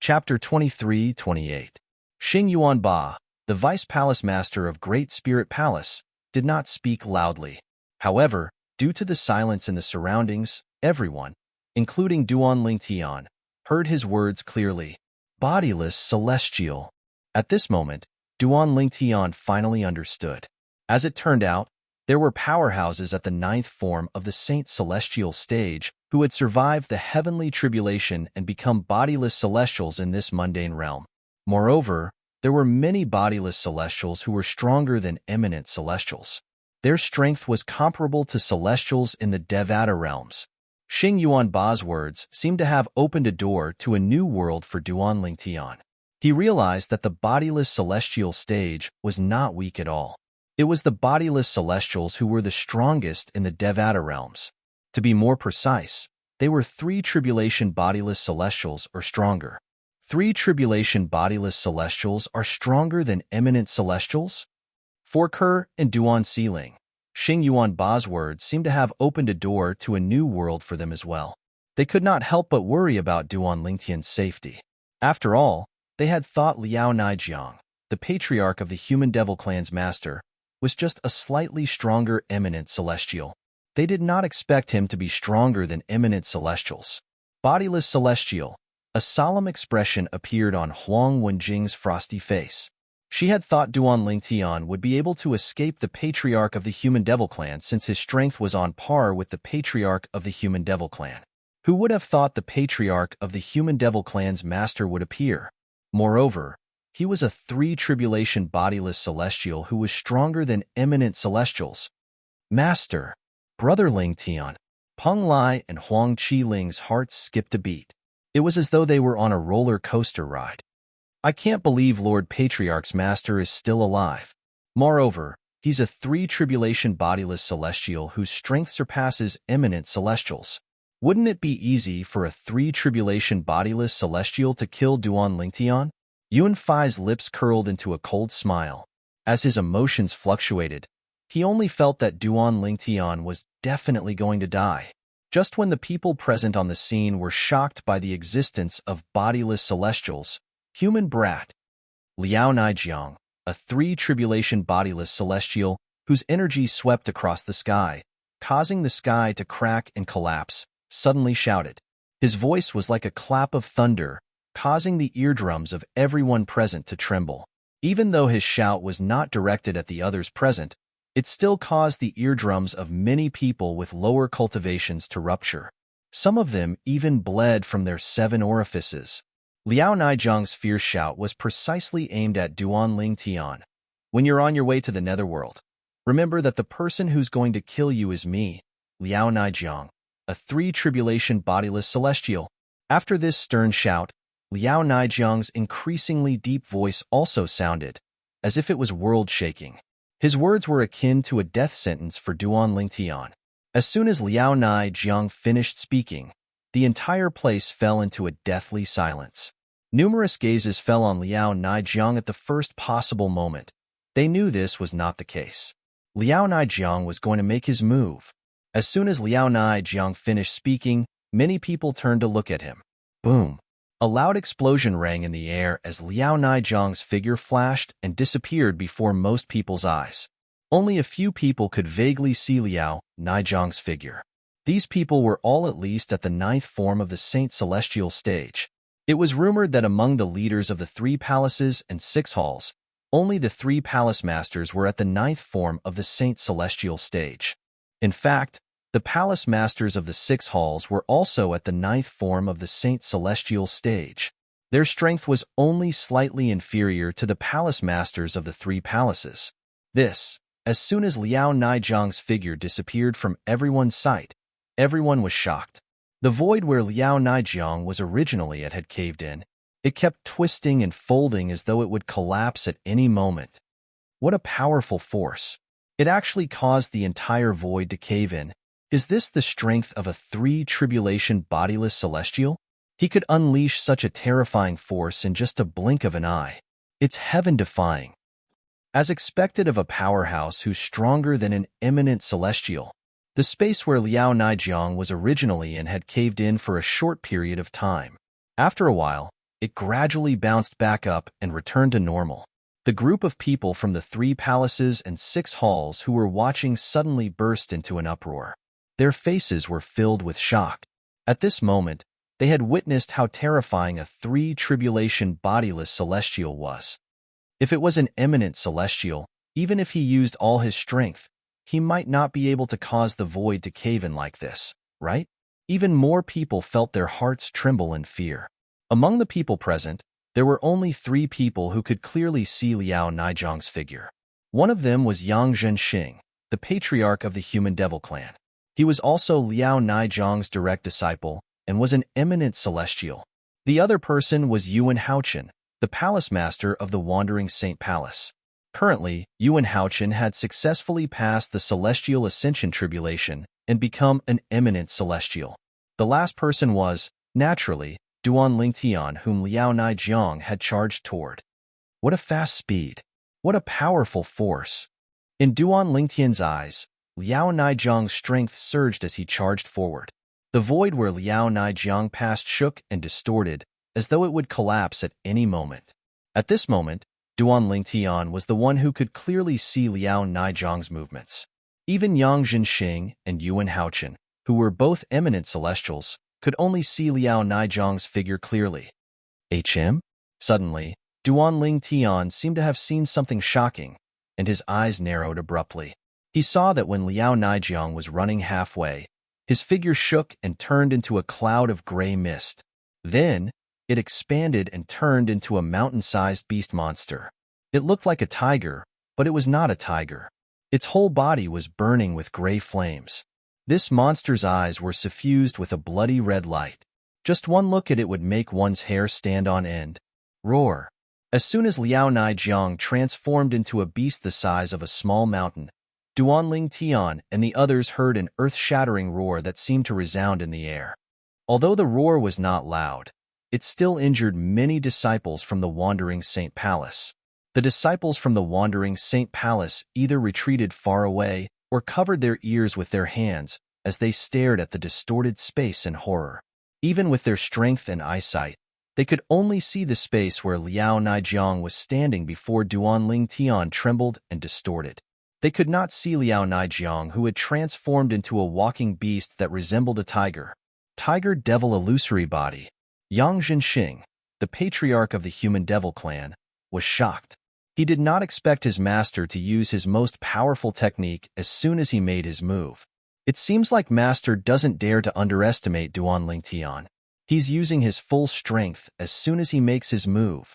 Chapter 23-28. Xing Yuanba, the Vice Palace Master of Great Spirit Palace, did not speak loudly. However, due to the silence in the surroundings, everyone, including Duan Lingtian, heard his words clearly. Bodiless Celestial. At this moment, Duan Lingtian finally understood. As it turned out, there were powerhouses at the 9th form of the Saint Celestial stage who had survived the heavenly tribulation and become bodiless celestials in this mundane realm. Moreover, there were many bodiless celestials who were stronger than eminent celestials. Their strength was comparable to celestials in the Devata realms. Xing Yuanba's words seemed to have opened a door to a new world for Duan Lingtian. He realized that the bodiless celestial stage was not weak at all. It was the bodiless celestials who were the strongest in the Devata realms. To be more precise, they were 3 tribulation bodiless celestials or stronger. 3 tribulation bodiless celestials are stronger than eminent celestials? For Ke and Duan Siling, Xing Yuanba's words seemed to have opened a door to a new world for them as well. They could not help but worry about Duan Lingtian's safety. After all, they had thought Liao Naijiang, the patriarch of the Human Devil Clan's master, was just a slightly stronger eminent celestial. They did not expect him to be stronger than eminent celestials. Bodiless celestial. A solemn expression appeared on Huang Wenjing's frosty face. She had thought Duan Lingtian would be able to escape the patriarch of the Human Devil Clan since his strength was on par with the patriarch of the Human Devil Clan. Who would have thought the patriarch of the Human Devil Clan's master would appear? Moreover, he was a 3 tribulation bodiless celestial who was stronger than eminent celestials. Master, Brother Lingtian, Peng Lai and Huang Qiling's hearts skipped a beat. It was as though they were on a roller coaster ride. I can't believe Lord Patriarch's master is still alive. Moreover, he's a 3 tribulation bodiless celestial whose strength surpasses eminent celestials. Wouldn't it be easy for a 3 tribulation bodiless celestial to kill Duan Lingtian? Yuan Fai's lips curled into a cold smile. As his emotions fluctuated, he only felt that Duan Lingtian was definitely going to die. Just when the people present on the scene were shocked by the existence of bodiless celestials, human brat, Liao Naijiang, a 3 tribulation bodiless celestial whose energy swept across the sky, causing the sky to crack and collapse, suddenly shouted. His voice was like a clap of thunder, causing the eardrums of everyone present to tremble. Even though his shout was not directed at the others present, it still caused the eardrums of many people with lower cultivations to rupture. Some of them even bled from their 7 orifices. Liao Naijiang's fierce shout was precisely aimed at Duan Lingtian. When you're on your way to the netherworld, remember that the person who's going to kill you is me, Liao Naijiang, a 3 tribulation bodiless celestial. After this stern shout, Liao Naijiang's increasingly deep voice also sounded, as if it was world-shaking. His words were akin to a death sentence for Duan Lingtian. As soon as Liao Naijiang finished speaking, the entire place fell into a deathly silence. Numerous gazes fell on Liao Naijiang at the first possible moment. They knew this was not the case. Liao Naijiang was going to make his move. As soon as Liao Naijiang finished speaking, many people turned to look at him. Boom! A loud explosion rang in the air as Liao Naijiang's figure flashed and disappeared before most people's eyes. Only a few people could vaguely see Liao Naijiang's figure. These people were all at least at the 9th form of the Saint Celestial stage. It was rumored that among the leaders of the 3 palaces and 6 halls, only the 3 palace masters were at the 9th form of the Saint Celestial stage. In fact, the palace masters of the 6 halls were also at the 9th form of the Saint Celestial stage. Their strength was only slightly inferior to the palace masters of the 3 palaces. This, as soon as Liao Naijiang's figure disappeared from everyone's sight, everyone was shocked. The void where Liao Naijiang was originally at had caved in. It kept twisting and folding as though it would collapse at any moment. What a powerful force. It actually caused the entire void to cave in. Is this the strength of a 3 tribulation bodiless celestial? He could unleash such a terrifying force in just a blink of an eye. It's heaven-defying. As expected of a powerhouse who's stronger than an eminent celestial, the space where Liao Naijiang was originally in had caved in for a short period of time. After a while, it gradually bounced back up and returned to normal. The group of people from the 3 palaces and 6 halls who were watching suddenly burst into an uproar. Their faces were filled with shock. At this moment, they had witnessed how terrifying a 3-tribulation bodiless celestial was. If it was an eminent celestial, even if he used all his strength, he might not be able to cause the void to cave in like this, right? Even more people felt their hearts tremble in fear. Among the people present, there were only 3 people who could clearly see Liao Naijiang's figure. One of them was Yang Zhenxing, the patriarch of the human devil clan. He was also Liao Naijiang's direct disciple and was an eminent celestial. The other person was Yuan Haochen, the palace master of the Wandering Saint Palace. Currently, Yuan Haochen had successfully passed the celestial ascension tribulation and become an eminent celestial. The last person was, naturally, Duan Lingtian, whom Liao Naijiang had charged toward. What a fast speed! What a powerful force! In Duan Lingtian's eyes, Liao Naijiang's strength surged as he charged forward. The void where Liao Naijiang passed shook and distorted, as though it would collapse at any moment. At this moment, Duan Lingtian was the one who could clearly see Liao Naijiang's movements. Even Yang Zhenxing and Yuan Haochen, who were both eminent celestials, could only see Liao Naijiang's figure clearly. HM? Suddenly, Duan Lingtian seemed to have seen something shocking, and his eyes narrowed abruptly. He saw that when Liao Naijiang was running halfway, his figure shook and turned into a cloud of gray mist. Then, it expanded and turned into a mountain-sized beast monster. It looked like a tiger, but it was not a tiger. Its whole body was burning with gray flames. This monster's eyes were suffused with a bloody red light. Just one look at it would make one's hair stand on end. Roar! As soon as Liao Naijiang transformed into a beast the size of a small mountain, Duan Lingtian and the others heard an earth-shattering roar that seemed to resound in the air. Although the roar was not loud, it still injured many disciples from the Wandering Saint Palace. The disciples from the Wandering Saint Palace either retreated far away or covered their ears with their hands as they stared at the distorted space in horror. Even with their strength and eyesight, they could only see the space where Liao Naijiang was standing before Duan Lingtian trembled and distorted. They could not see Liao Naijiang, who had transformed into a walking beast that resembled a tiger. Tiger Devil Illusory Body. Yang Zhenxing, the patriarch of the human devil clan, was shocked. He did not expect his master to use his most powerful technique as soon as he made his move. It seems like master doesn't dare to underestimate Duan Lingtian. He's using his full strength as soon as he makes his move.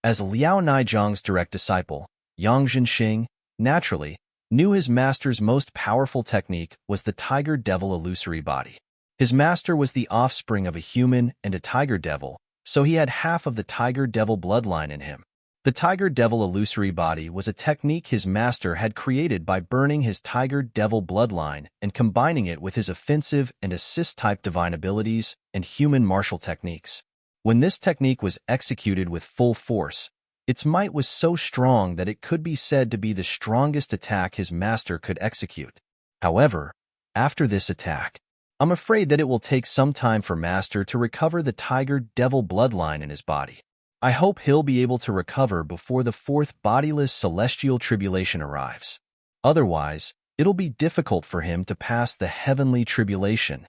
As Liao Naijiang's direct disciple, Yang Zhenxing, naturally, knew his master's most powerful technique was the Tiger Devil Illusory Body. His master was the offspring of a human and a tiger devil, so he had half of the tiger devil bloodline in him. The Tiger Devil Illusory Body was a technique his master had created by burning his tiger devil bloodline and combining it with his offensive and assist-type divine abilities and human martial techniques. When this technique was executed with full force, its might was so strong that it could be said to be the strongest attack his master could execute. However, after this attack, I'm afraid that it will take some time for master to recover the tiger devil bloodline in his body. I hope he'll be able to recover before the 4th bodiless celestial tribulation arrives. Otherwise, it'll be difficult for him to pass the heavenly tribulation.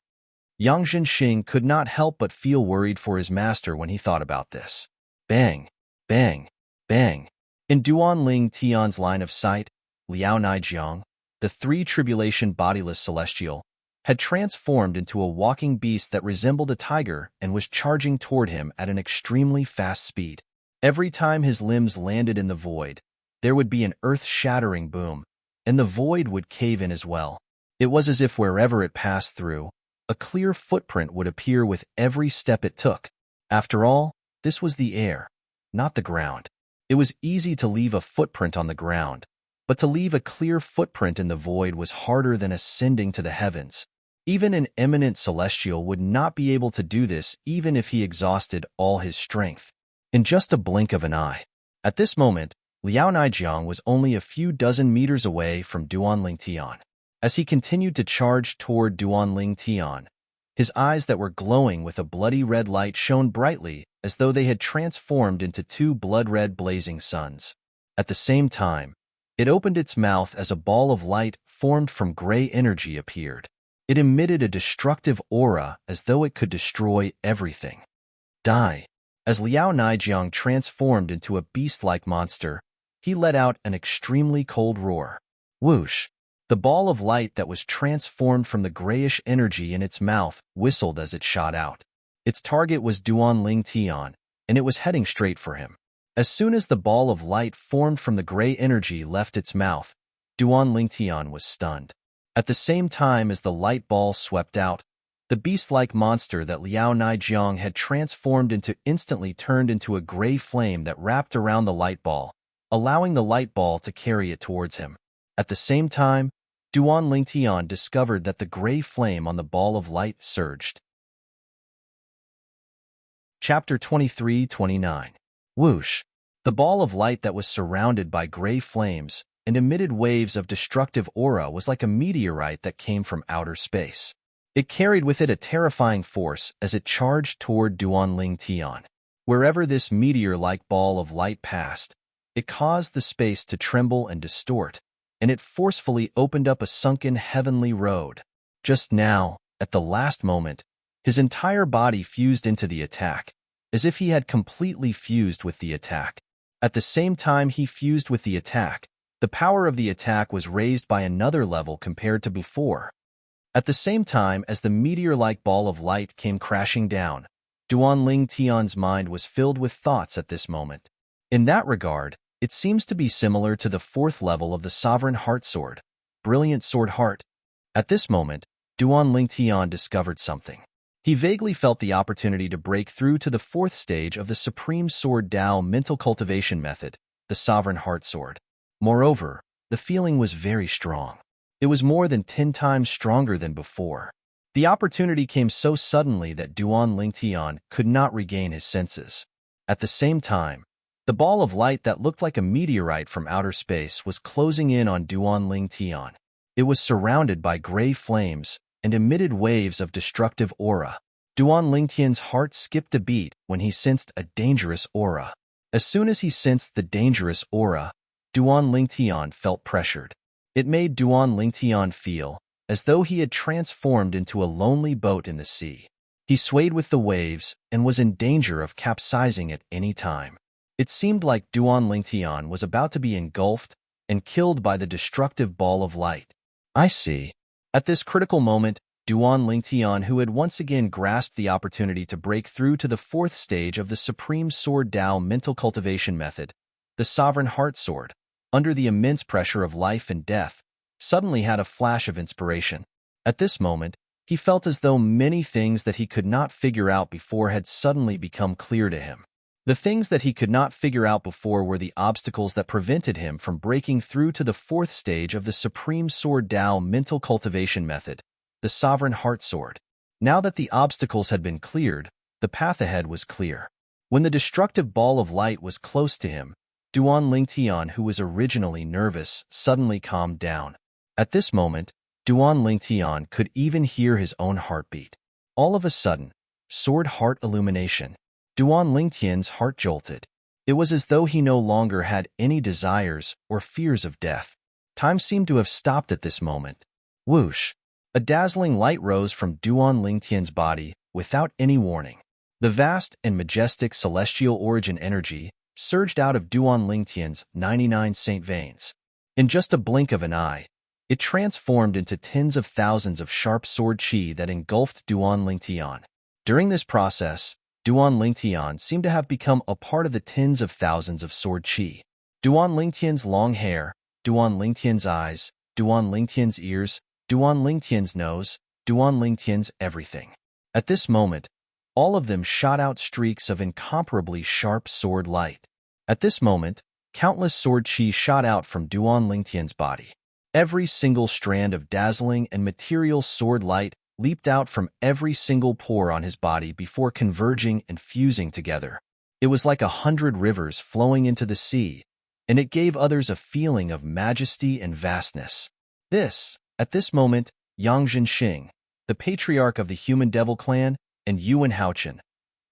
Yang Zhenxing could not help but feel worried for his master when he thought about this. Bang! Bang! Bang! In Duan Lingtian's line of sight, Liao Naijiang, the 3-tribulation bodiless celestial, had transformed into a walking beast that resembled a tiger and was charging toward him at an extremely fast speed. Every time his limbs landed in the void, there would be an earth-shattering boom, and the void would cave in as well. It was as if wherever it passed through, a clear footprint would appear with every step it took. After all, this was the air, not the ground. It was easy to leave a footprint on the ground, but to leave a clear footprint in the void was harder than ascending to the heavens. Even an eminent celestial would not be able to do this even if he exhausted all his strength. In just a blink of an eye. At this moment, Liao Naijiang was only a few dozen meters away from Duan Lingtian. As he continued to charge toward Duan Lingtian, his eyes that were glowing with a bloody red light shone brightly as though they had transformed into two blood-red blazing suns. At the same time, it opened its mouth as a ball of light formed from gray energy appeared. It emitted a destructive aura as though it could destroy everything. Die. As Liao Naijiang transformed into a beast-like monster, he let out an extremely cold roar. Whoosh! The ball of light that was transformed from the grayish energy in its mouth whistled as it shot out. Its target was Duan Ling Tian, and it was heading straight for him. As soon as the ball of light formed from the gray energy left its mouth, Duan Ling Tian was stunned. At the same time as the light ball swept out, the beast-like monster that Liao Naijiang had transformed into instantly turned into a gray flame that wrapped around the light ball, allowing the light ball to carry it towards him. At the same time, Duan Ling Tian discovered that the gray flame on the ball of light surged. Chapter 23-29. Whoosh! The ball of light that was surrounded by gray flames and emitted waves of destructive aura was like a meteorite that came from outer space. It carried with it a terrifying force as it charged toward Duan Ling Tian. Wherever this meteor-like ball of light passed, it caused the space to tremble and distort, and it forcefully opened up a sunken heavenly road. Just now, at the last moment, his entire body fused into the attack, as if he had completely fused with the attack. At the same time he fused with the attack, the power of the attack was raised by another level compared to before. At the same time as the meteor-like ball of light came crashing down, Duan Ling Tian's mind was filled with thoughts at this moment. In that regard, it seems to be similar to the fourth level of the Sovereign Heart Sword, Brilliant Sword Heart. At this moment, Duan Ling Tian discovered something. He vaguely felt the opportunity to break through to the fourth stage of the Supreme Sword Dao mental cultivation method, the Sovereign Heart Sword. Moreover, the feeling was very strong. It was more than 10 times stronger than before. The opportunity came so suddenly that Duan Ling Tian could not regain his senses. At the same time, the ball of light that looked like a meteorite from outer space was closing in on Duan Ling Tian. It was surrounded by gray flames and emitted waves of destructive aura. Duan Ling Tian's heart skipped a beat when he sensed a dangerous aura. As soon as he sensed the dangerous aura, Duan Ling Tian felt pressured. It made Duan Ling Tian feel as though he had transformed into a lonely boat in the sea. He swayed with the waves and was in danger of capsizing at any time. It seemed like Duan Ling Tian was about to be engulfed and killed by the destructive ball of light. I see. At this critical moment, Duan Ling Tian, who had once again grasped the opportunity to break through to the fourth stage of the Supreme Sword Dao mental cultivation method, the Sovereign Heart Sword, under the immense pressure of life and death, suddenly had a flash of inspiration. At this moment, he felt as though many things that he could not figure out before had suddenly become clear to him. The things that he could not figure out before were the obstacles that prevented him from breaking through to the fourth stage of the Supreme Sword Dao mental cultivation method, the Sovereign Heart Sword. Now that the obstacles had been cleared, the path ahead was clear. When the destructive ball of light was close to him, Duan Ling Tian, who was originally nervous, suddenly calmed down. At this moment, Duan Ling Tian could even hear his own heartbeat. All of a sudden, sword heart illumination. Duan Ling Tian's heart jolted. It was as though he no longer had any desires or fears of death. Time seemed to have stopped at this moment. Whoosh! A dazzling light rose from Duan Ling Tian's body without any warning. The vast and majestic celestial origin energy surged out of Duan Ling Tian's 99 saint veins. In just a blink of an eye, it transformed into tens of thousands of sharp sword qi that engulfed Duan Ling Tian. During this process, Duan Ling Tian seemed to have become a part of the tens of thousands of sword qi. Duan Ling Tian's long hair, Duan Ling Tian's eyes, Duan Ling Tian's ears, Duan Ling Tian's nose, Duan Ling Tian's everything. At this moment, all of them shot out streaks of incomparably sharp sword light. At this moment, countless sword qi shot out from Duan Ling Tian's body. Every single strand of dazzling and material sword light leaped out from every single pore on his body before converging and fusing together. It was like 100 rivers flowing into the sea, and it gave others a feeling of majesty and vastness. At this moment, Yang Zhenxing, the patriarch of the Human Devil clan, and Yuan Haochen,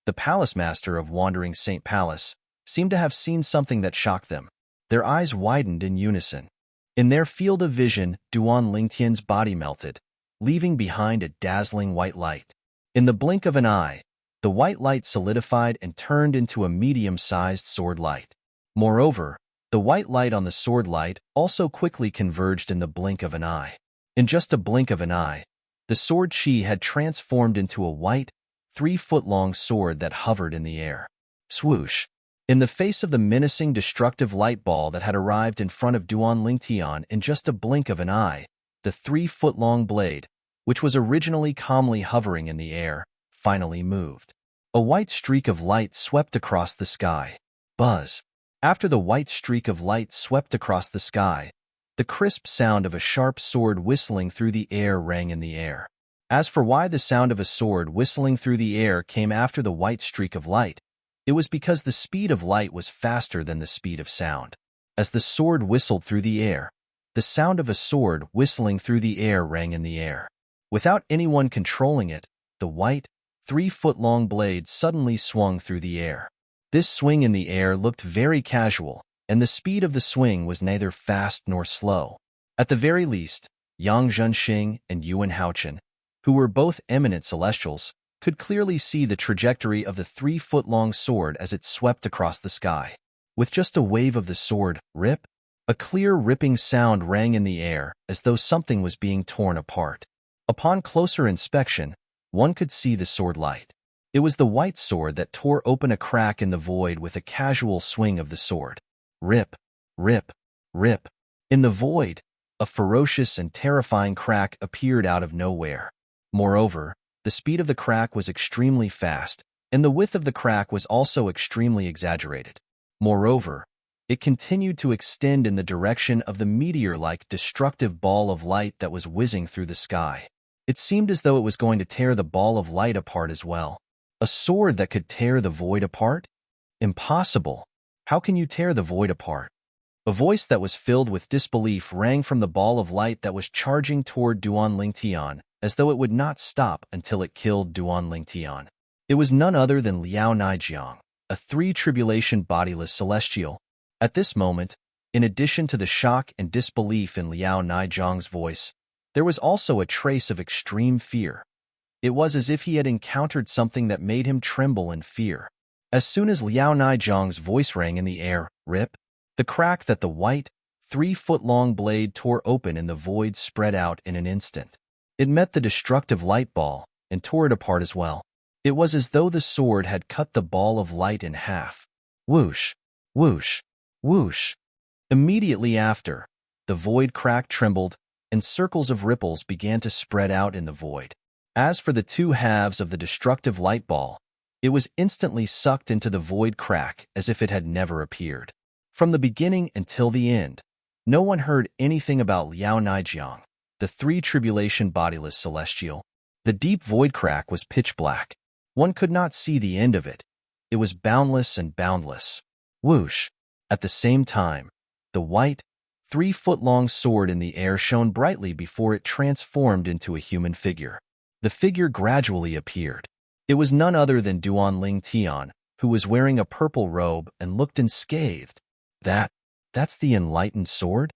The palace master of Wandering Saint Palace seemed to have seen something that shocked them. Their eyes widened in unison. In their field of vision, Duan Lingtian's body melted, leaving behind a dazzling white light. In the blink of an eye, the white light solidified and turned into a medium-sized sword light. Moreover, the white light on the sword light also quickly converged in the blink of an eye. In just a blink of an eye, the sword chi had transformed into a white, 3-foot-long sword that hovered in the air. Swoosh! In the face of the menacing, destructive light ball that had arrived in front of Duan Lingtian in just a blink of an eye, the 3-foot-long blade, which was originally calmly hovering in the air, finally moved. A white streak of light swept across the sky. Buzz! After the white streak of light swept across the sky, the crisp sound of a sharp sword whistling through the air rang in the air. As for why the sound of a sword whistling through the air came after the white streak of light, it was because the speed of light was faster than the speed of sound. As the sword whistled through the air, the sound of a sword whistling through the air rang in the air. Without anyone controlling it, the white, 3-foot-long blade suddenly swung through the air. This swing in the air looked very casual, and the speed of the swing was neither fast nor slow. At the very least, Yang Zhenxing and Yuan Haochen, who were both eminent celestials, could clearly see the trajectory of the 3-foot-long sword as it swept across the sky. With just a wave of the sword, rip, a clear ripping sound rang in the air as though something was being torn apart. Upon closer inspection, one could see the sword light. It was the white sword that tore open a crack in the void with a casual swing of the sword. Rip, rip, rip. In the void, a ferocious and terrifying crack appeared out of nowhere. Moreover, the speed of the crack was extremely fast, and the width of the crack was also extremely exaggerated. Moreover, it continued to extend in the direction of the meteor-like destructive ball of light that was whizzing through the sky. It seemed as though it was going to tear the ball of light apart as well. A sword that could tear the void apart? Impossible. How can you tear the void apart? A voice that was filled with disbelief rang from the ball of light that was charging toward Duan Lingtian, as though it would not stop until it killed Duan Lingtian. It was none other than Liao Naijiang, a 3-tribulation bodiless celestial. At this moment, in addition to the shock and disbelief in Liao Naijiang's voice, there was also a trace of extreme fear. It was as if he had encountered something that made him tremble in fear. As soon as Liao Naijiang's voice rang in the air, rip, the crack that the white, 3-foot-long blade tore open in the void spread out in an instant. It met the destructive light ball and tore it apart as well. It was as though the sword had cut the ball of light in half. Whoosh, whoosh, whoosh. Immediately after, the void crack trembled, and circles of ripples began to spread out in the void. As for the two halves of the destructive light ball, it was instantly sucked into the void crack as if it had never appeared. From the beginning until the end, no one heard anything about Liao Naijiang, the 3-tribulation bodiless celestial. The deep void crack was pitch black. One could not see the end of it. It was boundless and boundless. Whoosh! At the same time, the white, 3-foot-long sword in the air shone brightly before it transformed into a human figure. The figure gradually appeared. It was none other than Duan Lingtian, who was wearing a purple robe and looked unscathed. That's the enlightened sword?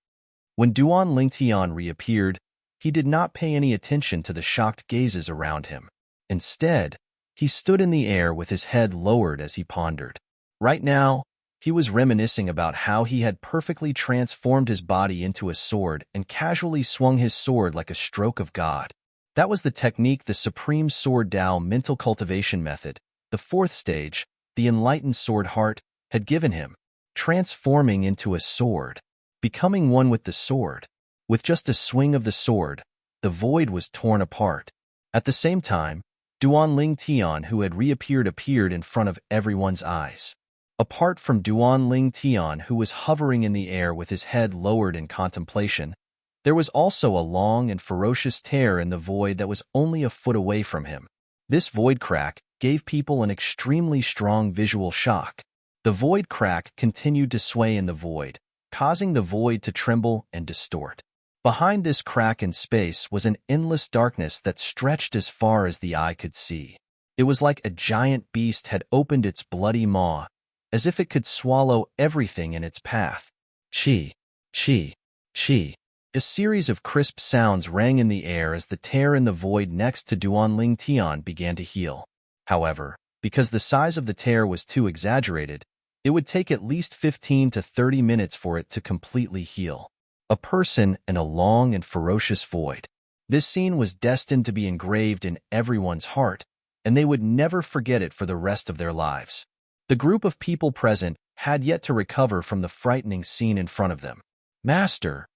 When Duan Lingtian reappeared, he did not pay any attention to the shocked gazes around him. Instead, he stood in the air with his head lowered as he pondered. Right now, he was reminiscing about how he had perfectly transformed his body into a sword and casually swung his sword like a stroke of God. That was the technique, the Supreme Sword Tao mental cultivation method, the 4th stage, the enlightened sword heart, had given him, transforming into a sword, becoming one with the sword. With just a swing of the sword, the void was torn apart. At the same time, Duan Lingtian, who had reappeared, appeared in front of everyone's eyes. Apart from Duan Lingtian, who was hovering in the air with his head lowered in contemplation, there was also a long and ferocious tear in the void that was only a foot away from him. This void crack gave people an extremely strong visual shock. The void crack continued to sway in the void, causing the void to tremble and distort. Behind this crack in space was an endless darkness that stretched as far as the eye could see. It was like a giant beast had opened its bloody maw, as if it could swallow everything in its path. Chi, chi, chi. A series of crisp sounds rang in the air as the tear in the void next to Duanling Tian began to heal. However, because the size of the tear was too exaggerated, it would take at least 15 to 30 minutes for it to completely heal. A person in a long and ferocious void. This scene was destined to be engraved in everyone's heart, and they would never forget it for the rest of their lives. The group of people present had yet to recover from the frightening scene in front of them. Master!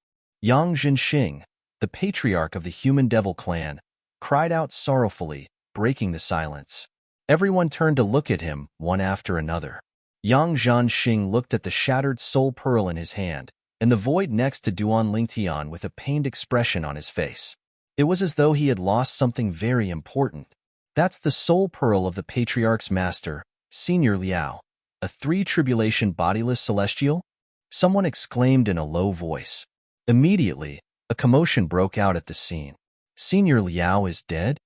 Yang Zhenxing, the patriarch of the human devil clan, cried out sorrowfully, breaking the silence. Everyone turned to look at him, one after another. Yang Zhenxing looked at the shattered soul pearl in his hand, and the void next to Duanling Tian with a pained expression on his face. It was as though he had lost something very important. That's the soul pearl of the patriarch's master, Senior Liao, a three-tribulation bodiless celestial? Someone exclaimed in a low voice. Immediately, a commotion broke out at the scene. Senior Liao is dead?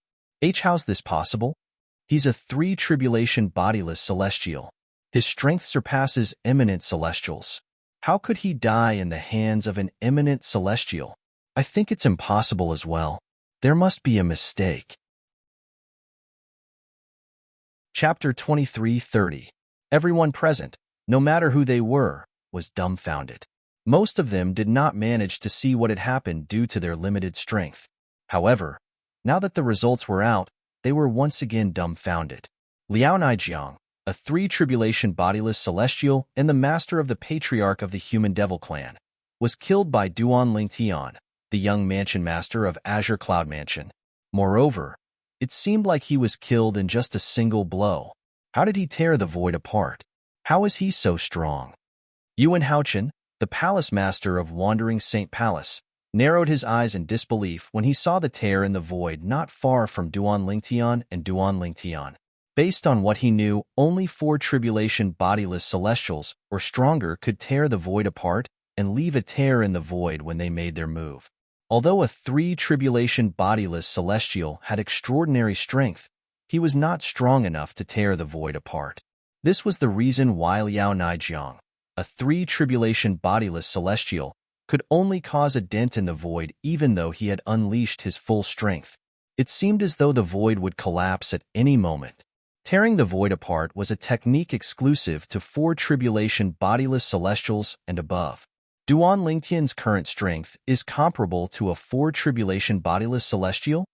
How's this possible? He's a three-tribulation bodiless celestial. His strength surpasses eminent celestials. How could he die in the hands of an eminent celestial? I think it's impossible as well. There must be a mistake. Chapter 23:30. Everyone present, no matter who they were, was dumbfounded. Most of them did not manage to see what had happened due to their limited strength. However, now that the results were out, they were once again dumbfounded. Liao Naijiang, a three-tribulation bodiless celestial and the master of the patriarch of the human devil clan, was killed by Duanling Tian, the young mansion master of Azure Cloud Mansion. Moreover, it seemed like he was killed in just a single blow. How did he tear the void apart? How is he so strong? Yuan Haochen, the palace master of Wandering Saint Palace, narrowed his eyes in disbelief when he saw the tear in the void not far from Duanling Tian and Duanling Tian. Based on what he knew, only four tribulation bodiless celestials or stronger could tear the void apart and leave a tear in the void when they made their move. Although a three-tribulation bodiless celestial had extraordinary strength, he was not strong enough to tear the void apart. This was the reason why Liao Naijiang, a three-tribulation bodiless celestial, could only cause a dent in the void even though he had unleashed his full strength. It seemed as though the void would collapse at any moment. Tearing the void apart was a technique exclusive to four tribulation bodiless celestials and above. Duanling Tian's current strength is comparable to a four-tribulation bodiless celestial?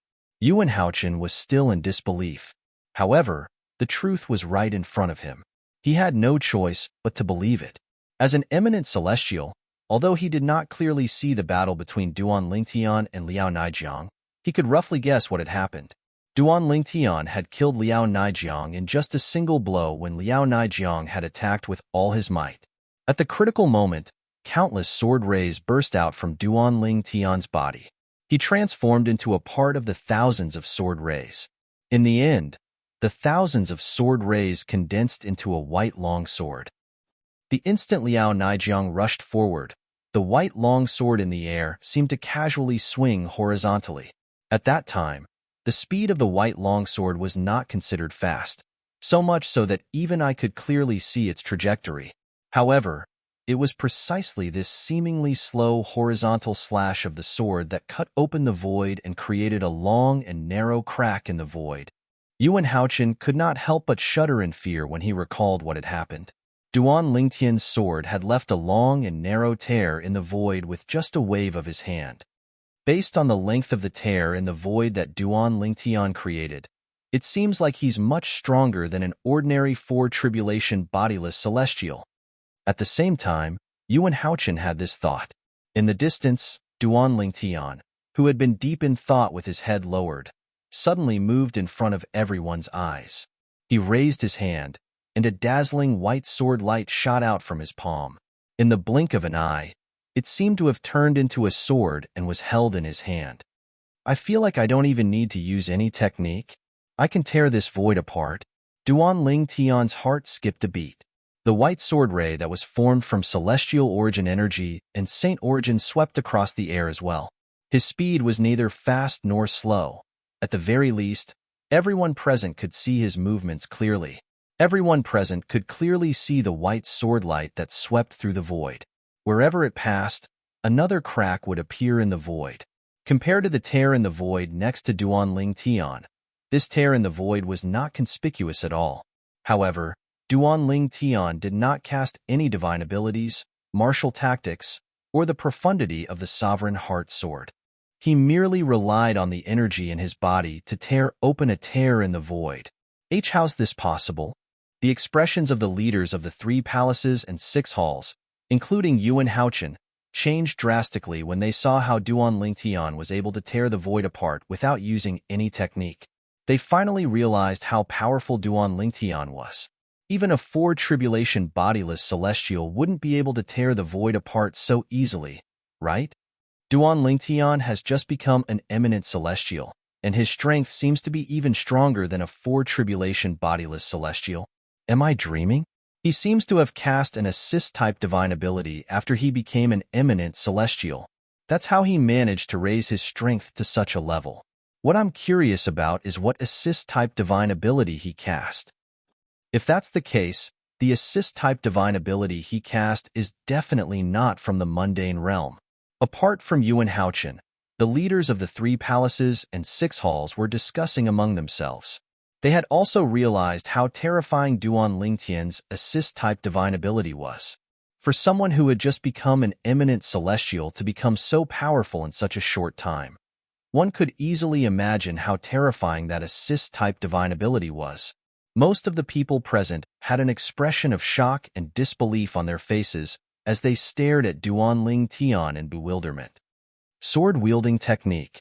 Yuan Haochen was still in disbelief. However, the truth was right in front of him. He had no choice but to believe it. As an eminent celestial, although he did not clearly see the battle between Duanling Tian and Liao Naijiang, he could roughly guess what had happened. Duanling Tian had killed Liao Naijiang in just a single blow when Liao Naijiang had attacked with all his might. At the critical moment, countless sword rays burst out from Duanling Tian's body. He transformed into a part of the thousands of sword rays. In the end, the thousands of sword rays condensed into a white longsword. The instant Liao Naijiang rushed forward, the white longsword in the air seemed to casually swing horizontally. At that time, the speed of the white longsword was not considered fast, so much so that even I could clearly see its trajectory. However, it was precisely this seemingly slow horizontal slash of the sword that cut open the void and created a long and narrow crack in the void. Yuan Haochen could not help but shudder in fear when he recalled what had happened. Duanling Tian's sword had left a long and narrow tear in the void with just a wave of his hand. Based on the length of the tear in the void that Duanling Tian created, it seems like he's much stronger than an ordinary four-tribulation bodiless celestial. At the same time, Yuan Haochen had this thought. In the distance, Duanling Tian, who had been deep in thought with his head lowered, suddenly moved in front of everyone's eyes. He raised his hand, and a dazzling white sword light shot out from his palm. In the blink of an eye, it seemed to have turned into a sword and was held in his hand. I feel like I don't even need to use any technique. I can tear this void apart. Duanling Tian's heart skipped a beat. The white sword ray that was formed from celestial origin energy and saint origin swept across the air as well. His speed was neither fast nor slow. At the very least, Everyone present could see his movements clearly. Everyone present could clearly see the white sword light that swept through the void. Wherever it passed, another crack would appear in the void. Compared to the tear in the void next to Duan Ling Tian, this tear in the void was not conspicuous at all. However, Duan Ling Tian did not cast any divine abilities, martial tactics, or the profundity of the sovereign heart sword. He merely relied on the energy in his body to tear open a tear in the void. How's this possible? The expressions of the leaders of the 3 palaces and 6 halls, including Yuan Haochen, changed drastically when they saw how Duan Lingtian was able to tear the void apart without using any technique. They finally realized how powerful Duan Lingtian was. Even a 4 tribulation bodiless celestial wouldn't be able to tear the void apart so easily, right? Duan Lingtian has just become an eminent celestial, and his strength seems to be even stronger than a 4 tribulation bodiless celestial. Am I dreaming? He seems to have cast an assist-type divine ability after he became an eminent celestial. That's how he managed to raise his strength to such a level. What I'm curious about is what assist-type divine ability he cast. If that's the case, the assist-type divine ability he cast is definitely not from the mundane realm. Apart from Yuan Haochen, the leaders of the 3 palaces and 6 halls were discussing among themselves. They had also realized how terrifying Duan Lingtian's assist-type divine ability was. For someone who had just become an eminent celestial to become so powerful in such a short time, one could easily imagine how terrifying that assist-type divine ability was. Most of the people present had an expression of shock and disbelief on their faces as they stared at Duan Lingtian in bewilderment. Sword-wielding technique.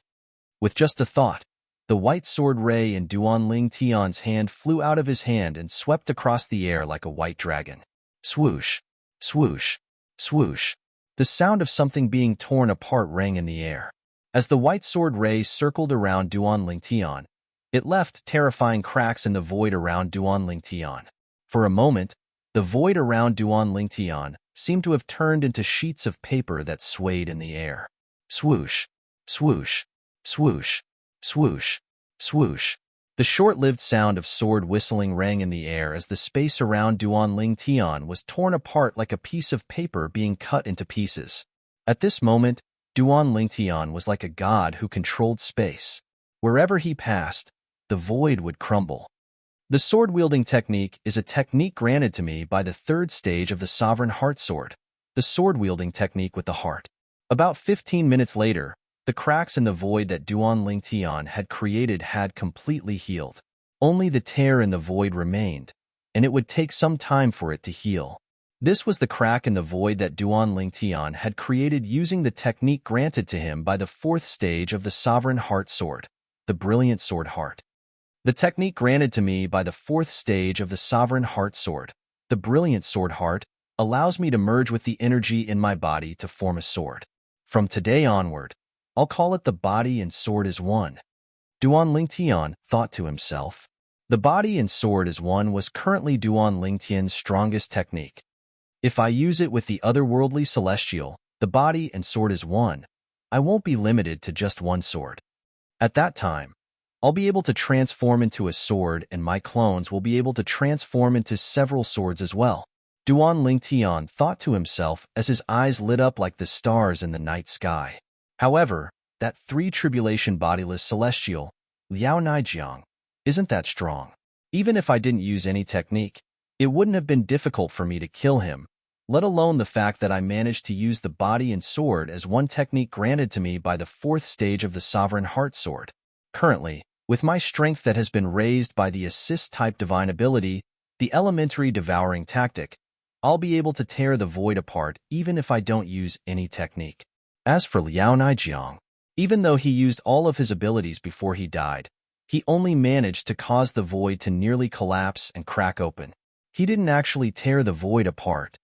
With just a thought, the white sword ray in Duan Lingtian's hand flew out of his hand and swept across the air like a white dragon. Swoosh, swoosh, swoosh. The sound of something being torn apart rang in the air. As the white sword ray circled around Duan Lingtian, it left terrifying cracks in the void around Duan Lingtian. For a moment, the void around Duan Lingtian seemed to have turned into sheets of paper that swayed in the air. Swoosh, swoosh, swoosh, swoosh, swoosh. The short-lived sound of sword whistling rang in the air as the space around Duan Lingtian was torn apart like a piece of paper being cut into pieces. At this moment, Duan Lingtian was like a god who controlled space. Wherever he passed, the void would crumble. The sword-wielding technique is a technique granted to me by the 3rd stage of the Sovereign Heart Sword, the sword-wielding technique with the heart. About 15 minutes later, the cracks in the void that Duan Lingtian had created had completely healed. Only the tear in the void remained, and it would take some time for it to heal. This was the crack in the void that Duan Lingtian had created using the technique granted to him by the 4th stage of the Sovereign Heart Sword, the Brilliant Sword Heart. The technique granted to me by the 4th stage of the Sovereign Heart Sword, the Brilliant Sword Heart, allows me to merge with the energy in my body to form a sword. From today onward, I'll call it the body and sword is one. Duan Lingtian thought to himself. The body and sword is one was currently Duan Lingtian's strongest technique. If I use it with the otherworldly celestial, the body and sword is one, I won't be limited to just one sword. At that time, I'll be able to transform into a sword and my clones will be able to transform into several swords as well. Duan Lingtian thought to himself as his eyes lit up like the stars in the night sky. However, that 3 tribulation bodiless celestial, Liao Naijiang, isn't that strong. Even if I didn't use any technique, it wouldn't have been difficult for me to kill him, let alone the fact that I managed to use the body and sword as one technique granted to me by the 4th stage of the Sovereign Heart Sword. Currently, with my strength that has been raised by the assist-type divine ability, the elementary devouring tactic, I'll be able to tear the void apart even if I don't use any technique. As for Liao Naijiang, even though he used all of his abilities before he died, he only managed to cause the void to nearly collapse and crack open. He didn't actually tear the void apart.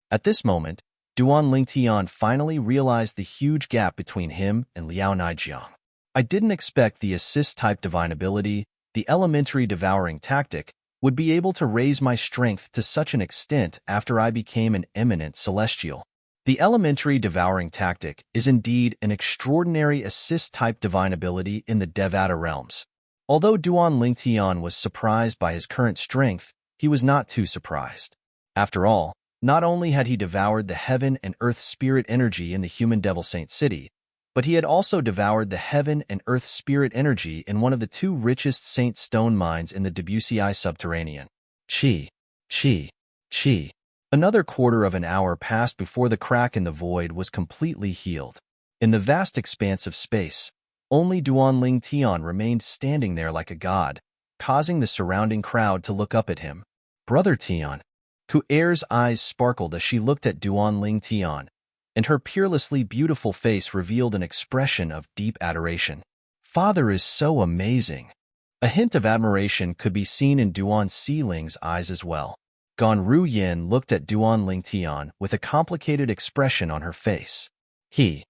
At this moment, Duan Lingtian finally realized the huge gap between him and Liao Naijiang. I didn't expect the assist-type divine ability, the elementary devouring tactic, would be able to raise my strength to such an extent after I became an eminent celestial. The elementary devouring tactic is indeed an extraordinary assist-type divine ability in the Devata realms. Although Duan Lingtian was surprised by his current strength, he was not too surprised. After all, not only had he devoured the heaven and earth spirit energy in the human devil saint city, but he had also devoured the heaven and earth spirit energy in one of the two richest saint stone mines in the Debussy subterranean. Chi, chi, chi. Another quarter of an hour passed before the crack in the void was completely healed. In the vast expanse of space, only Duan Lingtian remained standing there like a god, causing the surrounding crowd to look up at him. Brother Tian. Ku'er's eyes sparkled as she looked at Duan Lingtian, and her peerlessly beautiful face revealed an expression of deep adoration. Father is so amazing. A hint of admiration could be seen in Duan Xiling's eyes as well. Gan Ruyin looked at Duan Lingtian with a complicated expression on her face. He's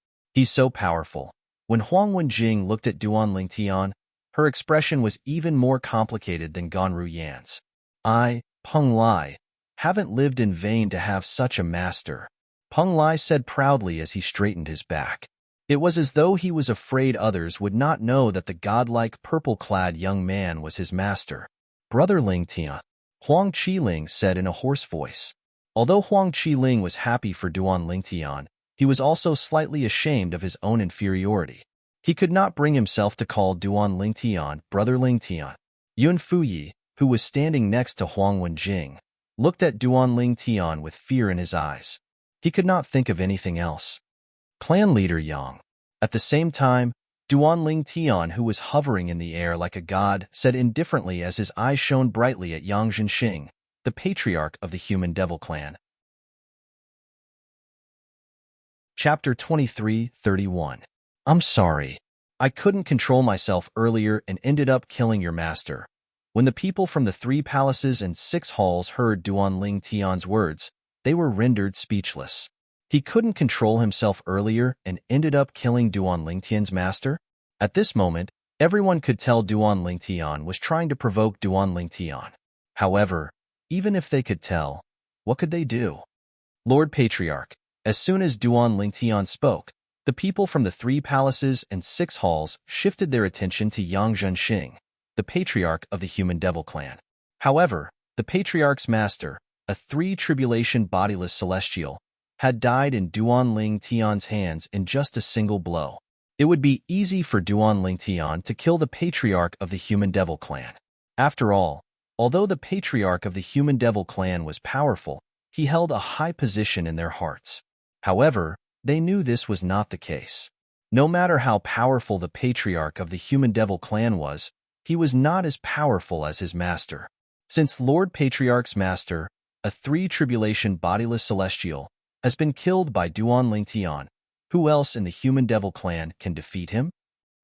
so powerful. When Huang Wenjing looked at Duan Lingtian, her expression was even more complicated than Gan Ruyan's. I, Peng Lai, haven't lived in vain to have such a master, Peng Lai said proudly as he straightened his back. It was as though he was afraid others would not know that the godlike purple-clad young man was his master. Brother Lingtian, Huang Qiling said in a hoarse voice. Although Huang Qiling was happy for Duan Lingtian, he was also slightly ashamed of his own inferiority. He could not bring himself to call Duan Lingtian Brother Lingtian. Yun Fuyi, who was standing next to Huang Wenjing, looked at Duan Lingtian with fear in his eyes. He could not think of anything else. Clan leader Yang. At the same time, Duan Lingtian, who was hovering in the air like a god, said indifferently as his eyes shone brightly at Yang Zhenxing, the patriarch of the human devil clan. Chapter 23:31. I'm sorry. I couldn't control myself earlier and ended up killing your master. When the people from the 3 palaces and 6 halls heard Duan Lingtian's words, they were rendered speechless. He couldn't control himself earlier and ended up killing Duan Lingtian's master? At this moment, everyone could tell Duan Lingtian was trying to provoke Duan Lingtian. However, even if they could tell, what could they do? Lord Patriarch, as soon as Duan Lingtian spoke, the people from the 3 palaces and 6 halls shifted their attention to Yang Zhenxing, the patriarch of the human devil clan. However, the patriarch's master, a 3-tribulation bodiless celestial, had died in Duan Lingtian's hands in just a single blow. It would be easy for Duan Lingtian to kill the patriarch of the human devil clan. After all, although the patriarch of the human devil clan was powerful, he held a high position in their hearts. However, they knew this was not the case. No matter how powerful the patriarch of the human devil clan was, he was not as powerful as his master. Since Lord Patriarch's master, a 3-tribulation bodiless celestial, has been killed by Duan Lingtian, who else in the human devil clan can defeat him?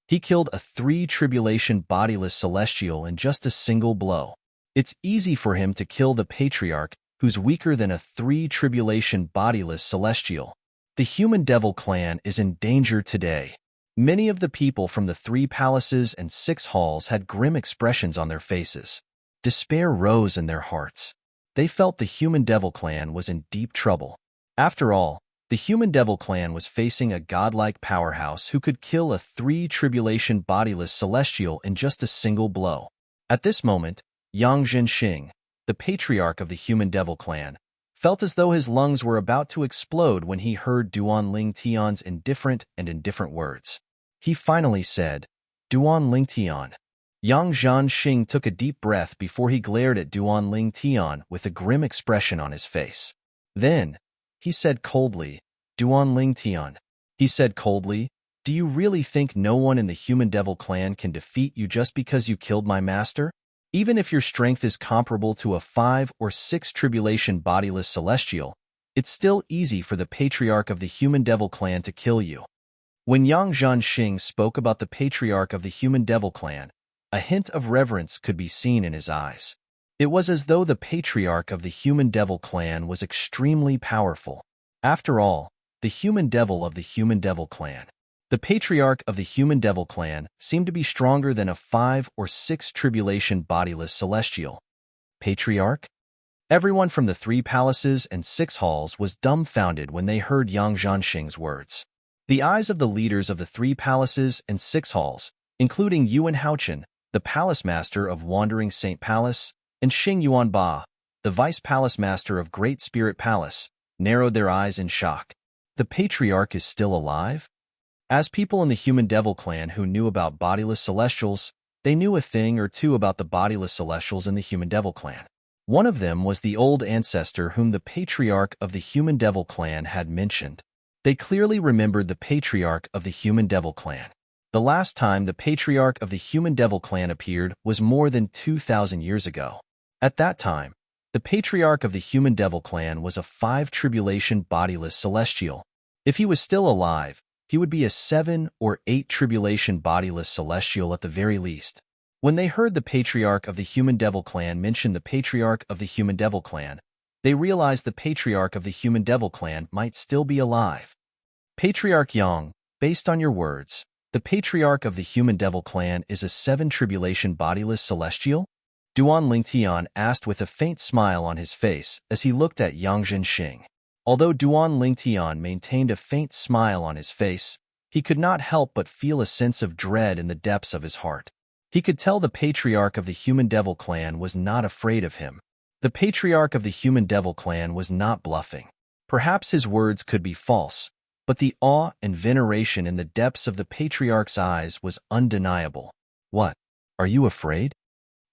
He killed a 3-tribulation bodiless celestial in just a single blow. It's easy for him to kill the patriarch who's weaker than a 3-tribulation bodiless celestial. The human devil clan is in danger today. Many of the people from the 3 palaces and 6 halls had grim expressions on their faces. Despair rose in their hearts. They felt the human devil clan was in deep trouble. After all, the human devil clan was facing a godlike powerhouse who could kill a 3-tribulation bodiless celestial in just a single blow. At this moment, Yang Zhenxing, the patriarch of the human devil clan, felt as though his lungs were about to explode when he heard Duan Lingtian's indifferent words. He finally said, Duan Lingtian. Yang Zhenxing took a deep breath before he glared at Duan Lingtian with a grim expression on his face. Then, he said coldly, Duan Lingtian. He said coldly, do you really think no one in the human devil clan can defeat you just because you killed my master? Even if your strength is comparable to a 5 or 6 tribulation bodiless celestial, it's still easy for the patriarch of the human devil clan to kill you. When Yang Zhenxing spoke about the patriarch of the human devil clan, a hint of reverence could be seen in his eyes. It was as though the patriarch of the human devil clan was extremely powerful. After all, the human devil of the human devil clan. The patriarch of the human devil clan seemed to be stronger than a 5 or 6 tribulation bodiless celestial. Patriarch? Everyone from the 3 palaces and 6 halls was dumbfounded when they heard Yang Zhenxing's words. The eyes of the leaders of the 3 palaces and 6 halls, including Yuan Haochen, the palace master of Wandering Saint Palace, and Xing Yuanba, the vice palace master of Great Spirit Palace, narrowed their eyes in shock. The patriarch is still alive? As people in the Human Devil clan who knew about bodiless celestials, they knew a thing or two about the bodiless celestials in the Human Devil clan. One of them was the old ancestor whom the patriarch of the Human Devil clan had mentioned. They clearly remembered the patriarch of the Human Devil clan. The last time the patriarch of the Human Devil clan appeared was more than 2,000 years ago. At that time, the patriarch of the Human Devil clan was a 5-tribulation bodiless celestial. If he was still alive, he would be a 7 or 8 tribulation bodiless celestial at the very least. When they heard the patriarch of the Human Devil clan mention the patriarch of the Human Devil clan, they realized the patriarch of the Human Devil clan might still be alive. Patriarch Yang, based on your words, the patriarch of the Human Devil clan is a 7-tribulation bodiless celestial? Duan Lingtian asked with a faint smile on his face as he looked at Yang Zhenxing. Although Duan Lingtian maintained a faint smile on his face, he could not help but feel a sense of dread in the depths of his heart. He could tell the patriarch of the Human Devil clan was not afraid of him. The patriarch of the Human Devil clan was not bluffing. Perhaps his words could be false, but the awe and veneration in the depths of the patriarch's eyes was undeniable. What? Are you afraid?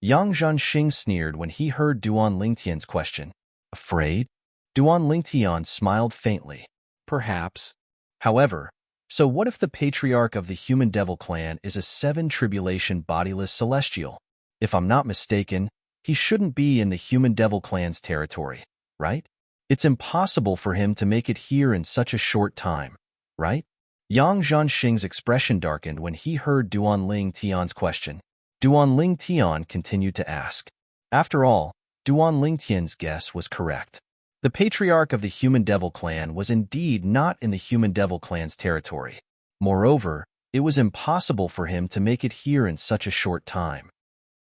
Yang Zhenxing sneered when he heard Duan Lingtian's question. Afraid? Duan Lingtian smiled faintly. Perhaps. However, so what if the patriarch of the Human Devil clan is a 7-tribulation bodiless celestial? If I'm not mistaken, he shouldn't be in the Human Devil clan's territory, right? It's impossible for him to make it here in such a short time, right? Yang Zhenxing's expression darkened when he heard Duan Lingtian's question. Duan Lingtian continued to ask. After all, Duan Lingtian's guess was correct. The patriarch of the Human Devil clan was indeed not in the Human Devil clan's territory. Moreover, it was impossible for him to make it here in such a short time.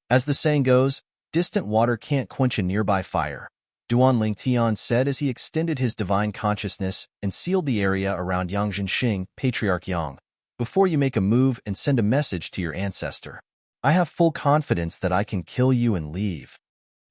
As the saying goes, distant water can't quench a nearby fire, Duan Lingtian said as he extended his divine consciousness and sealed the area around Yang Zhenxing, Patriarch Yang. Before you make a move and send a message to your ancestor, I have full confidence that I can kill you and leave.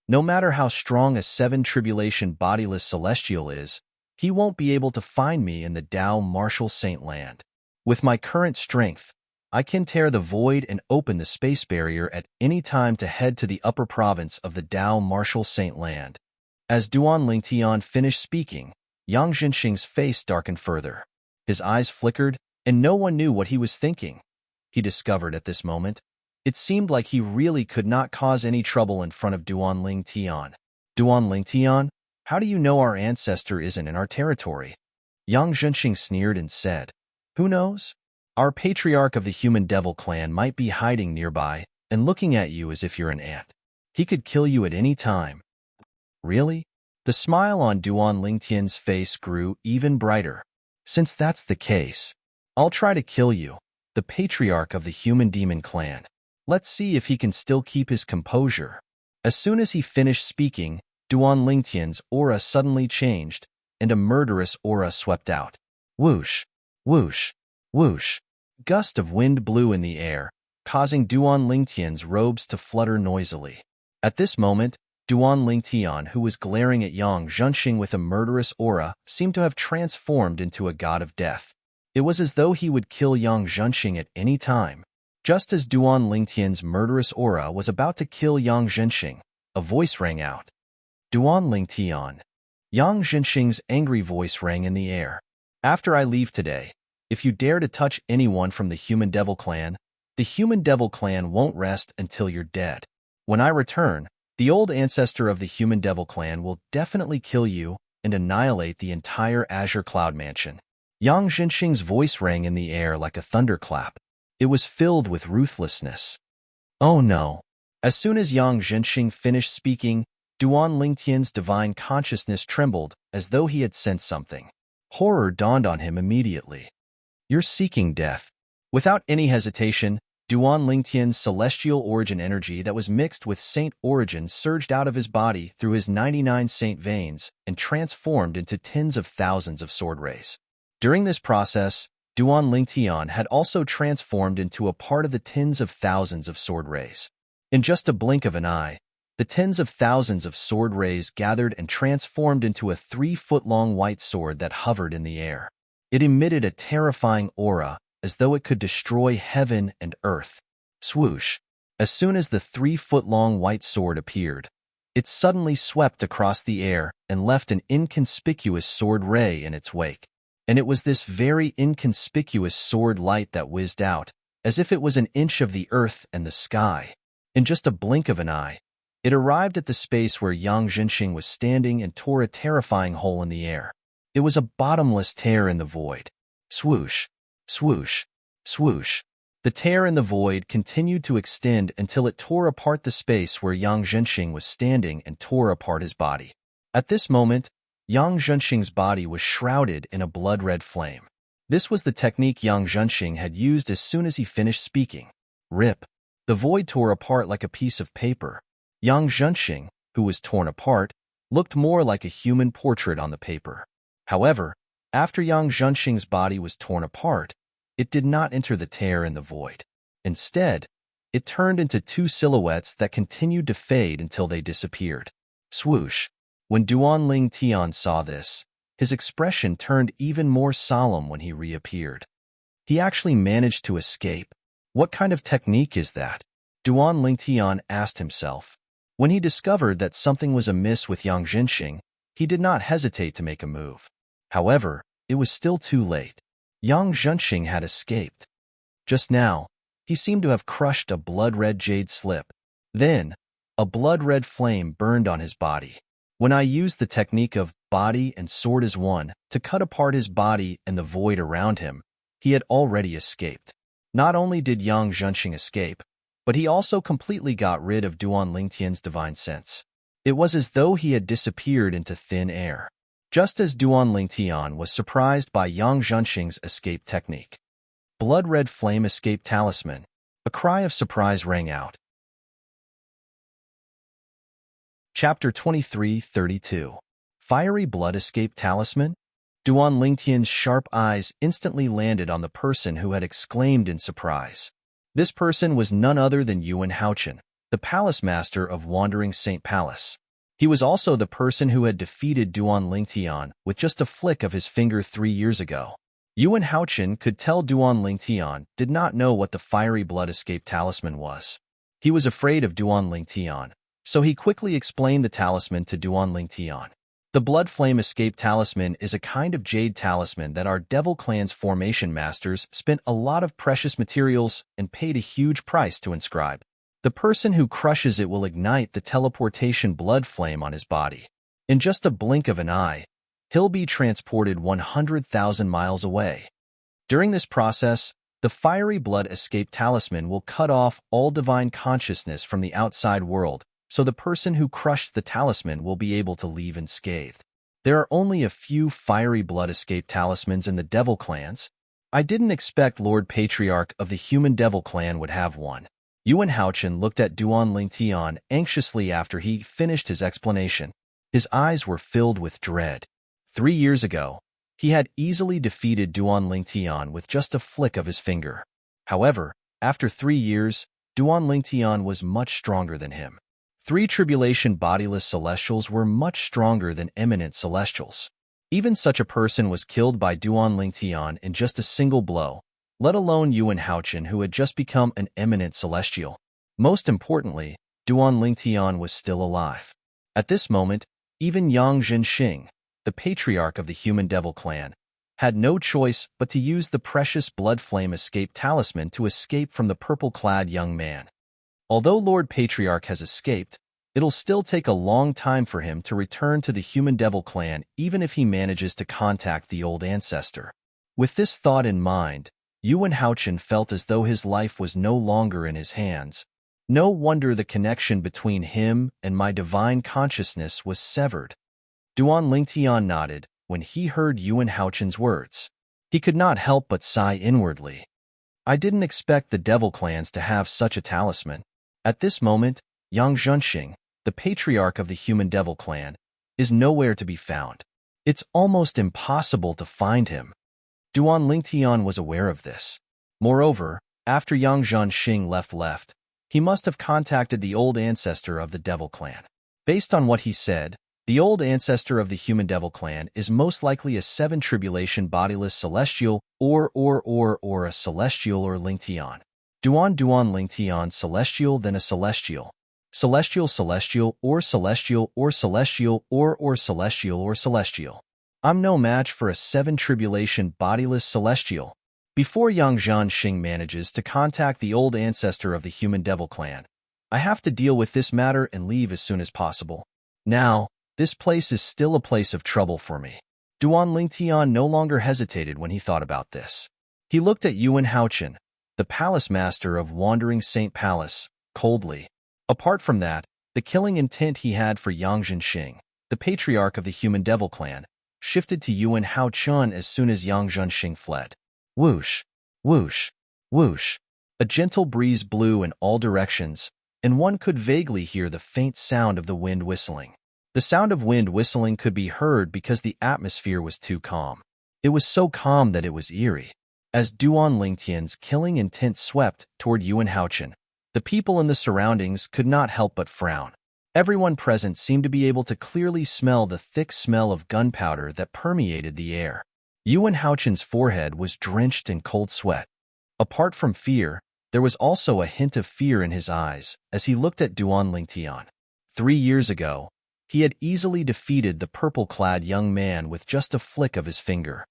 No matter how strong a 7-tribulation bodiless celestial is, he won't be able to find me in the Tao Martial Saint Land. With my current strength, I can tear the void and open the space barrier at any time to head to the upper province of the Tao Martial Saint Land. As Duan Lingtian finished speaking, Yang Zhenxing's face darkened further. His eyes flickered, and no one knew what he was thinking. He discovered at this moment, it seemed like he really could not cause any trouble in front of Duan Lingtian. Duan Lingtian, how do you know our ancestor isn't in our territory? Yang Zhenxing sneered and said, Who knows? Our patriarch of the Human Devil clan might be hiding nearby and looking at you as if you're an ant. He could kill you at any time. Really? The smile on Duan Lingtian's face grew even brighter. Since that's the case, I'll try to kill you, the patriarch of the Human Demon clan. Let's see if he can still keep his composure. As soon as he finished speaking, Duan Lingtian's aura suddenly changed, and a murderous aura swept out. Whoosh, whoosh, whoosh. Gust of wind blew in the air, causing Duan Lingtian's robes to flutter noisily. At this moment, Duan Lingtian, who was glaring at Yang Zhenxing with a murderous aura, seemed to have transformed into a god of death. It was as though he would kill Yang Zhenxing at any time. Just as Duan Lingtian's murderous aura was about to kill Yang Zhenxing, a voice rang out. Duan Lingtian. Yang Zhenxing's angry voice rang in the air. After I leave today, if you dare to touch anyone from the Human Devil clan, the Human Devil clan won't rest until you're dead. When I return, the old ancestor of the Human Devil clan will definitely kill you and annihilate the entire Azure Cloud Mansion. Yang Zhenxing's voice rang in the air like a thunderclap. It was filled with ruthlessness. Oh no. As soon as Yang Zhenxing finished speaking, Duan Lingtian's divine consciousness trembled as though he had sensed something. Horror dawned on him immediately. You're seeking death. Without any hesitation, Duan Lingtian's celestial origin energy that was mixed with saint origin surged out of his body through his 99 saint veins and transformed into tens of thousands of sword rays. During this process, Duan Lingtian had also transformed into a part of the tens of thousands of sword rays. In just a blink of an eye, the tens of thousands of sword rays gathered and transformed into a 3-foot-long white sword that hovered in the air. It emitted a terrifying aura, as though it could destroy heaven and earth. Swoosh! As soon as the 3-foot-long white sword appeared, it suddenly swept across the air and left an inconspicuous sword ray in its wake. And it was this very inconspicuous sword light that whizzed out, as if it was an inch of the earth and the sky. In just a blink of an eye, it arrived at the space where Yang Zhenxing was standing and tore a terrifying hole in the air. It was a bottomless tear in the void. Swoosh! Swoosh! Swoosh! The tear in the void continued to extend until it tore apart the space where Yang Zhenxing was standing and tore apart his body. At this moment, Yang Zhenxing's body was shrouded in a blood-red flame. This was the technique Yang Zhenxing had used as soon as he finished speaking. Rip! The void tore apart like a piece of paper. Yang Zhenxing, who was torn apart, looked more like a human portrait on the paper. However, after Yang Zhenxing's body was torn apart, it did not enter the tear in the void. Instead, it turned into two silhouettes that continued to fade until they disappeared. Swoosh! When Duanling Tian saw this, his expression turned even more solemn when he reappeared. He actually managed to escape. What kind of technique is that? Duanling Tian asked himself. When he discovered that something was amiss with Yang Zhenxing, he did not hesitate to make a move. However, it was still too late. Yang Zhenxing had escaped. Just now, he seemed to have crushed a blood-red jade slip. Then, a blood-red flame burned on his body. When I used the technique of body and sword as one to cut apart his body and the void around him, he had already escaped. Not only did Yang Zhenxing escape, but he also completely got rid of Duanling Tian's divine sense. It was as though he had disappeared into thin air. Just as Duanling Tian was surprised by Yang Zhenxing's escape technique. Blood-red flame escape talisman. A cry of surprise rang out. Chapter 23:32. Fiery blood escape talisman? Duanling Tian's sharp eyes instantly landed on the person who had exclaimed in surprise. This person was none other than Yuan Haochen, the palace master of Wandering Saint Palace. He was also the person who had defeated Duanling Tian with just a flick of his finger 3 years ago. Yuan Haochen could tell Duanling Tian did not know what the fiery blood escape talisman was. He was afraid of Duanling Tian, so he quickly explained the talisman to Duanling Tian. The blood flame escape talisman is a kind of jade talisman that our Devil Clan's formation masters spent a lot of precious materials and paid a huge price to inscribe. The person who crushes it will ignite the teleportation blood flame on his body. In just a blink of an eye, he'll be transported 100,000 miles away. During this process, the fiery blood escape talisman will cut off all divine consciousness from the outside world, so the person who crushed the talisman will be able to leave unscathed. There are only a few fiery blood escape talismans in the Devil Clans. I didn't expect Lord Patriarch of the Human Devil Clan would have one. Yuan Haochen looked at Duanling Tian anxiously after he finished his explanation. His eyes were filled with dread. 3 years ago, he had easily defeated Duanling Tian with just a flick of his finger. However, after 3 years, Duanling Tian was much stronger than him. 3 tribulation bodiless celestials were much stronger than eminent celestials. Even such a person was killed by Duanling Tian in just a single blow, let alone Yuan Haochen, who had just become an eminent celestial. Most importantly, Duanling Tian was still alive. At this moment, even Yang Zhenxing, the patriarch of the Human Devil Clan, had no choice but to use the precious blood flame escape talisman to escape from the purple-clad young man. Although Lord Patriarch has escaped, it'll still take a long time for him to return to the Human Devil Clan even if he manages to contact the old ancestor. With this thought in mind, Yuan Haochen felt as though his life was no longer in his hands. No wonder the connection between him and my divine consciousness was severed. Duanling Tian nodded when he heard Yuan Haochen's words. He could not help but sigh inwardly. I didn't expect the Devil Clans to have such a talisman. At this moment, Yang Zhenxing, the patriarch of the Human Devil Clan, is nowhere to be found. It's almost impossible to find him. Duanling Tian was aware of this. Moreover, after Yang Zhenxing left, He must have contacted the old ancestor of the Devil Clan. Based on what he said, the old ancestor of the Human Devil Clan is most likely a seven tribulation bodiless celestial or a celestial or Lingtian. Duan Lingtian celestial then a celestial. Celestial or celestial or celestial or celestial or celestial. I'm no match for a seven tribulation bodiless celestial. Before Yang Xing manages to contact the old ancestor of the Human Devil Clan, I have to deal with this matter and leave as soon as possible. Now, this place is still a place of trouble for me. Duan Lingtian no longer hesitated when he thought about this. He looked at Yuan Haochen, the palace master of Wandering Saint Palace, coldly. Apart from that, the killing intent he had for Yang Xing, the patriarch of the Human Devil Clan, shifted to Yuan Haochen as soon as Yang Xing fled. Whoosh, whoosh, whoosh. A gentle breeze blew in all directions, and one could vaguely hear the faint sound of the wind whistling. The sound of wind whistling could be heard because the atmosphere was too calm. It was so calm that it was eerie. As Duan Lingtian's killing intent swept toward Yuan Haochen, the people in the surroundings could not help but frown. Everyone present seemed to be able to clearly smell the thick smell of gunpowder that permeated the air. Yuan Haochen's forehead was drenched in cold sweat. Apart from fear, there was also a hint of fear in his eyes as he looked at Duan Lingtian. 3 years ago, he had easily defeated the purple-clad young man with just a flick of his finger.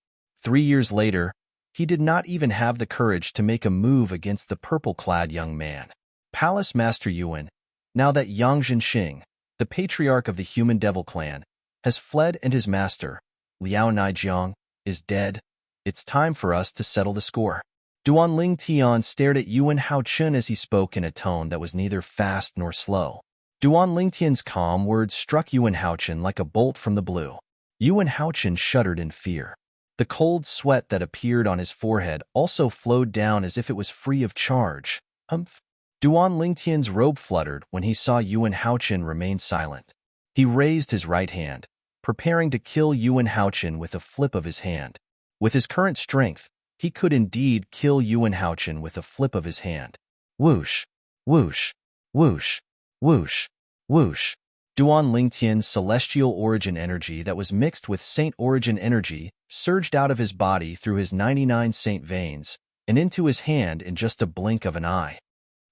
3 years later, he did not even have the courage to make a move against the purple-clad young man. Palace Master Yuan, now that Yang Xing, the patriarch of the Human Devil Clan, has fled and his master, Liao Naijiang, is dead, it's time for us to settle the score. Duan Lingtian stared at Yuan Haochen as he spoke in a tone that was neither fast nor slow. Duan Lingtian's calm words struck Yuan Haochen like a bolt from the blue. Yuan Haochen shuddered in fear. The cold sweat that appeared on his forehead also flowed down as if it was free of charge. Duan Lingtian's robe fluttered when he saw Yuan Haochen remain silent. He raised his right hand, preparing to kill Yuan Haochen with a flip of his hand. With his current strength, he could indeed kill Yuan Haochen with a flip of his hand. Whoosh, whoosh, whoosh, whoosh, whoosh. Duan Lingtian's celestial origin energy that was mixed with saint origin energy surged out of his body through his 99 saint veins and into his hand in just a blink of an eye.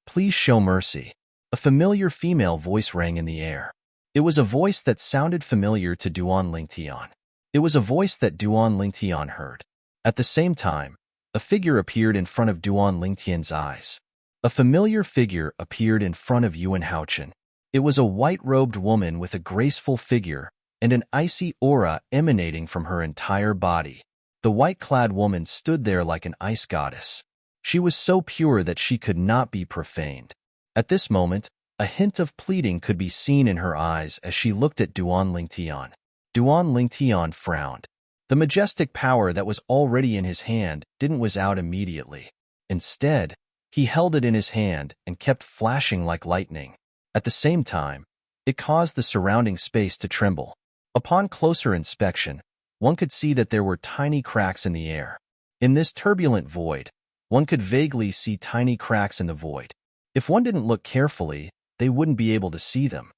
Please show mercy. A familiar female voice rang in the air. It was a voice that sounded familiar to Duan Lingtian. It was a voice that Duan Lingtian heard. At the same time, a figure appeared in front of Duan Lingtian's eyes. A familiar figure appeared in front of Yuan Haochen. It was a white-robed woman with a graceful figure and an icy aura emanating from her entire body. The white-clad woman stood there like an ice goddess. She was so pure that she could not be profaned. At this moment, a hint of pleading could be seen in her eyes as she looked at Duan Lingtian. Duan Lingtian frowned. The majestic power that was already in his hand didn't whiz out immediately. Instead, he held it in his hand and kept flashing like lightning. At the same time, it caused the surrounding space to tremble. Upon closer inspection, one could see that there were tiny cracks in the air. In this turbulent void, one could vaguely see tiny cracks in the void. If one didn't look carefully, they wouldn't be able to see them.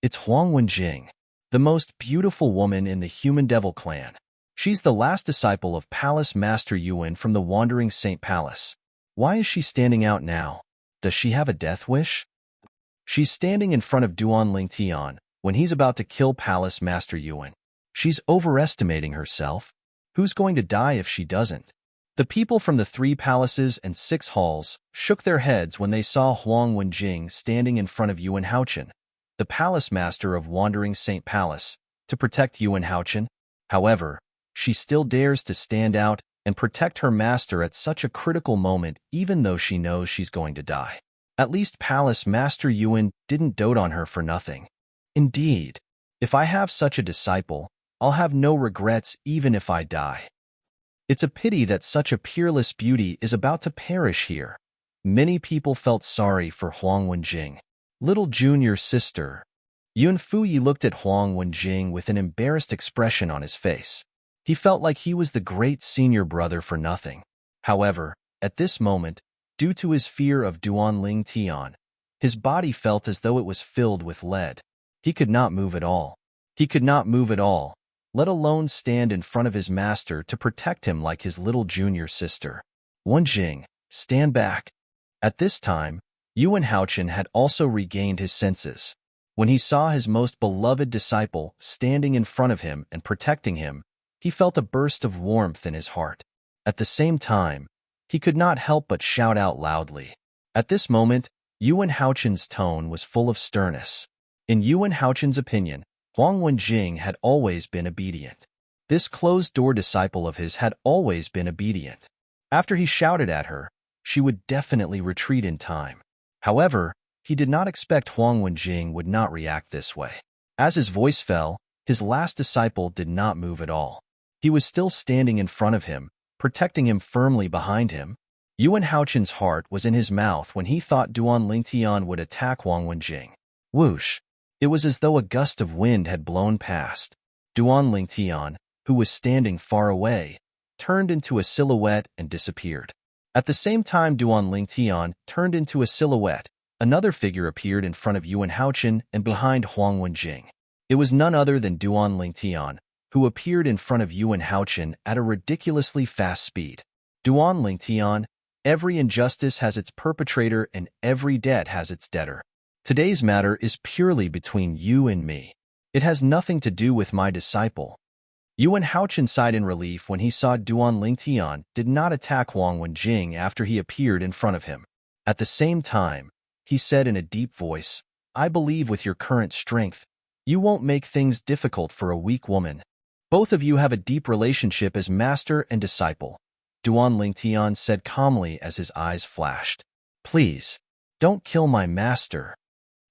It's Huang Wenjing, the most beautiful woman in the Human Devil Clan. She's the last disciple of Palace Master Yuan from the Wandering Saint Palace. Why is she standing out now? Does she have a death wish? She's standing in front of Duan Lingtian when he's about to kill Palace Master Yuan. She's overestimating herself. Who's going to die if she doesn't? The people from the 3 palaces and 6 halls shook their heads when they saw Huang Wenjing standing in front of Yuan Haochen, the palace master of Wandering Saint Palace, to protect Yuan Haochen. However, she still dares to stand out and protect her master at such a critical moment even though she knows she's going to die. At least Palace Master Yuan didn't dote on her for nothing. Indeed, if I have such a disciple, I'll have no regrets even if I die. It's a pity that such a peerless beauty is about to perish here. Many people felt sorry for Huang Wenjing. Little junior sister. Yun Fuyi looked at Huang Wenjing with an embarrassed expression on his face. He felt like he was the great senior brother for nothing. However, at this moment, due to his fear of Duan Lingtian, His body felt as though it was filled with lead. He could not move at all. He could not move at all, let alone stand in front of his master to protect him like his little junior sister. Wenjing, stand back. At this time, Yuan Haochen had also regained his senses. When he saw his most beloved disciple standing in front of him and protecting him, he felt a burst of warmth in his heart. At the same time, he could not help but shout out loudly. At this moment, Yuan Haochen's tone was full of sternness. In Yuan Haochen's opinion, Huang Wenjing had always been obedient. This closed-door disciple of his had always been obedient. After he shouted at her, she would definitely retreat in time. However, he did not expect Huang Wenjing would not react this way. As his voice fell, his last disciple did not move at all. He was still standing in front of him, protecting him firmly behind him. Yuan Haochen's heart was in his mouth when he thought Duan Lingtian would attack Huang Wenjing. Whoosh! It was as though a gust of wind had blown past. Duan Lingtian, who was standing far away, turned into a silhouette and disappeared. At the same time Duan Lingtian turned into a silhouette, another figure appeared in front of Yuan Haochen and behind Huang Wenjing. It was none other than Duan Lingtian, who appeared in front of Yuan Haochen at a ridiculously fast speed. Duan Lingtian, every injustice has its perpetrator and every debt has its debtor. Today's matter is purely between you and me. It has nothing to do with my disciple. Yuan Haochen sighed in relief when he saw Duan Lingtian did not attack Huang Wenjing after he appeared in front of him. At the same time, he said in a deep voice, I believe with your current strength, you won't make things difficult for a weak woman. Both of you have a deep relationship as master and disciple. Duan Lingtian said calmly as his eyes flashed. Please, don't kill my master.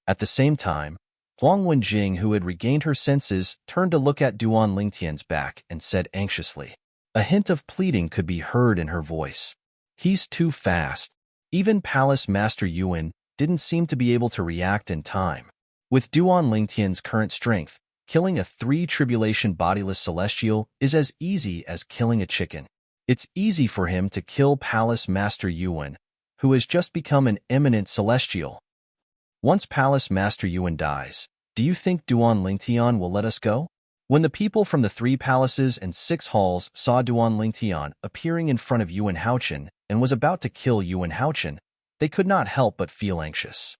At the same time, Huang Wenjing, who had regained her senses, turned to look at Duan Lingtian's back and said anxiously. A hint of pleading could be heard in her voice. He's too fast. Even Palace Master Yuan didn't seem to be able to react in time. With Duan Lingtian's current strength, killing a 3-tribulation bodiless celestial is as easy as killing a chicken. It's easy for him to kill Palace Master Yuan, who has just become an eminent celestial. Once Palace Master Yuan dies, do you think Duan Lingtian will let us go? When the people from the 3 palaces and 6 halls saw Duan Lingtian appearing in front of Yuan Haochen and was about to kill Yuan Haochen, they could not help but feel anxious.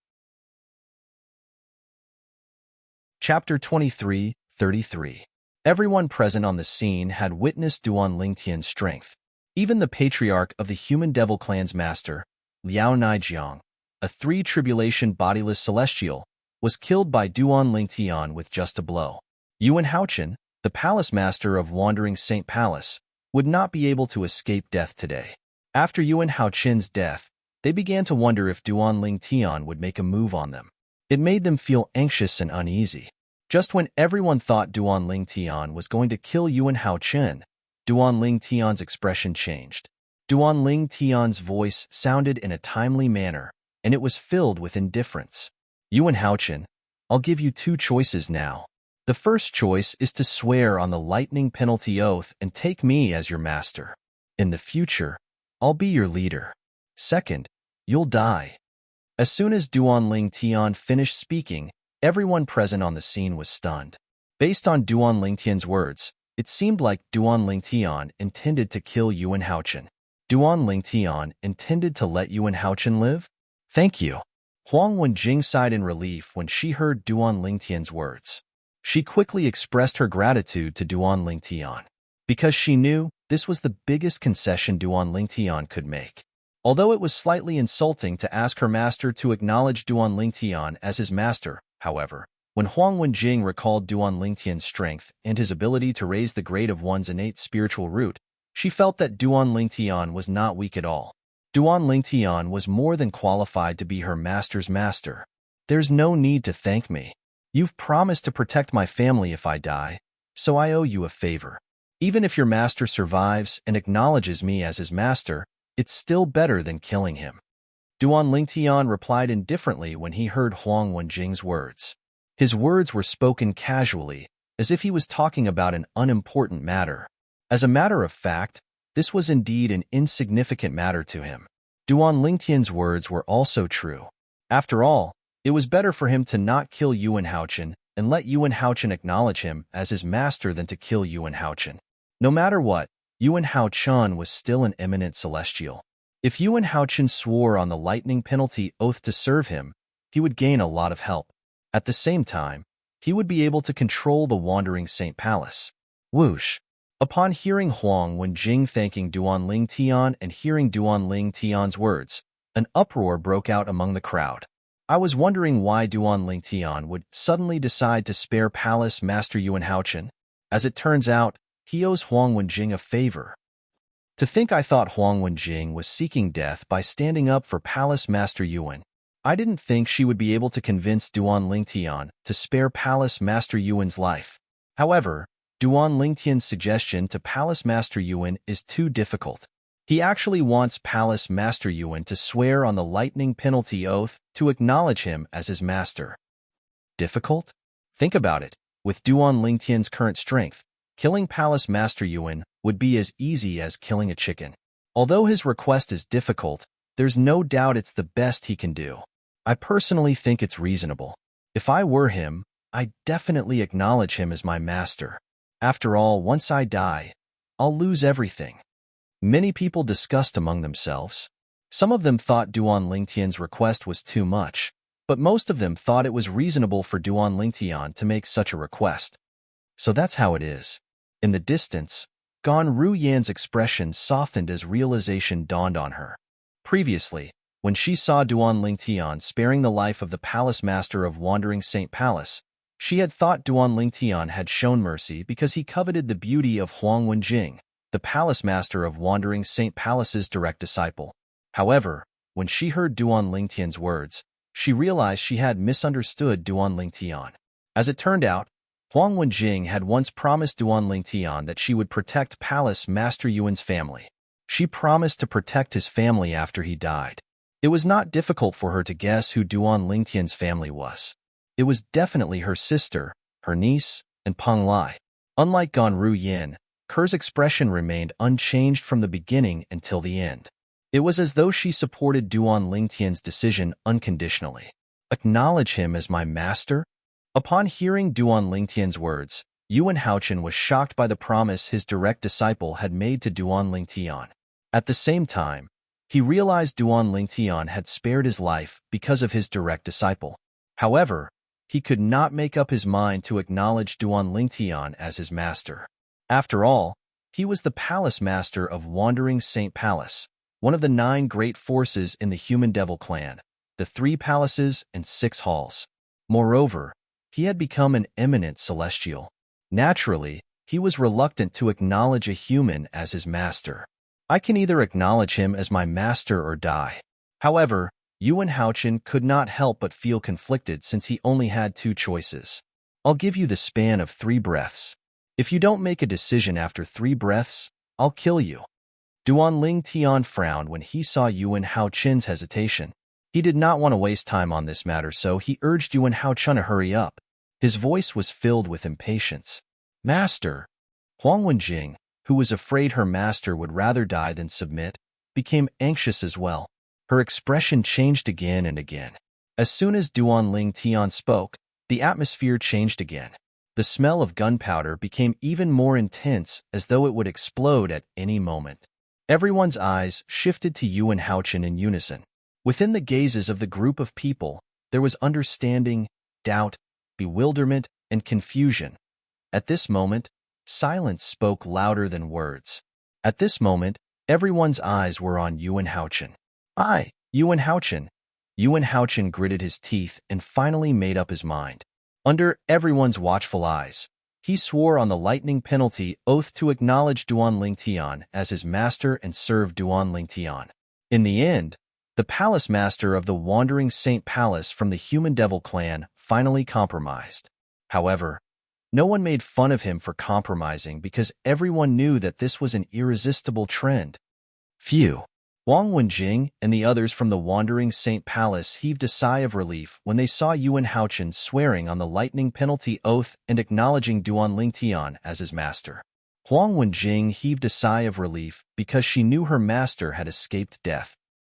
Chapter 23:33. Everyone present on the scene had witnessed Duan Lingtian's strength. Even the patriarch of the Human Devil Clan's master, Liao Naijiang, a 3-tribulation bodiless celestial, was killed by Duan Lingtian with just a blow. Yuan Haochen, the palace master of Wandering Saint Palace, would not be able to escape death today. After Yuan Haochen's death, they began to wonder if Duan Lingtian would make a move on them. It made them feel anxious and uneasy. Just when everyone thought Duan Lingtian was going to kill Yuan Haochen, Duan Lingtian's expression changed. Duan Lingtian's voice sounded in a timely manner, and it was filled with indifference. Yuan Haochen, I'll give you 2 choices now. The first choice is to swear on the lightning penalty oath and take me as your master. In the future, I'll be your leader. Second, you'll die. As soon as Duan Lingtian finished speaking, everyone present on the scene was stunned. Based on Duan Lingtian's words, it seemed like Duan Lingtian intended to kill Yuan Haochen. Duan Lingtian intended to let Yuan Haochen live? Thank you. Huang Wenjing sighed in relief when she heard Duan Lingtian's words. She quickly expressed her gratitude to Duan Lingtian, because she knew this was the biggest concession Duan Lingtian could make. Although it was slightly insulting to ask her master to acknowledge Duan Lingtian as his master, however, when Huang Wenjing recalled Duan Lingtian's strength and his ability to raise the grade of one's innate spiritual root, she felt that Duan Lingtian was not weak at all. Duan Lingtian was more than qualified to be her master's master. There's no need to thank me. You've promised to protect my family if I die, so I owe you a favor. Even if your master survives and acknowledges me as his master, it's still better than killing him. Duan Lingtian replied indifferently when he heard Huang Wenjing's words. His words were spoken casually, as if he was talking about an unimportant matter. As a matter of fact, this was indeed an insignificant matter to him. Duan Lingtian's words were also true. After all, It was better for him to not kill Yuan Haochen and let Yuan Haochen acknowledge him as his master than to kill Yuan Haochen. No matter what, Yuan Haochen was still an eminent celestial. If Yuan Haochen swore on the lightning penalty oath to serve him, he would gain a lot of help. At the same time, he would be able to control the Wandering Saint Palace. Whoosh! Upon hearing Huang Wenjing thanking Duanling Tian and hearing Duanling Tian's words, an uproar broke out among the crowd. I was wondering why Duanling Tian would suddenly decide to spare Palace Master Yuan Haochen. As it turns out, he owes Huang Wenjing a favor. To think I thought Huang Wenjing was seeking death by standing up for Palace Master Yuan. I didn't think she would be able to convince Duanling Tian to spare Palace Master Yuan's life. However, Duanling Tian's suggestion to Palace Master Yuan is too difficult. He actually wants Palace Master Yuan to swear on the lightning penalty oath to acknowledge him as his master. Difficult? Think about it. With Duanling Tian's current strength, killing Palace Master Yuan would be as easy as killing a chicken. Although his request is difficult, there's no doubt it's the best he can do. I personally think it's reasonable. If I were him, I'd definitely acknowledge him as my master. After all, once I die, I'll lose everything. Many people discussed among themselves. Some of them thought Duanling Tian's request was too much, but most of them thought it was reasonable for Duanling Tian to make such a request. So that's how it is. In the distance, Gan Ruyan's expression softened as realization dawned on her. Previously, when she saw Duanling Tian sparing the life of the Palace Master of Wandering Saint Palace, she had thought Duanling Tian had shown mercy because he coveted the beauty of Huang Wenjing, the Palace Master of Wandering Saint Palace's direct disciple. However, when she heard Duanling Tian's words, she realized she had misunderstood Duanling Tian. As it turned out, Huang Wenjing had once promised Duanling Tian that she would protect Palace Master Yuan's family. She promised to protect his family after he died. It was not difficult for her to guess who Duanling Tian's family was. It was definitely her sister, her niece, and Peng Lai. Unlike Gan Ruyan, Ker's expression remained unchanged from the beginning until the end. It was as though she supported Duanling Tian's decision unconditionally. Acknowledge him as my master? Upon hearing Duanling Tian's words, Yuan Haochen was shocked by the promise his direct disciple had made to Duanling Tian. At the same time, he realized Duanling Tian had spared his life because of his direct disciple. However, he could not make up his mind to acknowledge Duanling Tian as his master. After all, he was the Palace Master of Wandering Saint Palace, one of the 9 great forces in the Human Devil clan, the 3 palaces and 6 halls. Moreover, he had become an eminent celestial. Naturally, he was reluctant to acknowledge a human as his master. I can either acknowledge him as my master or die. However, Yuan Haochen could not help but feel conflicted since he only had 2 choices. I'll give you the span of 3 breaths. If you don't make a decision after 3 breaths, I'll kill you. Duanling Tian frowned when he saw Yuan Haochen's hesitation. He did not want to waste time on this matter, so he urged Yuan Haochen to hurry up. His voice was filled with impatience. Master! Huang Wenjing, who was afraid her master would rather die than submit, became anxious as well. Her expression changed again and again. As soon as Duanling Tian spoke, the atmosphere changed again. The smell of gunpowder became even more intense, as though it would explode at any moment. Everyone's eyes shifted to Yuan Haochen in unison. Within the gazes of the group of people, there was understanding, doubt, bewilderment, and confusion. At this moment, silence spoke louder than words. At this moment, everyone's eyes were on Yuan Haochen. Yuan Haochen. Yuan Haochen gritted his teeth and finally made up his mind. Under everyone's watchful eyes, he swore on the lightning penalty oath to acknowledge Duanling Tian as his master and serve Duanling Tian. In the end, the palace master of the Wandering Saint Palace from the Human Devil clan finally compromised. However, no one made fun of him for compromising because everyone knew that this was an irresistible trend. Phew! Huang Wenjing and the others from the Wandering Saint Palace heaved a sigh of relief when they saw Yuan Haochen swearing on the lightning penalty oath and acknowledging Duanling Tian as his master. Huang Wenjing heaved a sigh of relief because she knew her master had escaped death.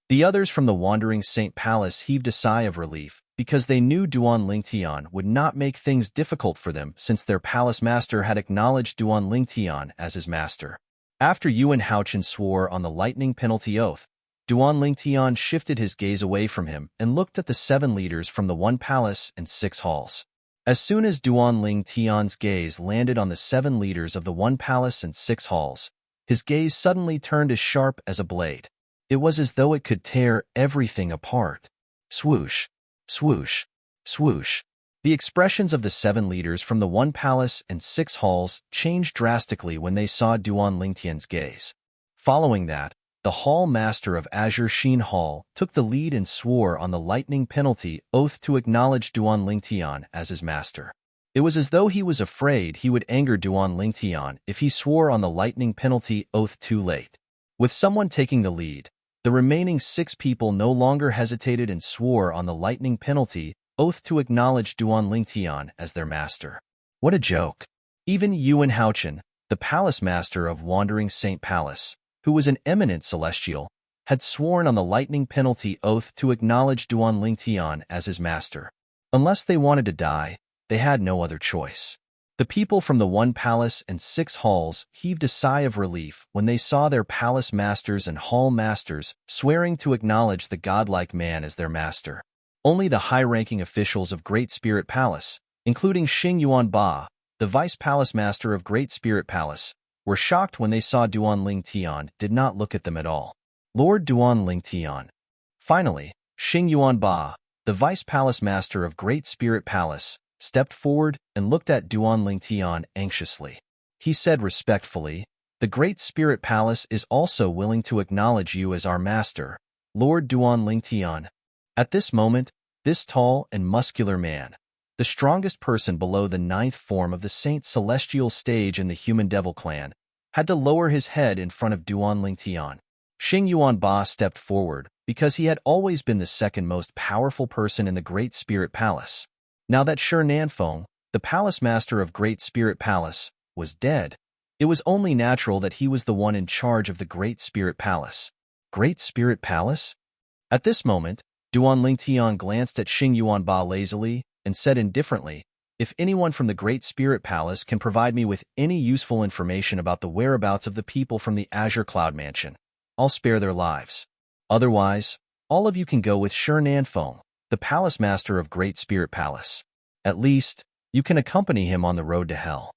The others from the Wandering Saint Palace heaved a sigh of relief because they knew Duan Lingtian would not make things difficult for them since their palace master had acknowledged Duan Lingtian as his master. After Yuan Haochen swore on the lightning penalty oath, Duan Lingtian shifted his gaze away from him and looked at the 7 leaders from the 1 palace and 6 halls. As soon as Duan Lingtian's gaze landed on the 7 leaders of the 1 palace and 6 halls, his gaze suddenly turned as sharp as a blade. It was as though it could tear everything apart. Swoosh, swoosh, swoosh. The expressions of the 7 leaders from the 1 palace and 6 halls changed drastically when they saw Duan Lingtian's gaze. Following that, the hall master of Azure Sheen Hall took the lead and swore on the lightning penalty oath to acknowledge Duan Lingtian as his master. It was as though he was afraid he would anger Duan Lingtian if he swore on the lightning penalty oath too late. With someone taking the lead, the remaining 6 people no longer hesitated and swore on the lightning penalty oath to acknowledge Duan Lingtian as their master. What a joke! Even Yuan Haochen, the palace master of Wandering Saint Palace, who was an eminent celestial, had sworn on the lightning penalty oath to acknowledge Duan Lingtian as his master. Unless they wanted to die, they had no other choice. The people from the 1 palace and 6 halls heaved a sigh of relief when they saw their palace masters and hall masters swearing to acknowledge the godlike man as their master. Only the high-ranking officials of Great Spirit Palace, including Xing Yuanba, the vice palace master of Great Spirit Palace, were shocked when they saw Duan Lingtian did not look at them at all. Lord Duan Lingtian. Finally, Xing Yuanba, the vice palace master of Great Spirit Palace, stepped forward and looked at Duan Lingtian anxiously. He said respectfully, "The Great Spirit Palace is also willing to acknowledge you as our master, Lord Duan Lingtian." At this moment, this tall and muscular man, the strongest person below the 9th form of the Saint Celestial stage in the Human Devil clan, had to lower his head in front of Duan Lingtian. Xing Yuanba stepped forward because he had always been the 2nd most powerful person in the Great Spirit Palace. Now that Shi Nanfeng, the palace master of Great Spirit Palace, was dead, it was only natural that he was the one in charge of the Great Spirit Palace. Great Spirit Palace? At this moment, Duan Lingtian glanced at Xing Yuanba lazily and said indifferently, "If anyone from the Great Spirit Palace can provide me with any useful information about the whereabouts of the people from the Azure Cloud Mansion, I'll spare their lives. Otherwise, all of you can go with Shi Nanfeng, the palace master of Great Spirit Palace. At least, you can accompany him on the road to hell."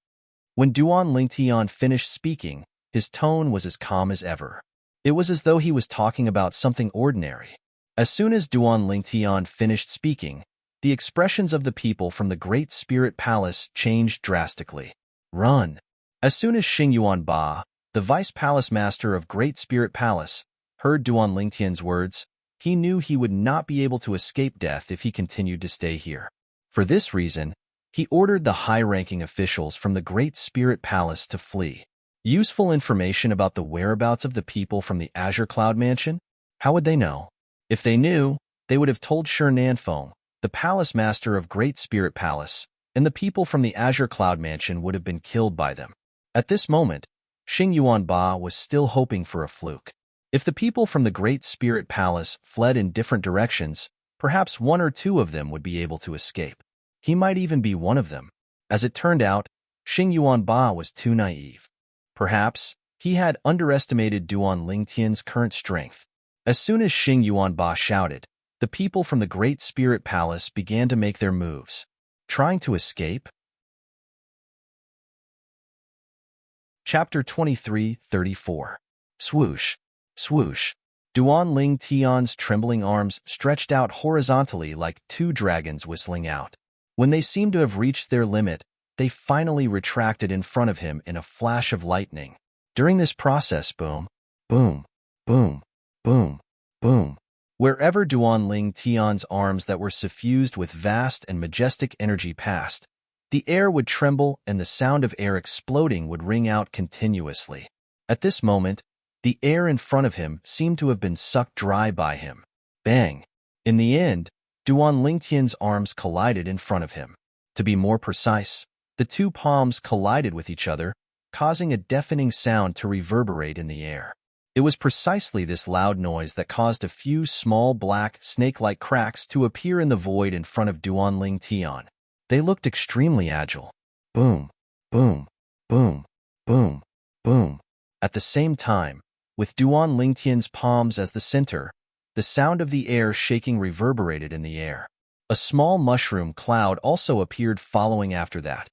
When Duan Lingtian finished speaking, his tone was as calm as ever. It was as though he was talking about something ordinary. As soon as Duan Lingtian finished speaking, the expressions of the people from the Great Spirit Palace changed drastically. Run! As soon as Xing Yuanba, the vice palace master of Great Spirit Palace, heard Duan Lingtian's words, he knew he would not be able to escape death if he continued to stay here. For this reason, he ordered the high-ranking officials from the Great Spirit Palace to flee. Useful information about the whereabouts of the people from the Azure Cloud Mansion? How would they know? If they knew, they would have told Shi Nanfeng, the palace master of Great Spirit Palace, and the people from the Azure Cloud Mansion would have been killed by them. At this moment, Xing Yuanba was still hoping for a fluke. If the people from the Great Spirit Palace fled in different directions, perhaps 1 or 2 of them would be able to escape. He might even be one of them. As it turned out, Xing Yuanba was too naive. Perhaps he had underestimated Duan Lingtian's current strength. As soon as Xing Yuanba shouted, the people from the Great Spirit Palace began to make their moves. Trying to escape? Chapter 23:34. Swoosh, swoosh. Duan Lingtian's trembling arms stretched out horizontally like 2 dragons whistling out. When they seemed to have reached their limit, they finally retracted in front of him in a flash of lightning. During this process, boom, boom, boom, boom, boom. Wherever Duan Lingtian's arms that were suffused with vast and majestic energy passed, the air would tremble and the sound of air exploding would ring out continuously. At this moment, the air in front of him seemed to have been sucked dry by him. Bang! In the end, Duan Lingtian's arms collided in front of him. To be more precise, the 2 palms collided with each other, causing a deafening sound to reverberate in the air. It was precisely this loud noise that caused a few small black, snake-like cracks to appear in the void in front of Duanling Tian. They looked extremely agile. Boom, boom, boom, boom, boom. At the same time, with Duanling Tian's palms as the center, the sound of the air shaking reverberated in the air. A small mushroom cloud also appeared following after that.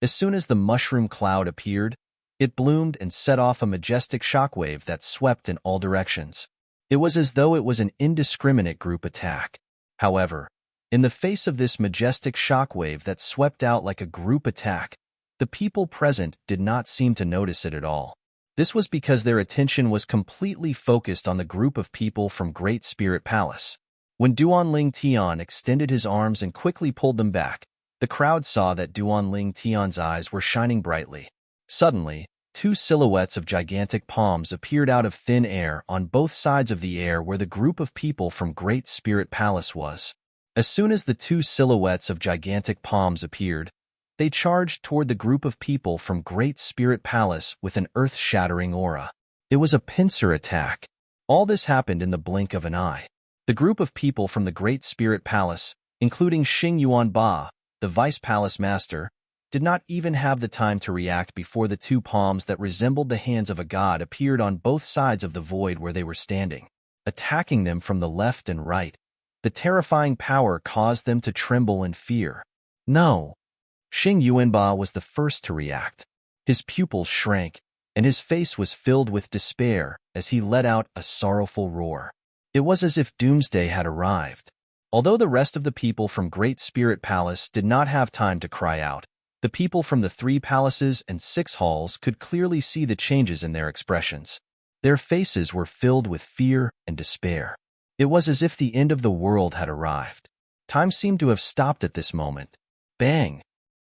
As soon as the mushroom cloud appeared, it bloomed and set off a majestic shockwave that swept in all directions. It was as though it was an indiscriminate group attack. However, in the face of this majestic shockwave that swept out like a group attack, the people present did not seem to notice it at all. This was because their attention was completely focused on the group of people from Great Spirit Palace. When Duanling Tian extended his arms and quickly pulled them back, the crowd saw that Duanling Tian's eyes were shining brightly. Suddenly, two silhouettes of gigantic palms appeared out of thin air on both sides of the air where the group of people from Great Spirit Palace was. As soon as the two silhouettes of gigantic palms appeared, they charged toward the group of people from Great Spirit Palace with an earth-shattering aura. It was a pincer attack. All this happened in the blink of an eye. The group of people from the Great Spirit Palace, including Xing Yuanba, the Vice Palace Master, did not even have the time to react before the two palms that resembled the hands of a god appeared on both sides of the void where they were standing, attacking them from the left and right. The terrifying power caused them to tremble in fear. No! Xing Yuanba was the first to react. His pupils shrank, and his face was filled with despair as he let out a sorrowful roar. It was as if doomsday had arrived. Although the rest of the people from Great Spirit Palace did not have time to cry out, the people from the 3 palaces and 6 halls could clearly see the changes in their expressions. Their faces were filled with fear and despair. It was as if the end of the world had arrived. Time seemed to have stopped at this moment. Bang!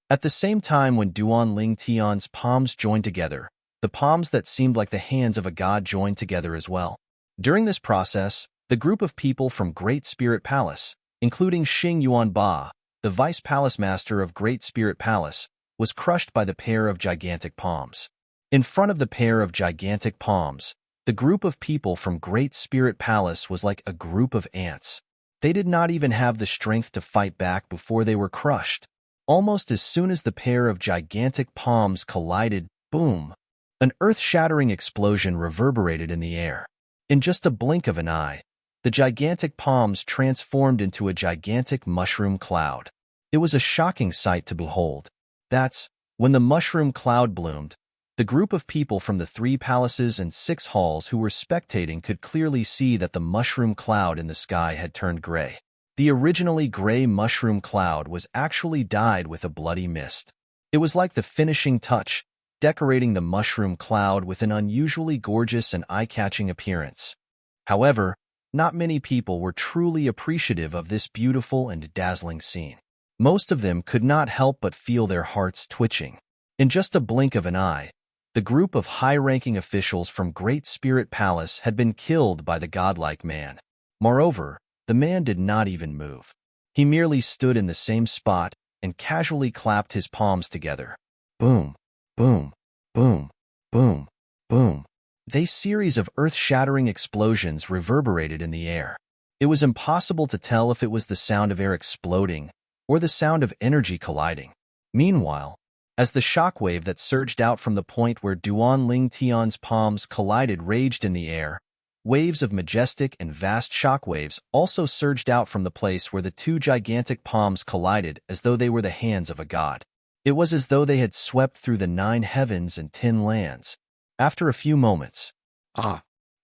At the same time when Duanling Tian's palms joined together, the palms that seemed like the hands of a god joined together as well. During this process, the group of people from Great Spirit Palace, including Xing Yuanba, the Vice Palace Master of Great Spirit Palace, was crushed by the pair of gigantic palms. In front of the pair of gigantic palms, the group of people from Great Spirit Palace was like a group of ants. They did not even have the strength to fight back before they were crushed. Almost as soon as the pair of gigantic palms collided, boom! An earth-shattering explosion reverberated in the air. In just a blink of an eye, the gigantic palms transformed into a gigantic mushroom cloud. It was a shocking sight to behold. That's when the mushroom cloud bloomed. The group of people from the 3 palaces and 6 halls who were spectating could clearly see that the mushroom cloud in the sky had turned gray. The originally gray mushroom cloud was actually dyed with a bloody mist. It was like the finishing touch, decorating the mushroom cloud with an unusually gorgeous and eye-catching appearance. However, not many people were truly appreciative of this beautiful and dazzling scene. Most of them could not help but feel their hearts twitching. In just a blink of an eye, the group of high-ranking officials from Great Spirit Palace had been killed by the godlike man. Moreover, the man did not even move. He merely stood in the same spot and casually clapped his palms together. Boom, boom, boom, boom, boom. A series of earth-shattering explosions reverberated in the air. It was impossible to tell if it was the sound of air exploding or the sound of energy colliding. Meanwhile, as the shockwave that surged out from the point where Duanling Tian's palms collided raged in the air, waves of majestic and vast shockwaves also surged out from the place where the 2 gigantic palms collided as though they were the hands of a god. It was as though they had swept through the 9 heavens and 10 lands. After a few moments,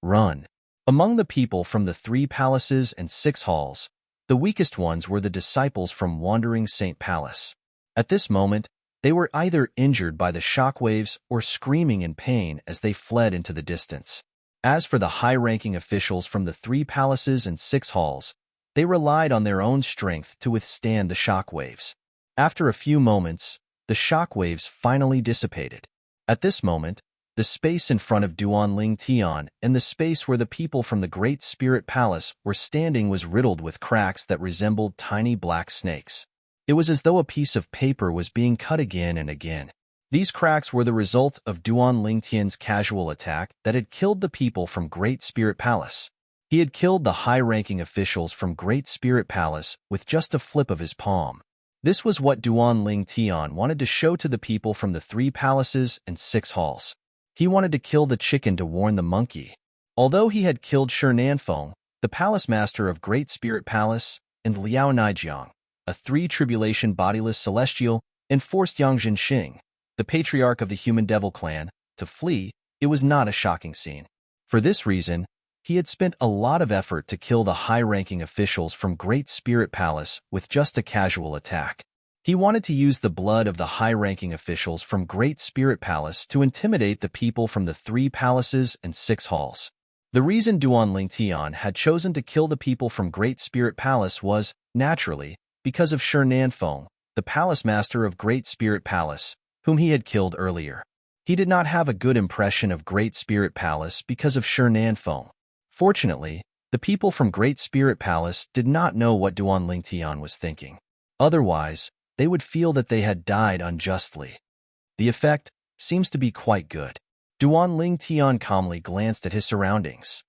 run. Among the people from the 3 palaces and 6 halls, the weakest ones were the disciples from Wandering Saint Palace. At this moment, they were either injured by the shockwaves or screaming in pain as they fled into the distance. As for the high-ranking officials from the 3 palaces and 6 halls, they relied on their own strength to withstand the shockwaves. After a few moments, the shockwaves finally dissipated. At this moment, the space in front of Duanling Tian and the space where the people from the Great Spirit Palace were standing was riddled with cracks that resembled tiny black snakes. It was as though a piece of paper was being cut again and again. These cracks were the result of Duan Lingtian's casual attack that had killed the people from Great Spirit Palace. He had killed the high-ranking officials from Great Spirit Palace with just a flip of his palm. This was what Duan Lingtian wanted to show to the people from the 3 palaces and 6 halls. He wanted to kill the chicken to warn the monkey. Although he had killed Shi Nanfeng, the palace master of Great Spirit Palace, and Liao Naijiang, a 3-tribulation bodiless celestial, and forced Yang Jinxing, the patriarch of the human devil clan, to flee, it was not a shocking scene. For this reason, he had spent a lot of effort to kill the high-ranking officials from Great Spirit Palace with just a casual attack. He wanted to use the blood of the high-ranking officials from Great Spirit Palace to intimidate the people from the 3 palaces and 6 halls. The reason Duan Lingtian had chosen to kill the people from Great Spirit Palace was, naturally, because of Shi Nanfeng, the palace master of Great Spirit Palace, whom he had killed earlier. He did not have a good impression of Great Spirit Palace because of Shi Nanfeng. Fortunately, the people from Great Spirit Palace did not know what Duan Lingtian was thinking. Otherwise, they would feel that they had died unjustly. The effect seems to be quite good. Duan Lingtian calmly glanced at his surroundings.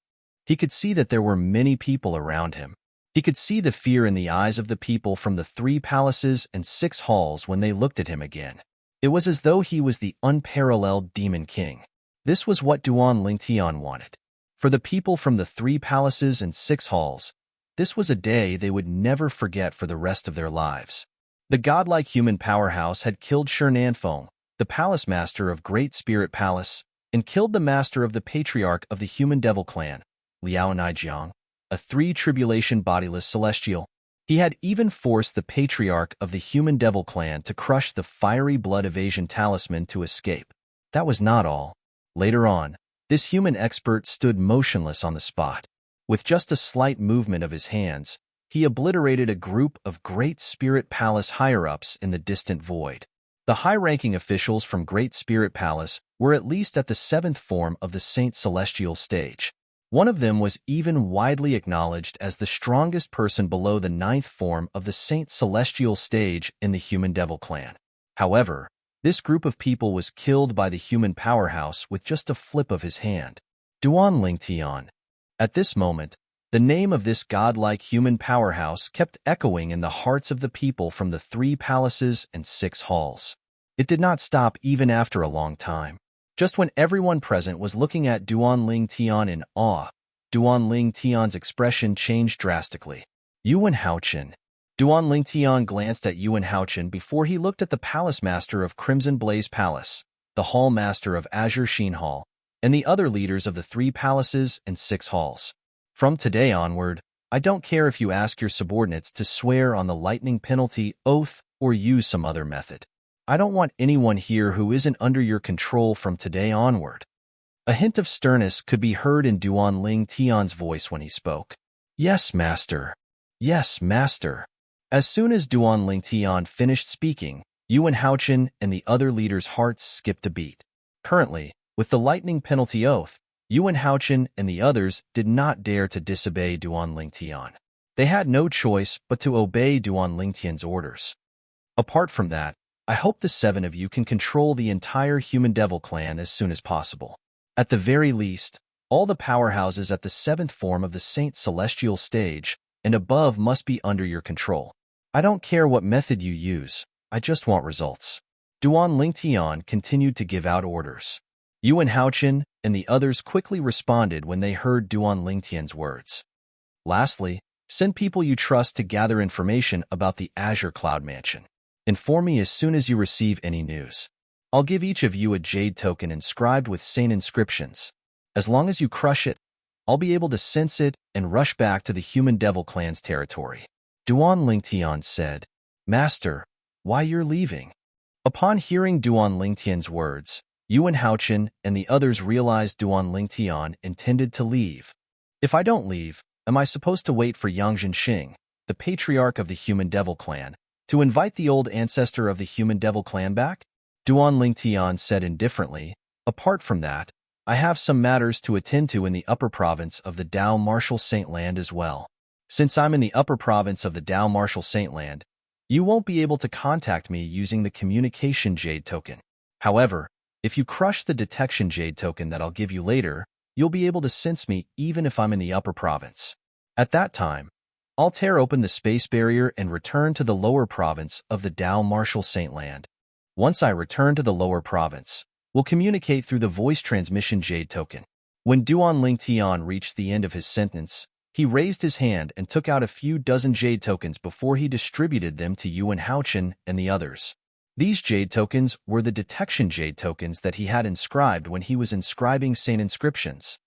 He could see that there were many people around him. He could see the fear in the eyes of the people from the 3 palaces and 6 halls when they looked at him again. It was as though he was the unparalleled Demon King. This was what Duan Lingtian wanted. For the people from the 3 palaces and 6 halls, this was a day they would never forget for the rest of their lives. The godlike human powerhouse had killed Shi Nanfeng, the palace master of Great Spirit Palace, and killed the master of the patriarch of the human devil clan, Liao Naijiang, a 3-tribulation bodiless celestial. He had even forced the patriarch of the human devil clan to crush the fiery blood evasion talisman to escape. That was not all. Later on, this human expert stood motionless on the spot. With just a slight movement of his hands, he obliterated a group of Great Spirit Palace higher-ups in the distant void. The high-ranking officials from Great Spirit Palace were at least at the 7th form of the Saint Celestial stage. One of them was even widely acknowledged as the strongest person below the 9th form of the Saint Celestial stage in the human devil clan. However, this group of people was killed by the human powerhouse with just a flip of his hand. Duan Lingtian. At this moment, the name of this godlike human powerhouse kept echoing in the hearts of the people from the 3 palaces and 6 halls. It did not stop even after a long time. Just when everyone present was looking at Duan Lingtian in awe, Duan Lingtian's expression changed drastically. Yuan Haochen. Duan Lingtian glanced at Yuan Haochen before he looked at the palace master of Crimson Blaze Palace, the hall master of Azure Sheen Hall, and the other leaders of the 3 palaces and 6 halls. From today onward, I don't care if you ask your subordinates to swear on the lightning penalty oath or use some other method. I don't want anyone here who isn't under your control from today onward. A hint of sternness could be heard in Duan Lingtian's voice when he spoke. Yes, master. Yes, master. As soon as Duan Lingtian finished speaking, Yuan Haochen and the other leaders' hearts skipped a beat. Currently, with the lightning penalty oath, Yuan Haochen and the others did not dare to disobey Duan Lingtian. They had no choice but to obey Duan Lingtian's orders. Apart from that, I hope the 7 of you can control the entire human devil clan as soon as possible. At the very least, all the powerhouses at the 7th form of the Saint Celestial stage and above must be under your control. I don't care what method you use, I just want results. Duan Lingtian continued to give out orders. Yuan Haochen and the others quickly responded when they heard Duan Lingtian's words. Lastly, send people you trust to gather information about the Azure Cloud Mansion. Inform me as soon as you receive any news. I'll give each of you a jade token inscribed with sane inscriptions. As long as you crush it, I'll be able to sense it and rush back to the human devil clan's territory. Duan Lingtian said, Master, why you're leaving? Upon hearing Duan Lingtian's words, Yuan Haochen and the others realized Duan Lingtian intended to leave. If I don't leave, am I supposed to wait for Yang Jinxing, the patriarch of the human devil clan, to invite the old ancestor of the human devil clan back? Duan Lingtian said indifferently, apart from that, I have some matters to attend to in the upper province of the Dao Martial Saint Land as well. Since I'm in the upper province of the Dao Martial Saint Land, you won't be able to contact me using the communication jade token. However, if you crush the detection jade token that I'll give you later, you'll be able to sense me even if I'm in the upper province. At that time, I'll tear open the space barrier and return to the lower province of the Dao Martial Saint Land. Once I return to the lower province, we'll communicate through the voice transmission jade token. When Duan Ling Tian reached the end of his sentence, he raised his hand and took out a few dozen jade tokens before he distributed them to Yuan Haochen and the others. These jade tokens were the detection jade tokens that he had inscribed when he was inscribing saint inscriptions.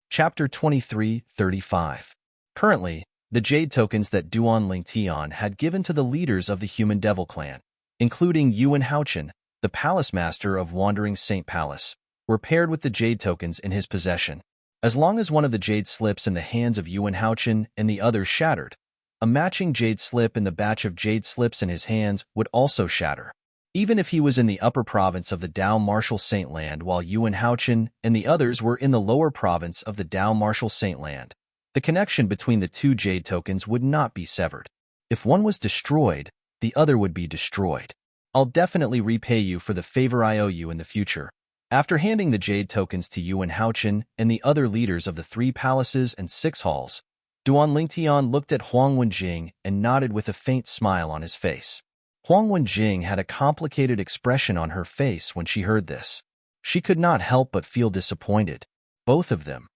Chapter 23:35. Currently, the jade tokens that Duan Ling Tian had given to the leaders of the Human Devil Clan, including Yuan Haochen, the Palace Master of Wandering Saint Palace, were paired with the jade tokens in his possession. As long as one of the jade slips in the hands of Yuan Haochen and the others shattered, a matching jade slip in the batch of jade slips in his hands would also shatter. Even if he was in the upper province of the Dao Martial Saint Land while Yuan Haochen and the others were in the lower province of the Dao Martial Saint Land, the connection between the two jade tokens would not be severed. If one was destroyed, the other would be destroyed. I'll definitely repay you for the favor I owe you in the future. After handing the jade tokens to Yuan Haochen and the other leaders of the 3 palaces and 6 halls, Duan Ling Tian looked at Huang Wenjing and nodded with a faint smile on his face. Huang Wenjing had a complicated expression on her face when she heard this. She could not help but feel disappointed. Both of them.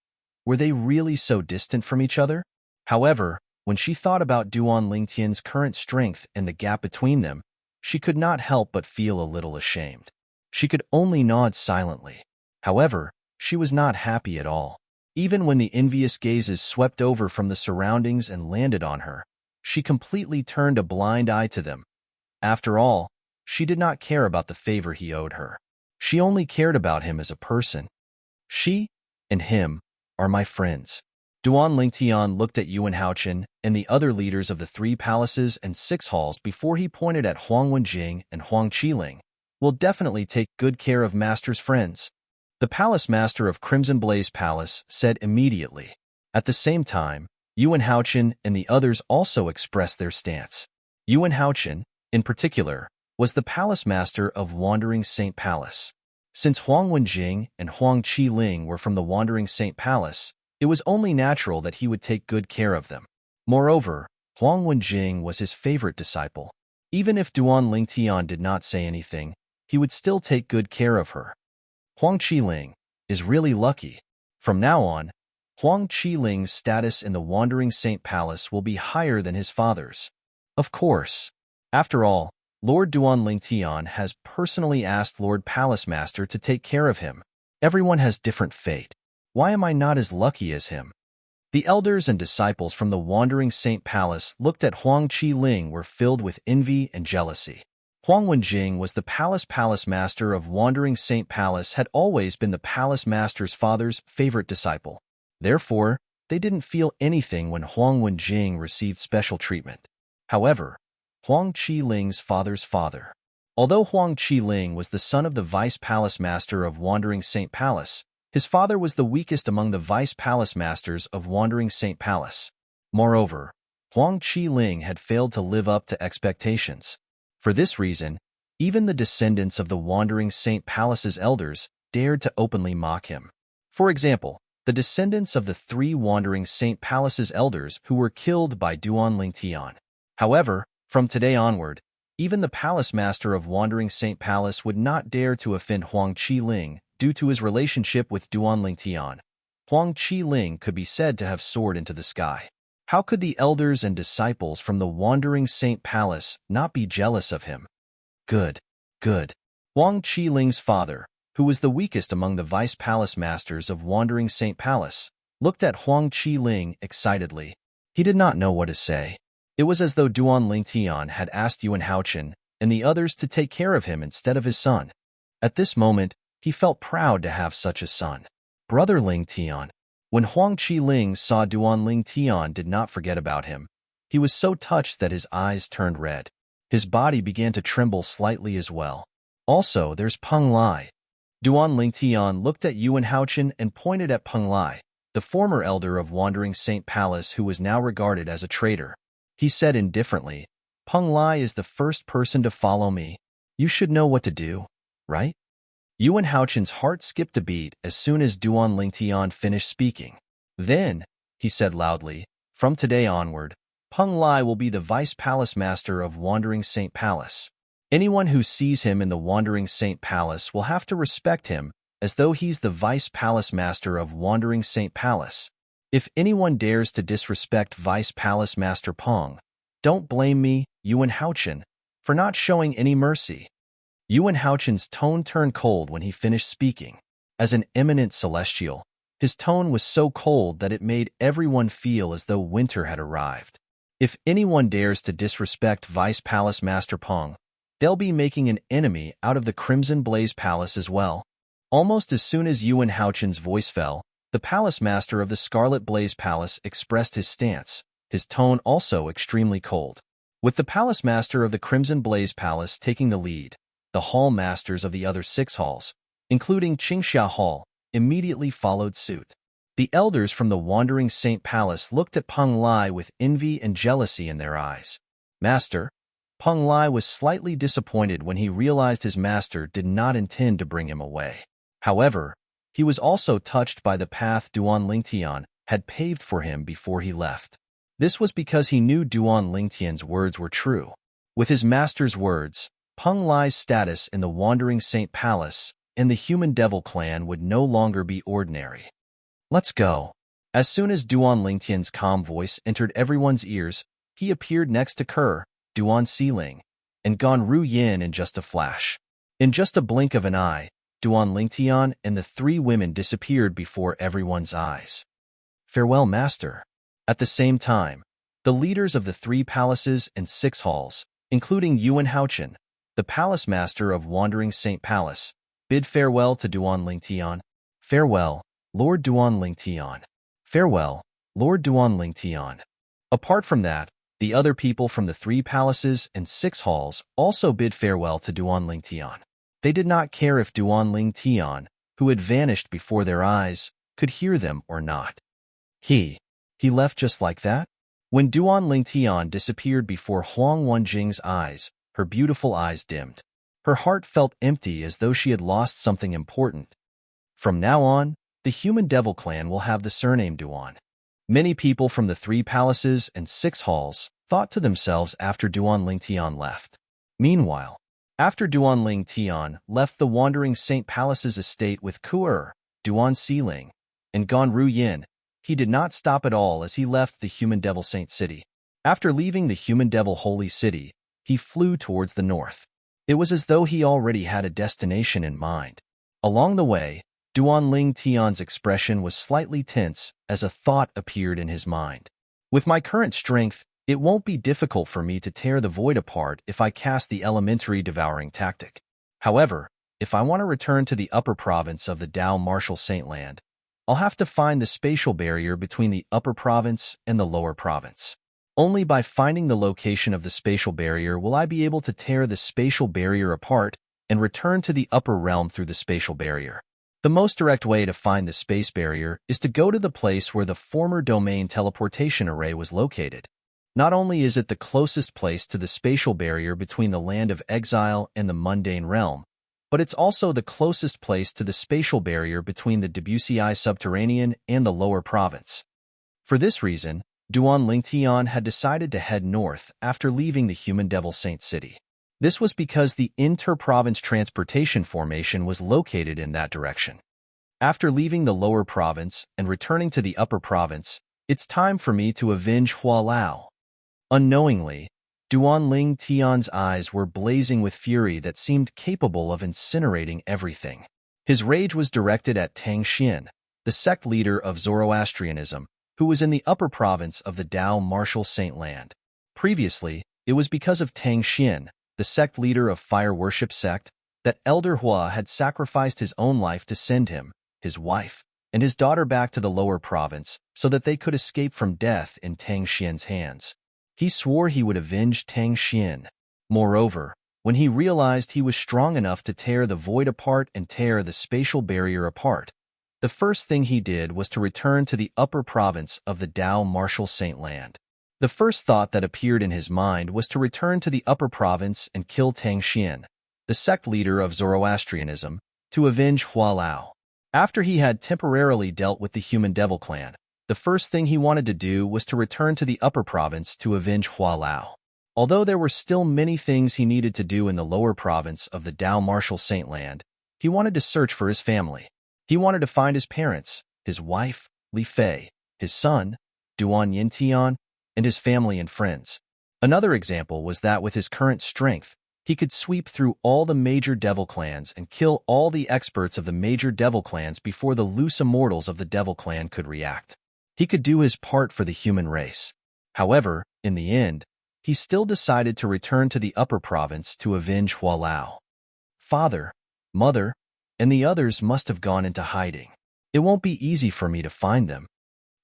Were they really so distant from each other? However, when she thought about Duan Ling Tian's current strength and the gap between them, she could not help but feel a little ashamed. She could only nod silently. However, she was not happy at all. Even when the envious gazes swept over from the surroundings and landed on her, she completely turned a blind eye to them. After all, she did not care about the favor he owed her. She only cared about him as a person. She and him are my friends. Duan Ling Tian looked at Yuan Haochen and the other leaders of the 3 palaces and 6 halls before he pointed at Huang Wenjing and Huang Qiling. Will definitely take good care of Master's friends. The Palace Master of Crimson Blaze Palace said immediately. At the same time, Yuan Haochen and the others also expressed their stance. Yuan Haochen, in particular, was the Palace Master of Wandering Saint Palace. Since Huang Wenjing and Huang Qiling were from the Wandering Saint Palace, it was only natural that he would take good care of them. Moreover, Huang Wenjing was his favorite disciple. Even if Duan Ling Tian did not say anything, he would still take good care of her. Huang Qiling is really lucky. From now on, Huang Qiling's status in the Wandering Saint Palace will be higher than his father's. Of course. After all, Lord Duan Ling Tian has personally asked Lord Palace Master to take care of him. Everyone has different fate. Why am I not as lucky as him? The elders and disciples from the Wandering Saint Palace looked at Huang Qiling were filled with envy and jealousy. Huang Wenjing was the Palace Master of Wandering Saint Palace, had always been the Palace Master's father's favorite disciple. Therefore, they didn't feel anything when Huang Wenjing received special treatment. However, Huang Qiling's father's father. Although Huang Qiling was the son of the Vice Palace Master of Wandering Saint Palace, his father was the weakest among the Vice Palace Masters of Wandering Saint Palace. Moreover, Huang Qiling had failed to live up to expectations. For this reason, even the descendants of the Wandering Saint Palace's elders dared to openly mock him. For example, the descendants of the 3 Wandering Saint Palace's elders who were killed by Duan Ling Tian. However, from today onward, even the Palace Master of Wandering Saint Palace would not dare to offend Huang Qiling due to his relationship with Duan Ling Tian. Huang Qiling could be said to have soared into the sky. How could the elders and disciples from the Wandering Saint Palace not be jealous of him? Good. Huang Qiling's father, who was the weakest among the Vice Palace Masters of Wandering Saint Palace, looked at Huang Qiling excitedly. He did not know what to say. It was as though Duan Ling Tian had asked Yuan Haochen and the others to take care of him instead of his son. At this moment, he felt proud to have such a son. Brother Ling Tian. When Huang Qiling saw Duan Ling Tian did not forget about him, he was so touched that his eyes turned red. His body began to tremble slightly as well. Also, there's Peng Lai. Duan Ling Tian looked at Yuan Haochen and pointed at Peng Lai, the former elder of Wandering Saint Palace who was now regarded as a traitor. He said indifferently, Peng Lai is the first person to follow me. You should know what to do, right? Yuan Haochen's heart skipped a beat as soon as Duan Lingtian finished speaking. Then, he said loudly, from today onward, Peng Lai will be the Vice Palace Master of Wandering Saint Palace. Anyone who sees him in the Wandering Saint Palace will have to respect him as though he's the Vice Palace Master of Wandering Saint Palace. If anyone dares to disrespect Vice Palace Master Peng, don't blame me, Yuan Haochen, for not showing any mercy. Yuan Haochen's tone turned cold when he finished speaking. As an eminent celestial, his tone was so cold that it made everyone feel as though winter had arrived. If anyone dares to disrespect Vice Palace Master Peng, they'll be making an enemy out of the Crimson Blaze Palace as well. Almost as soon as Yuan Haochen's voice fell, the Palace Master of the Scarlet Blaze Palace expressed his stance, his tone also extremely cold. With the Palace Master of the Crimson Blaze Palace taking the lead, the hall masters of the other 6 halls, including Qingxia Hall, immediately followed suit. The elders from the Wandering Saint Palace looked at Peng Lai with envy and jealousy in their eyes. Master, Peng Lai was slightly disappointed when he realized his master did not intend to bring him away. However, he was also touched by the path Duan Lingtian had paved for him before he left. This was because he knew Duan Lingtian's words were true. With his master's words, Peng Lai's status in the Wandering Saint Palace and the Human Devil clan would no longer be ordinary. Let's go. As soon as Duan Lingtian's calm voice entered everyone's ears, he appeared next to Kerr, Duan Xiling, and Gan Ru Yin in just a flash. In just a blink of an eye, Duan Lingtian and the 3 women disappeared before everyone's eyes. Farewell, Master. At the same time, the leaders of the 3 palaces and 6 halls, including Yuan Haochen, the Palace Master of Wandering Saint Palace, bid farewell to Duan Lingtian. Farewell, Lord Duan Lingtian. Farewell, Lord Duan Lingtian. Apart from that, the other people from the 3 palaces and 6 halls also bid farewell to Duan Lingtian. They did not care if Duan Lingtian, who had vanished before their eyes, could hear them or not. He left just like that? When Duan Lingtian disappeared before Huang Wenjing's eyes, her beautiful eyes dimmed. Her heart felt empty as though she had lost something important. From now on, the Human Devil clan will have the surname Duan. Many people from the 3 palaces and 6 halls thought to themselves after Duan Lingtian left. Meanwhile, after Duan Lingtian left the Wandering Saint Palace's estate with Kuer, Duan Xiling, and Gan Ru Yin, he did not stop at all as he left the Human Devil Saint City. After leaving the Human Devil Holy City, he flew towards the north. It was as though he already had a destination in mind. Along the way, Duan Lingtian's expression was slightly tense as a thought appeared in his mind. With my current strength, it won't be difficult for me to tear the void apart if I cast the elementary devouring tactic. However, if I want to return to the upper province of the Dao Martial Saint Land, I'll have to find the spatial barrier between the upper province and the lower province. Only by finding the location of the spatial barrier will I be able to tear the spatial barrier apart and return to the upper realm through the spatial barrier. The most direct way to find the space barrier is to go to the place where the former domain teleportation array was located. Not only is it the closest place to the spatial barrier between the land of exile and the mundane realm, but it's also the closest place to the spatial barrier between the Debussy subterranean and the lower province. For this reason, Duan Lingtian had decided to head north after leaving the Human Devil Saint City. This was because the inter-province transportation formation was located in that direction. After leaving the lower province and returning to the upper province, it's time for me to avenge Hua Lao. Unknowingly, Duan Lingtian's eyes were blazing with fury that seemed capable of incinerating everything. His rage was directed at Tang Xin, the sect leader of Zoroastrianism, who was in the upper province of the Dao Martial Saint Land. Previously, it was because of Tang Xin, the sect leader of Fire Worship Sect, that Elder Hua had sacrificed his own life to send him, his wife, and his daughter back to the lower province so that they could escape from death in Tang Xian's hands. He swore he would avenge Tang Xin. Moreover, when he realized he was strong enough to tear the void apart and tear the spatial barrier apart, the first thing he did was to return to the upper province of the Dao Martial Saint Land. The first thought that appeared in his mind was to return to the upper province and kill Tang Xian, the sect leader of Zoroastrianism, to avenge Hua Lao. After he had temporarily dealt with the human devil clan, the first thing he wanted to do was to return to the upper province to avenge Hua Lao. Although there were still many things he needed to do in the lower province of the Dao Martial Saint Land, he wanted to search for his family. He wanted to find his parents, his wife, Li Fei, his son, Duan Yintian, and his family and friends. Another example was that with his current strength, he could sweep through all the major devil clans and kill all the experts of the major devil clans before the loose immortals of the devil clan could react. He could do his part for the human race. However, in the end, he still decided to return to the upper province to avenge Hua Lao. Father, mother, and the others must have gone into hiding. It won't be easy for me to find them.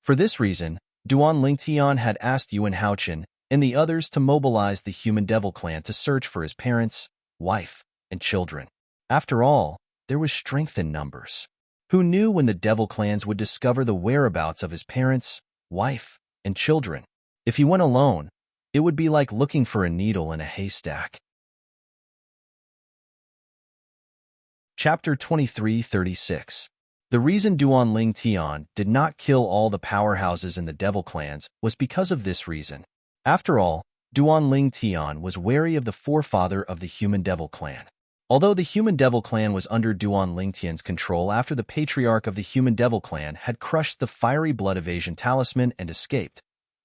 For this reason, Duan Lingtian had asked Yuan Haochen and the others to mobilize the human devil clan to search for his parents, wife, and children. After all, there was strength in numbers. Who knew when the devil clans would discover the whereabouts of his parents, wife, and children? If he went alone, it would be like looking for a needle in a haystack. Chapter 2336. The reason Duan Lingtian did not kill all the powerhouses in the devil clans was because of this reason. After all, Duan Lingtian was wary of the forefather of the human devil clan. Although the human devil clan was under Duan Lingtian's control after the patriarch of the human devil clan had crushed the fiery blood evasion talisman and escaped,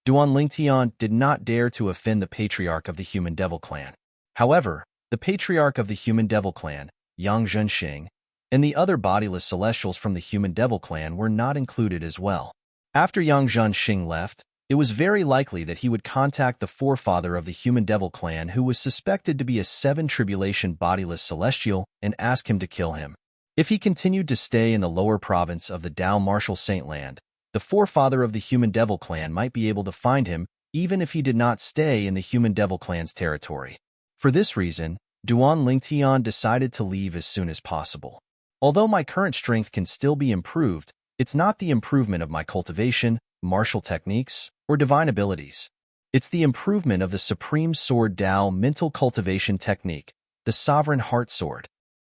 Duan Lingtian did not dare to offend the patriarch of the human devil clan. However, the patriarch of the human devil clan, Yang Zhenxing, and the other bodiless celestials from the human devil clan were not included as well. After Yang Zhenxing left, it was very likely that he would contact the forefather of the human devil clan who was suspected to be a 7 tribulation bodiless celestial and ask him to kill him. If he continued to stay in the lower province of the Dao Martial Saint Land, the forefather of the human devil clan might be able to find him even if he did not stay in the human devil clan's territory. For this reason, Duan Lingtian decided to leave as soon as possible. Although my current strength can still be improved, it's not the improvement of my cultivation, martial techniques, or divine abilities. It's the improvement of the Supreme Sword Dao mental cultivation technique, the Sovereign Heart Sword.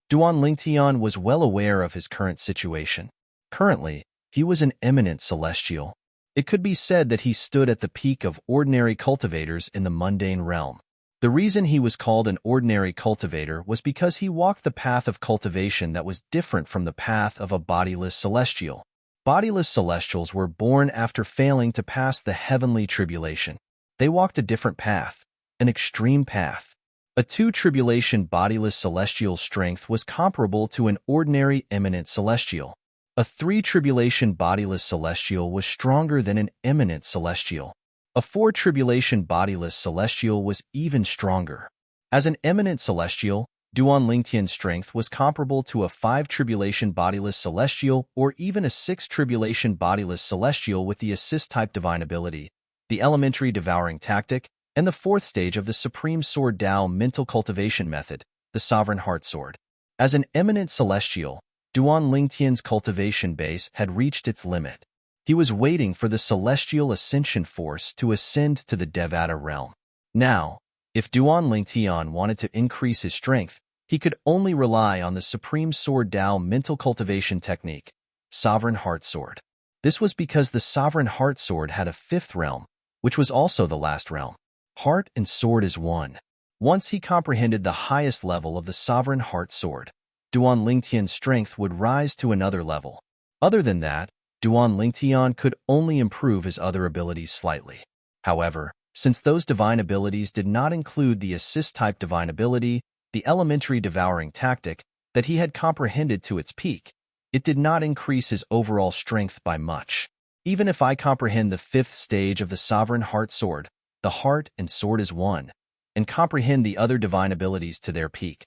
Duan Lingtian was well aware of his current situation. Currently, he was an eminent celestial. It could be said that he stood at the peak of ordinary cultivators in the mundane realm. The reason he was called an ordinary cultivator was because he walked the path of cultivation that was different from the path of a bodiless celestial. Bodiless celestials were born after failing to pass the heavenly tribulation. They walked a different path, an extreme path. A 2 tribulation bodiless celestial strength was comparable to an ordinary eminent celestial. A 3 tribulation bodiless celestial was stronger than an eminent celestial. A 4 tribulation bodiless celestial was even stronger. As an eminent celestial, Duan Lingtian's strength was comparable to a 5 tribulation bodiless celestial or even a 6 tribulation bodiless celestial with the assist-type divine ability, the elementary devouring tactic, and the 4th stage of the Supreme Sword Dao mental cultivation method, the Sovereign Heart Sword. As an eminent celestial, Duan Lingtian's cultivation base had reached its limit. He was waiting for the celestial ascension force to ascend to the Devata realm. Now, if Duan Lingtian wanted to increase his strength, he could only rely on the Supreme Sword Dao mental cultivation technique, Sovereign Heart Sword. This was because the Sovereign Heart Sword had a 5th realm, which was also the last realm. Heart and sword is one. Once he comprehended the highest level of the Sovereign Heart Sword, Duan Lingtian's strength would rise to another level. Other than that, Duan Lingtian could only improve his other abilities slightly. However, since those divine abilities did not include the assist-type divine ability, the elementary devouring tactic, that he had comprehended to its peak, it did not increase his overall strength by much. Even if I comprehend the 5th stage of the Sovereign Heart Sword, the heart and sword is one, and comprehend the other divine abilities to their peak,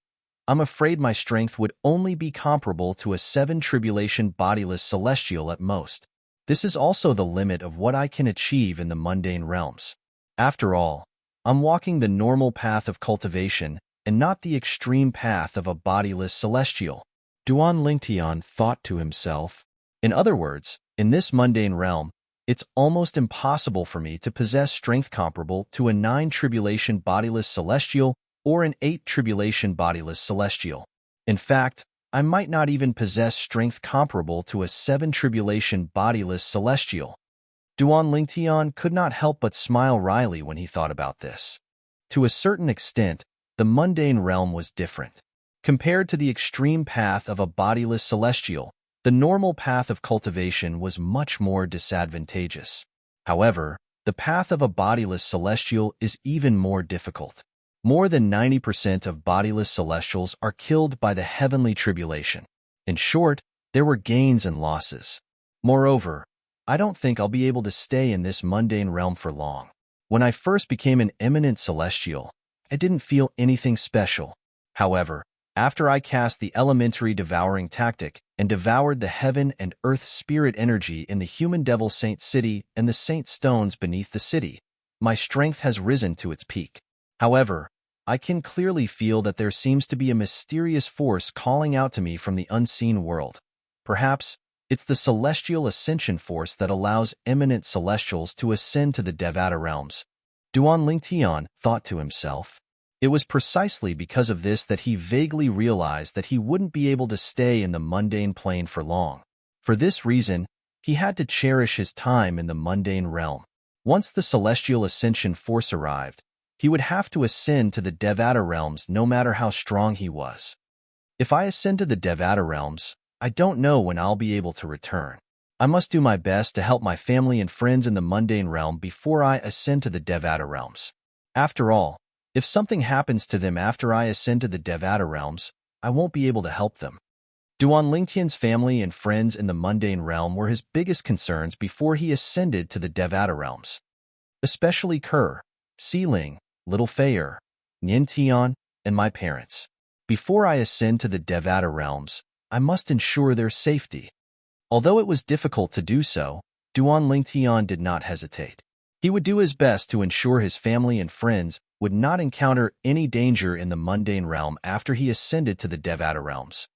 I'm afraid my strength would only be comparable to a 7 tribulation bodiless celestial at most. This is also the limit of what I can achieve in the mundane realms. After all, I'm walking the normal path of cultivation and not the extreme path of a bodiless celestial. Duan Lingtian thought to himself. In other words, in this mundane realm, It's almost impossible for me to possess strength comparable to a 9 tribulation bodiless celestial or an 8 tribulation bodiless celestial. In fact, I might not even possess strength comparable to a 7 tribulation bodiless celestial. Duan Lingtian could not help but smile wryly when he thought about this. To a certain extent, the mundane realm was different. Compared to the extreme path of a bodiless celestial, the normal path of cultivation was much more disadvantageous. However, the path of a bodiless celestial is even more difficult. More than 90% of bodiless celestials are killed by the heavenly tribulation. In short, there were gains and losses. Moreover, I don't think I'll be able to stay in this mundane realm for long. When I first became an eminent celestial, I didn't feel anything special. However, after I cast the elementary devouring tactic and devoured the heaven and earth spirit energy in the human devil saint city and the saint stones beneath the city, my strength has risen to its peak. However, I can clearly feel that there seems to be a mysterious force calling out to me from the unseen world. Perhaps it's the celestial ascension force that allows eminent celestials to ascend to the Devata realms. Duan Lingtian thought to himself. It was precisely because of this that he vaguely realized that he wouldn't be able to stay in the mundane plane for long. For this reason, he had to cherish his time in the mundane realm. Once the celestial ascension force arrived, he would have to ascend to the Devata realms no matter how strong he was. If I ascend to the Devata realms, I don't know when I'll be able to return. I must do my best to help my family and friends in the mundane realm before I ascend to the Devata realms. After all, if something happens to them after I ascend to the Devata realms, I won't be able to help them. Duan Lingtian's family and friends in the mundane realm were his biggest concerns before he ascended to the Devata realms. Especially Kerr, Ling, Little Feier, Nian Tian, and my parents. Before I ascend to the Devata realms, I must ensure their safety. Although it was difficult to do so, Duan Lingtian did not hesitate. He would do his best to ensure his family and friends would not encounter any danger in the mundane realm after he ascended to the Devata realms.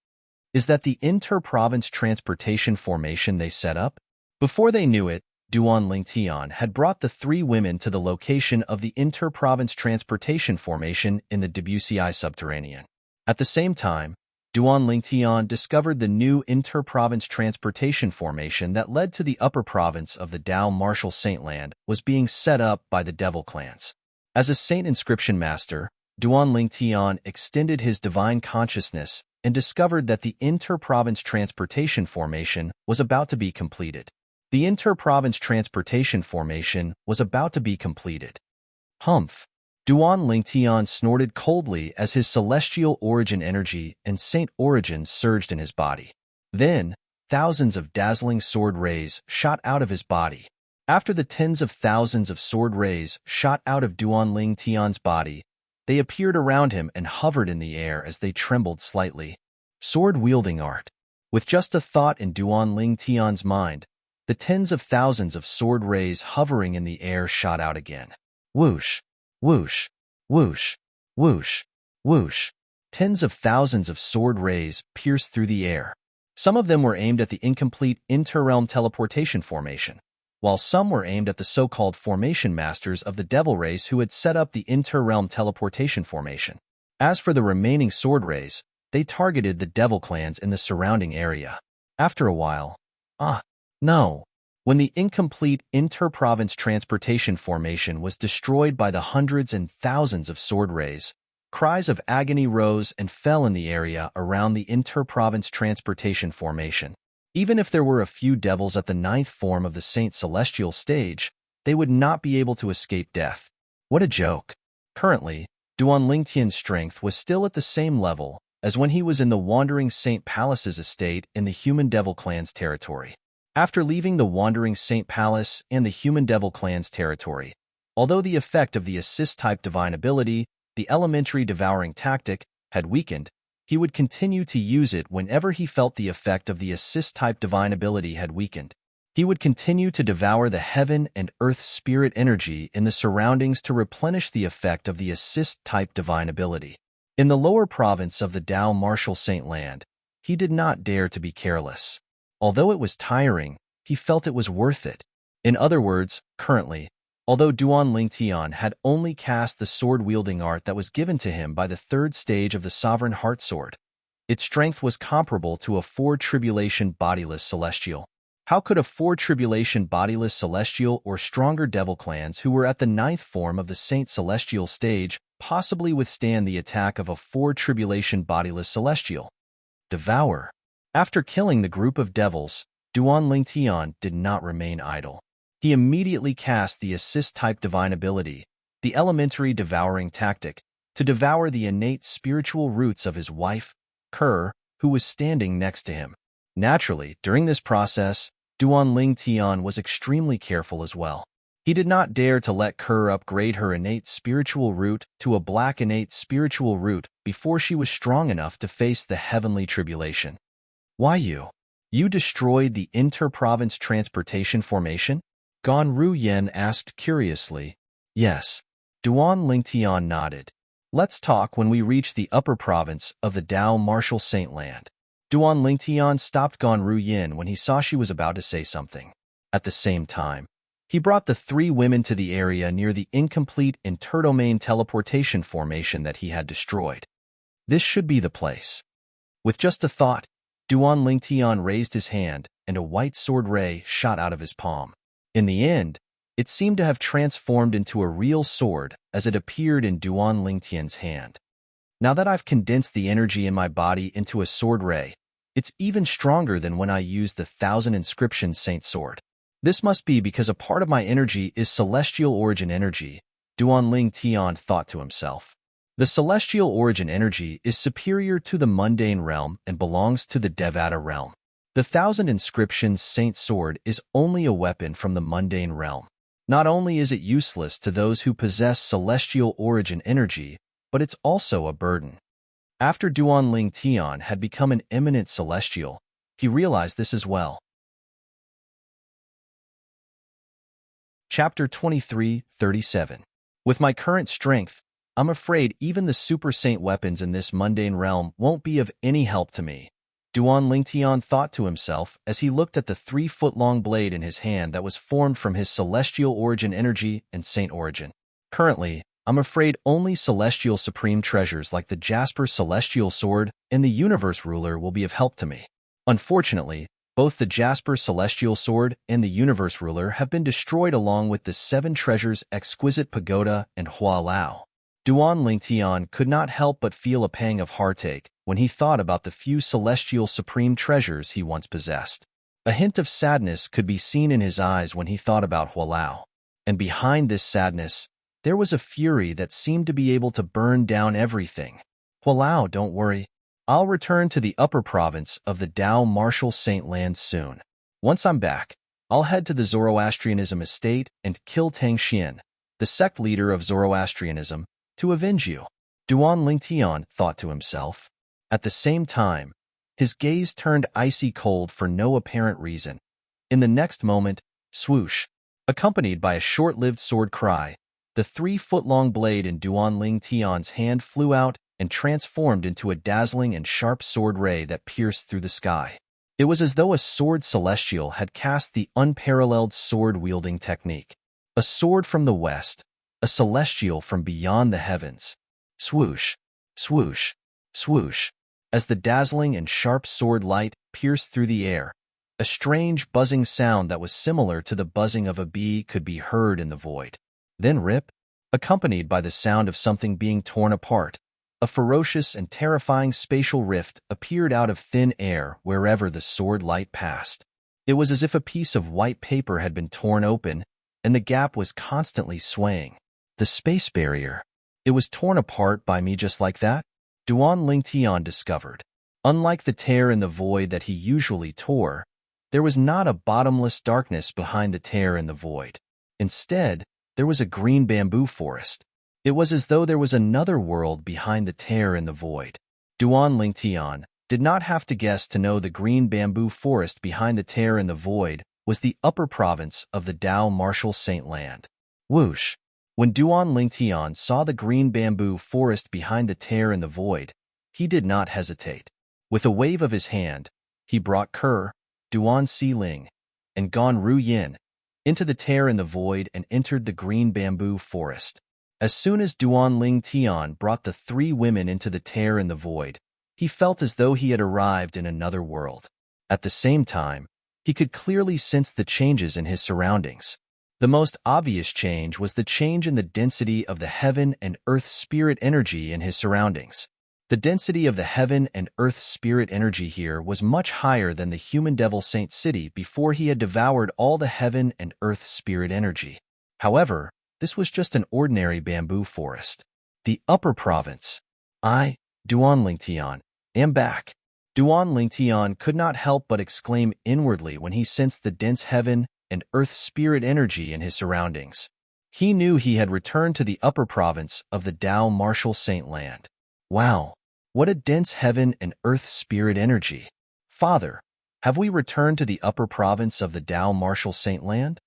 Is that the inter-province transportation formation they set up? Before they knew it, Duan Lingtian had brought the 3 women to the location of the inter-province transportation formation in the Debussy subterranean. At the same time, Duan Lingtian discovered the new inter-province transportation formation that led to the upper province of the Dao Martial Saintland was being set up by the Devil clans. As a saint inscription master, Duan Lingtian extended his divine consciousness and discovered that the inter-province transportation formation was about to be completed. The inter-province transportation formation was about to be completed. Humph! Duan Lingtian snorted coldly as his celestial origin energy and saint origin surged in his body. Then, thousands of dazzling sword rays shot out of his body. After the tens of thousands of sword rays shot out of Duan Lingtian's body, they appeared around him and hovered in the air as they trembled slightly. Sword-wielding art. With just a thought in Duan Lingtian's mind, the tens of thousands of sword rays hovering in the air shot out again. Whoosh, whoosh, whoosh, whoosh, whoosh. Tens of thousands of sword rays pierced through the air. Some of them were aimed at the incomplete inter-realm teleportation formation, while some were aimed at the so-called formation masters of the devil race who had set up the inter-realm teleportation formation. As for the remaining sword rays, they targeted the devil clans in the surrounding area. After a while, no. When the incomplete inter-province transportation formation was destroyed by the hundreds and thousands of sword rays, cries of agony rose and fell in the area around the inter-province transportation formation. Even if there were a few devils at the 9th form of the Saint Celestial stage, they would not be able to escape death. What a joke. Currently, Duan Lingtian's strength was still at the same level as when he was in the Wandering Saint Palace's estate in the Human Devil Clan's territory. After leaving the Wandering Saint Palace and the Human Devil Clan's territory, although the effect of the assist-type divine ability, the elementary devouring tactic, had weakened, he would continue to use it whenever he felt the effect of the assist-type divine ability had weakened. He would continue to devour the heaven and earth spirit energy in the surroundings to replenish the effect of the assist-type divine ability. In the lower province of the Dao Martial Saint Land, he did not dare to be careless. Although it was tiring, he felt it was worth it. In other words, currently, although Duan Lingtian had only cast the sword-wielding art that was given to him by the third stage of the Sovereign Heart Sword, its strength was comparable to a four-tribulation bodiless celestial. How could a four-tribulation bodiless celestial or stronger devil clans who were at the ninth form of the Saint Celestial stage possibly withstand the attack of a four-tribulation bodiless celestial? Devour. After killing the group of devils, Duan Lingtian did not remain idle. He immediately cast the assist-type divine ability, the elementary devouring tactic, to devour the innate spiritual roots of his wife, Kerr, who was standing next to him. Naturally, during this process, Duan Lingtian was extremely careful as well. He did not dare to let Kerr upgrade her innate spiritual root to a black innate spiritual root before she was strong enough to face the heavenly tribulation. Why you? You destroyed the inter-province transportation formation? Gan Ruyen asked curiously. Yes. Duan Lingtian nodded. Let's talk when we reach the upper province of the Dao Martial Saint Land. Duan Lingtian stopped Gan Ruyen when he saw she was about to say something. At the same time, he brought the three women to the area near the incomplete interdomain teleportation formation that he had destroyed. This should be the place. With just a thought, Duan Lingtian raised his hand and a white sword ray shot out of his palm. In the end, it seemed to have transformed into a real sword as it appeared in Duan Lingtian's hand. Now that I've condensed the energy in my body into a sword ray, it's even stronger than when I used the 1,000 Inscriptions Saint Sword. This must be because a part of my energy is celestial origin energy, Duan Lingtian thought to himself. The celestial origin energy is superior to the mundane realm and belongs to the Devata realm. The 1,000 Inscriptions Saint Sword is only a weapon from the mundane realm. Not only is it useless to those who possess celestial origin energy, but it's also a burden. After Duan Lingtian had become an eminent celestial, he realized this as well. Chapter 23:37. With my current strength, I'm afraid even the super saint weapons in this mundane realm won't be of any help to me, Duan Lingtian thought to himself as he looked at the 3-foot-long blade in his hand that was formed from his celestial origin energy and saint origin. Currently, I'm afraid only celestial supreme treasures like the Jasper Celestial Sword and the Universe Ruler will be of help to me. Unfortunately, both the Jasper Celestial Sword and the Universe Ruler have been destroyed along with the 7 treasures Exquisite Pagoda and Hua Lao. Duan Lingtian could not help but feel a pang of heartache when he thought about the few celestial supreme treasures he once possessed. A hint of sadness could be seen in his eyes when he thought about Hua Lao. And behind this sadness, there was a fury that seemed to be able to burn down everything. Hua Lao, don't worry. I'll return to the upper province of the Dao Martial Saint Land soon. Once I'm back, I'll head to the Zoroastrianism estate and kill Tang Xian, the sect leader of Zoroastrianism, to avenge you. Duan Lingtian thought to himself. At the same time, his gaze turned icy cold for no apparent reason. In the next moment, swoosh, accompanied by a short-lived sword cry, the 3-foot-long blade in Duan Lingtian's hand flew out and transformed into a dazzling and sharp sword ray that pierced through the sky. It was as though a sword celestial had cast the unparalleled sword-wielding technique. A sword from the west, a celestial from beyond the heavens. Swoosh, swoosh, swoosh. As the dazzling and sharp sword light pierced through the air, a strange buzzing sound that was similar to the buzzing of a bee could be heard in the void. Then rip, accompanied by the sound of something being torn apart, a ferocious and terrifying spatial rift appeared out of thin air wherever the sword light passed. It was as if a piece of white paper had been torn open, and the gap was constantly swaying. The space barrier. It was torn apart by me just like that? Duan Lingtian discovered. Unlike the tear in the void that he usually tore, there was not a bottomless darkness behind the tear in the void. Instead, there was a green bamboo forest. It was as though there was another world behind the tear in the void. Duan Lingtian did not have to guess to know the green bamboo forest behind the tear in the void was the upper province of the Dao Martial Saint Land. Whoosh! When Duan Lingtian saw the green bamboo forest behind the tear in the void, he did not hesitate. With a wave of his hand, he brought Kerr, Duan Xiling, and Gan Ruyin, into the tear in the void and entered the green bamboo forest. As soon as Duan Ling Tian brought the three women into the tear in the void, he felt as though he had arrived in another world. At the same time, he could clearly sense the changes in his surroundings. The most obvious change was the change in the density of the heaven and earth spirit energy in his surroundings. The density of the heaven and earth spirit energy here was much higher than the human devil Saint City before he had devoured all the heaven and earth spirit energy. However, this was just an ordinary bamboo forest. The upper province. Duan Lingtian, am back. Duan Lingtian could not help but exclaim inwardly when he sensed the dense heaven and earth spirit energy in his surroundings. He knew he had returned to the upper province of the Tao Martial Saint Land. Wow, what a dense heaven and earth spirit energy. Father, have we returned to the upper province of the Tao Martial Saint Land?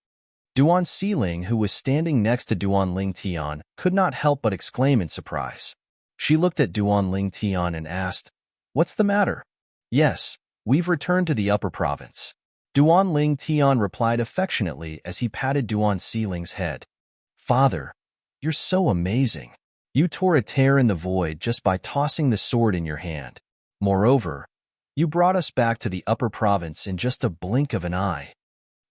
Duan Siling, who was standing next to Duan Lingtian, could not help but exclaim in surprise. She looked at Duan Lingtian and asked, "What's the matter?" "Yes, we've returned to the upper province." Duan Lingtian replied affectionately as he patted Duan Siling's head. "Father, you're so amazing. You tore a tear in the void just by tossing the sword in your hand. Moreover, you brought us back to the upper province in just a blink of an eye."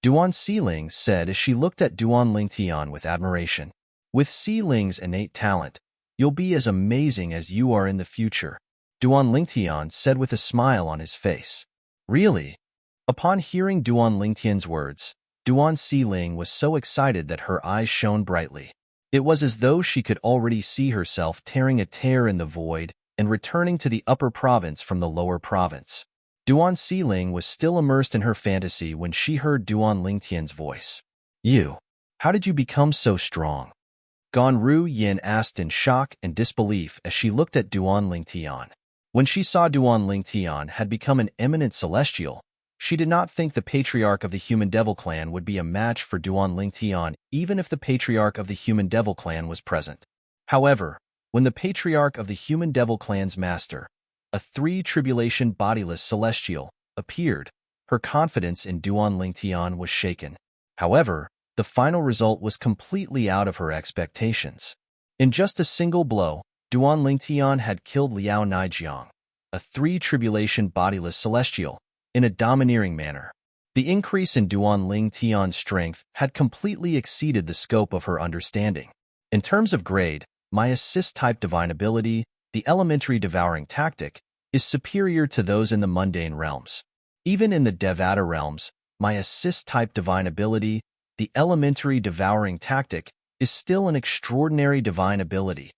Duan Siling said as she looked at Duan Lingtian with admiration. "With Siling's innate talent, you'll be as amazing as you are in the future," Duan Lingtian said with a smile on his face. "Really?" Upon hearing Duan Lingtian's words, Duan Siling was so excited that her eyes shone brightly. It was as though she could already see herself tearing a tear in the void and returning to the upper province from the lower province. Duan Siling was still immersed in her fantasy when she heard Duan Lingtian's voice. How did you become so strong?" Ganru Yin asked in shock and disbelief as she looked at Duan Lingtian. When she saw Duan Lingtian had become an eminent celestial, she did not think the patriarch of the Human Devil Clan would be a match for Duan Lingtian even if the patriarch of the Human Devil Clan was present. However, when the patriarch of the Human Devil Clan's master, a three-tribulation bodiless celestial, appeared, her confidence in Duan Lingtian was shaken. However, the final result was completely out of her expectations. In just a single blow, Duan Lingtian had killed Liao Naijiang, a three-tribulation bodiless celestial, in a domineering manner. The increase in Duan Lingtian's strength had completely exceeded the scope of her understanding. In terms of grade, my assist-type divine ability, the elementary devouring tactic, is superior to those in the mundane realms. Even in the Devata realms, my assist-type divine ability, the elementary devouring tactic, is still an extraordinary divine ability.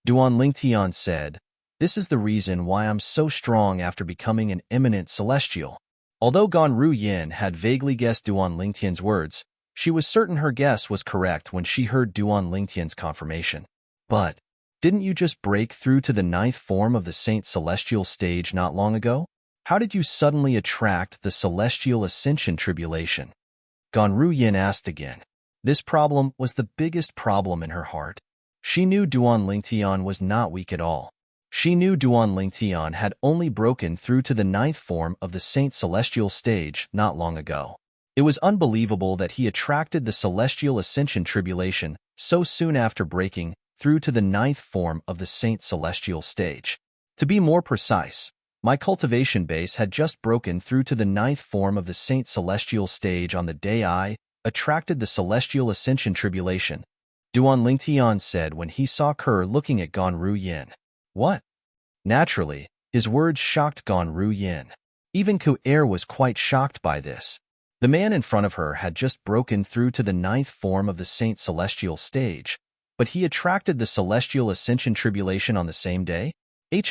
Duan Lingtian said, "This is the reason why I'm so strong after becoming an eminent celestial." Although Ganru Yin had vaguely guessed Duan Lingtian's words, she was certain her guess was correct when she heard Duan Lingtian's confirmation. "But, didn't you just break through to the ninth form of the Saint Celestial stage not long ago? How did you suddenly attract the Celestial Ascension Tribulation?" Ganru Yin asked again. This problem was the biggest problem in her heart. She knew Duan Lingtian was not weak at all. She knew Duan Lingtian had only broken through to the ninth form of the Saint Celestial stage not long ago. It was unbelievable that he attracted the Celestial Ascension Tribulation so soon after breaking through to the ninth form of the Saint Celestial stage. To be more precise, my cultivation base had just broken through to the ninth form of the Saint Celestial stage on the day I attracted the Celestial Ascension Tribulation, Duan Lingtian said when he saw Kerr looking at Ganru Yin. "What?" Naturally, his words shocked Ganru Yin. Even Ku-Er was quite shocked by this. The man in front of her had just broken through to the ninth form of the Saint Celestial stage, but he attracted the Celestial Ascension Tribulation on the same day?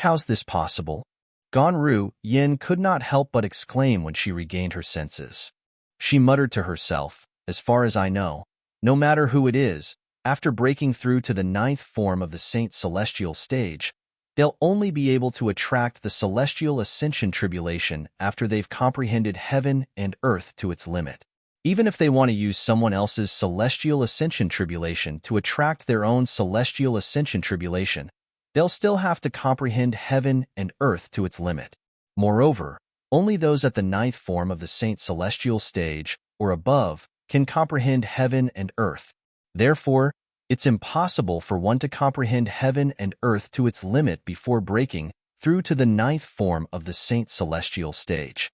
How's this possible? Ganru Yin could not help but exclaim when she regained her senses. She muttered to herself, "As far as I know, no matter who it is, after breaking through to the ninth form of the Saint Celestial stage, they'll only be able to attract the Celestial Ascension Tribulation after they've comprehended heaven and earth to its limit. Even if they want to use someone else's Celestial Ascension Tribulation to attract their own Celestial Ascension Tribulation, they'll still have to comprehend heaven and earth to its limit. Moreover, only those at the ninth form of the Saint Celestial stage or above can comprehend heaven and earth. Therefore, it's impossible for one to comprehend heaven and earth to its limit before breaking through to the ninth form of the Saint Celestial stage.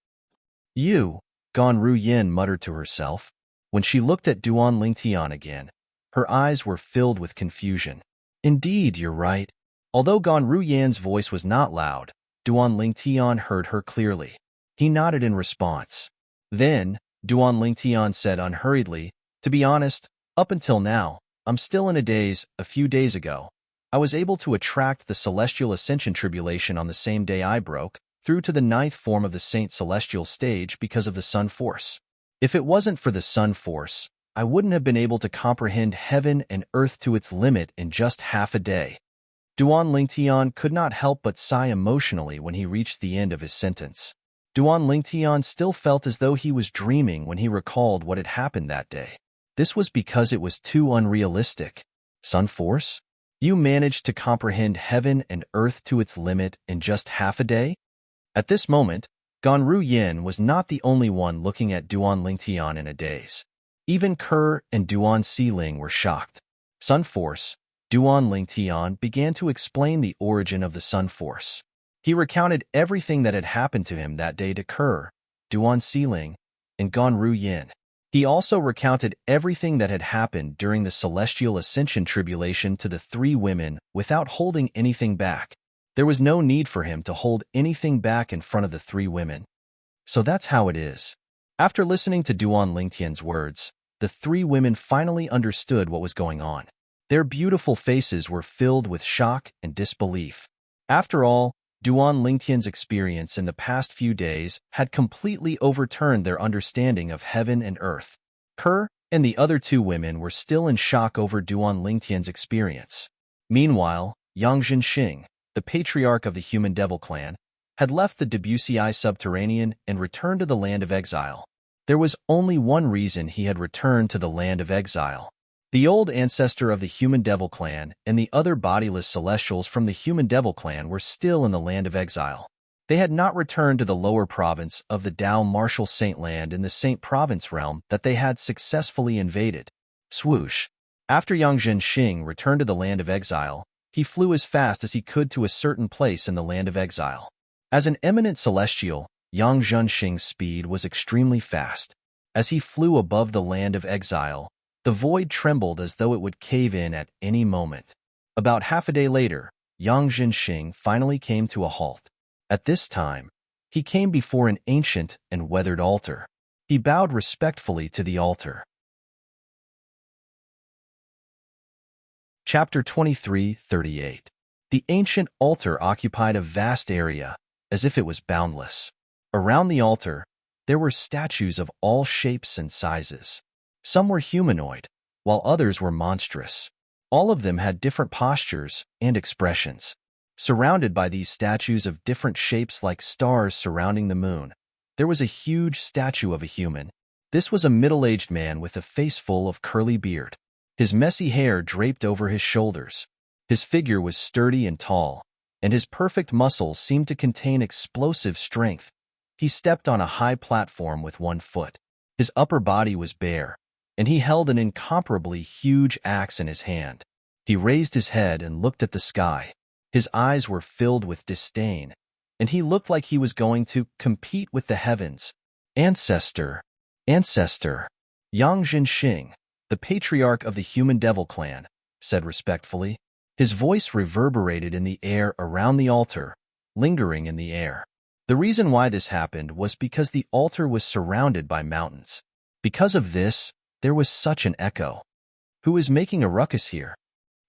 You, Ganru Yin muttered to herself. When she looked at Duan Lingtian again, her eyes were filled with confusion. Indeed, you're right. Although Ganru Yan's voice was not loud, Duan Lingtian heard her clearly. He nodded in response. Then, Duan Lingtian said unhurriedly, to be honest, up until now, I'm still in a daze. A few days ago, I was able to attract the Celestial Ascension Tribulation on the same day I broke through to the ninth form of the Saint Celestial stage because of the Sun Force. If it wasn't for the Sun Force, I wouldn't have been able to comprehend heaven and earth to its limit in just half a day. Duan Lingtian could not help but sigh emotionally when he reached the end of his sentence. Duan Lingtian still felt as though he was dreaming when he recalled what had happened that day. This was because it was too unrealistic. Sun Force? You managed to comprehend heaven and earth to its limit in just half a day? At this moment, Ganru Yin was not the only one looking at Duan Lingtian in a daze. Even Kerr and Duan Siling were shocked. Sun Force, Duan Lingtian began to explain the origin of the Sun Force. He recounted everything that had happened to him that day to Kerr, Duan Siling, and Ganru Yin. He also recounted everything that had happened during the Celestial Ascension Tribulation to the three women without holding anything back. There was no need for him to hold anything back in front of the three women. So that's how it is. After listening to Duan Lingtian's words, the three women finally understood what was going on. Their beautiful faces were filled with shock and disbelief. After all, Duan Lingtian's experience in the past few days had completely overturned their understanding of heaven and earth. Kerr and the other two women were still in shock over Duan Lingtian's experience. Meanwhile, Yang Zhenxing, the patriarch of the Human Devil clan, had left the Debussy subterranean and returned to the land of exile. There was only one reason he had returned to the land of exile. The old ancestor of the Human Devil clan and the other bodiless celestials from the Human Devil clan were still in the land of exile. They had not returned to the lower province of the Dao Martial Saint land in the Saint Province realm that they had successfully invaded. Swoosh. After Yang Zhenxing returned to the land of exile, he flew as fast as he could to a certain place in the land of exile. As an eminent celestial, Yang Zhenxing's speed was extremely fast. As he flew above the land of exile, the void trembled as though it would cave in at any moment. About half a day later, Yang Zhenxing finally came to a halt. At this time, he came before an ancient and weathered altar. He bowed respectfully to the altar. Chapter 23:38. The ancient altar occupied a vast area, as if it was boundless. Around the altar, there were statues of all shapes and sizes. Some were humanoid, while others were monstrous. All of them had different postures and expressions. Surrounded by these statues of different shapes like stars surrounding the moon, there was a huge statue of a human. This was a middle-aged man with a face full of curly beard. His messy hair draped over his shoulders. His figure was sturdy and tall, and his perfect muscles seemed to contain explosive strength. He stepped on a high platform with one foot. His upper body was bare, and he held an incomparably huge axe in his hand. He raised his head and looked at the sky. His eyes were filled with disdain, and he looked like he was going to compete with the heavens. Ancestor, ancestor, Yang Zhenxing, the patriarch of the Human Devil clan, said respectfully. His voice reverberated in the air around the altar, lingering in the air. The reason why this happened was because the altar was surrounded by mountains. Because of this, there was such an echo. Who is making a ruckus here?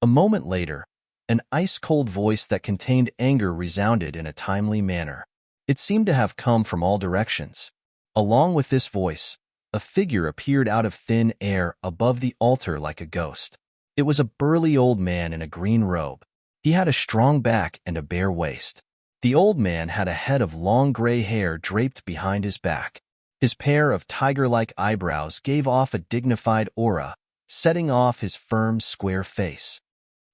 A moment later, an ice-cold voice that contained anger resounded in a timely manner. It seemed to have come from all directions. Along with this voice, a figure appeared out of thin air above the altar like a ghost. It was a burly old man in a green robe. He had a strong back and a bare waist. The old man had a head of long gray hair draped behind his back. His pair of tiger-like eyebrows gave off a dignified aura, setting off his firm, square face.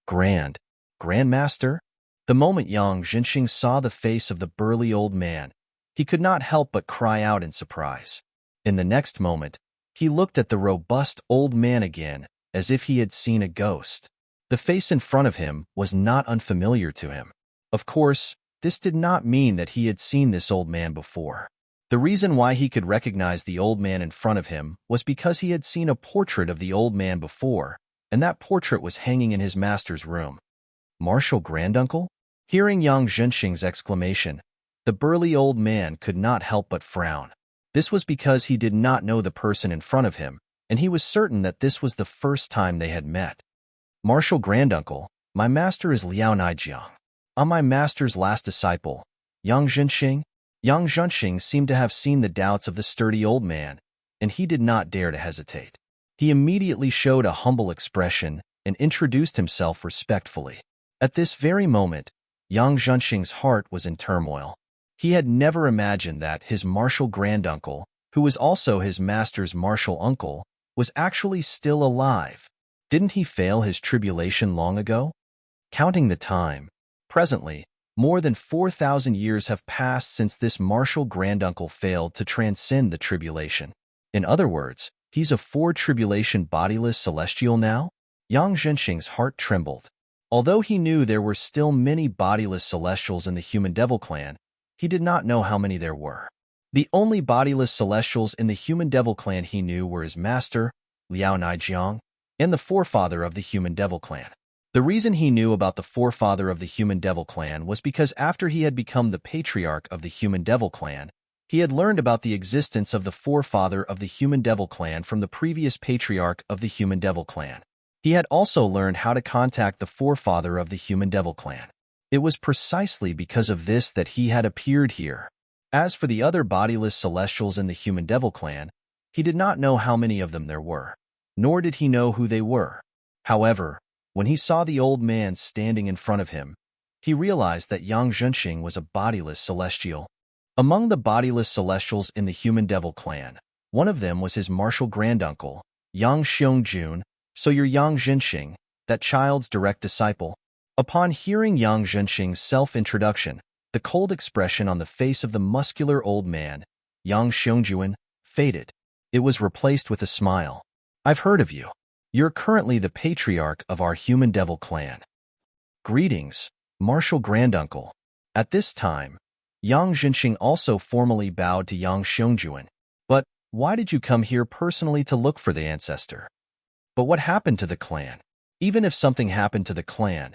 Grandmaster? The moment Yang Zhenxing saw the face of the burly old man, he could not help but cry out in surprise. In the next moment, He looked at the robust old man again, as if he had seen a ghost. The face in front of him was not unfamiliar to him. Of course, this did not mean that he had seen this old man before. The reason why he could recognize the old man in front of him was because he had seen a portrait of the old man before, and that portrait was hanging in his master's room. Martial granduncle? Hearing Yang Zhenxing's exclamation, the burly old man could not help but frown. This was because he did not know the person in front of him, and he was certain that this was the first time they had met. Martial granduncle, my master is Liao Naijiang. I'm my master's last disciple, Yang Zhenxing. Yang Zhenxing seemed to have seen the doubts of the sturdy old man, and he did not dare to hesitate. He immediately showed a humble expression and introduced himself respectfully. At this very moment, Yang Zhenxing's heart was in turmoil. He had never imagined that his martial granduncle, who was also his master's martial uncle, was actually still alive. Didn't he fail his tribulation long ago? Counting the time, presently, more than 4,000 years have passed since this martial granduncle failed to transcend the tribulation. In other words, he's a four-tribulation bodiless celestial now? Yang Zhenxing's heart trembled. Although he knew there were still many bodiless celestials in the human devil clan, he did not know how many there were. The only bodiless celestials in the human devil clan he knew were his master, Liao Naijiang, and the forefather of the human devil clan. The reason he knew about the forefather of the human devil clan was because after he had become the patriarch of the human devil clan, he had learned about the existence of the forefather of the human devil clan from the previous patriarch of the human devil clan. He had also learned how to contact the forefather of the human devil clan. It was precisely because of this that he had appeared here. As for the other bodiless celestials in the human devil clan, he did not know how many of them there were, nor did he know who they were. However, when he saw the old man standing in front of him, he realized that Yang Zhenxing was a bodiless celestial. Among the bodiless celestials in the human devil clan, one of them was his martial granduncle, Yang Xiong. So you're Yang Zhenxing, that child's direct disciple? Upon hearing Yang Zhenxing's self-introduction, the cold expression on the face of the muscular old man, Yang Xiongjuan, faded. It was replaced with a smile. I've heard of you. You're currently the patriarch of our human devil clan. Greetings, martial granduncle. At this time, Yang Zhenxing also formally bowed to Yang Xiongjuan. But why did you come here personally to look for the ancestor? But what happened to the clan? Even if something happened to the clan,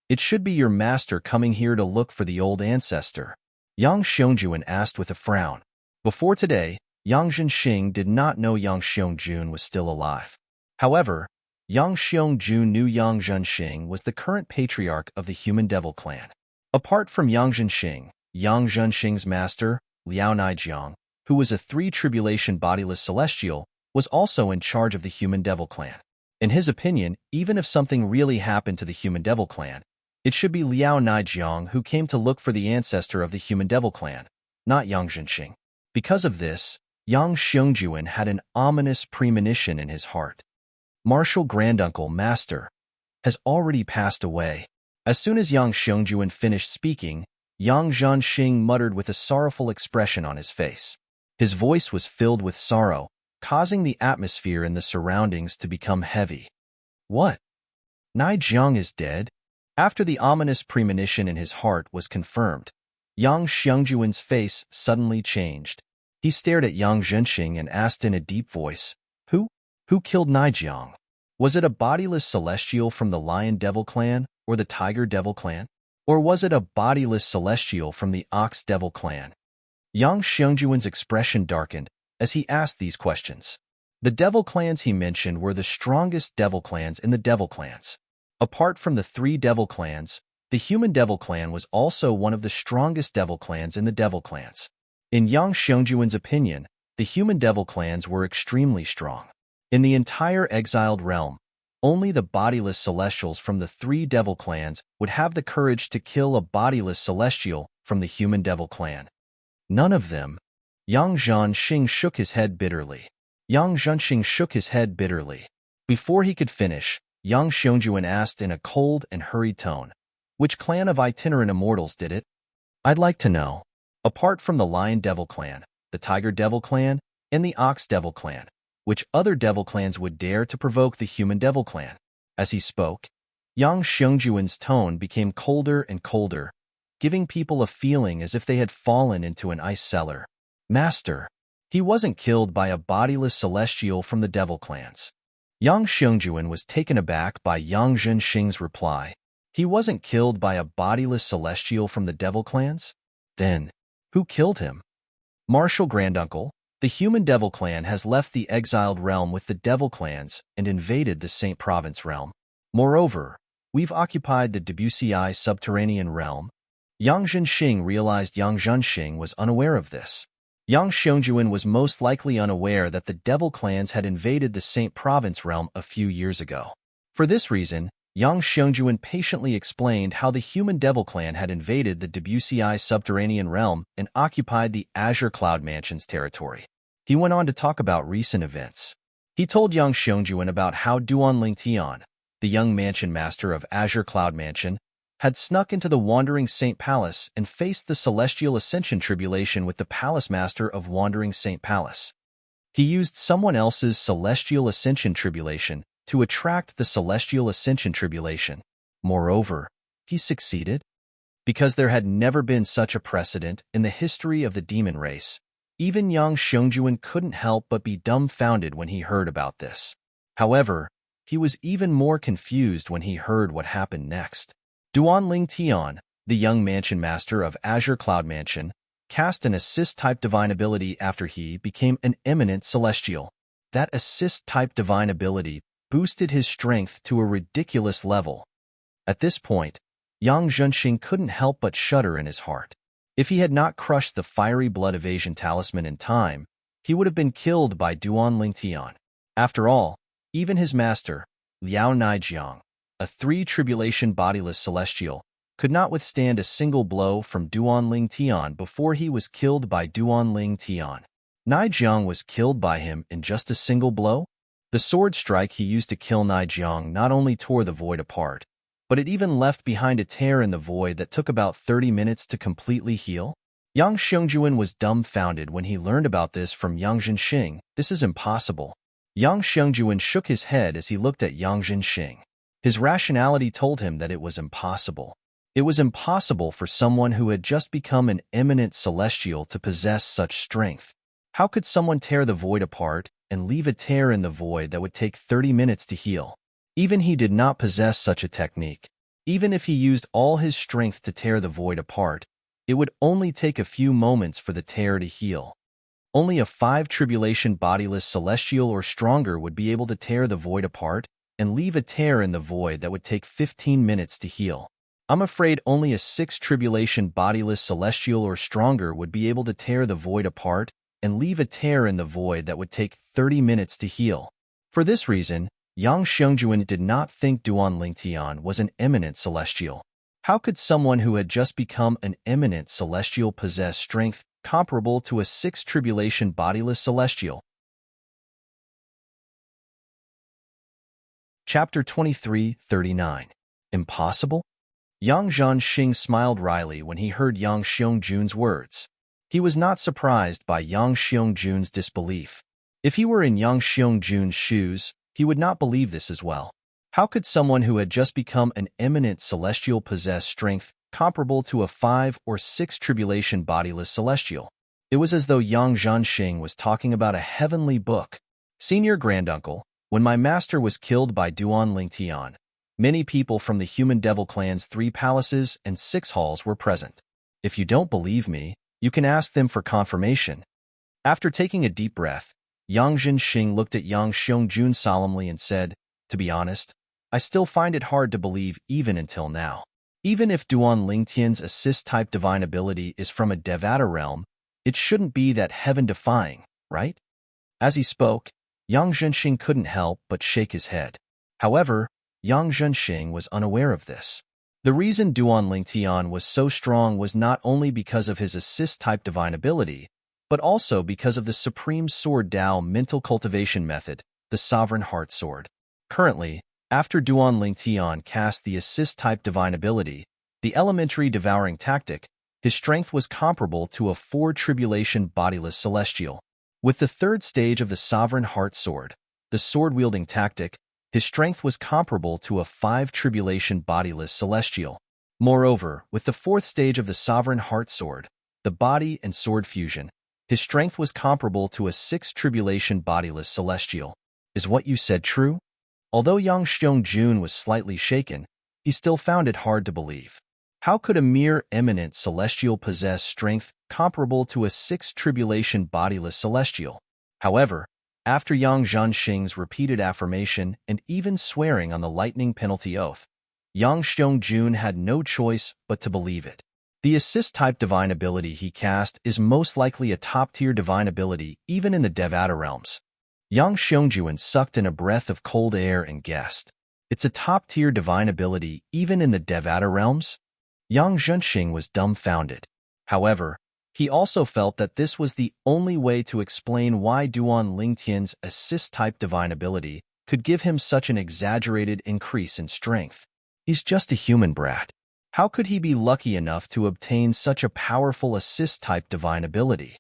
it should be your master coming here to look for the old ancestor. Yang Xiongjuan asked with a frown. Before today, Yang Zhenxing did not know Yang Xiongjuan was still alive. However, Yang Xiongjuan knew Yang Zhenxing was the current patriarch of the human devil clan. Apart from Yang Zhenxing, Yang Zhenxing's master, Liao Naijiang, who was a three-tribulation bodiless celestial, was also in charge of the human devil clan. In his opinion, even if something really happened to the human devil clan, it should be Liao Naijiang who came to look for the ancestor of the human devil clan, not Yang Zhenxing. Because of this, Yang Xiongjuan had an ominous premonition in his heart. Martial granduncle master has already passed away. As soon as Yang Xiongjuan finished speaking, Yang Zhenxing muttered with a sorrowful expression on his face. His voice was filled with sorrow, causing the atmosphere in the surroundings to become heavy. What? Naijiang is dead? After the ominous premonition in his heart was confirmed, Yang Xiongjuan's face suddenly changed. He stared at Yang Zhenxing and asked in a deep voice, Who killed Naijiang? Was it a bodiless celestial from the Lion Devil clan or the Tiger Devil clan? Or was it a bodiless celestial from the Ox Devil clan? Yang Xiongjuan's expression darkened as he asked these questions. The devil clans he mentioned were the strongest devil clans in the devil clans. Apart from the three devil clans, the human devil clan was also one of the strongest devil clans in the devil clans. In Yang Xiongjuan's opinion, the human devil clans were extremely strong. In the entire exiled realm, only the bodiless celestials from the three devil clans would have the courage to kill a bodiless celestial from the human devil clan. None of them. Yang Zhenxing shook his head bitterly. Before he could finish, Yang Xiongjuan asked in a cold and hurried tone, Which clan of itinerant immortals did it? I'd like to know. Apart from the Lion Devil clan, the Tiger Devil clan, and the Ox Devil clan, which other devil clans would dare to provoke the human devil clan. As he spoke, Yang Xiongjuan's tone became colder and colder, giving people a feeling as if they had fallen into an ice cellar. Master, he wasn't killed by a bodiless celestial from the devil clans. Yang Xiongjuan was taken aback by Yang Zhenxing's reply. He wasn't killed by a bodiless celestial from the devil clans? Then, who killed him? Martial Granduncle, the human devil clan has left the exiled realm with the devil clans and invaded the Saint Province realm. Moreover, we've occupied the Debussy subterranean realm. Yang Zhenxing realized Yang Zhenxing was unaware of this. Yang Xiongjuan was most likely unaware that the devil clans had invaded the Saint Province realm a few years ago. For this reason, Yang Xiongjuan patiently explained how the human devil clan had invaded the Debussy subterranean realm and occupied the Azure Cloud Mansion's territory. He went on to talk about recent events. He told Yang Xiongjuan about how Duanling Tian, the young mansion master of Azure Cloud Mansion, had snuck into the Wandering Saint Palace and faced the Celestial Ascension Tribulation with the Palace Master of Wandering Saint Palace. He used someone else's Celestial Ascension Tribulation to attract the Celestial Ascension Tribulation. Moreover, he succeeded. Because there had never been such a precedent in the history of the demon race, even Yang Xiongjuan couldn't help but be dumbfounded when he heard about this. However, he was even more confused when he heard what happened next. Duanling Tian, the young mansion master of Azure Cloud Mansion, cast an assist-type divine ability after he became an eminent celestial. That assist-type divine ability boosted his strength to a ridiculous level. At this point, Yang Zhenxing couldn't help but shudder in his heart. If he had not crushed the fiery blood evasion talisman in time, he would have been killed by Duanling Tian. After all, even his master, Liao Naijiang, a 3-tribulation bodiless celestial, could not withstand a single blow from Duanling Tian before he was killed by Duanling Tian. Naijiang was killed by him in just a single blow? The sword strike he used to kill Naijiang not only tore the void apart, but it even left behind a tear in the void that took about 30 minutes to completely heal? Yang Xiongjuan was dumbfounded when he learned about this from Yang Zhenxing. This is impossible. Yang Xiongjuan shook his head as he looked at Yang Zhenxing. His rationality told him that it was impossible. It was impossible for someone who had just become an eminent celestial to possess such strength. How could someone tear the void apart and leave a tear in the void that would take 30 minutes to heal? Even he did not possess such a technique. Even if he used all his strength to tear the void apart, it would only take a few moments for the tear to heal. Only a 5-tribulation bodiless celestial or stronger would be able to tear the void apart and leave a tear in the void that would take 15 minutes to heal. I'm afraid only a 6-tribulation bodiless celestial or stronger would be able to tear the void apart and leave a tear in the void that would take 30 minutes to heal. For this reason, Yang Xiongjuan did not think Duanling Tian was an eminent celestial. How could someone who had just become an eminent celestial possess strength comparable to a 6-tribulation bodiless celestial? Chapter 23:39. Impossible? Yang Zhenxing smiled wryly when he heard Yang Xiongjuan's words. He was not surprised by Yang Xiongjuan's disbelief. If he were in Yang Xiongjuan's shoes, he would not believe this as well. How could someone who had just become an eminent celestial possess strength comparable to a 5 or 6-tribulation bodiless celestial? It was as though Yang Zhenxing was talking about a heavenly book. Senior Granduncle, when my master was killed by Duanling Tian, many people from the human devil clan's 3 palaces and 6 halls were present. If you don't believe me, you can ask them for confirmation. After taking a deep breath, Yang Zhenxing looked at Yang Xiongjuan solemnly and said, "To be honest, I still find it hard to believe even until now. Even if Duanling Tian's assist-type divine ability is from a Devata realm, it shouldn't be that heaven-defying, right?" As he spoke, Yang Zhenxing couldn't help but shake his head. However, Yang Zhenxing was unaware of this. The reason Duanling Tian was so strong was not only because of his assist-type divine ability, but also because of the Supreme Sword Tao mental cultivation method, the Sovereign Heart Sword. Currently, after Duanling Tian cast the assist-type divine ability, the elementary devouring tactic, his strength was comparable to a 4-tribulation bodiless celestial. With the third stage of the sovereign heart sword, the sword-wielding tactic, his strength was comparable to a 5 tribulation bodiless celestial. Moreover, with the fourth stage of the sovereign heart sword, the body and sword fusion, his strength was comparable to a 6 tribulation bodiless celestial. Is what you said true? Although Yang Xiong-jun was slightly shaken, he still found it hard to believe. How could a mere eminent celestial possess strength comparable to a 6 tribulation bodiless celestial? However, after Yang Zhanxing's repeated affirmation and even swearing on the lightning penalty oath, Yang Xiong-jun had no choice but to believe it. The assist-type divine ability he cast is most likely a top-tier divine ability even in the Devata realms. Yang Xiong-jun sucked in a breath of cold air and guessed. It's a top-tier divine ability even in the Devata realms? Yang Zhanxing was dumbfounded. However, he also felt that this was the only way to explain why Duan Lingtian's assist-type divine ability could give him such an exaggerated increase in strength. He's just a human brat. How could he be lucky enough to obtain such a powerful assist-type divine ability?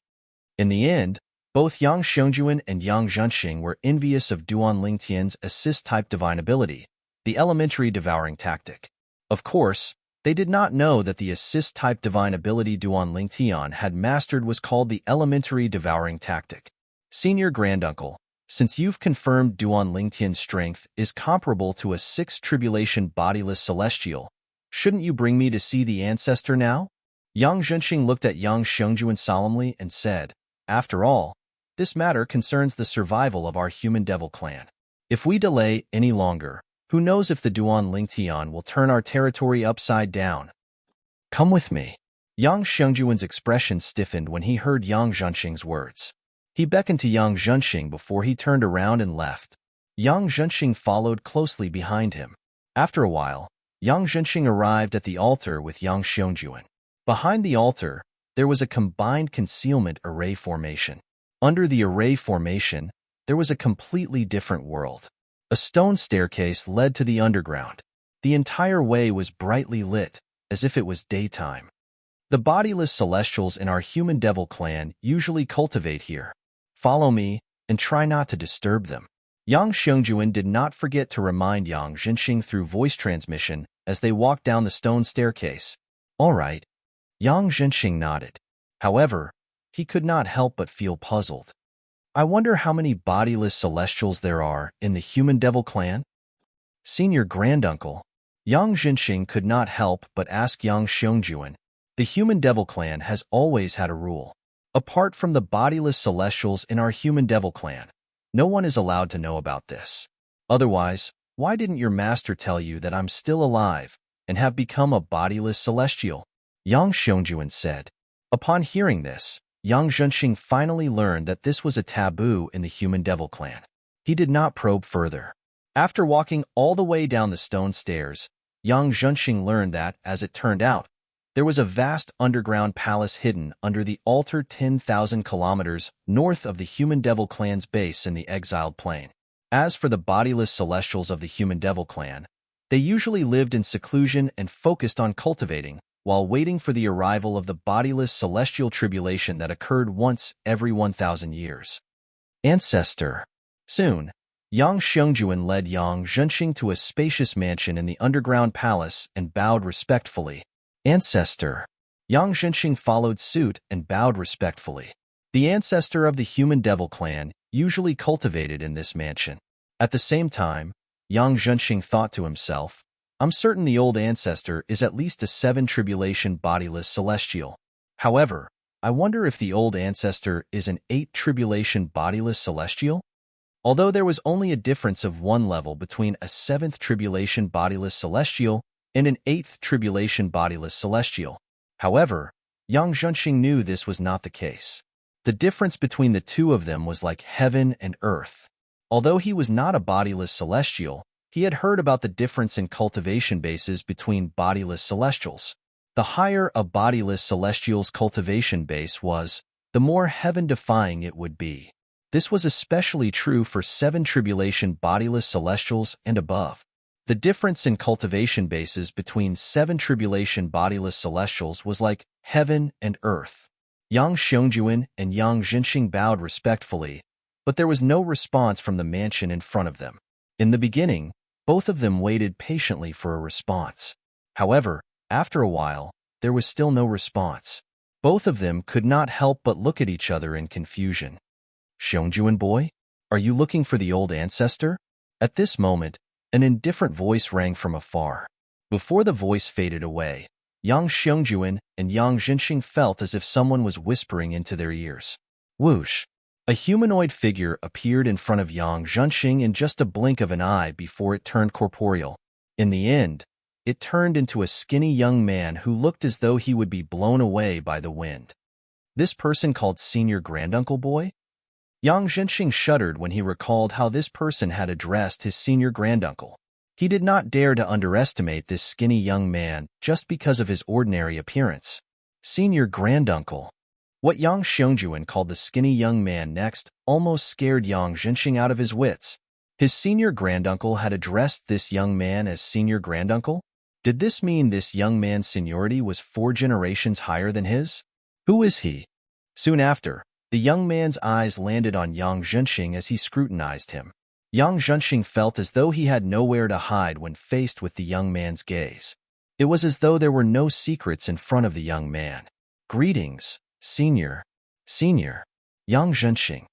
In the end, both Yang Xiongjuan and Yang Zhanxing were envious of Duan Lingtian's assist-type divine ability, the elementary devouring tactic. Of course, they did not know that the assist-type divine ability Duan Lingtian had mastered was called the elementary devouring tactic. Senior Granduncle, since you've confirmed Duan Lingtian's strength is comparable to a 6 tribulation bodiless celestial, shouldn't you bring me to see the ancestor now? Yang Zhanxing looked at Yang Xiongjuan solemnly and said, after all, this matter concerns the survival of our human devil clan. If we delay any longer, who knows if the Duan Lingtian will turn our territory upside down? Come with me. Yang Xiongjuan's expression stiffened when he heard Yang Zhanxing's words. He beckoned to Yang Zhanxing before he turned around and left. Yang Zhanxing followed closely behind him. After a while, Yang Zhanxing arrived at the altar with Yang Xiongjuan. Behind the altar, there was a combined concealment array formation. Under the array formation, there was a completely different world. A stone staircase led to the underground. The entire way was brightly lit, as if it was daytime. The bodiless celestials in our human devil clan usually cultivate here. Follow me, and try not to disturb them. Yang Xiongjuan did not forget to remind Yang Zhanxing through voice transmission as they walked down the stone staircase. All right. Yang Zhanxing nodded. However, he could not help but feel puzzled. I wonder how many bodiless celestials there are in the human devil clan? Senior Granduncle, Yang Zhanxing could not help but ask Yang Xiongjuan. The human devil clan has always had a rule. Apart from the bodiless celestials in our human devil clan, no one is allowed to know about this. Otherwise, why didn't your master tell you that I'm still alive and have become a bodiless celestial? Yang Xiongjuan said. Upon hearing this, Yang Zhanxing finally learned that this was a taboo in the human devil clan. He did not probe further. After walking all the way down the stone stairs, Yang Zhanxing learned that, as it turned out, there was a vast underground palace hidden under the altar 10,000 kilometers north of the human devil clan's base in the exiled plane. As for the bodiless celestials of the human devil clan, they usually lived in seclusion and focused on cultivating, while waiting for the arrival of the bodiless celestial tribulation that occurred once every 1,000 years. Ancestor. Soon, Yang Xiongjuan led Yang Zhanxing to a spacious mansion in the underground palace and bowed respectfully. Ancestor. Yang Zhanxing followed suit and bowed respectfully. The ancestor of the human devil clan usually cultivated in this mansion. At the same time, Yang Zhanxing thought to himself, I'm certain the old ancestor is at least a 7 tribulation bodiless celestial. However, I wonder if the old ancestor is an 8 tribulation bodiless celestial? Although there was only a difference of 1 level between a 7th tribulation bodiless celestial and an 8th tribulation bodiless celestial. However, Yang Zhanxing knew this was not the case. The difference between the two of them was like heaven and earth. Although he was not a bodiless celestial, he had heard about the difference in cultivation bases between bodiless celestials. The higher a bodiless celestial's cultivation base was, the more heaven-defying it would be. This was especially true for 7 tribulation bodiless celestials and above. The difference in cultivation bases between 7 tribulation bodiless celestials was like heaven and earth. Yang Xiongjuan and Yang Zhenxing bowed respectfully, but there was no response from the mansion in front of them. In the beginning, both of them waited patiently for a response. However, after a while, there was still no response. Both of them could not help but look at each other in confusion. Xiongjuan boy, are you looking for the old ancestor? At this moment, an indifferent voice rang from afar. Before the voice faded away, Yang Xiongjuan and Yang Zhenxing felt as if someone was whispering into their ears. Whoosh! A humanoid figure appeared in front of Yang Zhenxing in just a blink of an eye before it turned corporeal. In the end, it turned into a skinny young man who looked as though he would be blown away by the wind. This person called Senior Granduncle Boy? Yang Zhenxing shuddered when he recalled how this person had addressed his senior granduncle. He did not dare to underestimate this skinny young man just because of his ordinary appearance. Senior granduncle. What Yang Xiongjuan called the skinny young man next almost scared Yang Zhenxing out of his wits. His senior granduncle had addressed this young man as senior granduncle? Did this mean this young man's seniority was 4 generations higher than his? Who is he? Soon after, the young man's eyes landed on Yang Zhenxing as he scrutinized him. Yang Zhenxing felt as though he had nowhere to hide when faced with the young man's gaze. It was as though there were no secrets in front of the young man. Greetings, Senior. Senior. Yang Zhenxing.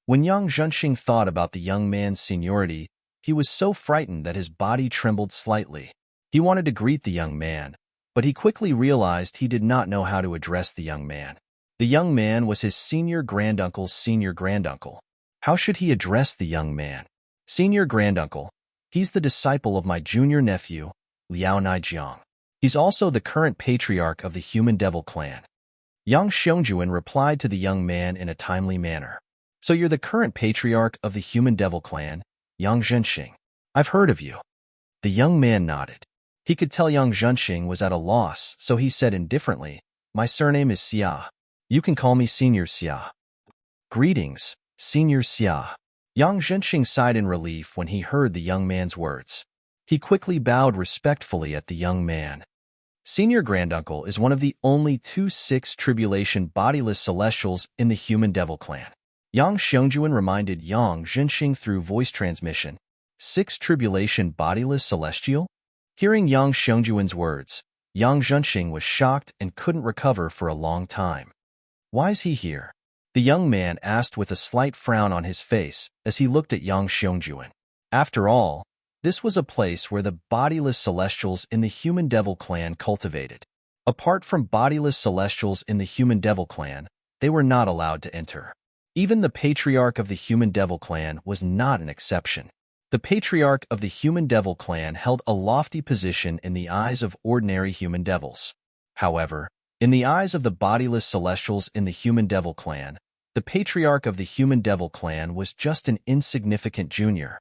When Yang Zhenxing thought about the young man's seniority, he was so frightened that his body trembled slightly. He wanted to greet the young man, but he quickly realized he did not know how to address the young man. The young man was his senior granduncle's senior granduncle. How should he address the young man? Senior granduncle. He's the disciple of my junior nephew, Liao Naijiang. He's also the current patriarch of the Human Devil clan. Yang Xiongjuan replied to the young man in a timely manner. So you're the current patriarch of the Human Devil clan, Yang Zhenxing. I've heard of you. The young man nodded. He could tell Yang Zhenxing was at a loss, so he said indifferently, my surname is Xia. You can call me Senior Xia. Greetings, Senior Xia. Yang Zhenxing sighed in relief when he heard the young man's words. He quickly bowed respectfully at the young man. Senior Granduncle is one of the only 2 6-tribulation bodiless celestials in the Human Devil clan. Yang Xiongjuan reminded Yang Zhenxing through voice transmission. 6-tribulation bodiless celestial? Hearing Yang Xiongjuan's words, Yang Zhenxing was shocked and couldn't recover for a long time. Why is he here? The young man asked with a slight frown on his face as he looked at Yang Xiongjuan. After all, this was a place where the bodiless celestials in the Human Devil clan cultivated. Apart from bodiless celestials in the Human Devil clan, they were not allowed to enter. Even the patriarch of the Human Devil clan was not an exception. The patriarch of the Human Devil clan held a lofty position in the eyes of ordinary human devils. However, in the eyes of the bodiless celestials in the Human Devil clan, the patriarch of the Human Devil clan was just an insignificant junior.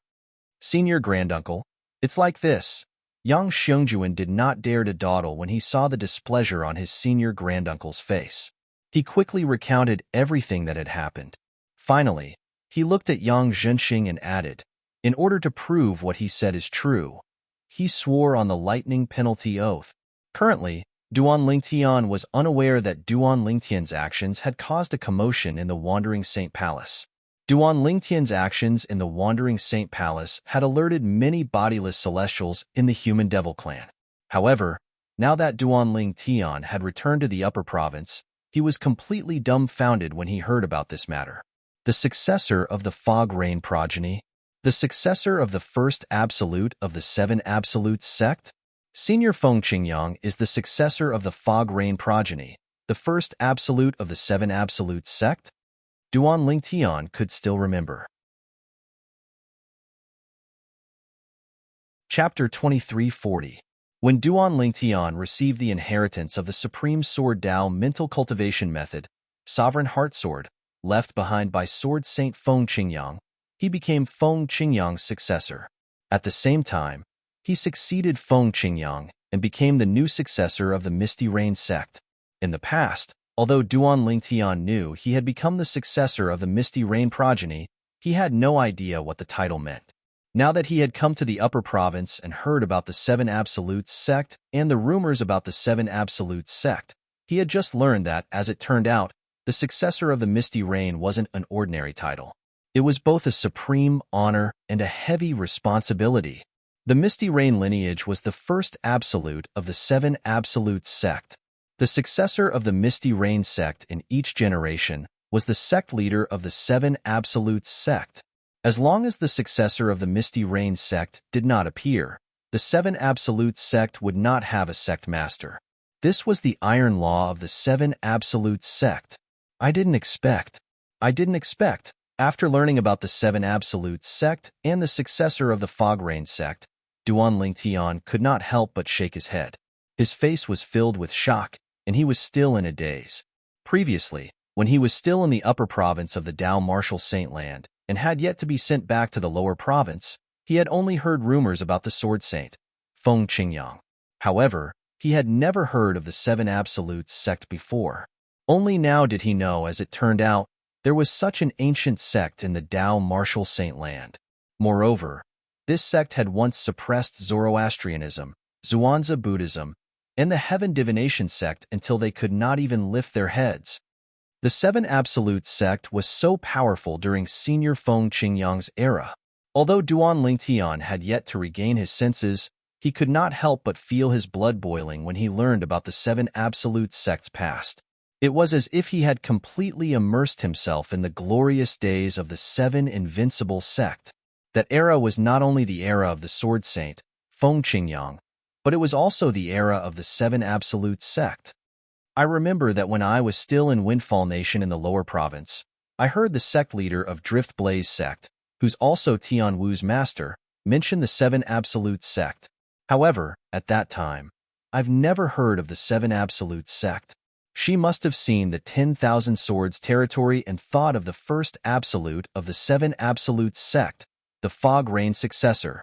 Senior Granduncle, it's like this. Yang Xiongjuan did not dare to dawdle when he saw the displeasure on his senior granduncle's face. He quickly recounted everything that had happened. Finally, he looked at Yang Zhenxing and added, in order to prove what he said is true, he swore on the lightning penalty oath. Currently, Duan Lingtian was unaware that Duan Lingtian's actions had caused a commotion in the Wandering Saint Palace. Duan Lingtian's actions in the Wandering Saint Palace had alerted many bodiless celestials in the Human Devil clan. However, now that Duan Lingtian had returned to the upper province, he was completely dumbfounded when he heard about this matter. The successor of the Fog Rain progeny? The successor of the first absolute of the 7 absolutes sect? Senior Feng Qingyang is the successor of the Fog Rain progeny, the first absolute of the 7 absolutes sect? Duan Lingtian could still remember. Chapter 2340. When Duan Lingtian received the inheritance of the Supreme Sword Dao mental cultivation method, Sovereign Heart Sword, left behind by Sword Saint Feng Qingyang, he became Feng Qingyang's successor. At the same time, he succeeded Feng Qingyang and became the new successor of the Misty Rain sect. In the past, although Duan Lingtian knew he had become the successor of the Misty Rain progeny, he had no idea what the title meant. Now that he had come to the upper province and heard about the 7 Absolutes sect and the rumors about the 7 Absolutes sect, he had just learned that, as it turned out, the successor of the Misty Rain wasn't an ordinary title. It was both a supreme honor and a heavy responsibility. The Misty Rain lineage was the first absolute of the Seven Absolutes sect. The successor of the Misty Rain sect in each generation was the sect leader of the Seven Absolutes sect. As long as the successor of the Misty Rain sect did not appear, the Seven Absolutes sect would not have a sect master. This was the iron law of the Seven Absolutes sect. I didn't expect. After learning about the Seven Absolutes sect and the successor of the Fog Rain sect, Duan Lingtian could not help but shake his head. His face was filled with shock, and he was still in a daze. Previously, when he was still in the upper province of the Dao Martial Saint Land and had yet to be sent back to the lower province, he had only heard rumors about the Sword Saint, Feng Qingyang. However, he had never heard of the Seven Absolutes sect before. Only now did he know, as it turned out, there was such an ancient sect in the Dao Martial Saint Land. Moreover, this sect had once suppressed Zoroastrianism, Zhuangzi Buddhism, and the Heaven Divination sect until they could not even lift their heads. The Seven Absolutes sect was so powerful during Senior Feng Qingyang's era. Although Duan Lingtian had yet to regain his senses, he could not help but feel his blood boiling when he learned about the Seven Absolute sect's past. It was as if he had completely immersed himself in the glorious days of the Seven Invincible sect. That era was not only the era of the Sword Saint, Feng Qingyang, but it was also the era of the Seven Absolute sect. I remember that when I was still in Windfall Nation in the lower province, I heard the sect leader of Drift Blaze sect, who's also Tian Wu's master, mention the Seven Absolute sect. However, at that time, I've never heard of the Seven Absolute sect. She must have seen the 10,000 Swords territory and thought of the first absolute of the Seven Absolute sect, the Fog Rain successor.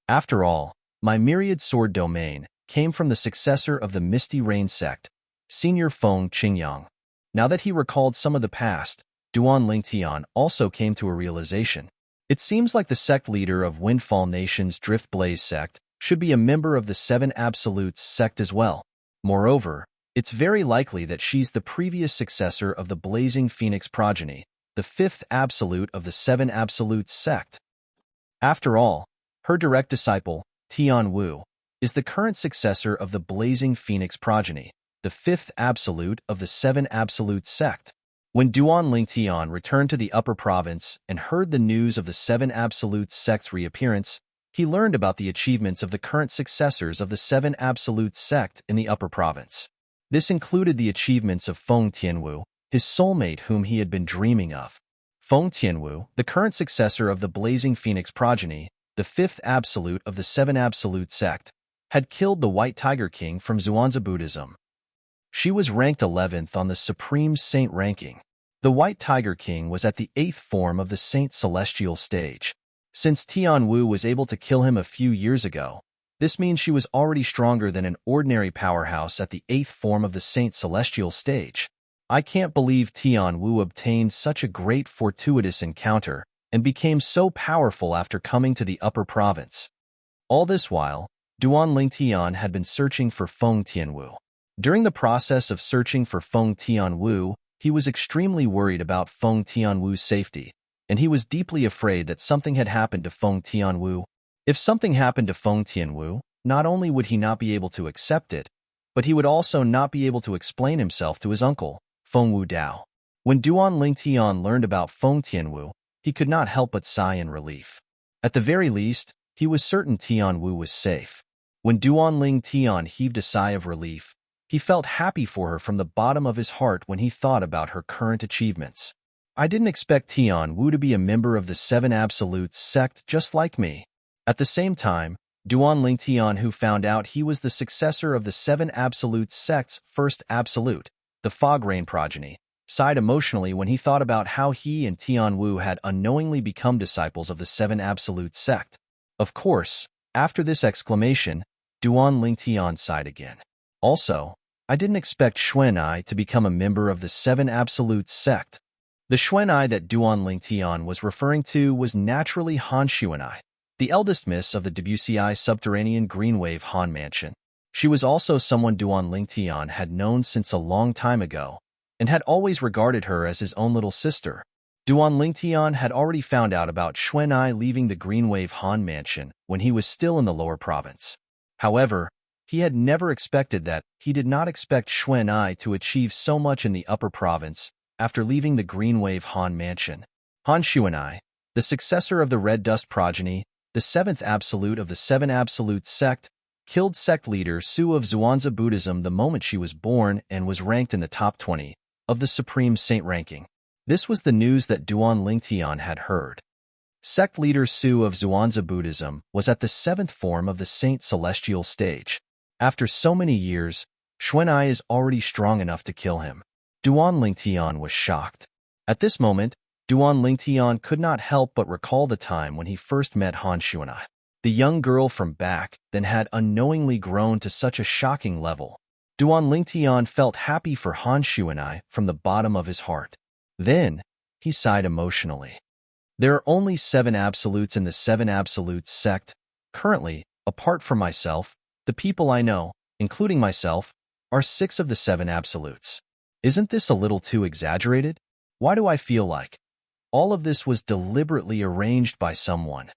After all, my myriad sword domain came from the successor of the Misty Rain sect, Senior Feng Qingyang. Now that he recalled some of the past, Duan Lingtian also came to a realization. It seems like the sect leader of Windfall Nation's Drift Blaze sect should be a member of the Seven Absolutes sect as well. Moreover, it's very likely that she's the previous successor of the Blazing Phoenix progeny, the fifth absolute of the Seven Absolutes sect. After all, her direct disciple, Tian Wu, is the current successor of the Blazing Phoenix progeny, the fifth absolute of the Seven Absolutes sect. When Duan Lingtian returned to the upper province and heard the news of the Seven Absolutes sect's reappearance, he learned about the achievements of the current successors of the Seven Absolutes sect in the upper province. This included the achievements of Feng Tianwu, his soulmate whom he had been dreaming of. Feng Tianwu, the current successor of the Blazing Phoenix progeny, the fifth absolute of the Seven Absolute sect, had killed the White Tiger King from Zhuangzi Buddhism. She was ranked 11th on the Supreme Saint ranking. The White Tiger King was at the 8th form of the Saint Celestial stage. Since Tian Wu was able to kill him a few years ago, this means she was already stronger than an ordinary powerhouse at the 8th form of the Saint Celestial stage. I can't believe Tian Wu obtained such a great fortuitous encounter and became so powerful after coming to the upper province. All this while, Duan Lingtian had been searching for Feng Tianwu. During the process of searching for Feng Tianwu, he was extremely worried about Feng Tianwu's safety, and he was deeply afraid that something had happened to Feng Tianwu. If something happened to Feng Tianwu, not only would he not be able to accept it, but he would also not be able to explain himself to his uncle, Feng Wu Dao. When Duan Lingtian learned about Feng Tianwu, he could not help but sigh in relief. At the very least, he was certain Tianwu was safe. When Duan Lingtian heaved a sigh of relief, he felt happy for her from the bottom of his heart when he thought about her current achievements. I didn't expect Tian Wu to be a member of the Seven Absolutes sect just like me. At the same time, Duan Lingtian, who found out he was the successor of the Seven Absolutes sect's first absolute, the Fog Rain progeny, sighed emotionally when he thought about how he and Tian Wu had unknowingly become disciples of the Seven Absolutes sect. Of course, after this exclamation, Duan Lingtian sighed again. Also, I didn't expect Xuan'ai to become a member of the Seven Absolutes sect. The Xuan'ai that Duan Lingtian was referring to was naturally Han Xuan'ai, the eldest miss of the WCI subterranean Greenwave Han Mansion. She was also someone Duan Lingtian had known since a long time ago, and had always regarded her as his own little sister. Duan Lingtian had already found out about Xuan'ai leaving the Greenwave Han mansion when he was still in the lower province. However, he had never expected that. He did not expect Xuan'ai to achieve so much in the upper province after leaving the Greenwave Han mansion. Han Xuan'ai, the successor of the Red Dust progeny, the seventh absolute of the Seven Absolutes sect, killed sect leader Su of Xuanzha Buddhism the moment she was born and was ranked in the top 20 of the Supreme Saint ranking. This was the news that Duan Lingtian had heard. Sect leader Su of Xuanzha Buddhism was at the seventh form of the Saint Celestial stage. After so many years, Xuan'ai is already strong enough to kill him. Duan Lingtian was shocked. At this moment, Duan Lingtian could not help but recall the time when he first met Han Xuan'ai. The young girl from back then had unknowingly grown to such a shocking level. Duan Lingtian felt happy for Han Xuan'ai from the bottom of his heart. Then, he sighed emotionally. There are only 7 absolutes in the Seven Absolutes sect. Currently, apart from myself, the people I know, including myself, are 6 of the 7 absolutes. Isn't this a little too exaggerated? Why do I feel like all of this was deliberately arranged by someone?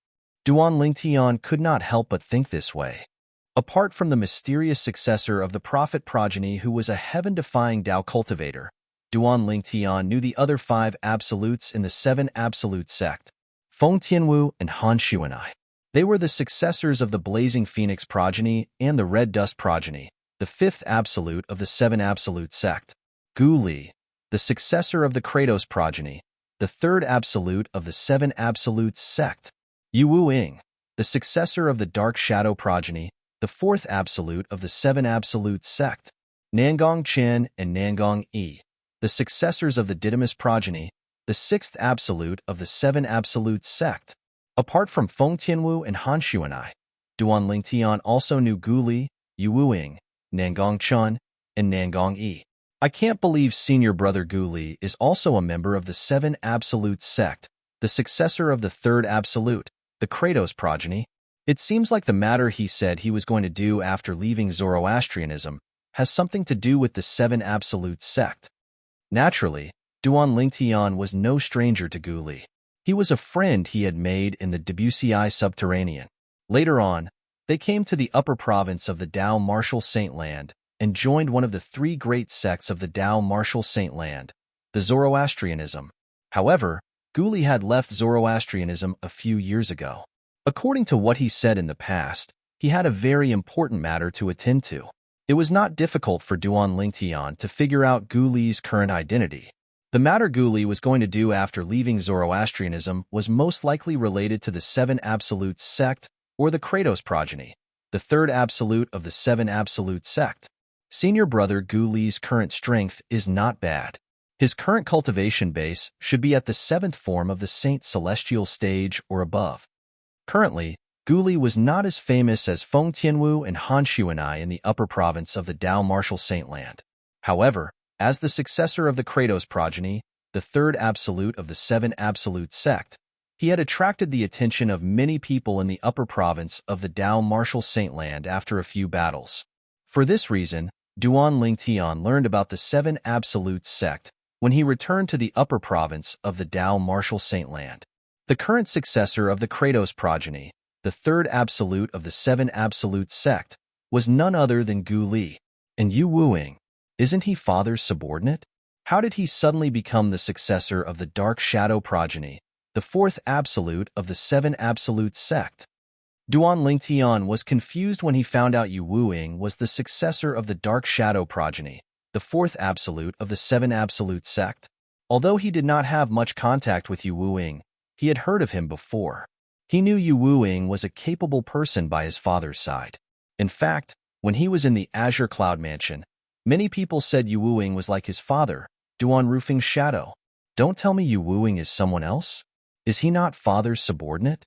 Duan Lingtian could not help but think this way. Apart from the mysterious successor of the prophet progeny who was a heaven-defying Tao cultivator, Duan Lingtian knew the other 5 absolutes in the Seven Absolute sect, Feng Tianwu and Han Xuan'ai. They were the successors of the Blazing Phoenix progeny and the Red Dust progeny, the 5th absolute of the Seven Absolute sect. Gu Li, the successor of the Kratos progeny, the 3rd absolute of the Seven Absolutes sect. Yu Wu-ing, the successor of the Dark Shadow progeny, the 4th absolute of the Seven Absolutes sect. Nangong Chen and Nangong Yi, the successors of the Didymus progeny, the 6th absolute of the Seven Absolutes sect. Apart from Feng Tianwu and Han Xuan'ai, Duan Lingtian also knew Gu Li, Yu Wu-ing, Nangong Chen, and Nangong Yi. I can't believe senior brother Gu Li is also a member of the Seven Absolutes sect, the successor of the 3rd absolute, the Kratos progeny. It seems like the matter he said he was going to do after leaving Zoroastrianism has something to do with the Seven Absolutes sect. Naturally, Duan Lingtian was no stranger to Gu Li. He was a friend he had made in the Debussy subterranean. Later on, they came to the upper province of the Tao Martial Saint Land and joined one of the 3 great sects of the Tao Martial Saint Land, the Zoroastrianism. However, Gu Li had left Zoroastrianism a few years ago. According to what he said in the past, he had a very important matter to attend to. It was not difficult for Duan Lingtian to figure out Gu Li's current identity. The matter Gu Li was going to do after leaving Zoroastrianism was most likely related to the Seven Absolutes sect or the Kratos progeny, the 3rd absolute of the Seven Absolute sect. Senior brother Gu Li's current strength is not bad. His current cultivation base should be at the 7th form of the Saint Celestial stage or above. Currently, Gu Li was not as famous as Feng Tianwu and Han Xuan'ai in the upper province of the Tao Martial Saint Land. However, as the successor of the Kratos progeny, the 3rd absolute of the Seven Absolute sect, he had attracted the attention of many people in the upper province of the Tao Martial Saint Land after a few battles. For this reason, Duan Lingtian learned about the Seven Absolute sect when he returned to the upper province of the Tao Martial Saint Land. The current successor of the Kratos progeny, the 3rd absolute of the Seven Absolute sect, was none other than Gu Li. And Yu Wu-ing, isn't he father's subordinate? How did he suddenly become the successor of the Dark Shadow progeny, the 4th absolute of the Seven Absolute sect? Duan Lingtian was confused when he found out Yu Wu-ing was the successor of the Dark Shadow progeny, the 4th absolute of the Seven Absolute sect. Although he did not have much contact with Yu Wu-ing, he had heard of him before. He knew Yu Wu-ing was a capable person by his father's side. In fact, when he was in the Azure Cloud Mansion, many people said Yu Wu-ing was like his father, Duan Rufing's shadow. Don't tell me Yu Wu-ing is someone else? Is he not father's subordinate?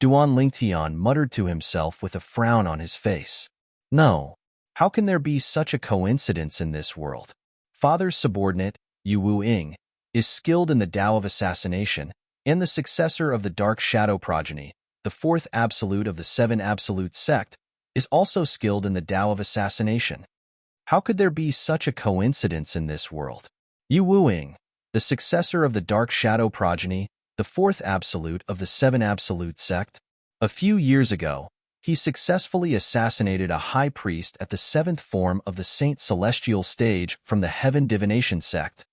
Duan Lingtian muttered to himself with a frown on his face. No, how can there be such a coincidence in this world? Father's subordinate, Yu Wu-ing, is skilled in the Tao of assassination and the successor of the Dark Shadow progeny, the 4th absolute of the Seven Absolute sect, is also skilled in the Tao of assassination. How could there be such a coincidence in this world? Yu Wuing, the successor of the Dark Shadow progeny, the fourth absolute of the Seven Absolute sect. A few years ago, he successfully assassinated a high priest at the seventh form of the Saint Celestial stage from the Heaven Divination sect.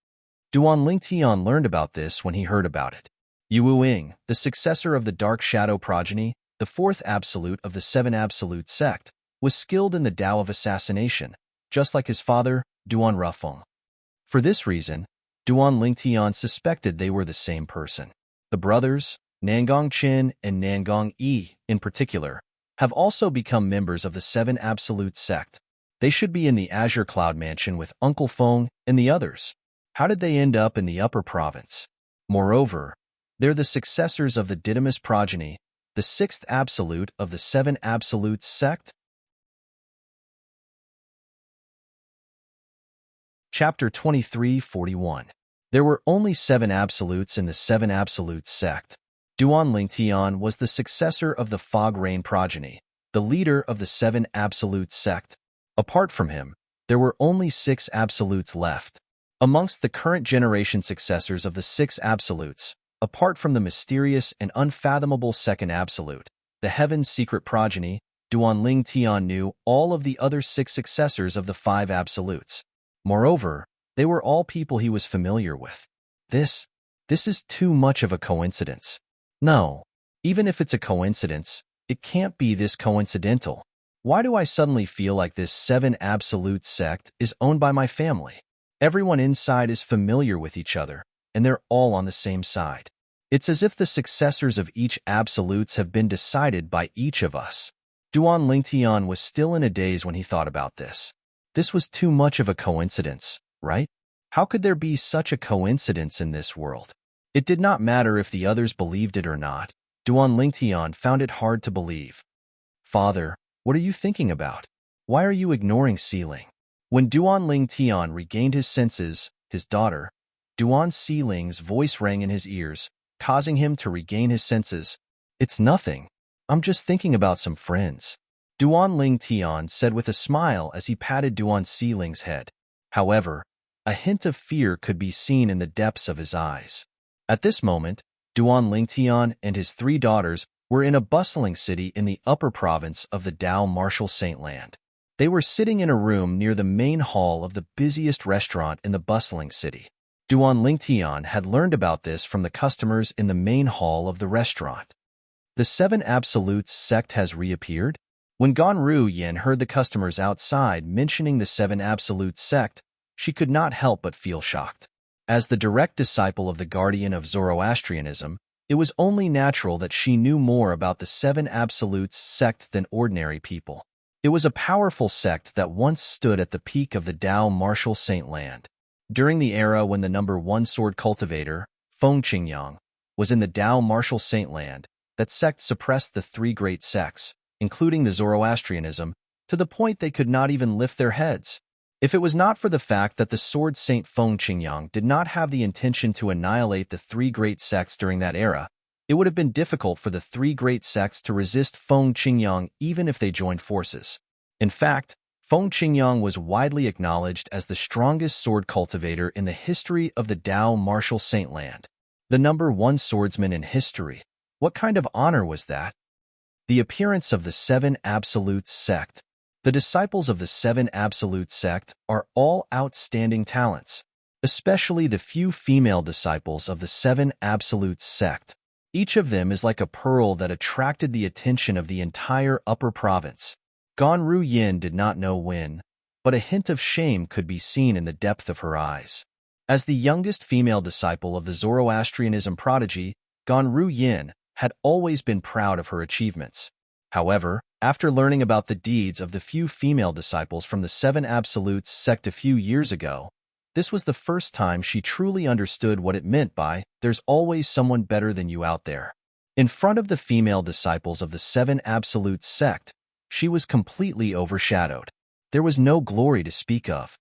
Duan Lingtian learned about this when he heard about it. Yu Wuing, the successor of the Dark Shadow progeny, the fourth absolute of the Seven Absolute sect, was skilled in the Tao of assassination, just like his father, Duan Rufeng. For this reason, Duan Lingtian suspected they were the same person. The brothers, Nangong Qin and Nangong Yi, in particular, have also become members of the Seven Absolute sect. They should be in the Azure Cloud Mansion with Uncle Feng and the others. How did they end up in the Upper Province? Moreover, they're the successors of the Didymus progeny, the sixth absolute of the Seven Absolutes sect. Chapter 23:41. There were only 7 absolutes in the Seven Absolutes sect. Duan Lingtian was the successor of the Fog Rain progeny, the leader of the Seven Absolutes sect. Apart from him, there were only 6 absolutes left. Amongst the current generation successors of the 6 absolutes, apart from the mysterious and unfathomable second absolute, the Heaven's Secret progeny, Duan Lingtian knew all of the other 6 successors of the 5 absolutes. Moreover, they were all people he was familiar with. This is too much of a coincidence. No, even if it's a coincidence, it can't be this coincidental. Why do I suddenly feel like this Seven Absolute sect is owned by my family? Everyone inside is familiar with each other, and they're all on the same side. It's as if the successors of each absolutes have been decided by each of us. Duan Lingtian was still in a daze when he thought about this. This was too much of a coincidence, right? How could there be such a coincidence in this world? It did not matter if the others believed it or not. Duan Lingtian found it hard to believe. Father, what are you thinking about? Why are you ignoring Sealing? When Duan Lingtian regained his senses, his daughter, Duan Sealing's voice rang in his ears, causing him to regain his senses. It's nothing. I'm just thinking about some friends. Duan Lingtian said with a smile as he patted Duan Sealing's head. However, a hint of fear could be seen in the depths of his eyes. At this moment, Duan Lingtian and his 3 daughters were in a bustling city in the upper province of the Dao Martial Saint Land. They were sitting in a room near the main hall of the busiest restaurant in the bustling city. Duan Lingtian had learned about this from the customers in the main hall of the restaurant. The Seven Absolutes sect has reappeared? When Ganru Yin heard the customers outside mentioning the Seven Absolutes sect, she could not help but feel shocked. As the direct disciple of the guardian of Zoroastrianism, it was only natural that she knew more about the Seven Absolutes sect than ordinary people. It was a powerful sect that once stood at the peak of the Dao Martial Saint Land. During the era when the number 1 sword cultivator, Feng Qingyang, was in the Dao Martial Saint Land, that sect suppressed the 3 great sects, including the Zoroastrianism, to the point they could not even lift their heads. If it was not for the fact that the sword saint Feng Qingyang did not have the intention to annihilate the 3 great sects during that era, it would have been difficult for the 3 great sects to resist Feng Qingyang even if they joined forces. In fact, Feng Qingyang was widely acknowledged as the strongest sword cultivator in the history of the Dao Martial Saint Land. The number 1 swordsman in history. What kind of honor was that? The appearance of the Seven Absolutes sect. The disciples of the Seven Absolutes sect are all outstanding talents, especially the few female disciples of the Seven Absolutes sect. Each of them is like a pearl that attracted the attention of the entire upper province. Ganru Yin did not know when, but a hint of shame could be seen in the depth of her eyes. As the youngest female disciple of the Zoroastrianism prodigy, Ganru Yin had always been proud of her achievements. However, after learning about the deeds of the few female disciples from the Seven Absolutes sect a few years ago, this was the first time she truly understood what it meant by, "There's always someone better than you out there." In front of the female disciples of the Seven Absolutes sect, she was completely overshadowed. There was no glory to speak of.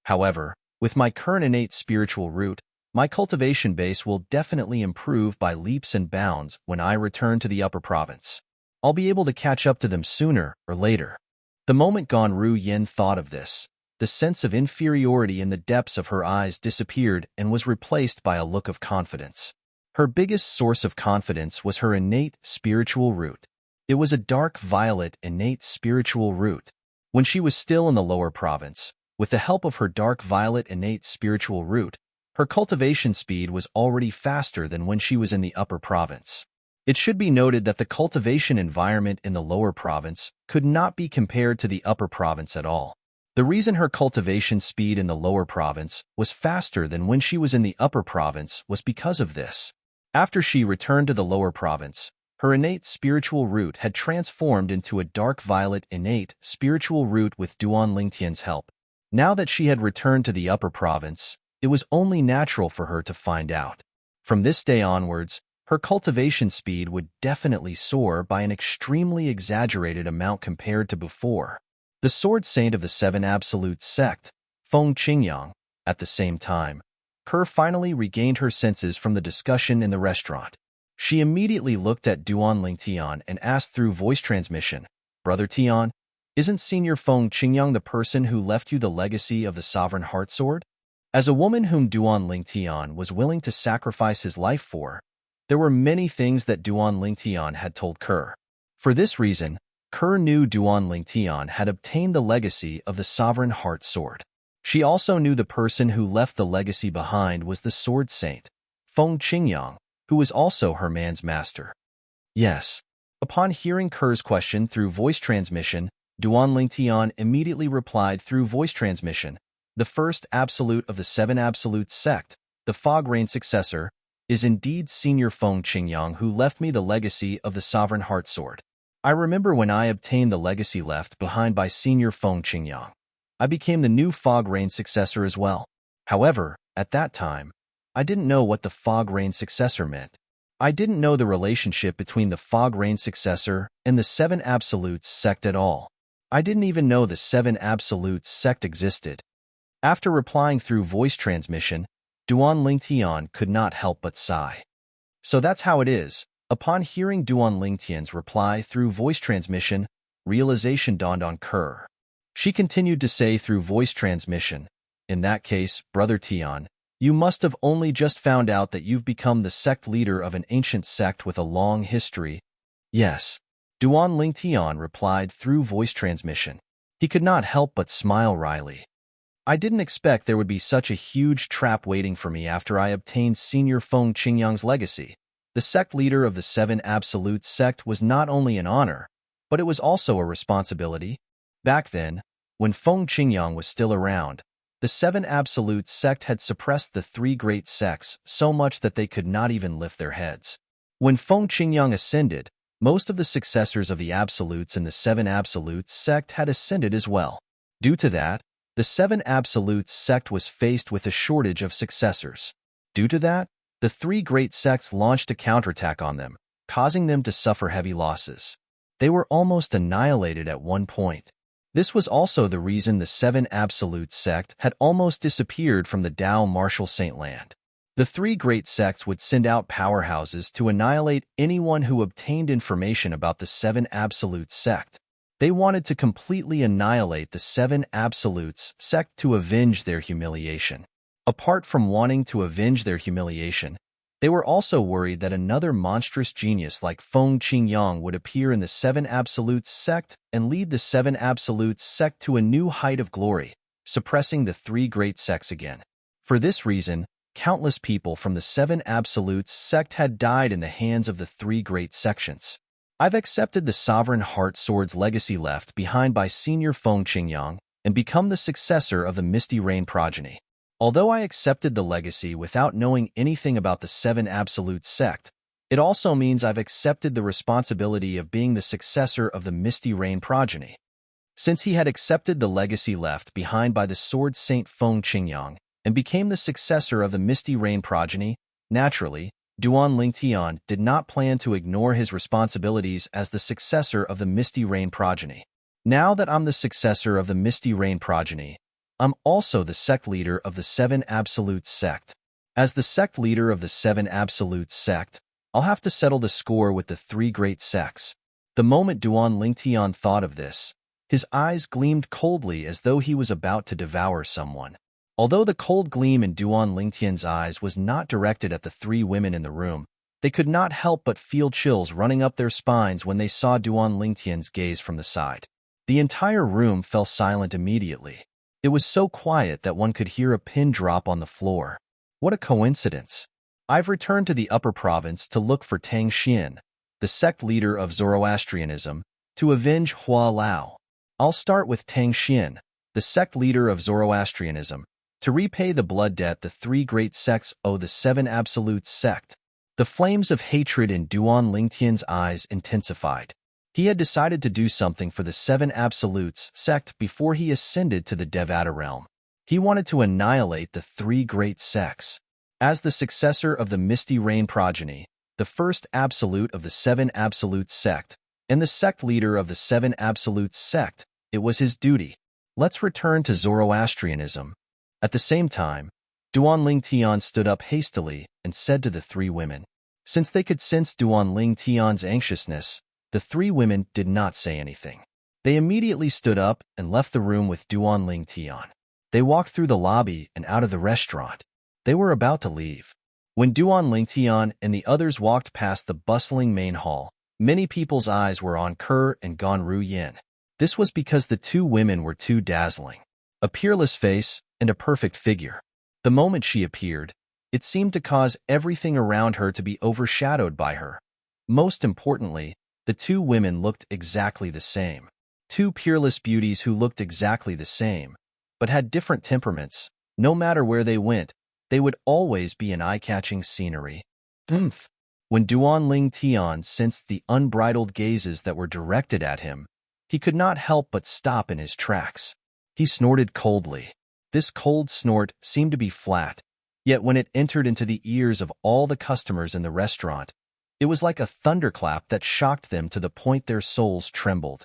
However, with my current innate spiritual root, my cultivation base will definitely improve by leaps and bounds when I return to the upper province. I'll be able to catch up to them sooner or later. The moment Ganru Yin thought of this, the sense of inferiority in the depths of her eyes disappeared and was replaced by a look of confidence. Her biggest source of confidence was her innate spiritual root. It was a dark violet innate spiritual root. When she was still in the lower province, with the help of her dark violet innate spiritual root, her cultivation speed was already faster than when she was in the upper province. It should be noted that the cultivation environment in the lower province could not be compared to the upper province at all. The reason her cultivation speed in the lower province was faster than when she was in the upper province was because of this. After she returned to the lower province, her innate spiritual root had transformed into a dark violet innate spiritual root with Duan Lingtian's help. Now that she had returned to the upper province, it was only natural for her to find out. From this day onwards, her cultivation speed would definitely soar by an extremely exaggerated amount compared to before. The Sword Saint of the Seven Absolute Sect, Feng Qingyang, at the same time, Kerr finally regained her senses from the discussion in the restaurant. She immediately looked at Duan Lingtian and asked through voice transmission, "Brother Tian, isn't Senior Feng Qingyang the person who left you the legacy of the Sovereign Heart Sword?" As a woman whom Duan Lingtian was willing to sacrifice his life for, there were many things that Duan Lingtian had told Kerr. For this reason, Kerr knew Duan Lingtian had obtained the legacy of the Sovereign Heart Sword. She also knew the person who left the legacy behind was the Sword Saint, Feng Qingyang, who was also her man's master. Yes. Upon hearing Kerr's question through voice transmission, Duan Lingtian immediately replied through voice transmission, "The first absolute of the Seven Absolute Sect, the Fog Rain successor, is indeed Senior Feng Qingyang who left me the legacy of the Sovereign Heart Sword. I remember when I obtained the legacy left behind by Senior Feng Qingyang. I became the new Fog Rain successor as well. However, at that time, I didn't know what the Fog Rain successor meant. I didn't know the relationship between the Fog Rain successor and the Seven Absolutes sect at all. I didn't even know the Seven Absolutes sect existed." After replying through voice transmission, Duan Lingtian could not help but sigh. So that's how it is. Upon hearing Duan Lingtian's reply through voice transmission, realization dawned on Kerr. She continued to say through voice transmission, "In that case, Brother Tian, you must have only just found out that you've become the sect leader of an ancient sect with a long history." "Yes," Duan Lingtian replied through voice transmission. He could not help but smile wryly. "I didn't expect there would be such a huge trap waiting for me after I obtained Senior Feng Qingyang's legacy. The sect leader of the Seven Absolute Sect was not only an honor, but it was also a responsibility. Back then, when Feng Qingyang was still around, the Seven Absolute Sect had suppressed the three great sects so much that they could not even lift their heads. When Feng Qingyang ascended, most of the successors of the Absolutes in the Seven Absolutes sect had ascended as well. Due to that, the Seven Absolutes sect was faced with a shortage of successors. Due to that, the three great sects launched a counterattack on them, causing them to suffer heavy losses. They were almost annihilated at one point. This was also the reason the Seven Absolute sect had almost disappeared from the Tao Martial Saint Land. The three great sects would send out powerhouses to annihilate anyone who obtained information about the Seven Absolute sect. They wanted to completely annihilate the Seven Absolutes sect to avenge their humiliation. Apart from wanting to avenge their humiliation, they were also worried that another monstrous genius like Feng Qingyang would appear in the Seven Absolutes sect and lead the Seven Absolutes sect to a new height of glory, suppressing the three great sects again. For this reason, countless people from the Seven Absolutes sect had died in the hands of the three great sections. I've accepted the Sovereign Heart Sword's legacy left behind by Senior Feng Qingyang and become the successor of the Misty Rain progeny. Although I accepted the legacy without knowing anything about the Seven Absolute sect, it also means I've accepted the responsibility of being the successor of the Misty Rain progeny. Since he had accepted the legacy left behind by the Sword Saint Feng Qingyang and became the successor of the Misty Rain progeny, naturally, Duan Lingtian did not plan to ignore his responsibilities as the successor of the Misty Rain progeny. Now that I'm the successor of the Misty Rain progeny, I'm also the sect leader of the Seven Absolute sect. As the sect leader of the Seven Absolute sect, I'll have to settle the score with the three great sects. The moment Duan Lingtian thought of this, His eyes gleamed coldly as though he was about to devour someone. Although the cold gleam in Duan Lingtian's eyes was not directed at the three women in the room, they could not help but feel chills running up their spines when they saw Duan Lingtian's gaze from the side. The entire room fell silent immediately. It was so quiet that one could hear a pin drop on the floor. What a coincidence. I've returned to the upper province to look for Tang Xian, the sect leader of Zoroastrianism, to avenge Hua Lao. I'll start with Tang Xian, the sect leader of Zoroastrianism, to repay the blood debt the three great sects owe the Seven Absolutes sect. The flames of hatred in Duan Lingtian's eyes intensified. He had decided to do something for the Seven Absolutes sect before he ascended to the Devata realm. He wanted to annihilate the three great sects. As the successor of the Misty Rain progeny, the first absolute of the Seven Absolutes sect, and the sect leader of the Seven Absolutes sect, it was his duty. Let's return to Zoroastrianism. At the same time, Duan Lingtian stood up hastily and said to the three women. Since they could sense Duan Lingtian's anxiousness, the three women did not say anything. They immediately stood up and left the room with Duan Lingtian. They walked through the lobby and out of the restaurant. They were about to leave. When Duan Lingtian and the others walked past the bustling main hall, many people's eyes were on Kerr and Ganru Yin. This was because the two women were too dazzling. A peerless face and a perfect figure. The moment she appeared, it seemed to cause everything around her to be overshadowed by her. Most importantly, the two women looked exactly the same. Two peerless beauties who looked exactly the same, but had different temperaments. No matter where they went, they would always be an eye-catching scenery. When Duan Lingtian sensed the unbridled gazes that were directed at him, he could not help but stop in his tracks. He snorted coldly. This cold snort seemed to be flat, yet when it entered into the ears of all the customers in the restaurant, it was like a thunderclap that shocked them to the point their souls trembled.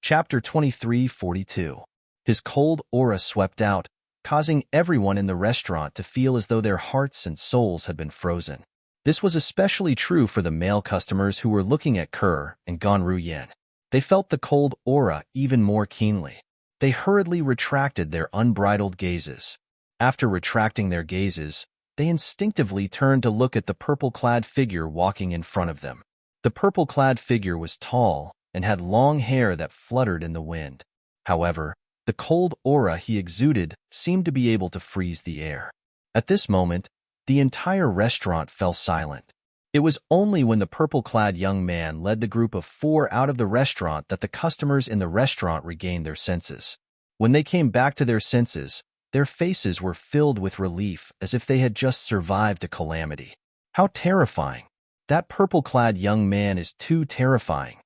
Chapter 23:42. His cold aura swept out, causing everyone in the restaurant to feel as though their hearts and souls had been frozen. This was especially true for the male customers who were looking at Kerr and Ganru Yin. They felt the cold aura even more keenly. They hurriedly retracted their unbridled gazes. After retracting their gazes, they instinctively turned to look at the purple-clad figure walking in front of them. The purple-clad figure was tall and had long hair that fluttered in the wind. However, the cold aura he exuded seemed to be able to freeze the air. At this moment, the entire restaurant fell silent. It was only when the purple-clad young man led the group of four out of the restaurant that the customers in the restaurant regained their senses. When they came back to their senses, their faces were filled with relief as if they had just survived a calamity. How terrifying! That purple-clad young man is too terrifying.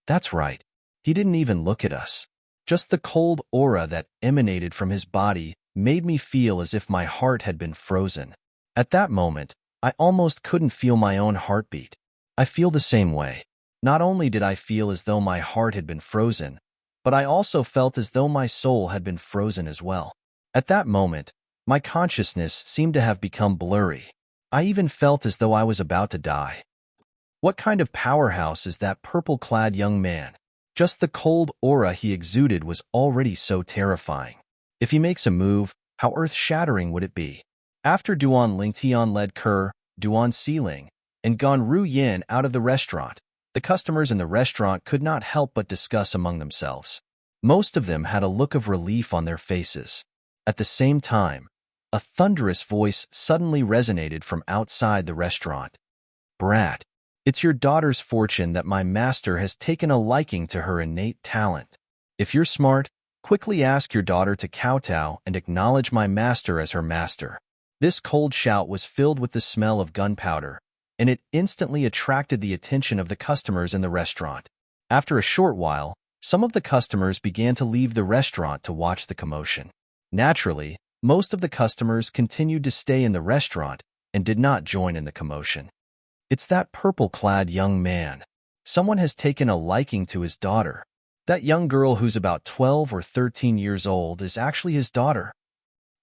That's right. He didn't even look at us. Just the cold aura that emanated from his body made me feel as if my heart had been frozen. At that moment, I almost couldn't feel my own heartbeat. I feel the same way. Not only did I feel as though my heart had been frozen, but I also felt as though my soul had been frozen as well. At that moment, my consciousness seemed to have become blurry. I even felt as though I was about to die. What kind of powerhouse is that purple-clad young man? Just the cold aura he exuded was already so terrifying. If he makes a move, how earth-shattering would it be? After Duan Lingtian led Kerr, Duan Siling, and Ganru Yin out of the restaurant, the customers in the restaurant could not help but discuss among themselves. Most of them had a look of relief on their faces. At the same time, a thunderous voice suddenly resonated from outside the restaurant. "Brat, it's your daughter's fortune that my master has taken a liking to her innate talent. If you're smart, quickly ask your daughter to kowtow and acknowledge my master as her master." This cold shout was filled with the smell of gunpowder, and it instantly attracted the attention of the customers in the restaurant. After a short while, some of the customers began to leave the restaurant to watch the commotion. Naturally, most of the customers continued to stay in the restaurant and did not join in the commotion. It's that purple-clad young man. Someone has taken a liking to his daughter. That young girl who's about 12 or 13 years old is actually his daughter.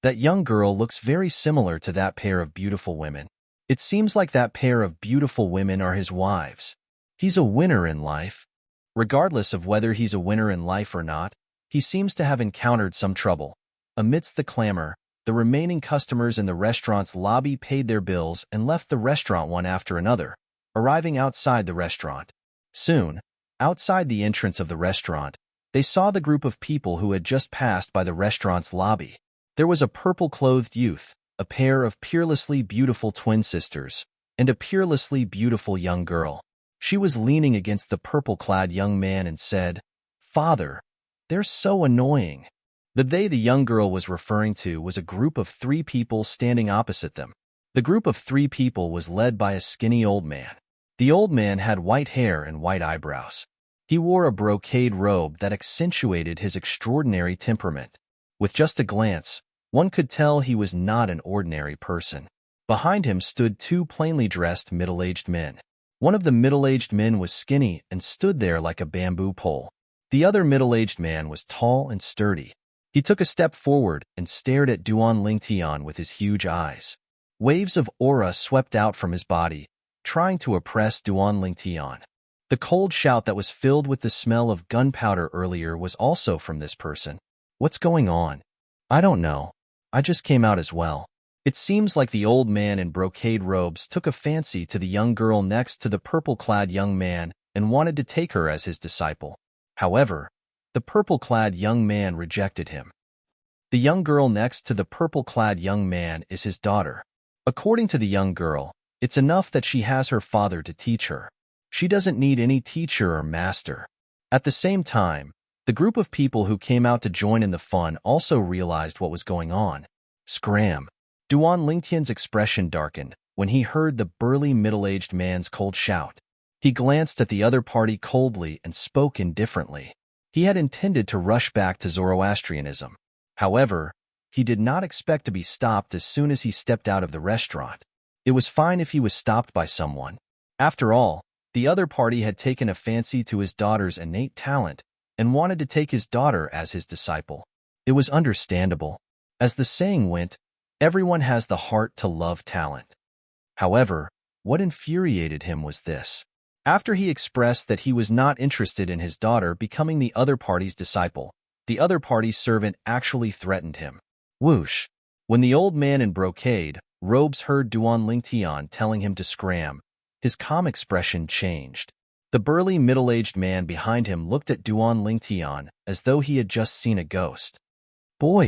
That young girl looks very similar to that pair of beautiful women. It seems like that pair of beautiful women are his wives. He's a winner in life. Regardless of whether he's a winner in life or not, he seems to have encountered some trouble. Amidst the clamor, the remaining customers in the restaurant's lobby paid their bills and left the restaurant one after another, arriving outside the restaurant. Soon, outside the entrance of the restaurant, they saw the group of people who had just passed by the restaurant's lobby. There was a purple-clothed youth, a pair of peerlessly beautiful twin sisters, and a peerlessly beautiful young girl. She was leaning against the purple-clad young man and said, "Father, they're so annoying." The young girl was referring to was a group of 3 people standing opposite them. The group of 3 people was led by a skinny old man. The old man had white hair and white eyebrows. He wore a brocade robe that accentuated his extraordinary temperament. With just a glance, one could tell he was not an ordinary person. Behind him stood 2 plainly dressed middle-aged men. One of the middle-aged men was skinny and stood there like a bamboo pole. The other middle-aged man was tall and sturdy. He took a step forward and stared at Duan Lingtian with his huge eyes. Waves of aura swept out from his body, trying to oppress Duan Lingtian. The cold shout that was filled with the smell of gunpowder earlier was also from this person. "What's going on?" "I don't know. I just came out as well." It seems like the old man in brocade robes took a fancy to the young girl next to the purple-clad young man and wanted to take her as his disciple. However, the purple-clad young man rejected him. The young girl next to the purple-clad young man is his daughter. According to the young girl, it's enough that she has her father to teach her. She doesn't need any teacher or master. At the same time, the group of people who came out to join in the fun also realized what was going on. Scram! Duan Lingtian's expression darkened when he heard the burly middle-aged man's cold shout. He glanced at the other party coldly and spoke indifferently. He had intended to rush back to Zoroastrianism. However, he did not expect to be stopped as soon as he stepped out of the restaurant. It was fine if he was stopped by someone. After all, the other party had taken a fancy to his daughter's innate talent and wanted to take his daughter as his disciple. It was understandable. As the saying went, everyone has the heart to love talent. However, what infuriated him was this. After he expressed that he was not interested in his daughter becoming the other party's disciple, the other party's servant actually threatened him. Whoosh! When the old man in brocade robes heard Duan Lingtian telling him to scram, his calm expression changed. The burly middle-aged man behind him looked at Duan Lingtian as though he had just seen a ghost. "Boy,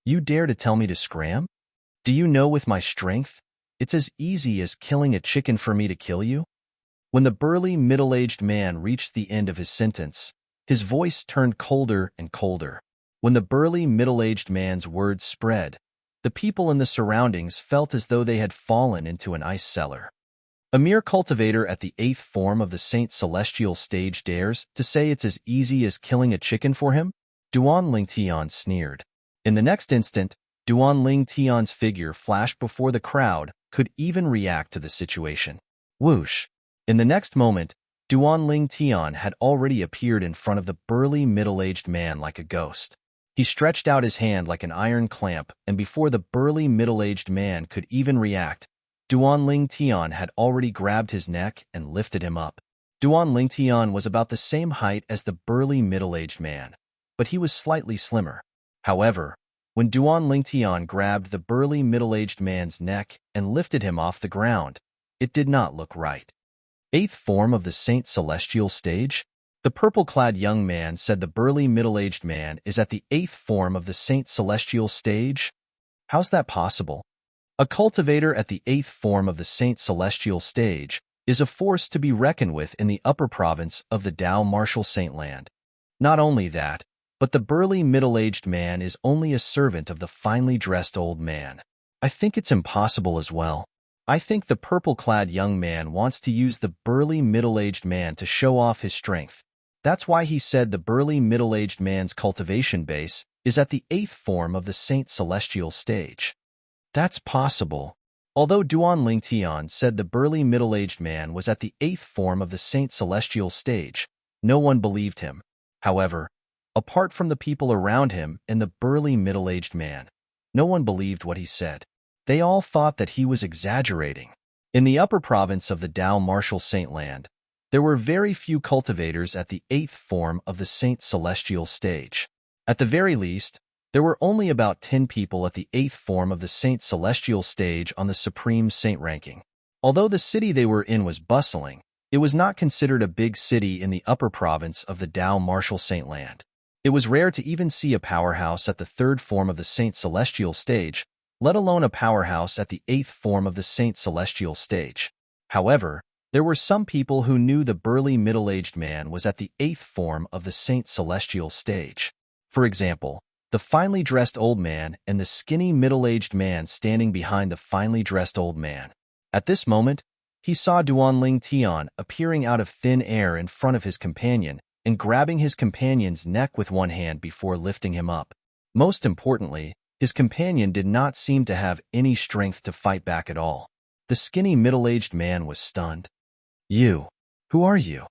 you dare to tell me to scram? Do you know with my strength, it's as easy as killing a chicken for me to kill you?" When the burly middle-aged man reached the end of his sentence, his voice turned colder and colder. When the burly middle-aged man's words spread, the people in the surroundings felt as though they had fallen into an ice cellar. A mere cultivator at the 8th form of the Saint Celestial stage dares to say it's as easy as killing a chicken for him? Duan Lingtian sneered. In the next instant, Duan Lingtian's figure flashed before the crowd could even react to the situation. Whoosh! In the next moment, Duan Lingtian had already appeared in front of the burly middle-aged man like a ghost. He stretched out his hand like an iron clamp, and before the burly middle-aged man could even react, Duan Lingtian had already grabbed his neck and lifted him up. Duan Lingtian was about the same height as the burly middle-aged man, but he was slightly slimmer. However, when Duan Lingtian grabbed the burly middle-aged man's neck and lifted him off the ground, it did not look right. 8th form of the Saint Celestial stage? The purple-clad young man said the burly middle-aged man is at the 8th form of the Saint Celestial stage? How's that possible? A cultivator at the 8th form of the Saint Celestial stage is a force to be reckoned with in the upper province of the Dao Martial Saintland. Not only that, but the burly middle-aged man is only a servant of the finely dressed old man. I think it's impossible as well. I think the purple-clad young man wants to use the burly middle-aged man to show off his strength. That's why he said the burly middle-aged man's cultivation base is at the 8th form of the Saint Celestial stage. That's possible. Although Duan Lingtian said the burly middle-aged man was at the 8th form of the Saint Celestial stage, no one believed him. However, apart from the people around him and the burly middle-aged man, no one believed what he said. They all thought that he was exaggerating. In the upper province of the Dao Martial Saintland, there were very few cultivators at the 8th form of the Saint Celestial stage. At the very least, there were only about 10 people at the 8th form of the Saint Celestial stage on the Supreme Saint ranking. Although the city they were in was bustling, it was not considered a big city in the upper province of the Tao Martial Saint Land. It was rare to even see a powerhouse at the 3rd form of the Saint Celestial stage, let alone a powerhouse at the 8th form of the Saint Celestial stage. However, there were some people who knew the burly middle-aged man was at the 8th form of the Saint Celestial stage. For example, the finely dressed old man and the skinny middle-aged man standing behind the finely dressed old man. At this moment, he saw Duanling Tian appearing out of thin air in front of his companion and grabbing his companion's neck with one hand before lifting him up. Most importantly, his companion did not seem to have any strength to fight back at all. The skinny middle-aged man was stunned. "You, who are you?"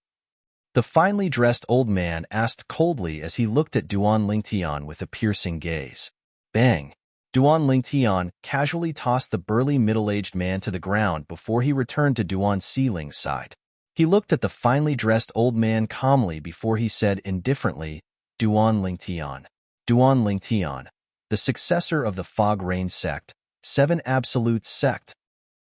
The finely dressed old man asked coldly as he looked at Duanling Tian with a piercing gaze. Bang! Duanling Tian casually tossed the burly middle-aged man to the ground before he returned to Duan Xiling's side. He looked at the finely dressed old man calmly before he said indifferently, Duanling Tian. Duanling Tian, the successor of the Fog Rain sect, 7 Absolute sect.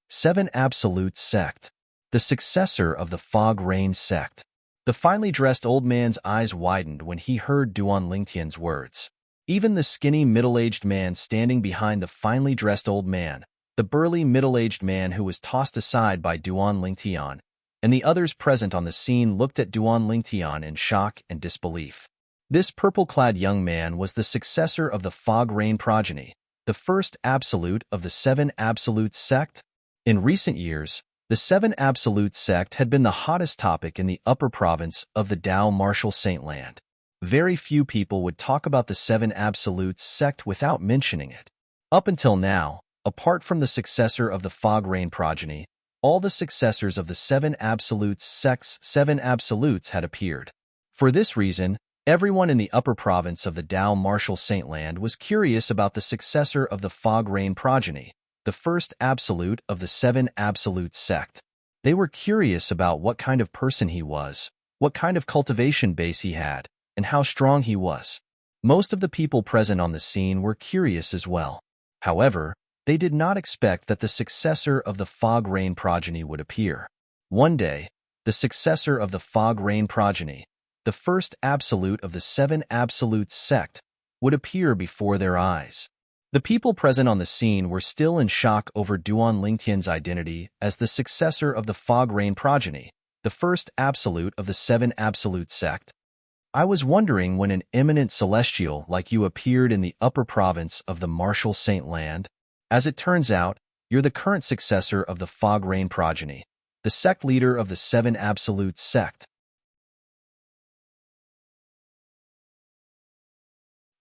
7 Absolute sect. The successor of the Fog Rain sect. The finely dressed old man's eyes widened when he heard Duanling Tian's words. Even the skinny middle-aged man standing behind the finely dressed old man, the burly middle-aged man who was tossed aside by Duanling Tian, and the others present on the scene looked at Duanling Tian in shock and disbelief. This purple-clad young man was the successor of the Fog Rain progeny, the first absolute of the 7 Absolute sect. In recent years, the 7 Absolute sect had been the hottest topic in the upper province of the Tao Martial Saint Land. Very few people would talk about the 7 Absolute sect without mentioning it. Up until now, apart from the successor of the Fog Rain progeny, all the successors of the 7 Absolute sect's 7 Absolutes had appeared. For this reason, everyone in the upper province of the Tao Martial Saint Land was curious about the successor of the Fog Rain progeny, the first absolute of the 7 Absolute sect. They were curious about what kind of person he was, what kind of cultivation base he had, and how strong he was. Most of the people present on the scene were curious as well. However, they did not expect that the successor of the Fog Rain progeny would appear. One day, the successor of the Fog Rain progeny, the first absolute of the 7 Absolute sect, would appear before their eyes. The people present on the scene were still in shock over Duanling Tian's identity as the successor of the Fog Rain progeny, the first absolute of the 7 Absolute sect. I was wondering when an eminent celestial like you appeared in the upper province of the Martial Saint Land. As it turns out, you're the current successor of the Fog Rain progeny, the sect leader of the 7 Absolute sect.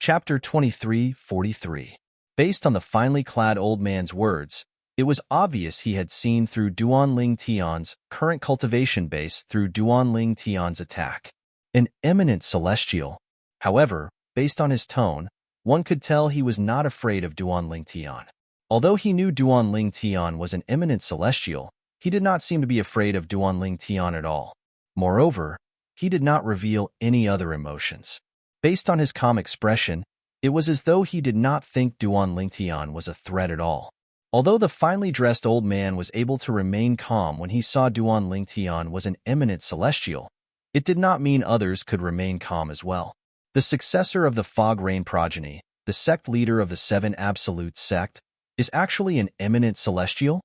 Chapter 23:43. Based on the finely clad old man's words, it was obvious he had seen through Duanling Tian's current cultivation base through Duanling Tian's attack. An eminent celestial. However, based on his tone, one could tell he was not afraid of Duanling Tian. Although he knew Duanling Tian was an eminent celestial, he did not seem to be afraid of Duanling Tian at all. Moreover, he did not reveal any other emotions. Based on his calm expression, it was as though he did not think Duanling Tian was a threat at all. Although the finely dressed old man was able to remain calm when he saw Duanling Tian was an eminent celestial, it did not mean others could remain calm as well. The successor of the Fog Rain progeny, the sect leader of the 7 Absolute sect, is actually an eminent celestial?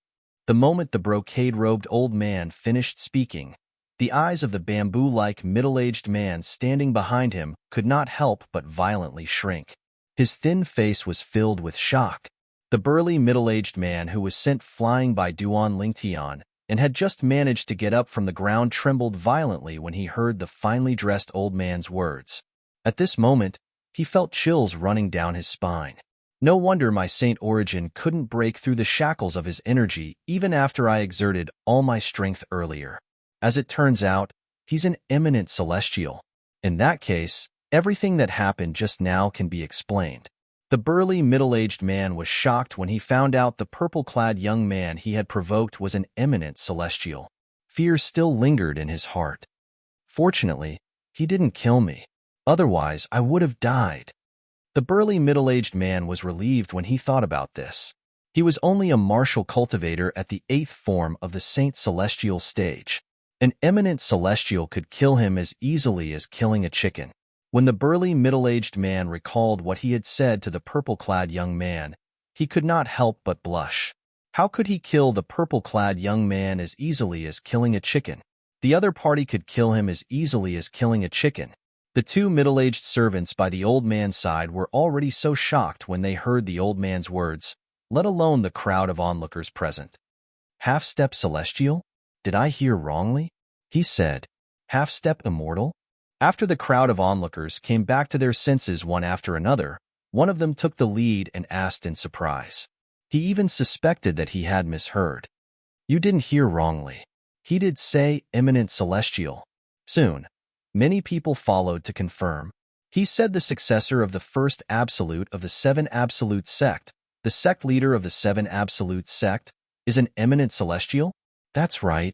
The moment the brocade-robed old man finished speaking, the eyes of the bamboo-like middle-aged man standing behind him could not help but violently shrink. His thin face was filled with shock. The burly middle-aged man who was sent flying by Duanling Tian and had just managed to get up from the ground trembled violently when he heard the finely dressed old man's words. At this moment, he felt chills running down his spine. No wonder my Saint Origin couldn't break through the shackles of his energy even after I exerted all my strength earlier. As it turns out, he's an eminent celestial. In that case, everything that happened just now can be explained. The burly middle-aged man was shocked when he found out the purple-clad young man he had provoked was an eminent celestial. fear still lingered in his heart. Fortunately, he didn't kill me. Otherwise, I would have died. The burly middle-aged man was relieved when he thought about this. He was only a martial cultivator at the 8th form of the Saint Celestial stage. An eminent celestial could kill him as easily as killing a chicken. When the burly middle-aged man recalled what he had said to the purple-clad young man, he could not help but blush. How could he kill the purple-clad young man as easily as killing a chicken? The other party could kill him as easily as killing a chicken. The two middle-aged servants by the old man's side were already so shocked when they heard the old man's words, let alone the crowd of onlookers present. Half-step celestial? Did I hear wrongly? He said. Half-step immortal? After the crowd of onlookers came back to their senses one after another, one of them took the lead and asked in surprise. He even suspected that he had misheard. You didn't hear wrongly. He did say eminent celestial. Soon, many people followed to confirm. He said the successor of the first absolute of the 7 absolute sect, the sect leader of the 7 absolute sect, is an eminent celestial? That's right.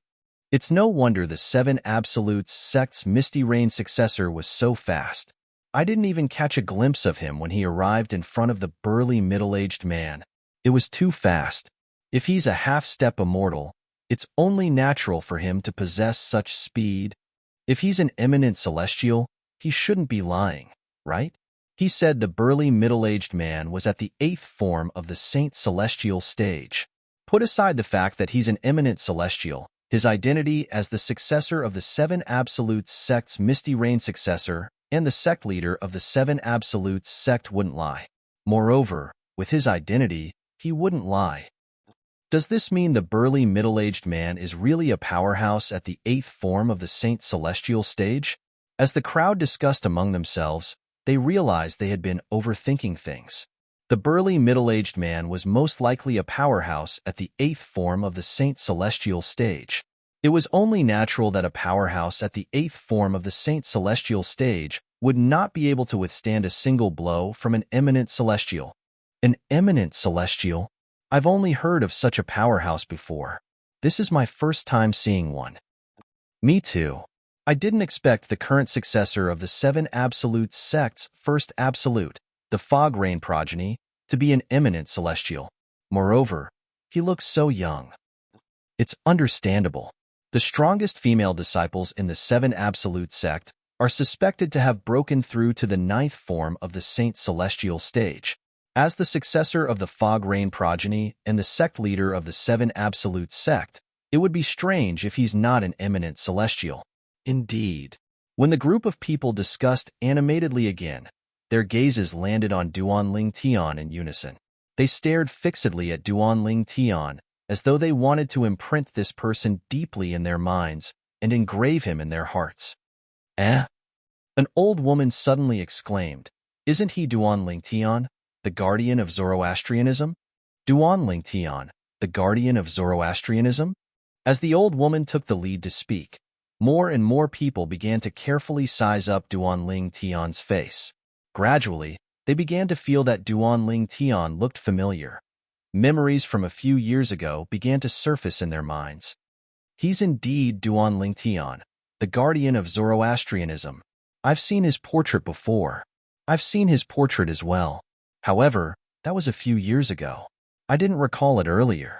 It's no wonder the 7 absolute sect's misty rain successor was so fast. I didn't even catch a glimpse of him when he arrived in front of the burly middle-aged man. It was too fast. If he's a half-step immortal, it's only natural for him to possess such speed. If he's an eminent celestial, he shouldn't be lying, right? He said the burly middle-aged man was at the 8th form of the Saint Celestial stage. Put aside the fact that he's an eminent celestial, his identity as the successor of the 7 absolute sect's misty rain successor and the sect leader of the 7 absolute sect wouldn't lie. Moreover, with his identity, he wouldn't lie. Does this mean the burly middle-aged man is really a powerhouse at the 8th form of the Saint Celestial stage? As the crowd discussed among themselves, they realized they had been overthinking things. The burly middle-aged man was most likely a powerhouse at the 8th form of the Saint Celestial stage. It was only natural that a powerhouse at the 8th form of the Saint Celestial stage would not be able to withstand a single blow from an eminent celestial. An eminent celestial? I've only heard of such a powerhouse before. This is my first time seeing one. Me too. I didn't expect the current successor of the 7 absolute sect's first absolute, the fog rain progeny, to be an eminent celestial. Moreover, he looks so young. It's understandable. The strongest female disciples in the 7 absolute sect are suspected to have broken through to the 9th form of the Saint Celestial stage. As the successor of the fog rain progeny and the sect leader of the 7 absolute sect, it would be strange if he's not an eminent celestial. Indeed. When the group of people discussed animatedly again, their gazes landed on Duanling Tian in unison. They stared fixedly at Duanling Tian, as though they wanted to imprint this person deeply in their minds and engrave him in their hearts. Eh? An old woman suddenly exclaimed, Isn't he Duanling Tian, the guardian of Zoroastrianism? Duanling Tian, the guardian of Zoroastrianism? As the old woman took the lead to speak, more and more people began to carefully size up Duanling Tian's face. Gradually, they began to feel that Duanling Tian looked familiar. Memories from a few years ago began to surface in their minds. He's indeed Duanling Tian, the guardian of Zoroastrianism. I've seen his portrait before. I've seen his portrait as well. However, that was a few years ago. I didn't recall it earlier.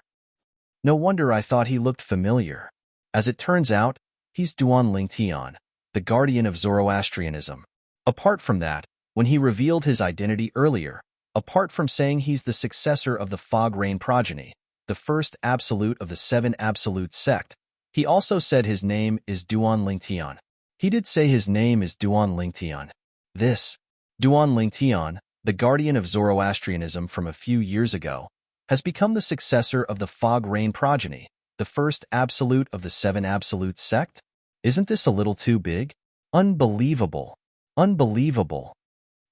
No wonder I thought he looked familiar. As it turns out, he's Duanling Tian, the guardian of Zoroastrianism. Apart from that, when he revealed his identity earlier, apart from saying he's the successor of the fog rain progeny, the first absolute of the 7 absolute sect, he also said his name is Duanling Tian. He did say his name is Duanling Tian. This, Duanling Tian, the guardian of Zoroastrianism from a few years ago, has become the successor of the fog rain progeny, the first absolute of the 7 absolute sect? Isn't this a little too big? Unbelievable. Unbelievable.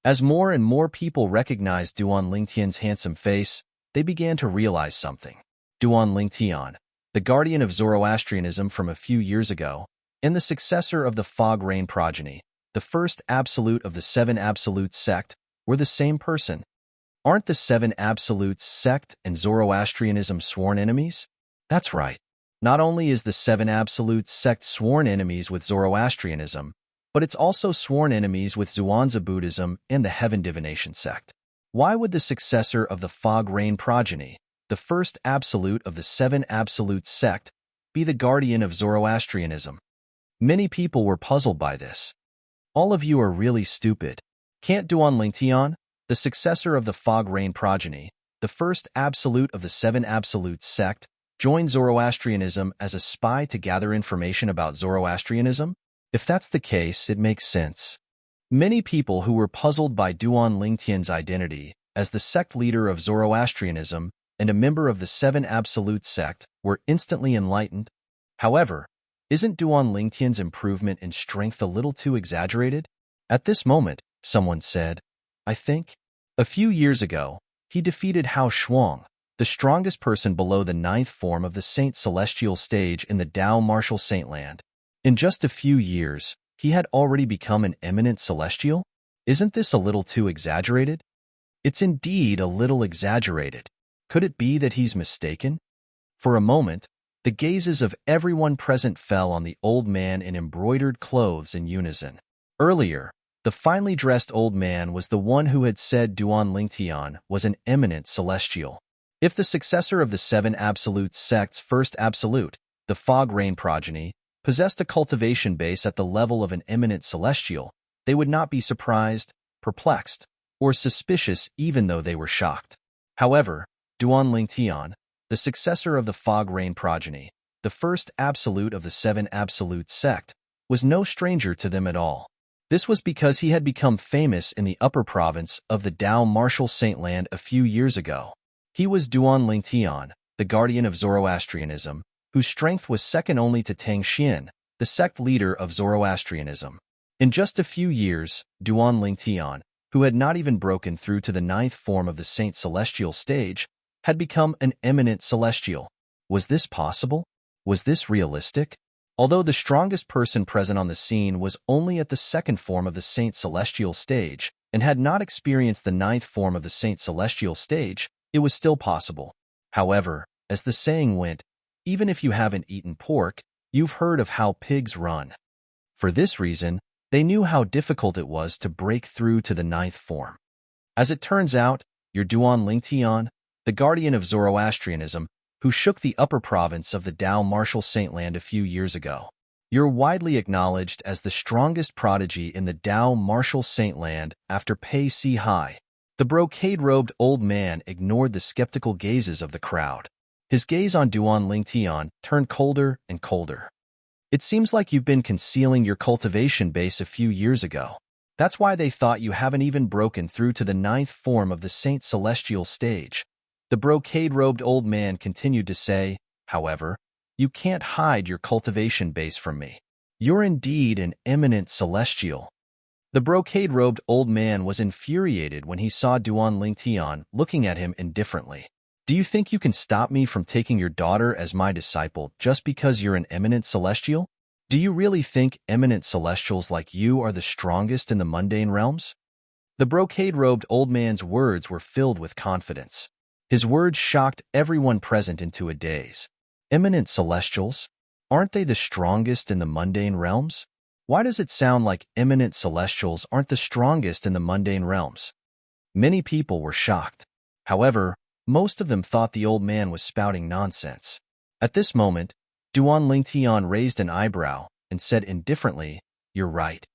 As more and more people recognized Duanling Tian's handsome face, they began to realize something. Duanling Tian, the guardian of Zoroastrianism from a few years ago, and the successor of the fog rain progeny, the first absolute of the 7 absolute sect, were the same person. Aren't the 7 absolute sect and Zoroastrianism sworn enemies? That's right. Not only is the Seven Absolutes sect sworn enemies with Zoroastrianism, but it's also sworn enemies with Zhuangzi Buddhism and the Heaven Divination sect. Why would the successor of the Fog Rain progeny, the first absolute of the Seven Absolutes sect, be the guardian of Zoroastrianism? Many people were puzzled by this. All of you are really stupid. Can't Duan Lingtian, the successor of the Fog Rain progeny, the first absolute of the Seven Absolutes sect, join Zoroastrianism as a spy to gather information about Zoroastrianism? If that's the case, it makes sense. Many people who were puzzled by Duan Lingtian's identity as the sect leader of Zoroastrianism and a member of the Seven Absolute sect were instantly enlightened. However, isn't Duan Lingtian's improvement in strength a little too exaggerated? At this moment, someone said, I think. A few years ago, he defeated Hao Shuang, the strongest person below the ninth form of the Saint Celestial stage in the Tao Martial Saintland. In just a few years, he had already become an eminent celestial? Isn't this a little too exaggerated? It's indeed a little exaggerated. Could it be that he's mistaken? For a moment, the gazes of everyone present fell on the old man in embroidered clothes in unison. Earlier, the finely dressed old man was the one who had said Duan Lingtian was an eminent celestial. If the successor of the Seven Absolute sect's first absolute, the Fog Rain progeny, possessed a cultivation base at the level of an eminent celestial, they would not be surprised, perplexed, or suspicious even though they were shocked. However, Duan Lingtian, the successor of the Fog Rain progeny, the first absolute of the Seven Absolute sect, was no stranger to them at all. This was because he had become famous in the upper province of the Tao Martial Saintland a few years ago. He was Duan Lingtian, the guardian of Zoroastrianism, whose strength was second only to Tang Xian, the sect leader of Zoroastrianism. In just a few years, Duan Lingtian, who had not even broken through to the ninth form of the Saint Celestial stage, had become an eminent celestial. Was this possible? Was this realistic? Although the strongest person present on the scene was only at the second form of the Saint Celestial stage and had not experienced the ninth form of the Saint Celestial stage, it was still possible. However, as the saying went, even if you haven't eaten pork, you've heard of how pigs run. For this reason, they knew how difficult it was to break through to the ninth form. As it turns out, your Duan Lingtian, the guardian of Zoroastrianism, who shook the upper province of the Tao Martial Saintland a few years ago. You're widely acknowledged as the strongest prodigy in the Tao Martial Saintland after Pei Si Hai. The brocade-robed old man ignored the skeptical gazes of the crowd. His gaze on Duan Lingtian turned colder and colder. It seems like you've been concealing your cultivation base a few years ago. That's why they thought you haven't even broken through to the ninth form of the Saint Celestial stage. The brocade-robed old man continued to say, however, you can't hide your cultivation base from me. You're indeed an eminent celestial. The brocade-robed old man was infuriated when he saw Duan Lingtian looking at him indifferently. Do you think you can stop me from taking your daughter as my disciple just because you're an eminent celestial? Do you really think eminent celestials like you are the strongest in the mundane realms? The brocade-robed old man's words were filled with confidence. His words shocked everyone present into a daze. Eminent celestials? Aren't they the strongest in the mundane realms? Why does it sound like eminent celestials aren't the strongest in the mundane realms? Many people were shocked. However, most of them thought the old man was spouting nonsense. At this moment, Duan Lingtian raised an eyebrow and said indifferently, "You're right."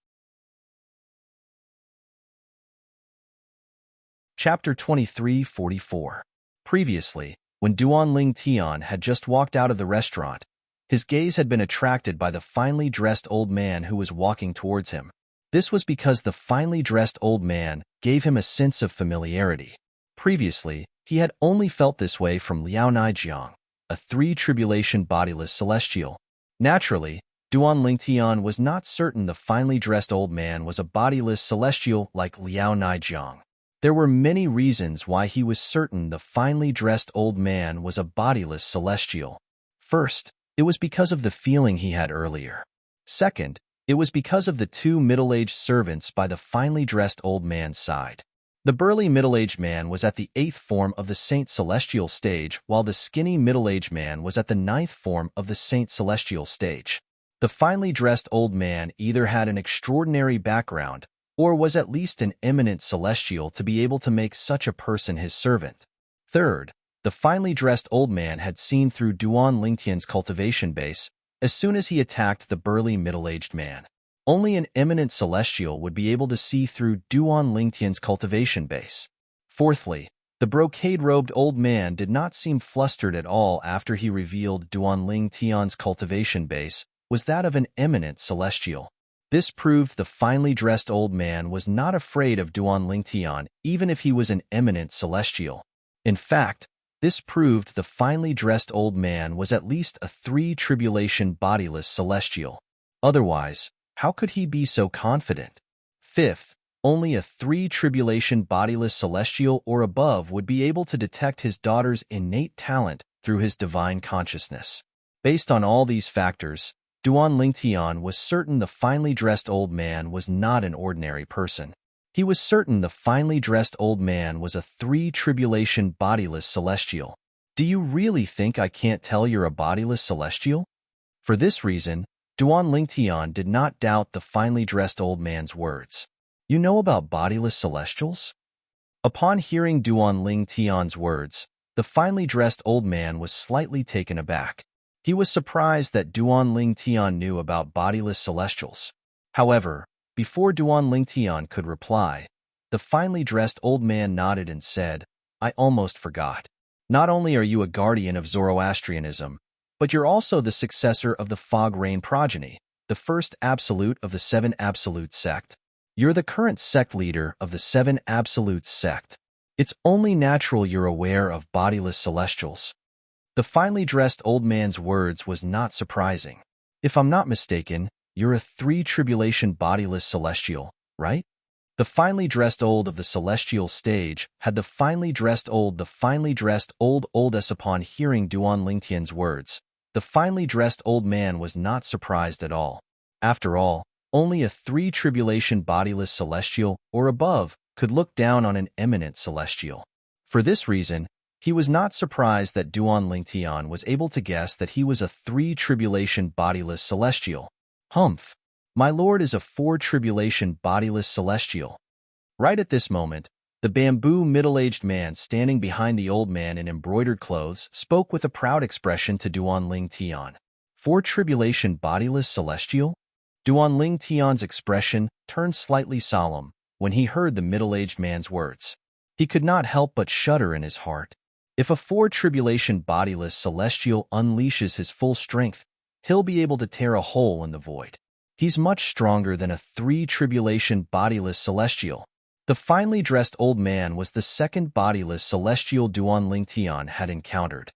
Chapter 23:44. Previously, when Duan Lingtian had just walked out of the restaurant, his gaze had been attracted by the finely dressed old man who was walking towards him. This was because the finely dressed old man gave him a sense of familiarity. Previously, he had only felt this way from Liao Naijiang, a three-tribulation bodiless celestial. Naturally, Duan Lingtian was not certain the finely dressed old man was a bodiless celestial like Liao Naijiang. There were many reasons why he was certain the finely dressed old man was a bodiless celestial. First, it was because of the feeling he had earlier. Second, it was because of the two middle-aged servants by the finely dressed old man's side. The burly middle-aged man was at the 8th form of the Saint Celestial stage, while the skinny middle-aged man was at the 9th form of the Saint Celestial stage. The finely dressed old man either had an extraordinary background or was at least an eminent celestial to be able to make such a person his servant. Third, the finely dressed old man had seen through Duan Lingtian's cultivation base as soon as he attacked the burly middle-aged man. Only an eminent celestial would be able to see through Duan Lingtian's cultivation base. Fourthly, the brocade-robed old man did not seem flustered at all after he revealed Duan Lingtian's cultivation base was that of an eminent celestial. This proved the finely dressed old man was not afraid of Duan Lingtian even if he was an eminent celestial. In fact, this proved the finely dressed old man was at least a 3-tribulation bodiless celestial. Otherwise, how could he be so confident? Fifth, only a 3-tribulation bodiless celestial or above would be able to detect his daughter's innate talent through his divine consciousness. Based on all these factors, Duan Lingtian was certain the finely dressed old man was not an ordinary person. He was certain the finely dressed old man was a 3-tribulation bodiless celestial. Do you really think I can't tell you're a bodiless celestial? For this reason, Duan Lingtian did not doubt the finely dressed old man's words. You know about bodiless celestials? Upon hearing Duan Lingtian's words, the finely dressed old man was slightly taken aback. He was surprised that Duan Lingtian knew about bodiless celestials. However, before Duan Lingtian could reply, the finely dressed old man nodded and said, I almost forgot. Not only are you a guardian of Zoroastrianism, but you're also the successor of the Fog Rain progeny, the first absolute of the 7 Absolutes sect. You're the current sect leader of the 7 Absolutes sect. It's only natural you're aware of bodiless celestials. The finely dressed old man's words was not surprising. If I'm not mistaken, you're a 3-tribulation bodiless celestial, right? The finely dressed old of the celestial stage had the finely dressed old oldest upon hearing Duan Lingtian's words. The finely dressed old man was not surprised at all. After all, only a 3-tribulation bodiless celestial or above could look down on an eminent celestial. For this reason, he was not surprised that Duan Lingtian was able to guess that he was a 3-tribulation bodiless celestial. Humph! My lord is a 4-tribulation bodiless celestial. Right at this moment, the bamboo middle-aged man standing behind the old man in embroidered clothes spoke with a proud expression to Duan Lingtian. 4-tribulation bodiless celestial? Duan Lingtian's expression turned slightly solemn when he heard the middle-aged man's words. He could not help but shudder in his heart. If a 4-tribulation bodiless celestial unleashes his full strength, he'll be able to tear a hole in the void. He's much stronger than a 3-tribulation bodiless celestial. The finely dressed old man was the second bodiless celestial Duan Lingtian had encountered.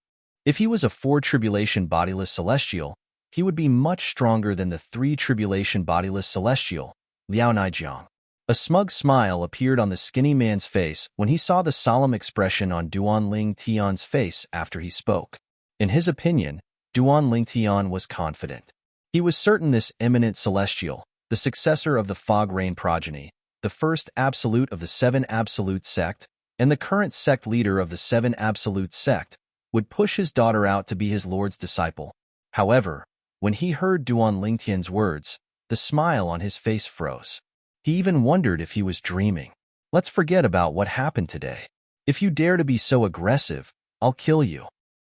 If he was a 4-tribulation bodiless celestial, he would be much stronger than the 3-tribulation bodiless celestial, Liao Naijiang. A smug smile appeared on the skinny man's face when he saw the solemn expression on Duan Lingtian's face after he spoke. In his opinion, Duan Lingtian was confident. He was certain this eminent celestial, the successor of the Fog Rain progeny, the first absolute of the 7 Absolute sect, and the current sect leader of the 7 Absolute sect, would push his daughter out to be his lord's disciple. However, when he heard Duan Lingtian's words, the smile on his face froze. He even wondered if he was dreaming. Let's forget about what happened today. If you dare to be so aggressive, I'll kill you.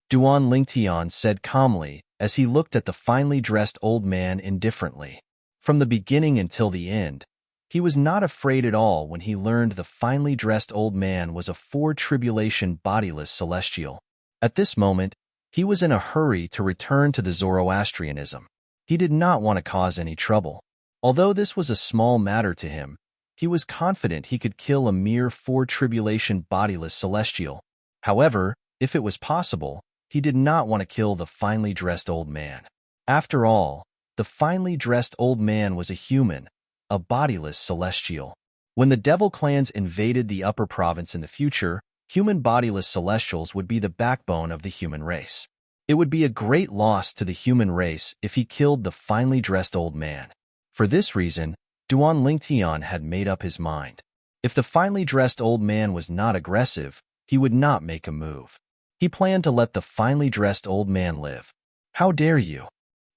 Duan Lingtian said calmly as he looked at the finely dressed old man indifferently. From the beginning until the end, he was not afraid at all when he learned the finely dressed old man was a 4-tribulation bodiless celestial. At this moment, he was in a hurry to return to the Zoroastrianism. He did not want to cause any trouble. Although this was a small matter to him, he was confident he could kill a mere 4-tribulation bodiless celestial. However, if it was possible, he did not want to kill the finely dressed old man. After all, the finely dressed old man was a human, a bodiless celestial. When the devil clans invaded the upper province in the future, human bodiless celestials would be the backbone of the human race. It would be a great loss to the human race if he killed the finely dressed old man. For this reason, Duan Lingtian had made up his mind. If the finely dressed old man was not aggressive, he would not make a move. He planned to let the finely dressed old man live. How dare you?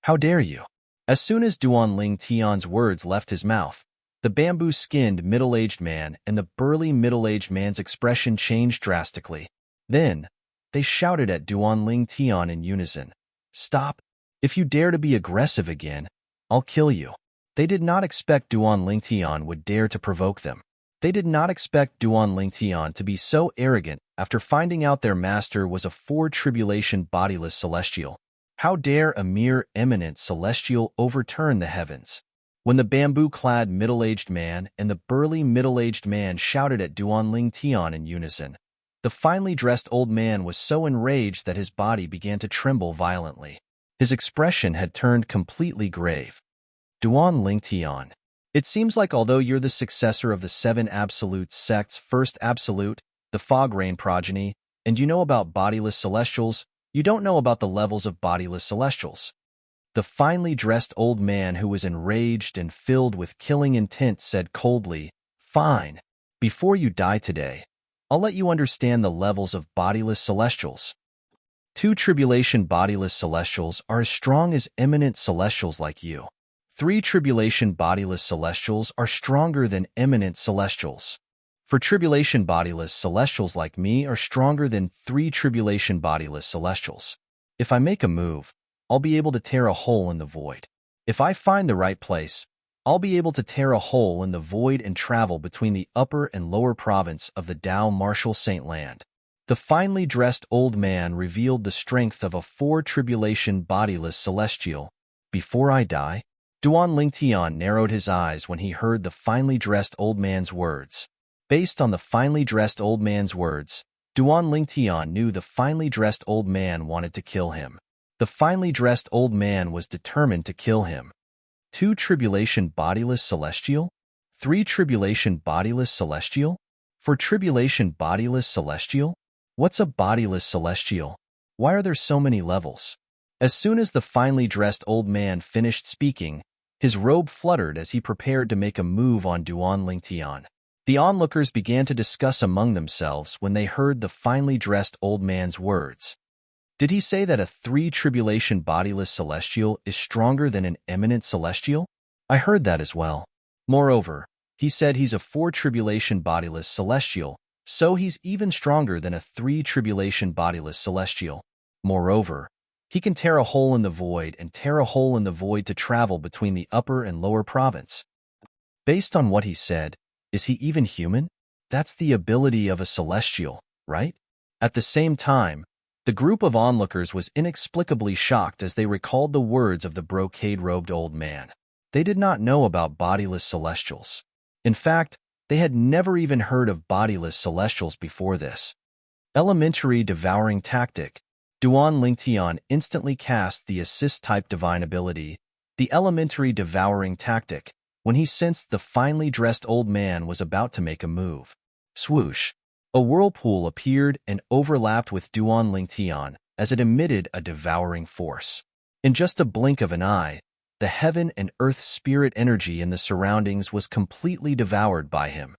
How dare you? As soon as Duan Tian's words left his mouth, the bamboo-skinned middle-aged man and the burly middle-aged man's expression changed drastically. Then, they shouted at Duan Tian in unison, "Stop! If you dare to be aggressive again, I'll kill you." They did not expect Duan Tian would dare to provoke them. They did not expect Duan Tian to be so arrogant after finding out their master was a four-tribulation bodiless celestial. How dare a mere eminent celestial overturn the heavens? When the bamboo-clad middle-aged man and the burly middle-aged man shouted at Duan Tian in unison, the finely dressed old man was so enraged that his body began to tremble violently. His expression had turned completely grave. Duan Tian, it seems like although you're the successor of the seven absolute sects, first absolute, the fog rain progeny, and you know about bodiless celestials, you don't know about the levels of bodiless celestials. The finely dressed old man who was enraged and filled with killing intent said coldly, "Fine. Before you die today, I'll let you understand the levels of bodiless celestials. Two tribulation bodiless celestials are as strong as eminent celestials like you. Three tribulation bodiless celestials are stronger than eminent celestials. For tribulation bodiless celestials like me are stronger than three tribulation bodiless celestials. If I make a move, I'll be able to tear a hole in the void. If I find the right place, I'll be able to tear a hole in the void and travel between the upper and lower province of the Tao Martial Saint Land." The finely dressed old man revealed the strength of a four-tribulation bodiless celestial. "Before I die?" Duan Tian narrowed his eyes when he heard the finely dressed old man's words. Based on the finely dressed old man's words, Duan Tian knew the finely dressed old man wanted to kill him. The finely dressed old man was determined to kill him. Two tribulation bodiless celestial? Three tribulation bodiless celestial? For tribulation bodiless celestial? What's a bodiless celestial? Why are there so many levels? As soon as the finely dressed old man finished speaking, his robe fluttered as he prepared to make a move on Duan Tian. The onlookers began to discuss among themselves when they heard the finely dressed old man's words. Did he say that a three-tribulation bodiless celestial is stronger than an eminent celestial? I heard that as well. Moreover, he said he's a four-tribulation bodiless celestial, so he's even stronger than a three-tribulation bodiless celestial. Moreover, he can tear a hole in the void and tear a hole in the void to travel between the upper and lower province. Based on what he said, is he even human? That's the ability of a celestial, right? At the same time, the group of onlookers was inexplicably shocked as they recalled the words of the brocade-robed old man. They did not know about bodiless celestials. In fact, they had never even heard of bodiless celestials before this. Elementary devouring tactic. Duan Tian instantly cast the assist-type divine ability, the elementary devouring tactic, when he sensed the finely dressed old man was about to make a move. Swoosh! A whirlpool appeared and overlapped with Duan Tian as it emitted a devouring force. In just a blink of an eye, the heaven and earth spirit energy in the surroundings was completely devoured by him.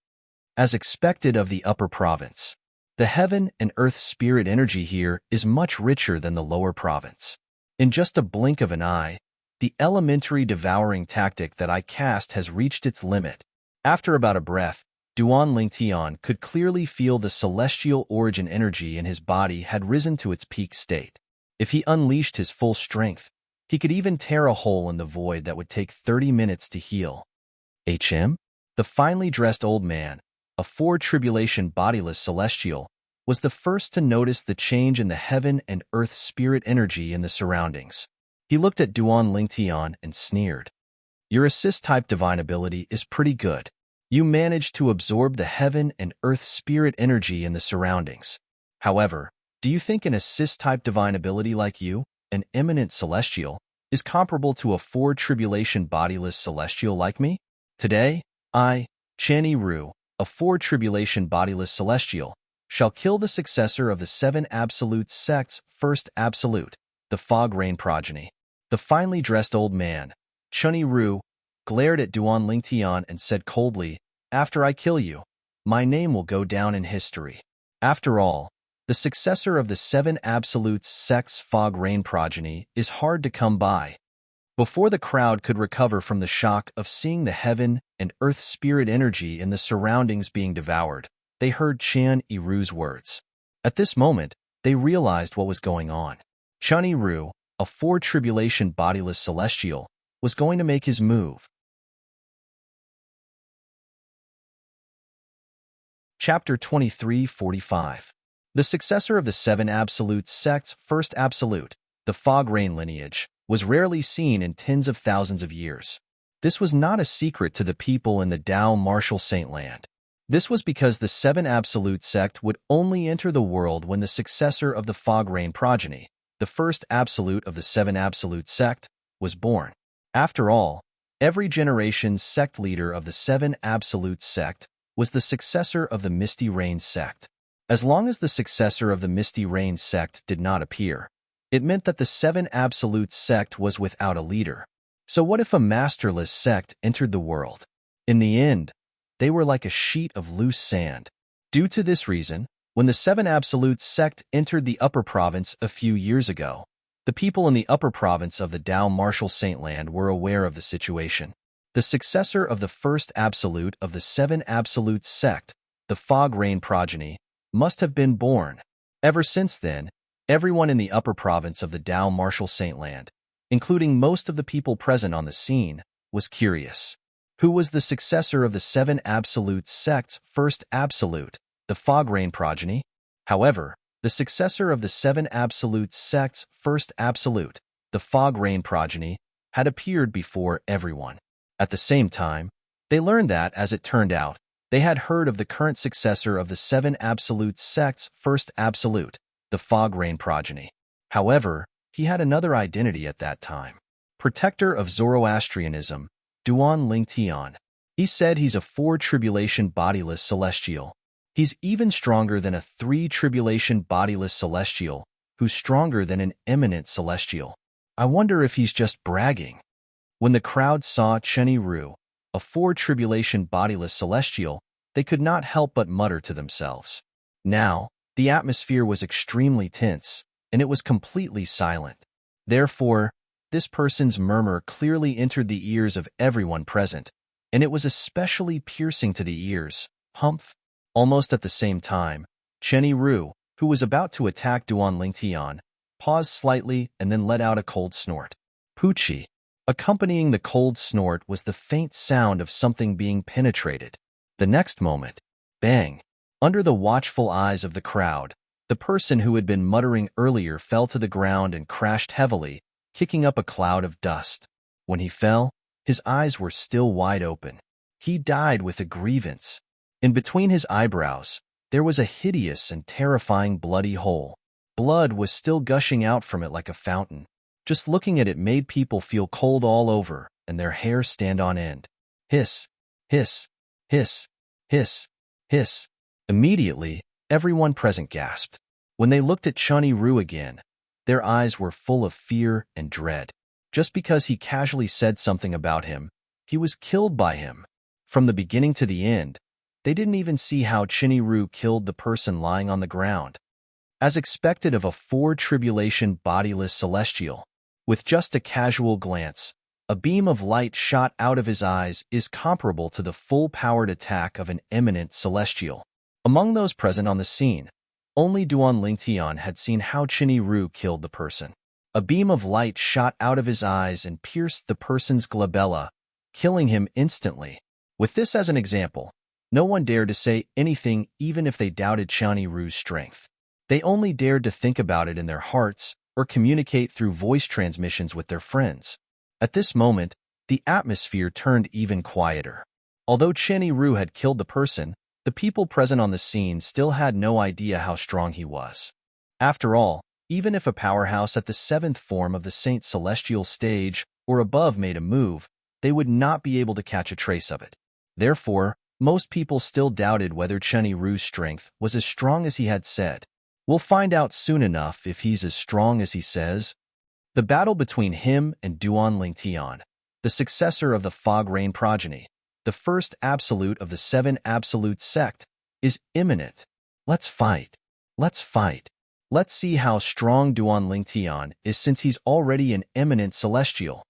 As expected of the upper province, the heaven and earth spirit energy here is much richer than the lower province. In just a blink of an eye, the elementary devouring tactic that I cast has reached its limit. After about a breath, Duan Tian could clearly feel the celestial origin energy in his body had risen to its peak state. If he unleashed his full strength, he could even tear a hole in the void that would take 30 minutes to heal. The finely dressed old man, a four-tribulation bodiless celestial, was the first to notice the change in the heaven and earth spirit energy in the surroundings. He looked at Duan Tian and sneered. "Your assist-type divine ability is pretty good. You managed to absorb the heaven and earth spirit energy in the surroundings. However, do you think an assist-type divine ability like you, an eminent celestial, is comparable to a four-tribulation bodiless celestial like me? Today, I, Channy Ru, a four-tribulation bodiless celestial, shall kill the successor of the seven absolute sects, first absolute, the fog rain progeny." The finely dressed old man, Channy Ru, glared at Duan Tian and said coldly, "After I kill you, my name will go down in history. After all, the successor of the seven absolutes sect's fog rain progeny is hard to come by. Before the crowd could recover from the shock of seeing the heaven and earth spirit energy in the surroundings being devoured, they heard Chan Iru's words. At this moment, they realized what was going on. Chan Iru, a four-tribulation bodiless celestial, was going to make his move. Chapter 23:45. The successor of the seven absolute sect's first absolute, the fog rain lineage, was rarely seen in tens of thousands of years. This was not a secret to the people in the Tao Martial Saint Land. This was because the seven absolute sect would only enter the world when the successor of the fog rain progeny, the first absolute of the seven absolute sect, was born. After all, every generation's sect leader of the seven absolute sect was the successor of the misty rain sect. As long as the successor of the misty rain sect did not appear, it meant that the seven absolute sect was without a leader. So what if a masterless sect entered the world? In the end, they were like a sheet of loose sand. Due to this reason, when the seven absolute sect entered the upper province a few years ago, the people in the upper province of the Tao Martial Saint Land were aware of the situation. The successor of the first absolute of the seven absolute sect, the fog rain progeny, must have been born. Ever since then, everyone in the upper province of the Tao Martial Saint Land, including most of the people present on the scene, was curious. Who was the successor of the seven absolute sect's first absolute, the fog rain progeny? However, the successor of the seven absolute sect's first absolute, the fog rain progeny, had appeared before everyone. At the same time, they learned that, as it turned out, they had heard of the current successor of the seven absolute sect's first absolute, the fog rain progeny. However, he had another identity at that time. Protector of Zoroastrianism, Duan Lingtian. He said he's a four-tribulation bodiless celestial. He's even stronger than a three-tribulation bodiless celestial, who's stronger than an eminent celestial. I wonder if he's just bragging. When the crowd saw Chen Ru, a four-tribulation bodiless celestial, they could not help but mutter to themselves. Now, the atmosphere was extremely tense, and it was completely silent. Therefore, this person's murmur clearly entered the ears of everyone present, and it was especially piercing to the ears. Humph! Almost at the same time, Chen Ru, who was about to attack Duan Lingtian, paused slightly and then let out a cold snort. Poochie! Accompanying the cold snort was the faint sound of something being penetrated. The next moment, bang! Under the watchful eyes of the crowd, the person who had been muttering earlier fell to the ground and crashed heavily, kicking up a cloud of dust. When he fell, his eyes were still wide open. He died with a grievance. In between his eyebrows, there was a hideous and terrifying bloody hole. Blood was still gushing out from it like a fountain. Just looking at it made people feel cold all over and their hair stand on end. Hiss, hiss, hiss, hiss, hiss. Immediately, everyone present gasped. When they looked at Chen Ru again, their eyes were full of fear and dread. Just because he casually said something about him, he was killed by him. From the beginning to the end, they didn't even see how Chen Ru killed the person lying on the ground. As expected of a four-tribulation bodiless celestial, with just a casual glance, a beam of light shot out of his eyes is comparable to the full-powered attack of an eminent celestial. Among those present on the scene, only Duan Lingtian had seen how Chen Ru killed the person. A beam of light shot out of his eyes and pierced the person's glabella, killing him instantly. With this as an example, no one dared to say anything even if they doubted Chen Ru's strength. They only dared to think about it in their hearts or communicate through voice transmissions with their friends. At this moment, the atmosphere turned even quieter. Although Chen Ru had killed the person, the people present on the scene still had no idea how strong he was. After all, even if a powerhouse at the seventh form of the Saint Celestial stage or above made a move, they would not be able to catch a trace of it. Therefore, most people still doubted whether Chen Ru's strength was as strong as he had said. We'll find out soon enough if he's as strong as he says. The battle between him and Duan Lingtian, the successor of the fog rain progeny, the first absolute of the seven absolute sect, is imminent. Let's fight. Let's fight. Let's see how strong Duan Lingtian is since he's already an eminent celestial.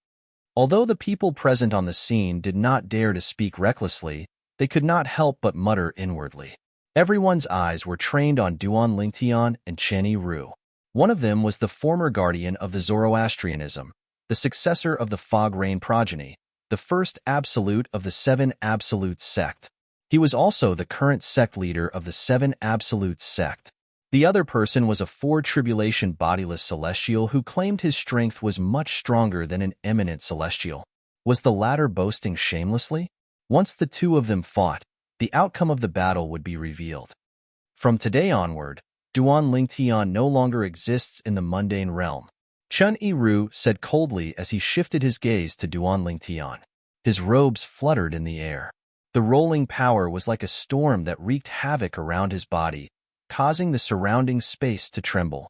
Although the people present on the scene did not dare to speak recklessly, they could not help but mutter inwardly. Everyone's eyes were trained on Duan Lingtian and Chenny Ru. One of them was the former guardian of the Zoroastrianism, the successor of the Fog Rain progeny, the first absolute of the Seven Absolutes sect. He was also the current sect leader of the Seven Absolutes sect. The other person was a four-tribulation bodiless celestial who claimed his strength was much stronger than an eminent celestial. Was the latter boasting shamelessly? Once the two of them fought, the outcome of the battle would be revealed. From today onward, Duan Lingtian no longer exists in the mundane realm. Chun Yi-Ru said coldly as he shifted his gaze to Duan Lingtian. His robes fluttered in the air. The rolling power was like a storm that wreaked havoc around his body, causing the surrounding space to tremble.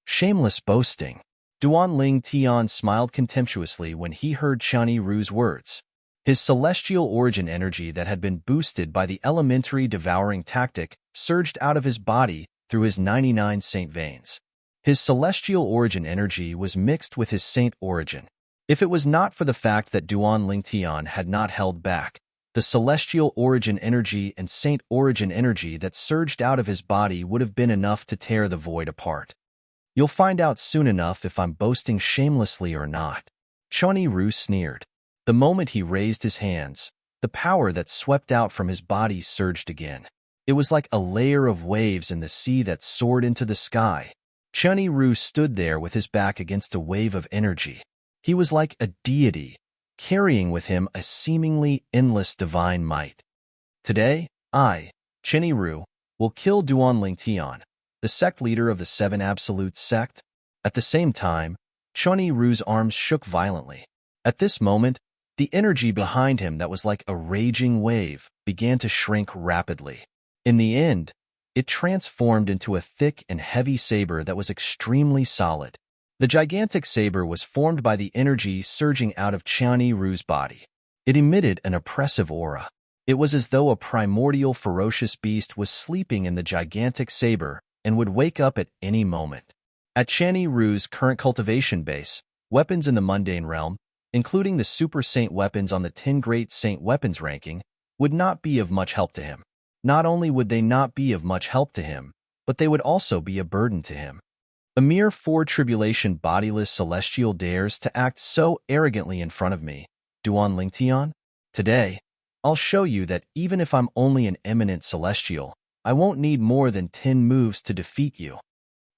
Shameless boasting. Duan Lingtian smiled contemptuously when he heard Chun Yi-Ru's words. His celestial origin energy that had been boosted by the elementary devouring tactic surged out of his body through his 99 saint veins. His celestial origin energy was mixed with his saint origin. If it was not for the fact that Duan Lingtian had not held back, the celestial origin energy and saint origin energy that surged out of his body would have been enough to tear the void apart. You'll find out soon enough if I'm boasting shamelessly or not. Chun Yi-Ru sneered. The moment he raised his hands, the power that swept out from his body surged again. It was like a layer of waves in the sea that soared into the sky. Chun Yi-Ru stood there with his back against a wave of energy. He was like a deity, carrying with him a seemingly endless divine might. Today, I, Chun Yi-Ru, will kill Duan Lingtian, the sect leader of the Seven Absolutes sect. At the same time, Chun Yi-Ru's arms shook violently. At this moment, the energy behind him that was like a raging wave began to shrink rapidly. In the end, it transformed into a thick and heavy saber that was extremely solid. The gigantic saber was formed by the energy surging out of Chun Yi-Ru's body. It emitted an oppressive aura. It was as though a primordial ferocious beast was sleeping in the gigantic saber and would wake up at any moment. At Chun Yi-Ru's current cultivation base, weapons in the mundane realm, including the Super Saint weapons on the 10 Great Saint Weapons ranking, would not be of much help to him. Not only would they not be of much help to him, but they would also be a burden to him. A mere four-tribulation bodiless celestial dares to act so arrogantly in front of me, Duan Lingtian? Today, I'll show you that even if I'm only an eminent celestial, I won't need more than 10 moves to defeat you.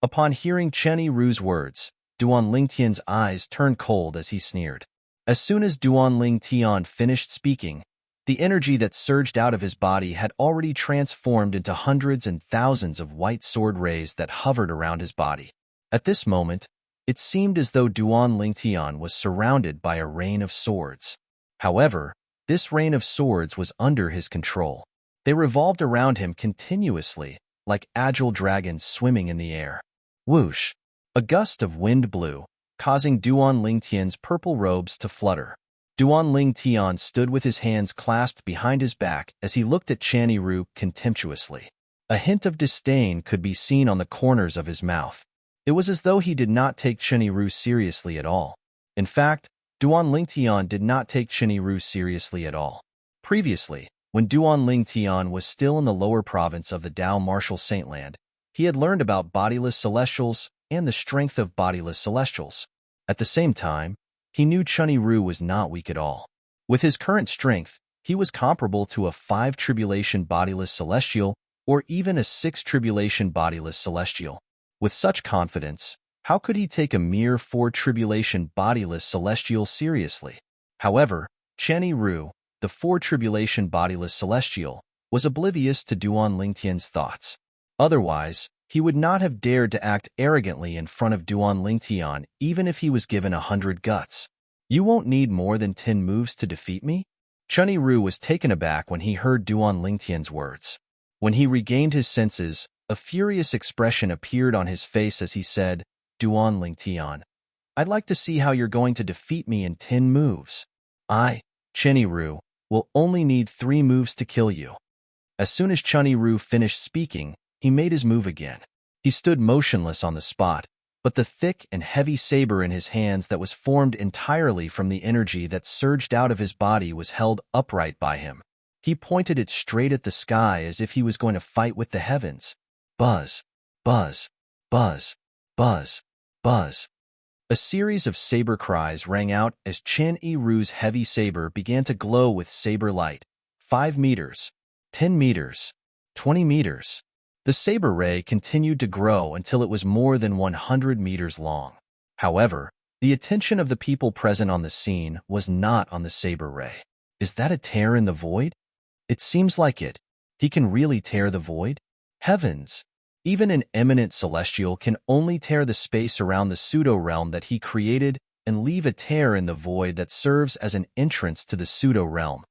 Upon hearing Chun Yi-Ru's words, Duan Lingtian's eyes turned cold as he sneered. As soon as Duan Lingtian finished speaking, the energy that surged out of his body had already transformed into hundreds and thousands of white sword rays that hovered around his body. At this moment, it seemed as though Duan Lingtian was surrounded by a rain of swords. However, this rain of swords was under his control. They revolved around him continuously, like agile dragons swimming in the air. Whoosh! A gust of wind blew, causing Duan Lingtian's purple robes to flutter. Duan Lingtian stood with his hands clasped behind his back as he looked at Chun Yi-Ru contemptuously. A hint of disdain could be seen on the corners of his mouth. It was as though he did not take Chun Yi-Ru seriously at all. In fact, Duan Lingtian did not take Chun Yi-Ru seriously at all. Previously, when Duan Lingtian was still in the lower province of the Dao Martial Saintland, he had learned about bodiless celestials and the strength of bodiless celestials. At the same time, he knew Chun Yi-Ru was not weak at all. With his current strength, he was comparable to a 5-tribulation bodiless celestial or even a 6-tribulation bodiless celestial. With such confidence, how could he take a mere 4-tribulation bodiless celestial seriously? However, Chun Yi-Ru, the 4-tribulation bodiless celestial, was oblivious to Duan Lingtian's thoughts. Otherwise, he would not have dared to act arrogantly in front of Duan Lingtian even if he was given 100 guts. You won't need more than 10 moves to defeat me? Chun Yi-Ru was taken aback when he heard Duan Lingtian's words. When he regained his senses, a furious expression appeared on his face as he said, Duan Lingtian, I'd like to see how you're going to defeat me in 10 moves. I, Chun Yi-Ru, will only need 3 moves to kill you. As soon as Chunny-Ru finished speaking, he made his move again. He stood motionless on the spot, but the thick and heavy saber in his hands that was formed entirely from the energy that surged out of his body was held upright by him. He pointed it straight at the sky as if he was going to fight with the heavens. Buzz, buzz, buzz, buzz, buzz. A series of saber cries rang out as Chunny-Ru's heavy saber began to glow with saber light. 5 meters, 10 meters, 20 meters. The saber ray continued to grow until it was more than 100 meters long. However, the attention of the people present on the scene was not on the saber ray. Is that a tear in the void? It seems like it. He can really tear the void? Heavens! Even an eminent celestial can only tear the space around the pseudo-realm that he created and leave a tear in the void that serves as an entrance to the pseudo-realm.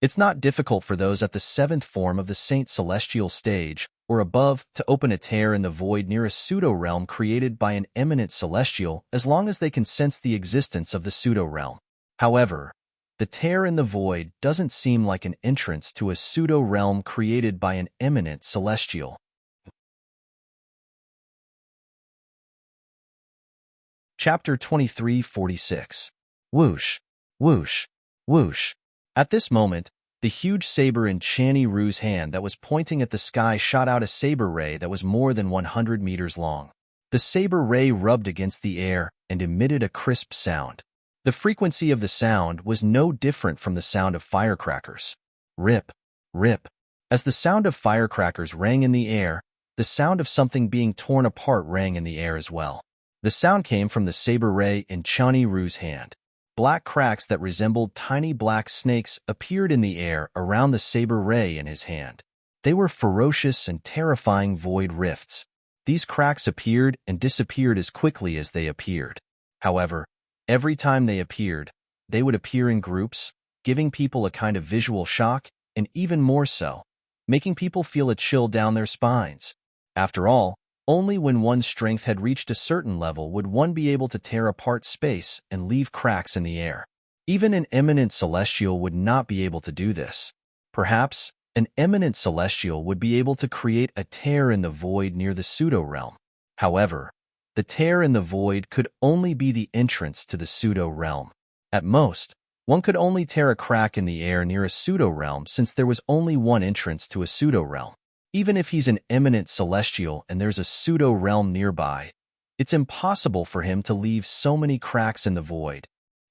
It's not difficult for those at the 7th form of the Saint Celestial stage or above to open a tear in the void near a pseudo-realm created by an eminent celestial as long as they can sense the existence of the pseudo-realm. However, the tear in the void doesn't seem like an entrance to a pseudo-realm created by an eminent celestial. Chapter 23:46. Whoosh, whoosh, whoosh. At this moment, the huge saber in Chunny-Ru's hand that was pointing at the sky shot out a saber ray that was more than 100 meters long. The saber ray rubbed against the air and emitted a crisp sound. The frequency of the sound was no different from the sound of firecrackers. Rip, rip. As the sound of firecrackers rang in the air, the sound of something being torn apart rang in the air as well. The sound came from the saber ray in Chunny-Ru's hand. Black cracks that resembled tiny black snakes appeared in the air around the saber ray in his hand. They were ferocious and terrifying void rifts. These cracks appeared and disappeared as quickly as they appeared. However, every time they appeared, they would appear in groups, giving people a kind of visual shock, and even more so, making people feel a chill down their spines. After all, only when one's strength had reached a certain level would one be able to tear apart space and leave cracks in the air. Even an eminent celestial would not be able to do this. Perhaps, an eminent celestial would be able to create a tear in the void near the pseudo-realm. However, the tear in the void could only be the entrance to the pseudo-realm. At most, one could only tear a crack in the air near a pseudo-realm since there was only one entrance to a pseudo-realm. Even if he's an eminent celestial and there's a pseudo-realm nearby, it's impossible for him to leave so many cracks in the void.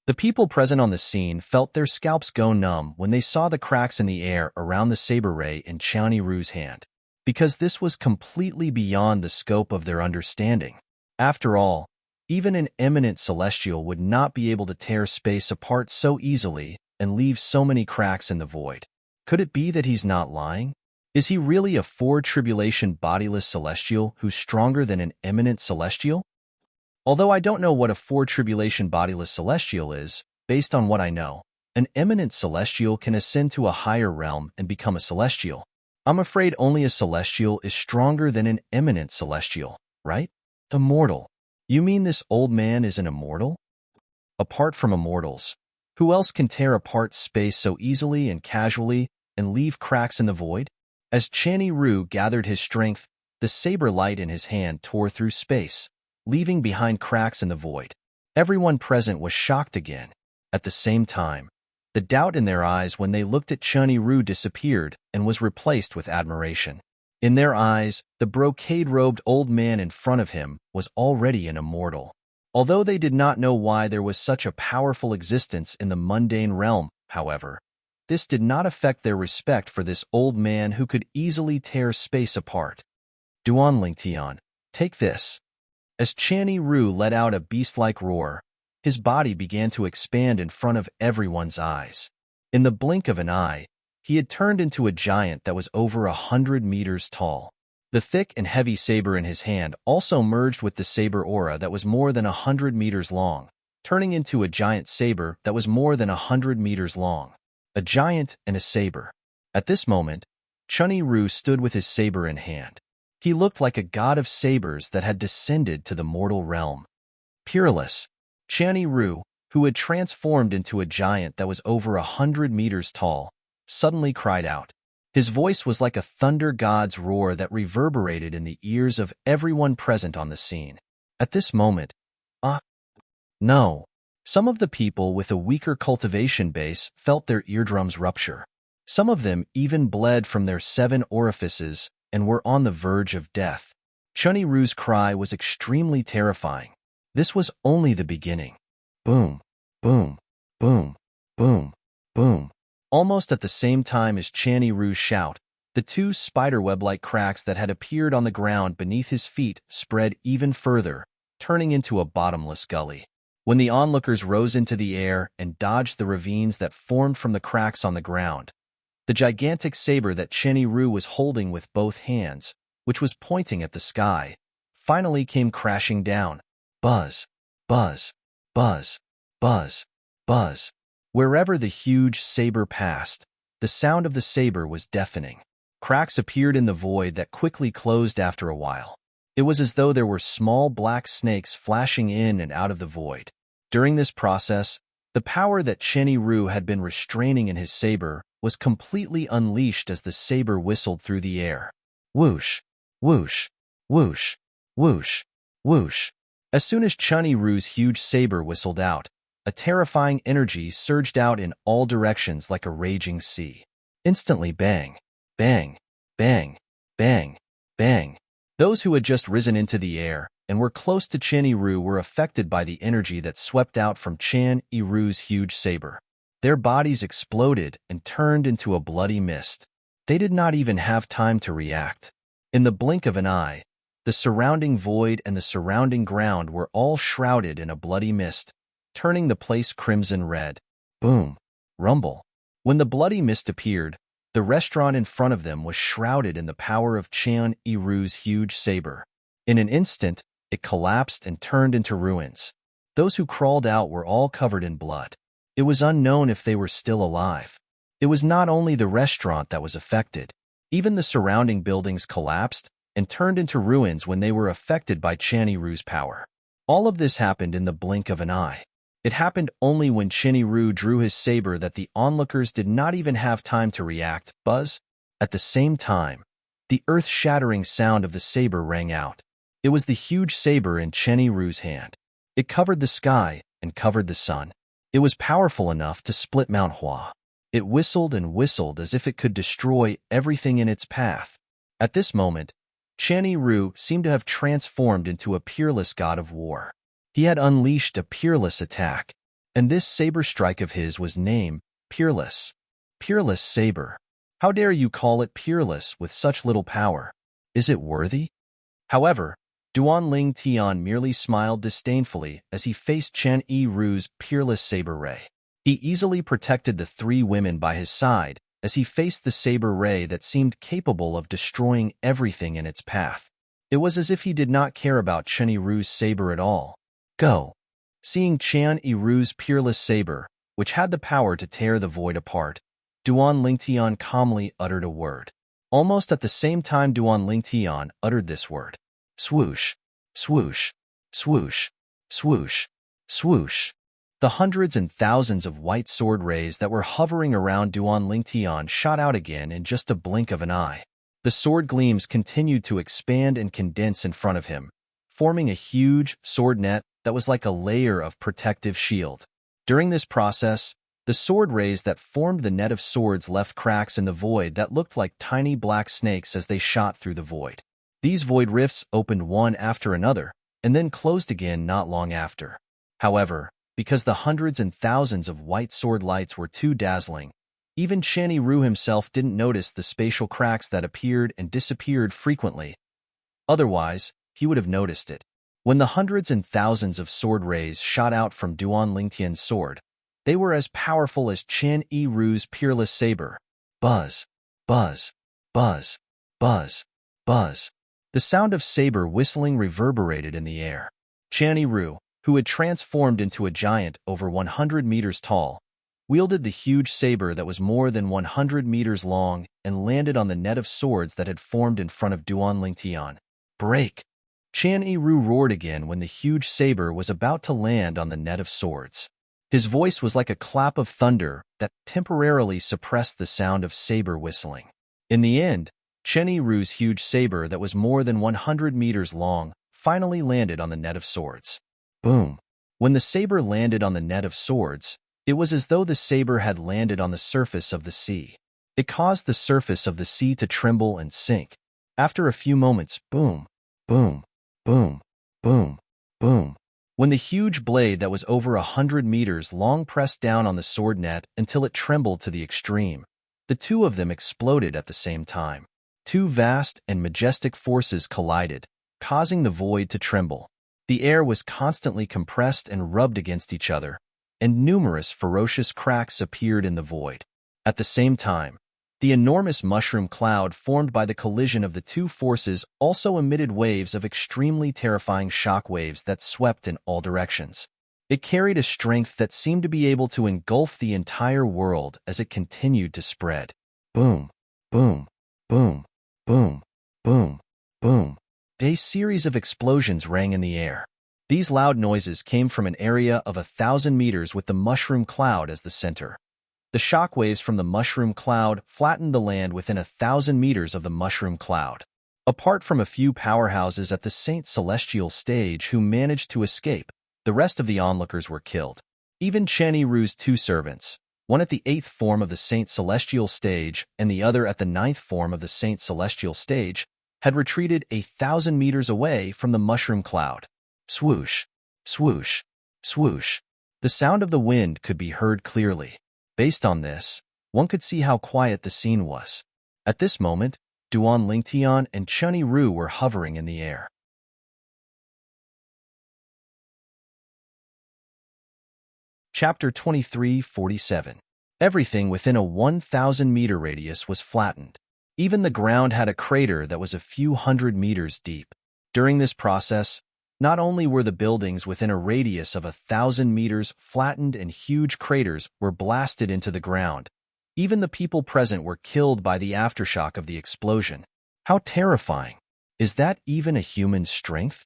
The people present on the scene felt their scalps go numb when they saw the cracks in the air around the saber ray in Chunny-Ru's hand, because this was completely beyond the scope of their understanding. After all, even an eminent celestial would not be able to tear space apart so easily and leave so many cracks in the void. Could it be that he's not lying? Is he really a four-tribulation bodiless celestial who's stronger than an eminent celestial? Although I don't know what a four-tribulation bodiless celestial is, based on what I know, an eminent celestial can ascend to a higher realm and become a celestial. I'm afraid only a celestial is stronger than an eminent celestial, right? Immortal. You mean this old man is an immortal? Apart from immortals, who else can tear apart space so easily and casually and leave cracks in the void? As Chunny-Ru gathered his strength, the saber light in his hand tore through space, leaving behind cracks in the void. Everyone present was shocked again. At the same time, the doubt in their eyes when they looked at Chunny-Ru disappeared and was replaced with admiration. In their eyes, the brocade-robed old man in front of him was already an immortal. Although they did not know why there was such a powerful existence in the mundane realm, however, this did not affect their respect for this old man who could easily tear space apart. Duanlingtian, take this. As Chunny-Ru let out a beast-like roar, his body began to expand in front of everyone's eyes. In the blink of an eye, he had turned into a giant that was over 100 meters tall. The thick and heavy saber in his hand also merged with the saber aura that was more than 100 meters long, turning into a giant saber that was more than 100 meters long. A giant and a saber. At this moment, Chunny-Ru stood with his saber in hand. He looked like a god of sabers that had descended to the mortal realm. Peerless, Chunny-Ru, who had transformed into a giant that was over 100 meters tall, suddenly cried out, His voice was like a thunder god's roar that reverberated in the ears of everyone present on the scene. At this moment, no. Some of the people with a weaker cultivation base felt their eardrums rupture. Some of them even bled from their 7 orifices and were on the verge of death. Chunny-Ru's cry was extremely terrifying. This was only the beginning. Boom, boom, boom, boom, boom. Almost at the same time as Channy-Ru's shout, the 2 spiderweb-like cracks that had appeared on the ground beneath his feet spread even further, turning into a bottomless gully. When the onlookers rose into the air and dodged the ravines that formed from the cracks on the ground, the gigantic saber that Channy-Ru was holding with both hands, which was pointing at the sky, finally came crashing down. Buzz, buzz, buzz, buzz, buzz. Wherever the huge saber passed, the sound of the saber was deafening. Cracks appeared in the void that quickly closed after a while. It was as though there were small black snakes flashing in and out of the void. During this process, the power that Channy-Ru had been restraining in his saber was completely unleashed as the saber whistled through the air. Whoosh, whoosh, whoosh, whoosh, whoosh. As soon as Channy-Ru's huge saber whistled out, a terrifying energy surged out in all directions like a raging sea. Instantly bang, bang, bang, bang, bang. Those who had just risen into the air and were close to Channy-Ru were affected by the energy that swept out from Channy-Ru's huge saber. Their bodies exploded and turned into a bloody mist. They did not even have time to react. In the blink of an eye, the surrounding void and the surrounding ground were all shrouded in a bloody mist, turning the place crimson red. Boom, rumble. When the bloody mist appeared, the restaurant in front of them was shrouded in the power of Channy-Ru's huge saber. In an instant, it collapsed and turned into ruins. Those who crawled out were all covered in blood. It was unknown if they were still alive. It was not only the restaurant that was affected. Even the surrounding buildings collapsed and turned into ruins when they were affected by Channy-Ru's power. All of this happened in the blink of an eye. It happened only when Channy-Ru drew his saber that the onlookers did not even have time to react. Buzz. At the same time, the earth-shattering sound of the saber rang out. It was the huge saber in Channy-Ru's hand. It covered the sky and covered the sun. It was powerful enough to split Mount Hua. It whistled and whistled as if it could destroy everything in its path. At this moment, Channy-Ru seemed to have transformed into a peerless god of war. He had unleashed a peerless attack, and this saber strike of his was named Peerless. Peerless saber. How dare you call it peerless with such little power? Is it worthy? However, Duan Tian merely smiled disdainfully as he faced Channy-Ru's peerless saber ray. He easily protected the 3 women by his side as he faced the saber ray that seemed capable of destroying everything in its path. It was as if he did not care about Channy-Ru's saber at all. Go. Seeing Channy-Ru's peerless saber, which had the power to tear the void apart, Duan Tian calmly uttered a word. Almost at the same time Duan Tian uttered this word. Swoosh, swoosh, swoosh, swoosh, swoosh. The hundreds and thousands of white sword rays that were hovering around Duan Tian shot out again in just a blink of an eye. The sword gleams continued to expand and condense in front of him, forming a huge sword net that was like a layer of protective shield. During this process, the sword rays that formed the net of swords left cracks in the void that looked like tiny black snakes as they shot through the void. These void rifts opened one after another, and then closed again not long after. However, because the hundreds and thousands of white sword lights were too dazzling, even Channy-Ru himself didn't notice the spatial cracks that appeared and disappeared frequently. Otherwise, he would have noticed it. When the hundreds and thousands of sword rays shot out from Duan Tian's sword, they were as powerful as Channy-Ru's peerless saber. Buzz, buzz, buzz, buzz, buzz. The sound of saber whistling reverberated in the air. Channy-Ru, who had transformed into a giant over 100 meters tall, wielded the huge saber that was more than 100 meters long and landed on the net of swords that had formed in front of Duan Tian. Break! Channy-Ru roared again when the huge saber was about to land on the net of swords. His voice was like a clap of thunder that temporarily suppressed the sound of saber whistling. In the end, Chenny Ru's huge saber that was more than 100 meters long finally landed on the net of swords. Boom! When the saber landed on the net of swords, it was as though the saber had landed on the surface of the sea. It caused the surface of the sea to tremble and sink. After a few moments, boom, boom, boom, boom, boom. When the huge blade that was over 100 meters long pressed down on the sword net until it trembled to the extreme, the two of them exploded at the same time. Two vast and majestic forces collided, causing the void to tremble. The air was constantly compressed and rubbed against each other, and numerous ferocious cracks appeared in the void. At the same time, the enormous mushroom cloud formed by the collision of the two forces also emitted waves of extremely terrifying shock waves that swept in all directions. It carried a strength that seemed to be able to engulf the entire world as it continued to spread. Boom, boom, boom, boom, boom, boom. A series of explosions rang in the air. These loud noises came from an area of 1,000 meters with the mushroom cloud as the center. The shock waves from the mushroom cloud flattened the land within 1,000 meters of the mushroom cloud. Apart from a few powerhouses at the Saint Celestial stage who managed to escape, the rest of the onlookers were killed. Even Chenny Ru's two servants, one at the 8th form of the Saint Celestial stage and the other at the 9th form of the Saint Celestial stage, had retreated 1,000 meters away from the mushroom cloud. Swoosh, swoosh, swoosh. The sound of the wind could be heard clearly. Based on this, one could see how quiet the scene was. At this moment, Duan Lingtian and Chenny Ru were hovering in the air. Chapter 23:47. Everything within a 1,000-meter radius was flattened. Even the ground had a crater that was a few hundred meters deep. During this process, not only were the buildings within a radius of 1,000 meters flattened and huge craters were blasted into the ground, even the people present were killed by the aftershock of the explosion. How terrifying! Is that even a human strength?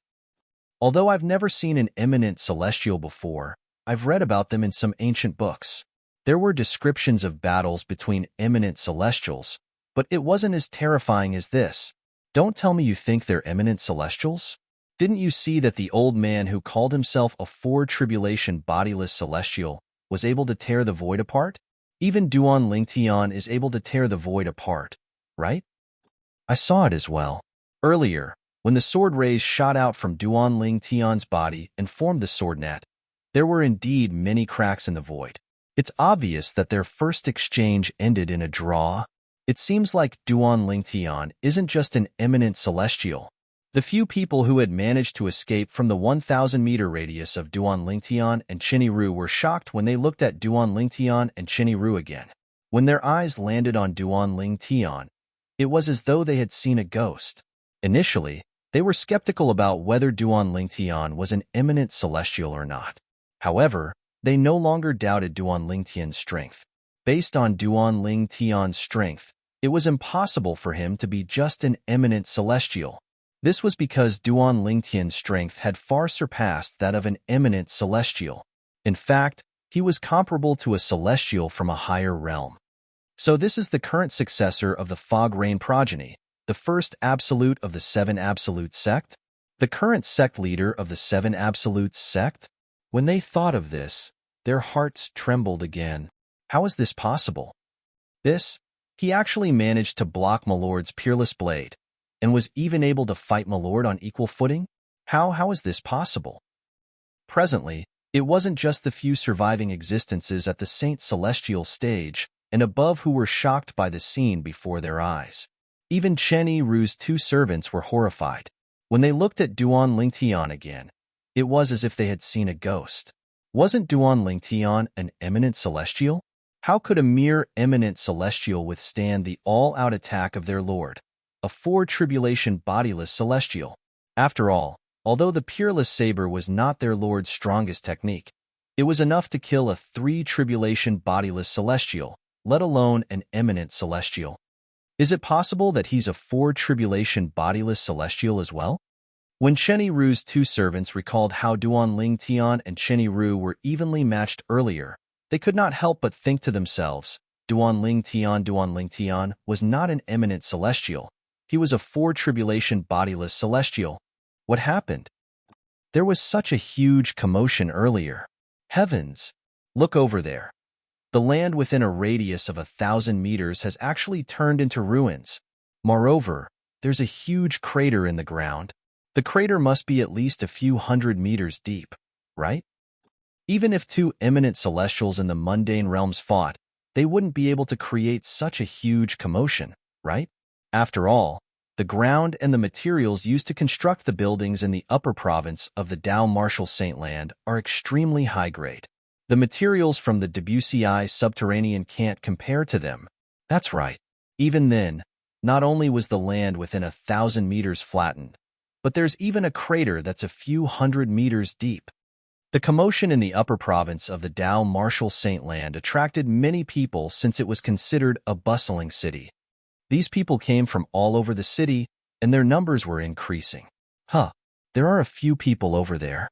Although I've never seen an eminent celestial before, I've read about them in some ancient books. There were descriptions of battles between eminent celestials, but it wasn't as terrifying as this. Don't tell me you think they're eminent celestials? Didn't you see that the old man who called himself a four-tribulation bodiless celestial was able to tear the void apart? Even Duan Lingtian is able to tear the void apart, right? I saw it as well. Earlier, when the sword rays shot out from Duan Lingtian's body and formed the sword net, there were indeed many cracks in the void. It's obvious that their first exchange ended in a draw. It seems like Duan Lingtian isn't just an eminent celestial. The few people who had managed to escape from the 1,000-meter radius of Duan Lingtian and Chenny Ru were shocked when they looked at Duan Lingtian and Chenny Ru again. When their eyes landed on Duan Lingtian, it was as though they had seen a ghost. Initially, they were skeptical about whether Duan Lingtian was an eminent celestial or not. However, they no longer doubted Duan Lingtian's strength. Based on Duan Lingtian's strength, it was impossible for him to be just an eminent celestial. This was because Duan Lingtian's strength had far surpassed that of an eminent celestial. In fact, he was comparable to a celestial from a higher realm. So this is the current successor of the Fog Rain progeny, the first absolute of the Seven Absolutes sect? The current sect leader of the Seven Absolutes sect? When they thought of this, their hearts trembled again. How is this possible? He actually managed to block Malord's peerless blade, and was even able to fight Malord on equal footing? How is this possible? Presently, it wasn't just the few surviving existences at the Saint Celestial stage and above who were shocked by the scene before their eyes. Even Chenny Ru's two servants were horrified. When they looked at Duan Lingtian again, it was as if they had seen a ghost. Wasn't Duan Lingtian an eminent celestial? How could a mere eminent celestial withstand the all-out attack of their lord, a four-tribulation bodiless celestial? After all, although the peerless saber was not their lord's strongest technique, it was enough to kill a three-tribulation bodiless celestial, let alone an eminent celestial. Is it possible that he's a four-tribulation bodiless celestial as well? When Chenny Ru's two servants recalled how Duan Lingtian and Chenny Ru were evenly matched earlier, they could not help but think to themselves, Duan Tian was not an eminent celestial. He was a four-tribulation bodiless celestial. What happened? There was such a huge commotion earlier. Heavens! Look over there. The land within a radius of 1,000 meters has actually turned into ruins. Moreover, there's a huge crater in the ground. The crater must be at least a few hundred meters deep, right? Even if two eminent celestials in the mundane realms fought, they wouldn't be able to create such a huge commotion, right? After all, the ground and the materials used to construct the buildings in the upper province of the Dao Martial Saint Land are extremely high-grade. The materials from the Debussy subterranean can't compare to them. That's right. Even then, not only was the land within 1,000 meters flattened, but there's even a crater that's a few hundred meters deep. The commotion in the upper province of the Dao Martial Saint Land attracted many people since it was considered a bustling city. These people came from all over the city, and their numbers were increasing. There are a few people over there.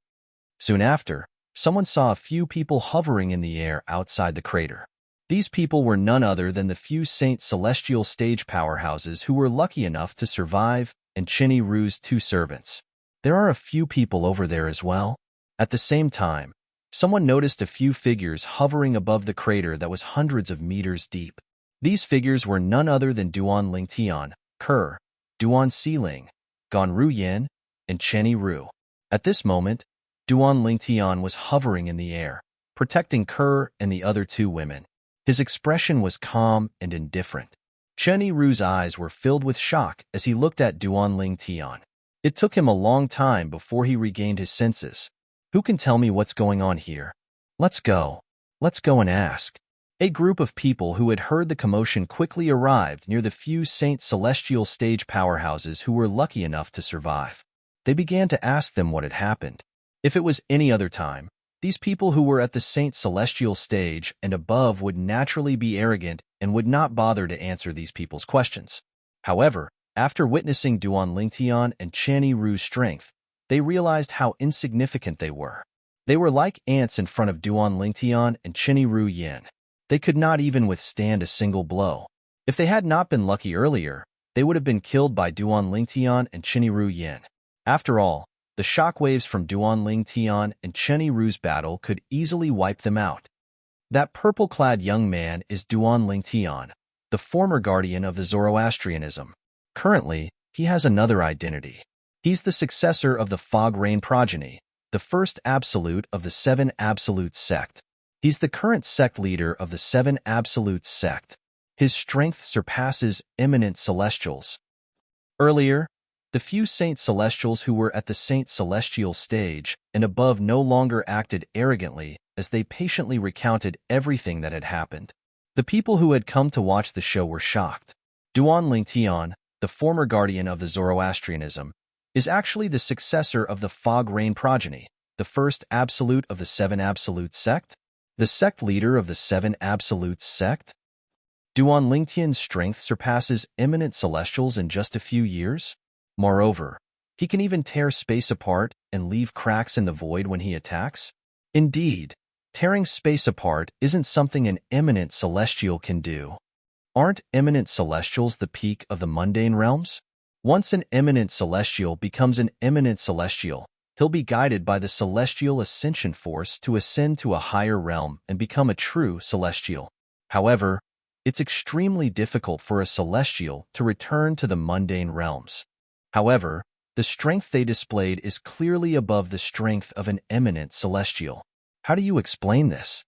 Soon after, someone saw a few people hovering in the air outside the crater. These people were none other than the few Saint Celestial stage powerhouses who were lucky enough to survive, and Chinny Ru's two servants. There are a few people over there as well. At the same time, someone noticed a few figures hovering above the crater that was hundreds of meters deep. These figures were none other than Duan Lingtian, Ke, Duan Siling, Gan Ru Yin, and Chenny Ru. At this moment, Duan Lingtian was hovering in the air, protecting Ke and the other two women. His expression was calm and indifferent. Chenny Ru's eyes were filled with shock as he looked at Duan Lingtian. It took him a long time before he regained his senses. Who can tell me what's going on here? Let's go. Let's go and ask. A group of people who had heard the commotion quickly arrived near the few Saint Celestial stage powerhouses who were lucky enough to survive. They began to ask them what had happened. If it was any other time, these people who were at the Saint Celestial stage and above would naturally be arrogant and would not bother to answer these people's questions. However, after witnessing Duan Lingtian and Chenny Ru's strength, they realized how insignificant they were. They were like ants in front of Duan Lingtian and Chenny Ru Yin. They could not even withstand a single blow. If they had not been lucky earlier, they would have been killed by Duan Lingtian and Chenny Ru Yin. After all, the shockwaves from Duan Lingtian and Chenny Ru's battle could easily wipe them out. That purple-clad young man is Duan Lingtian, the former guardian of the Zoroastrianism. Currently, he has another identity. He's the successor of the Fog Rain progeny, the first absolute of the Seven Absolutes sect. He's the current sect leader of the Seven Absolutes sect. His strength surpasses eminent celestials. Earlier, the few Saint Celestials who were at the Saint Celestial stage and above no longer acted arrogantly as they patiently recounted everything that had happened. The people who had come to watch the show were shocked. Duan Lingtian, the former guardian of the Zoroastrianism, is actually the successor of the Fog Rain progeny, the first absolute of the Seven Absolutes sect, the sect leader of the Seven Absolutes sect. Duan Lingtian's strength surpasses eminent celestials in just a few years. Moreover, he can even tear space apart and leave cracks in the void when he attacks. Indeed, tearing space apart isn't something an eminent celestial can do. Aren't eminent celestials the peak of the mundane realms? Once an eminent celestial becomes an eminent celestial, he'll be guided by the celestial ascension force to ascend to a higher realm and become a true celestial. However, it's extremely difficult for a celestial to return to the mundane realms. However, the strength they displayed is clearly above the strength of an eminent celestial. How do you explain this?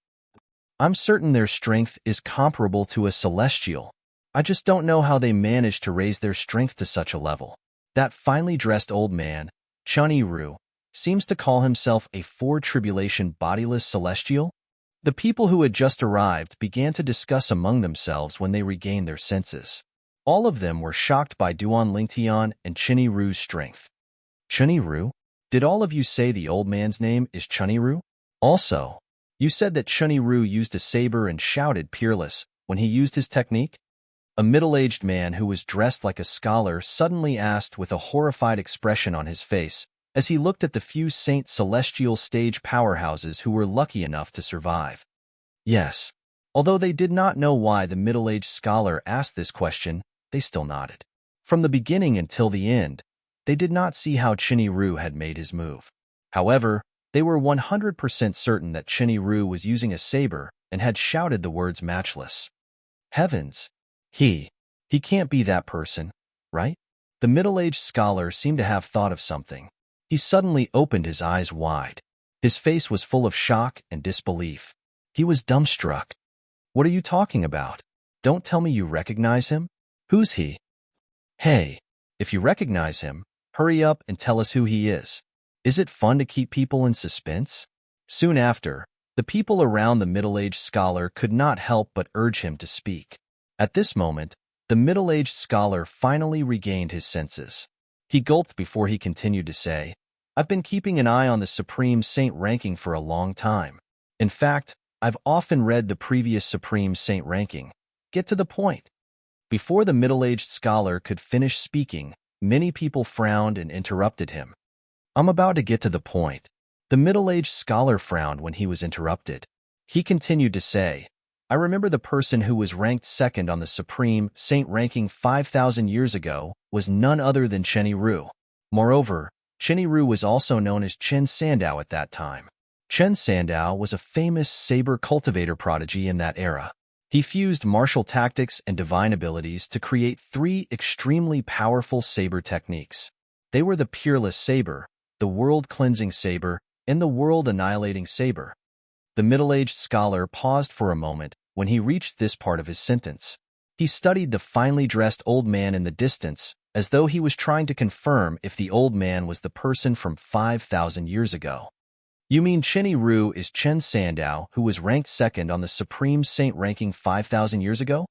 I'm certain their strength is comparable to a celestial. I just don't know how they managed to raise their strength to such a level. That finely dressed old man, Chenny Ru, seems to call himself a four-tribulation bodiless celestial. The people who had just arrived began to discuss among themselves when they regained their senses. All of them were shocked by Duan Lingtian and Chenny Ru's strength. Chenny Ru? Did all of you say the old man's name is Chenny Ru? Also, you said that Chenny Ru used a saber and shouted peerless when he used his technique? A middle-aged man who was dressed like a scholar suddenly asked with a horrified expression on his face as he looked at the few Saint Celestial stage powerhouses who were lucky enough to survive. Yes, Although they did not know why the middle-aged scholar asked this question, they still nodded. From the beginning until the end, they did not see how Chinny-Ru had made his move. However, they were 100% certain that Chinny-Ru was using a saber and had shouted the words matchless. Heavens! He can't be that person, right? The middle-aged scholar seemed to have thought of something. He suddenly opened his eyes wide. His face was full of shock and disbelief. He was dumbstruck. What are you talking about? Don't tell me you recognize him? Who's he? Hey, if you recognize him, hurry up and tell us who he is. Is it fun to keep people in suspense? Soon after, the people around the middle-aged scholar could not help but urge him to speak. At this moment, the middle-aged scholar finally regained his senses. He gulped before he continued to say, I've been keeping an eye on the Supreme Saint ranking for a long time. In fact, I've often read the previous Supreme Saint ranking. Get to the point. Before the middle-aged scholar could finish speaking, many people frowned and interrupted him. I'm about to get to the point. The middle-aged scholar frowned when he was interrupted. He continued to say, I remember the person who was ranked second on the Supreme Saint ranking 5,000 years ago was none other than Chinny-Ru. Moreover, Chinny-Ru was also known as Chen Sandow at that time. Chen Sandow was a famous saber cultivator prodigy in that era. He fused martial tactics and divine abilities to create 3 extremely powerful saber techniques. They were the Peerless Saber, the World-Cleansing Saber, and the World-Annihilating Saber. The middle-aged scholar paused for a moment when he reached this part of his sentence. He studied the finely dressed old man in the distance, as though he was trying to confirm if the old man was the person from 5,000 years ago. You mean Chinny-Ru is Chen Sandow, who was ranked second on the Supreme Saint ranking 5,000 years ago?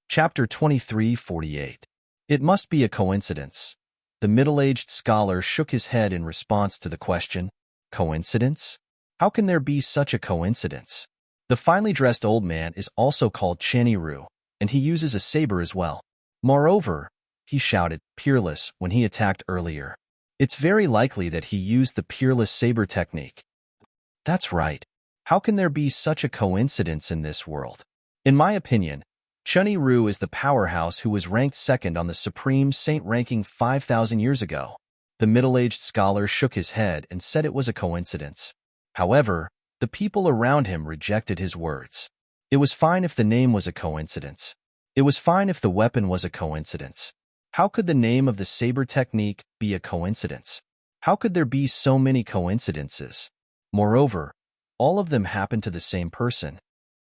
Chapter 2348. It must be a coincidence. The middle-aged scholar shook his head in response to the question, Coincidence? How can there be such a coincidence? The finely dressed old man is also called Chinny-Ru, and he uses a saber as well. Moreover, he shouted, Peerless, when he attacked earlier. It's very likely that he used the Peerless Saber technique. That's right. How can there be such a coincidence in this world? In my opinion, Chinny-Ru is the powerhouse who was ranked second on the Supreme Saint ranking 5,000 years ago. The middle-aged scholar shook his head and said it was a coincidence. However, the people around him rejected his words. It was fine if the name was a coincidence. It was fine if the weapon was a coincidence. How could the name of the saber technique be a coincidence? How could there be so many coincidences? Moreover, all of them happened to the same person.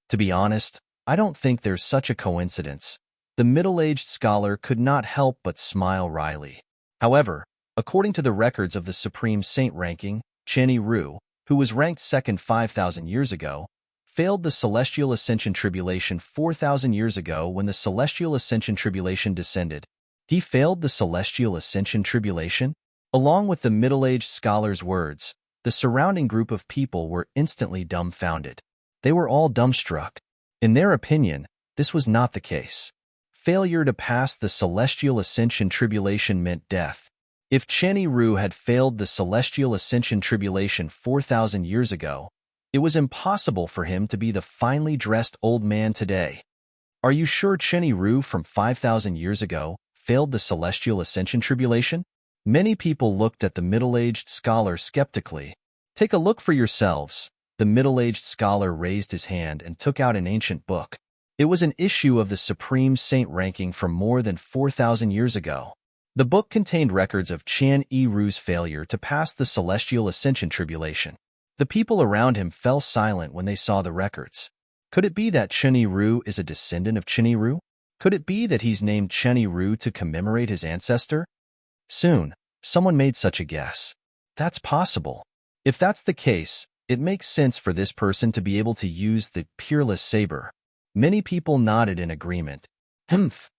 To be honest, I don't think there's such a coincidence. The middle-aged scholar could not help but smile wryly. However, according to the records of the Supreme Saint ranking, Chinny-Ru, who was ranked second 5,000 years ago, failed the Celestial Ascension Tribulation 4,000 years ago when the Celestial Ascension Tribulation descended. He failed the Celestial Ascension Tribulation? Along with the middle-aged scholar's words, the surrounding group of people were instantly dumbfounded. They were all dumbstruck. In their opinion, this was not the case. Failure to pass the Celestial Ascension Tribulation meant death. If Chinny-Ru had failed the Celestial Ascension Tribulation 4,000 years ago, it was impossible for him to be the finely dressed old man today. Are you sure Chinny-Ru from 5,000 years ago failed the Celestial Ascension Tribulation? Many people looked at the middle-aged scholar skeptically. Take a look for yourselves. The middle-aged scholar raised his hand and took out an ancient book. It was an issue of the Supreme Saint ranking from more than 4,000 years ago. The book contained records of Chinny-Ru's failure to pass the Celestial Ascension Tribulation. The people around him fell silent when they saw the records. Could it be that Chinny-Ru is a descendant of Chinny-Ru? Could it be that he's named Chinny-Ru to commemorate his ancestor? Soon, someone made such a guess. That's possible. If that's the case, it makes sense for this person to be able to use the Peerless Saber. Many people nodded in agreement. Humph.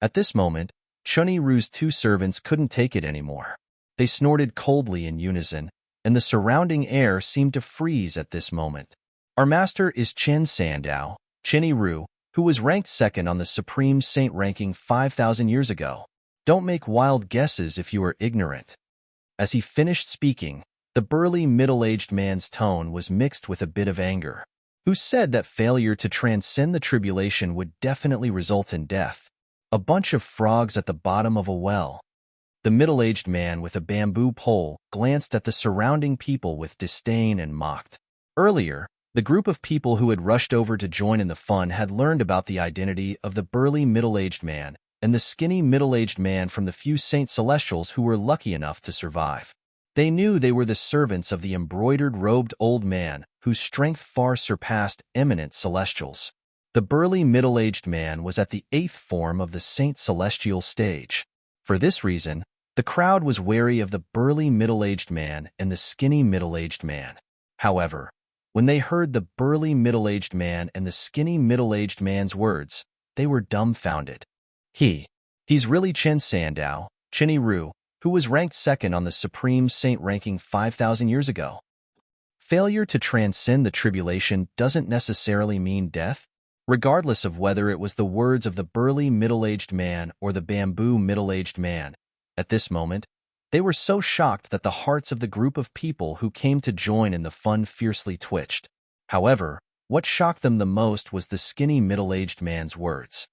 At this moment, Chinny-Ru's 2 servants couldn't take it anymore. They snorted coldly in unison, and the surrounding air seemed to freeze at this moment. Our master is Chen Sandow, Chinny-Ru, who was ranked second on the Supreme Saint ranking 5,000 years ago. Don't make wild guesses if you are ignorant. As he finished speaking, The burly middle-aged man's tone was mixed with a bit of anger. Who said that failure to transcend the tribulation would definitely result in death? A bunch of frogs at the bottom of a well. The middle-aged man with a bamboo pole glanced at the surrounding people with disdain and mocked. Earlier, the group of people who had rushed over to join in the fun had learned about the identity of the burly middle-aged man and the skinny middle-aged man from the few Saint Celestials who were lucky enough to survive. They knew they were the servants of the embroidered-robed old man whose strength far surpassed eminent Celestials. The burly middle-aged man was at the 8th form of the Saint Celestial stage. For this reason, the crowd was wary of the burly middle-aged man and the skinny middle-aged man. However, when they heard the burly middle-aged man and the skinny middle-aged man's words, they were dumbfounded. He's really Chen Sandow, Chinny Ru, who was ranked second on the Supreme Saint ranking 5,000 years ago. Failure to transcend the tribulation doesn't necessarily mean death, regardless of whether it was the words of the burly middle-aged man or the bamboo middle-aged man. At this moment, they were so shocked that the hearts of the group of people who came to join in the fun fiercely twitched. However, what shocked them the most was the skinny middle-aged man's words.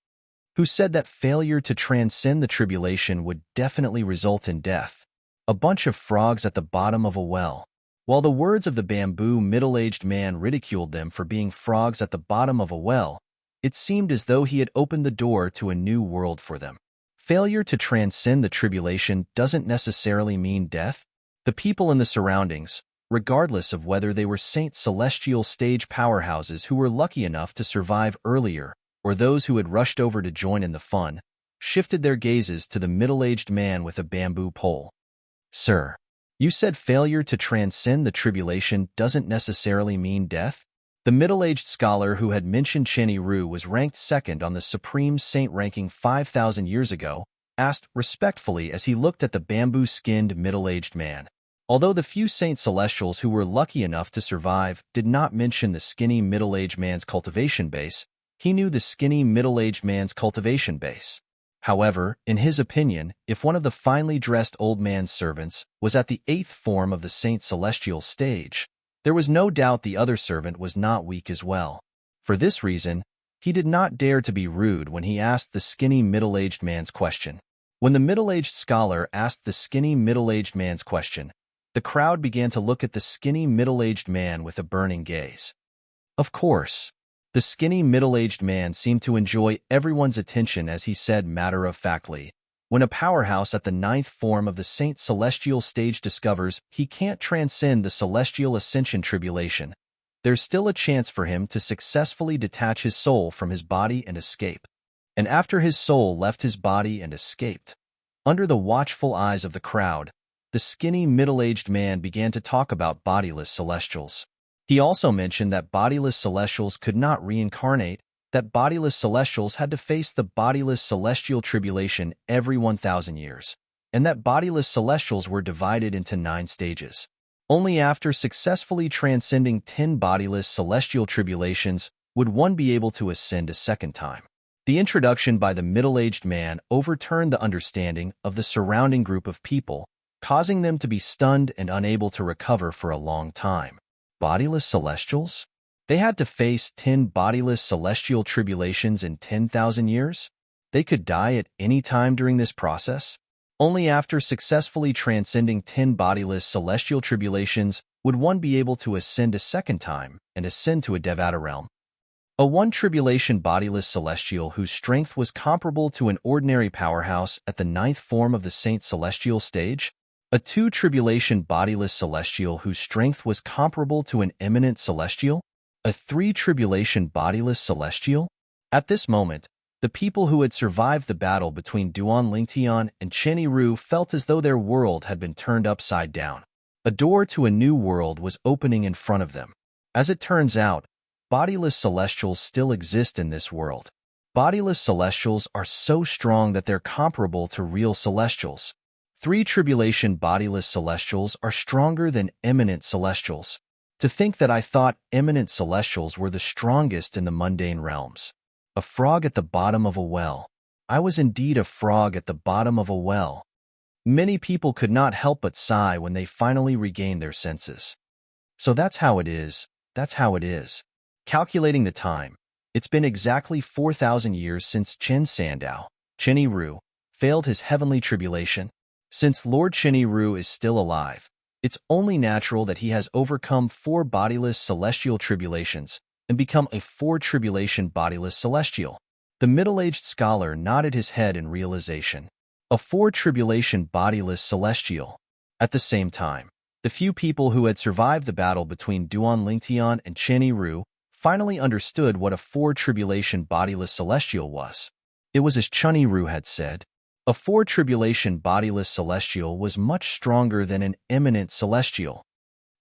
Who said that failure to transcend the tribulation would definitely result in death? A bunch of frogs at the bottom of a well. While the words of the bamboo middle-aged man ridiculed them for being frogs at the bottom of a well, it seemed as though he had opened the door to a new world for them. Failure to transcend the tribulation doesn't necessarily mean death. The people in the surroundings, regardless of whether they were Saint Celestial stage powerhouses who were lucky enough to survive earlier, or those who had rushed over to join in the fun, shifted their gazes to the middle-aged man with a bamboo pole. Sir, you said failure to transcend the tribulation doesn't necessarily mean death? The middle-aged scholar who had mentioned Chinny Ru was ranked second on the Supreme Saint ranking 5,000 years ago, asked respectfully as he looked at the bamboo-skinned middle-aged man. Although the few Saint Celestials who were lucky enough to survive did not mention the skinny middle-aged man's cultivation base, he knew the skinny middle-aged man's cultivation base. However, in his opinion, if one of the finely dressed old man's servants was at the 8th form of the Saint Celestial stage, there was no doubt the other servant was not weak as well. For this reason, he did not dare to be rude when he asked the skinny middle-aged man's question. When the middle-aged scholar asked the skinny middle-aged man's question, the crowd began to look at the skinny middle-aged man with a burning gaze. Of course, the skinny middle-aged man seemed to enjoy everyone's attention as he said matter-of-factly, when a powerhouse at the 9th form of the Saint Celestial stage discovers he can't transcend the Celestial Ascension tribulation, there's still a chance for him to successfully detach his soul from his body and escape. And after his soul left his body and escaped, under the watchful eyes of the crowd, the skinny middle-aged man began to talk about bodiless Celestials. He also mentioned that bodiless Celestials could not reincarnate, that bodiless Celestials had to face the bodiless Celestial tribulation every 1,000 years, and that bodiless Celestials were divided into 9 stages. Only after successfully transcending 10 bodiless Celestial tribulations would one be able to ascend a second time. The introduction by the middle-aged man overturned the understanding of the surrounding group of people, causing them to be stunned and unable to recover for a long time. Bodiless Celestials? They had to face 10 bodiless Celestial tribulations in 10,000 years? They could die at any time during this process? Only after successfully transcending 10 bodiless Celestial tribulations would one be able to ascend a second time and ascend to a Devata realm. A 1 tribulation bodiless Celestial whose strength was comparable to an ordinary powerhouse at the 9th form of the Saint Celestial stage? A 2 tribulation bodiless Celestial whose strength was comparable to an eminent Celestial? A 3 tribulation bodiless Celestial? At this moment, the people who had survived the battle between Duan Lingtian and Chinny Ru felt as though their world had been turned upside down. A door to a new world was opening in front of them. As it turns out, bodiless Celestials still exist in this world. Bodiless Celestials are so strong that they're comparable to real Celestials. 3 tribulation bodiless Celestials are stronger than eminent Celestials. To think that I thought eminent Celestials were the strongest in the mundane realms. A frog at the bottom of a well. I was indeed a frog at the bottom of a well. Many people could not help but sigh when they finally regained their senses. So that's how it is. That's how it is. Calculating the time, it's been exactly 4,000 years since Chen Sandow, Chenny Ru, failed his heavenly tribulation. Since Lord Chenny Ru is still alive, it's only natural that he has overcome 4 bodiless celestial tribulations and become a 4 tribulation bodiless celestial. The middle-aged scholar nodded his head in realization. A 4 tribulation bodiless celestial. At the same time, the few people who had survived the battle between Duan Lingtian and Chenny Ru finally understood what a 4 tribulation bodiless celestial was. It was as Chenny Ru had said. A 4 tribulation bodiless celestial was much stronger than an eminent celestial.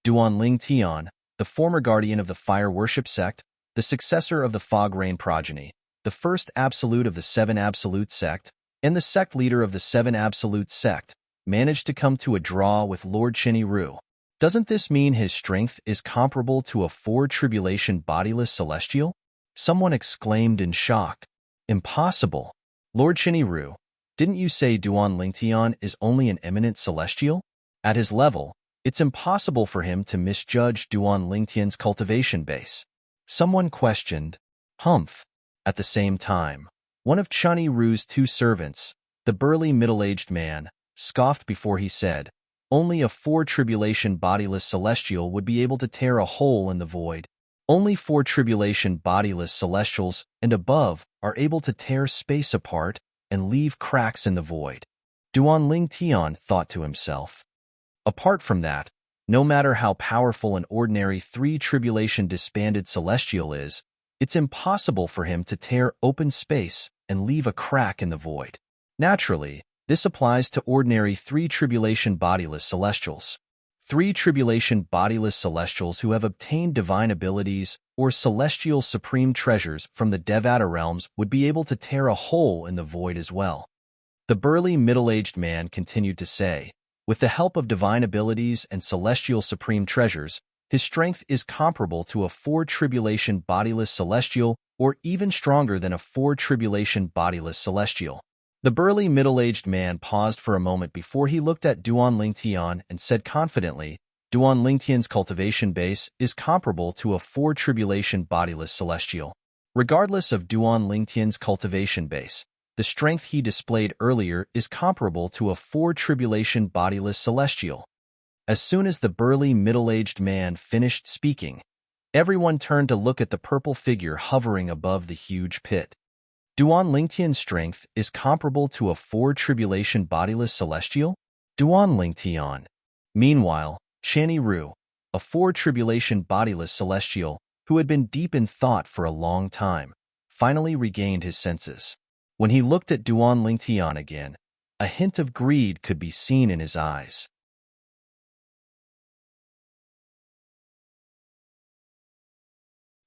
Duan Lingtian, the former guardian of the fire worship sect, the successor of the fog rain progeny, the first absolute of the 7 absolute sect, and the sect leader of the 7 absolute sect, managed to come to a draw with Lord Chenny Ru. Doesn't this mean his strength is comparable to a 4 tribulation bodiless celestial? Someone exclaimed in shock. Impossible. Lord Chenny Ru, didn't you say Duan Lingtian is only an eminent celestial? At his level, it's impossible for him to misjudge Duan Lingtian's cultivation base. Someone questioned. Humph. At the same time, one of Chenny Ru's 2 servants, the burly middle-aged man, scoffed before he said, only a 4 tribulation bodiless celestial would be able to tear a hole in the void. Only 4 tribulation bodiless celestials and above are able to tear space apart and leave cracks in the void. Duan Lingtian thought to himself. Apart from that, no matter how powerful an ordinary 3 tribulation disbanded celestial is, it's impossible for him to tear open space and leave a crack in the void. Naturally, this applies to ordinary 3 tribulation bodiless celestials. 3 tribulation bodiless celestials who have obtained divine abilities or celestial supreme treasures from the Devata realms would be able to tear a hole in the void as well. The burly middle-aged man continued to say, with the help of divine abilities and celestial supreme treasures, his strength is comparable to a 4 tribulation bodiless celestial or even stronger than a 4 tribulation bodiless celestial. The burly middle-aged man paused for a moment before he looked at Duan Lingtian and said confidently, Duan Lingtian's cultivation base is comparable to a 4 tribulation bodiless celestial. Regardless of Duan Lingtian's cultivation base, the strength he displayed earlier is comparable to a 4 tribulation bodiless celestial. As soon as the burly middle-aged man finished speaking, everyone turned to look at the purple figure hovering above the huge pit. Duan Lingtian's strength is comparable to a 4 tribulation bodiless celestial? Duan Lingtian. Meanwhile, Chenny Ru, a 4 tribulation bodiless celestial who had been deep in thought for a long time, finally regained his senses. When he looked at Duan Lingtian again, a hint of greed could be seen in his eyes.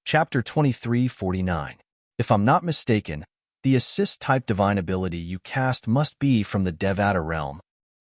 Chapter 2349. If I'm not mistaken, the assist-type divine ability you cast must be from the Devata realm.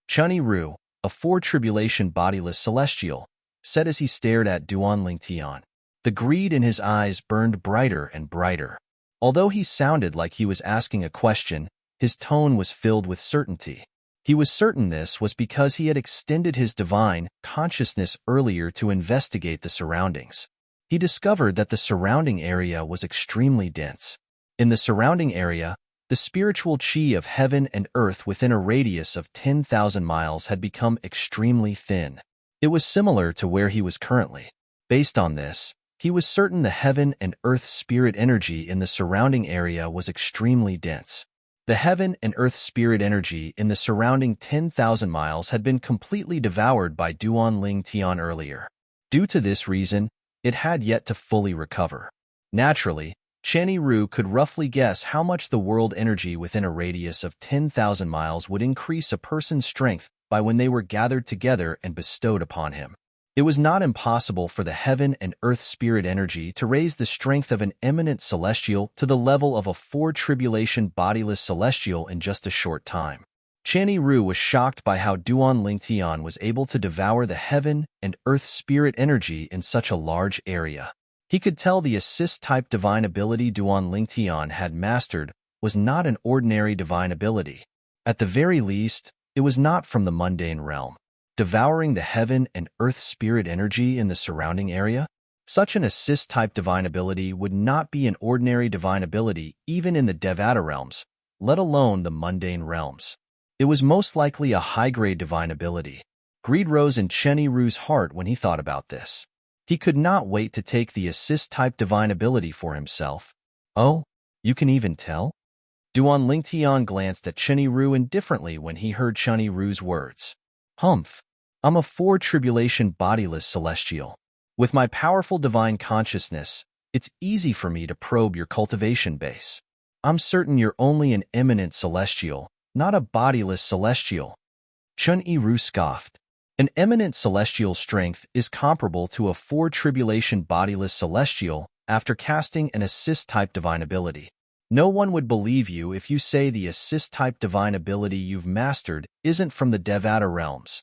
Chenny Ru, a 4 tribulation bodiless celestial, said as he stared at Duan Lingtian. The greed in his eyes burned brighter and brighter. Although he sounded like he was asking a question, his tone was filled with certainty. He was certain this was because he had extended his divine consciousness earlier to investigate the surroundings. He discovered that the surrounding area was extremely dense. In the surrounding area, the spiritual chi of heaven and earth within a radius of 10,000 miles had become extremely thin. It was similar to where he was currently. Based on this, he was certain the heaven and earth spirit energy in the surrounding area was extremely dense. The heaven and earth spirit energy in the surrounding 10,000 miles had been completely devoured by Duan Lingtian earlier. Due to this reason, it had yet to fully recover. Naturally, Chenny Ru could roughly guess how much the world energy within a radius of 10,000 miles would increase a person's strength by when they were gathered together and bestowed upon him. It was not impossible for the heaven and earth spirit energy to raise the strength of an eminent celestial to the level of a 4 tribulation bodiless celestial in just a short time. Chenny Ru was shocked by how Duan Lingtian was able to devour the heaven and earth spirit energy in such a large area. He could tell the assist-type divine ability Duan Lingtian had mastered was not an ordinary divine ability. At the very least, it was not from the mundane realm, devouring the heaven and earth spirit energy in the surrounding area. Such an assist-type divine ability would not be an ordinary divine ability even in the Devata realms, let alone the mundane realms. It was most likely a high-grade divine ability. Greed rose in Chenny Ru's heart when he thought about this. He could not wait to take the assist-type divine ability for himself. Oh, you can even tell? Duan Lingtian glanced at Chenny Ru indifferently when he heard Chenny Ru's words. Humph, I'm a four-tribulation bodiless celestial. With my powerful divine consciousness, it's easy for me to probe your cultivation base. I'm certain you're only an eminent celestial, not a bodiless celestial. Chun-Yi Ru scoffed. An eminent celestial strength is comparable to a four-tribulation bodiless celestial after casting an assist-type divine ability. No one would believe you if you say the assist-type divine ability you've mastered isn't from the Devata realms.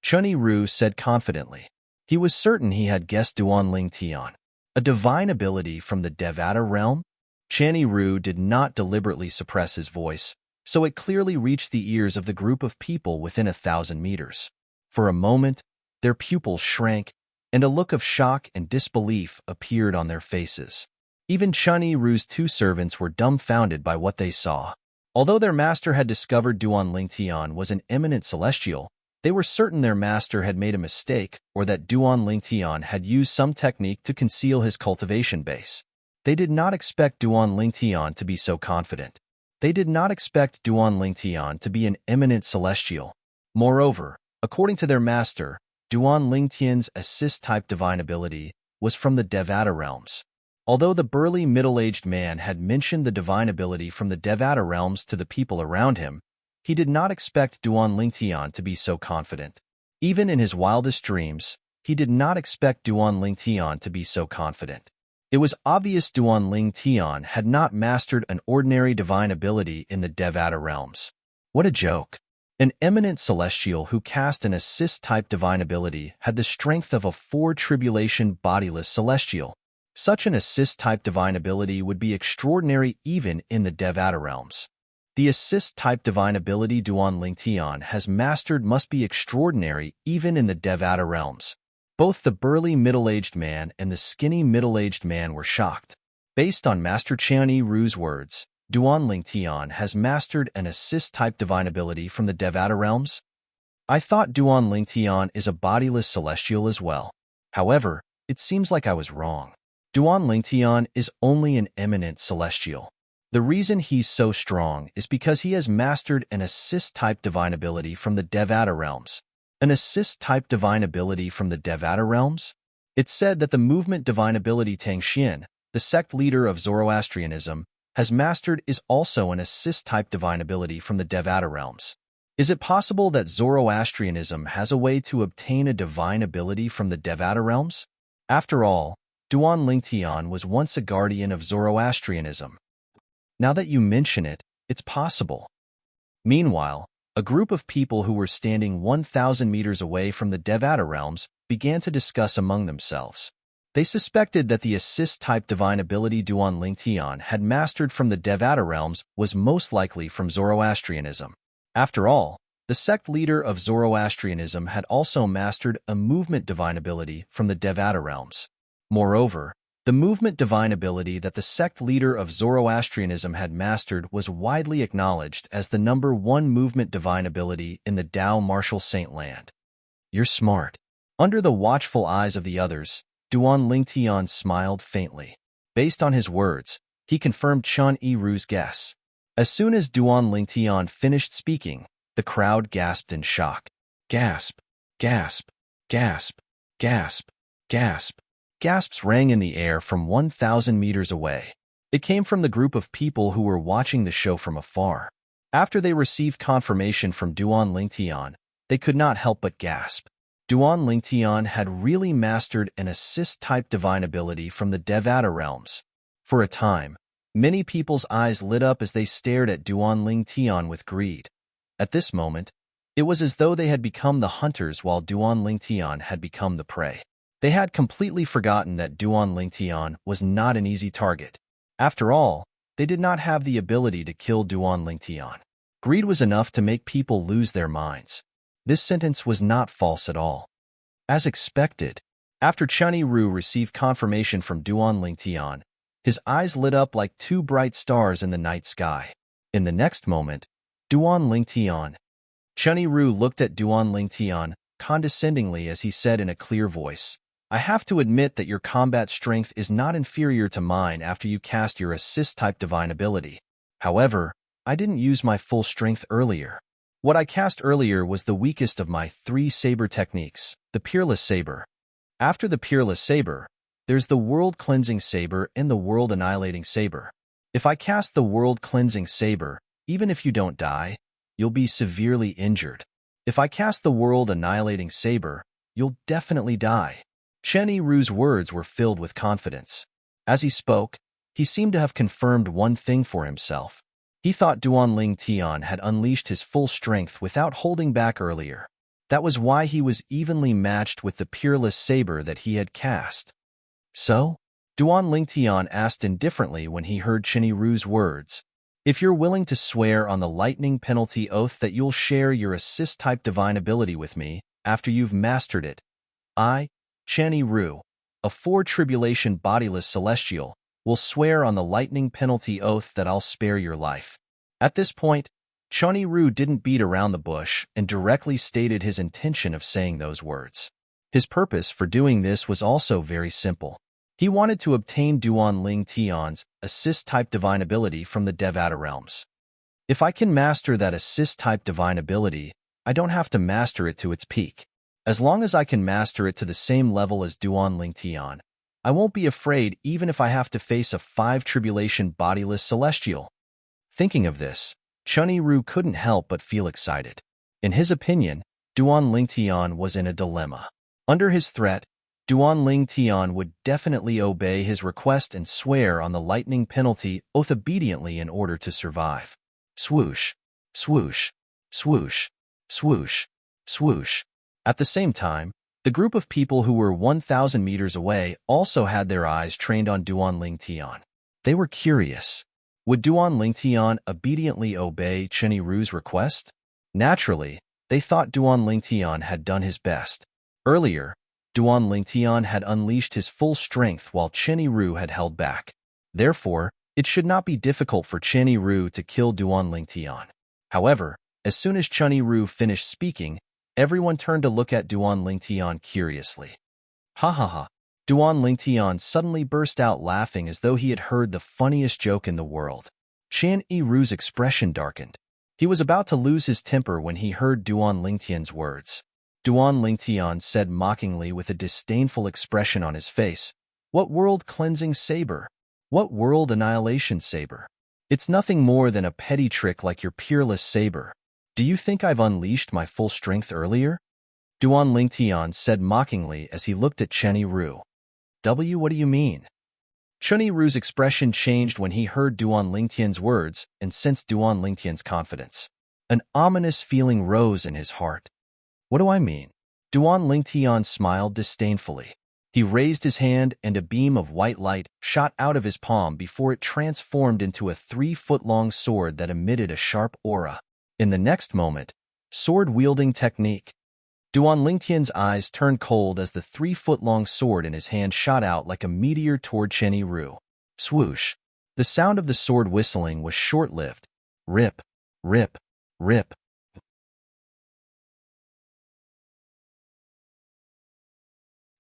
Chun-Yi Ru said confidently. He was certain he had guessed Duan Lingtian. A divine ability from the Devata realm? Chun-Yi Ru did not deliberately suppress his voice, so it clearly reached the ears of the group of people within 1,000 meters. For a moment, their pupils shrank, and a look of shock and disbelief appeared on their faces. Even Chun-Yi Ru's two servants were dumbfounded by what they saw. Although their master had discovered Duan Lingtian was an eminent celestial, they were certain their master had made a mistake or that Duan Lingtian had used some technique to conceal his cultivation base. They did not expect Duan Lingtian to be so confident. They did not expect Duan Lingtian to be an eminent celestial. Moreover, according to their master, Duan Lingtian's assist-type divine ability was from the Devata realms. Although the burly middle-aged man had mentioned the divine ability from the Devata realms to the people around him, he did not expect Duan Lingtian to be so confident. Even in his wildest dreams, he did not expect Duan Lingtian to be so confident. It was obvious Duan Lingtian had not mastered an ordinary divine ability in the Devata realms. What a joke! An eminent celestial who cast an assist-type divine ability had the strength of a four-tribulation bodiless celestial. Such an assist-type divine ability would be extraordinary even in the Devata realms. The assist-type divine ability Duan Lingtian has mastered must be extraordinary even in the Devata realms. Both the burly middle-aged man and the skinny middle-aged man were shocked. Based on Master Chun-Yi Ru's words, Duan Lingtian has mastered an assist-type divine ability from the Devata realms? I thought Duan Lingtian is a bodiless celestial as well. However, it seems like I was wrong. Duan Lingtian is only an eminent celestial. The reason he's so strong is because he has mastered an assist-type divine ability from the Devata realms. An assist-type divine ability from the Devata realms? It's said that the movement divine ability Tang Xian, the sect leader of Zoroastrianism, has mastered is also an assist-type divine ability from the Devata realms. Is it possible that Zoroastrianism has a way to obtain a divine ability from the Devata realms? After all, Duan Lingtian was once a guardian of Zoroastrianism. Now that you mention it, it's possible. Meanwhile, a group of people who were standing 1,000 meters away from the Devata realms began to discuss among themselves. They suspected that the assist-type divine ability Duan Lingtian had mastered from the Devata realms was most likely from Zoroastrianism. After all, the sect leader of Zoroastrianism had also mastered a movement divine ability from the Devata realms. Moreover, the movement divine ability that the sect leader of Zoroastrianism had mastered was widely acknowledged as the #1 movement divine ability in the Tao Martial Saint Land. You're smart. Under the watchful eyes of the others, Duan Lingtian smiled faintly. Based on his words, he confirmed Chun-Yi Ru's guess. As soon as Duan Lingtian finished speaking, the crowd gasped in shock. Gasp, gasp, gasp, gasp, gasp. Gasps rang in the air from 1,000 meters away. It came from the group of people who were watching the show from afar. After they received confirmation from Duan Lingtian, they could not help but gasp. Duan Lingtian had really mastered an assist-type divine ability from the Devata realms. For a time, many people's eyes lit up as they stared at Duan Lingtian with greed. At this moment, it was as though they had become the hunters while Duan Lingtian had become the prey. They had completely forgotten that Duan Lingtian was not an easy target. After all, they did not have the ability to kill Duan Lingtian. Greed was enough to make people lose their minds. This sentence was not false at all. As expected, after Chunny Ru received confirmation from Duan Lingtian, his eyes lit up like two bright stars in the night sky. In the next moment, Duan Lingtian. Chunny Ru looked at Duan Lingtian condescendingly as he said in a clear voice, I have to admit that your combat strength is not inferior to mine after you cast your assist-type divine ability. However, I didn't use my full strength earlier. What I cast earlier was the weakest of my 3 saber techniques, the Peerless Saber. After the Peerless Saber, there's the World Cleansing Saber and the World Annihilating Saber. If I cast the World Cleansing Saber, even if you don't die, you'll be severely injured. If I cast the World Annihilating Saber, you'll definitely die. Chunny Ru's words were filled with confidence. As he spoke, he seemed to have confirmed one thing for himself. He thought Duan Lingtian had unleashed his full strength without holding back earlier. That was why he was evenly matched with the Peerless Saber that he had cast. So? Duan Lingtian asked indifferently when he heard Chunny Ru's words. If you're willing to swear on the lightning penalty oath that you'll share your assist-type divine ability with me after you've mastered it, I, Chunny Ru, a 4-tribulation bodiless celestial, will swear on the lightning penalty oath that I'll spare your life. At this point, Chunny Ru didn't beat around the bush and directly stated his intention of saying those words. His purpose for doing this was also very simple. He wanted to obtain Duan Lingtian's assist-type divine ability from the Devata realms. If I can master that assist-type divine ability, I don't have to master it to its peak. As long as I can master it to the same level as Duan Lingtian, I won't be afraid even if I have to face a 5-tribulation bodiless celestial. Thinking of this, Chunny Ru couldn't help but feel excited. In his opinion, Duan Lingtian was in a dilemma. Under his threat, Duan Lingtian would definitely obey his request and swear on the lightning penalty oath obediently in order to survive. Swoosh, swoosh, swoosh, swoosh, swoosh. At the same time, the group of people who were 1,000 meters away also had their eyes trained on Duan Lingtian. They were curious. Would Duan Lingtian obediently obey Chunny Ru's request? Naturally, they thought Duan Lingtian had done his best. Earlier, Duan Lingtian had unleashed his full strength while Chunny Ru had held back. Therefore, it should not be difficult for Chunny Ru to kill Duan Lingtian. However, as soon as Chunny Ru finished speaking, everyone turned to look at Duan Lingtian curiously. Ha ha ha. Duan Lingtian suddenly burst out laughing as though he had heard the funniest joke in the world. Chunny Ru's expression darkened. He was about to lose his temper when he heard Duan Lingtian's words. Duan Lingtian said mockingly with a disdainful expression on his face, What world cleansing saber? What world annihilation saber? It's nothing more than a petty trick like your peerless saber. Do you think I've unleashed my full strength earlier? Duan Lingtian said mockingly as he looked at Chunny Ru. What do you mean? Chunny Ru's expression changed when he heard Duan Lingtian's words and sensed Duan Lingtian's confidence. An ominous feeling rose in his heart. What do I mean? Duan Lingtian smiled disdainfully. He raised his hand and a beam of white light shot out of his palm before it transformed into a 3-foot-long sword that emitted a sharp aura. In the next moment, sword-wielding technique. Duan Lingtian's eyes turned cold as the 3-foot-long sword in his hand shot out like a meteor toward Chunny Ru. Swoosh. The sound of the sword whistling was short-lived. Rip, rip, rip.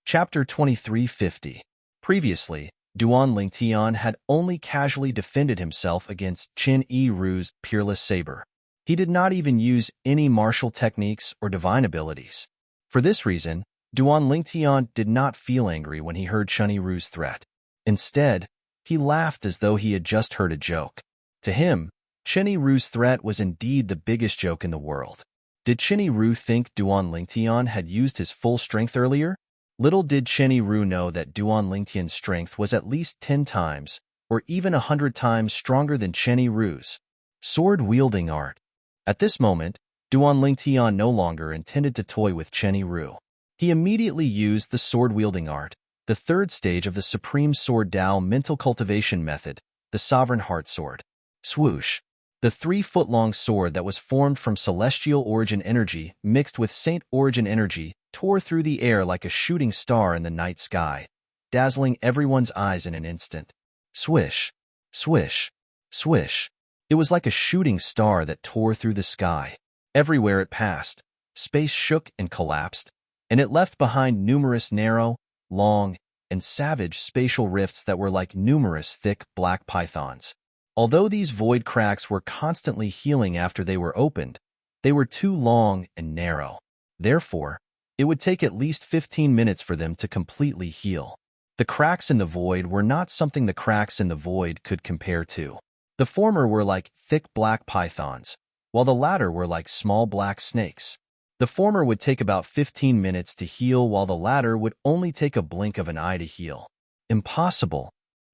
Chapter 2350. Previously, Duan Lingtian had only casually defended himself against Chunny Ru's peerless saber. He did not even use any martial techniques or divine abilities. For this reason, Duan Lingtian did not feel angry when he heard Chunny Ru's threat. Instead, he laughed as though he had just heard a joke. To him, Chunny Ru's threat was indeed the biggest joke in the world. Did Chunny Ru think Duan Lingtian had used his full strength earlier? Little did Chunny Ru know that Duan Lingtian's strength was at least 10 times, or even 100 times stronger than Chunny Ru's sword-wielding art. At this moment, Duan Lingtian no longer intended to toy with Chunny Ru. He immediately used the sword-wielding art, the 3rd stage of the Supreme Sword Tao mental cultivation method, the Sovereign Heart Sword. Swoosh. The 3-foot-long sword that was formed from celestial origin energy mixed with saint origin energy tore through the air like a shooting star in the night sky, dazzling everyone's eyes in an instant. Swish, swish, swish. It was like a shooting star that tore through the sky. Everywhere it passed, space shook and collapsed, and it left behind numerous narrow, long, and savage spatial rifts that were like numerous thick black pythons. Although these void cracks were constantly healing after they were opened, they were too long and narrow. Therefore, it would take at least 15 minutes for them to completely heal. The cracks in the void were not something the cracks in the void could compare to. The former were like thick black pythons, while the latter were like small black snakes. The former would take about 15 minutes to heal, while the latter would only take a blink of an eye to heal. Impossible!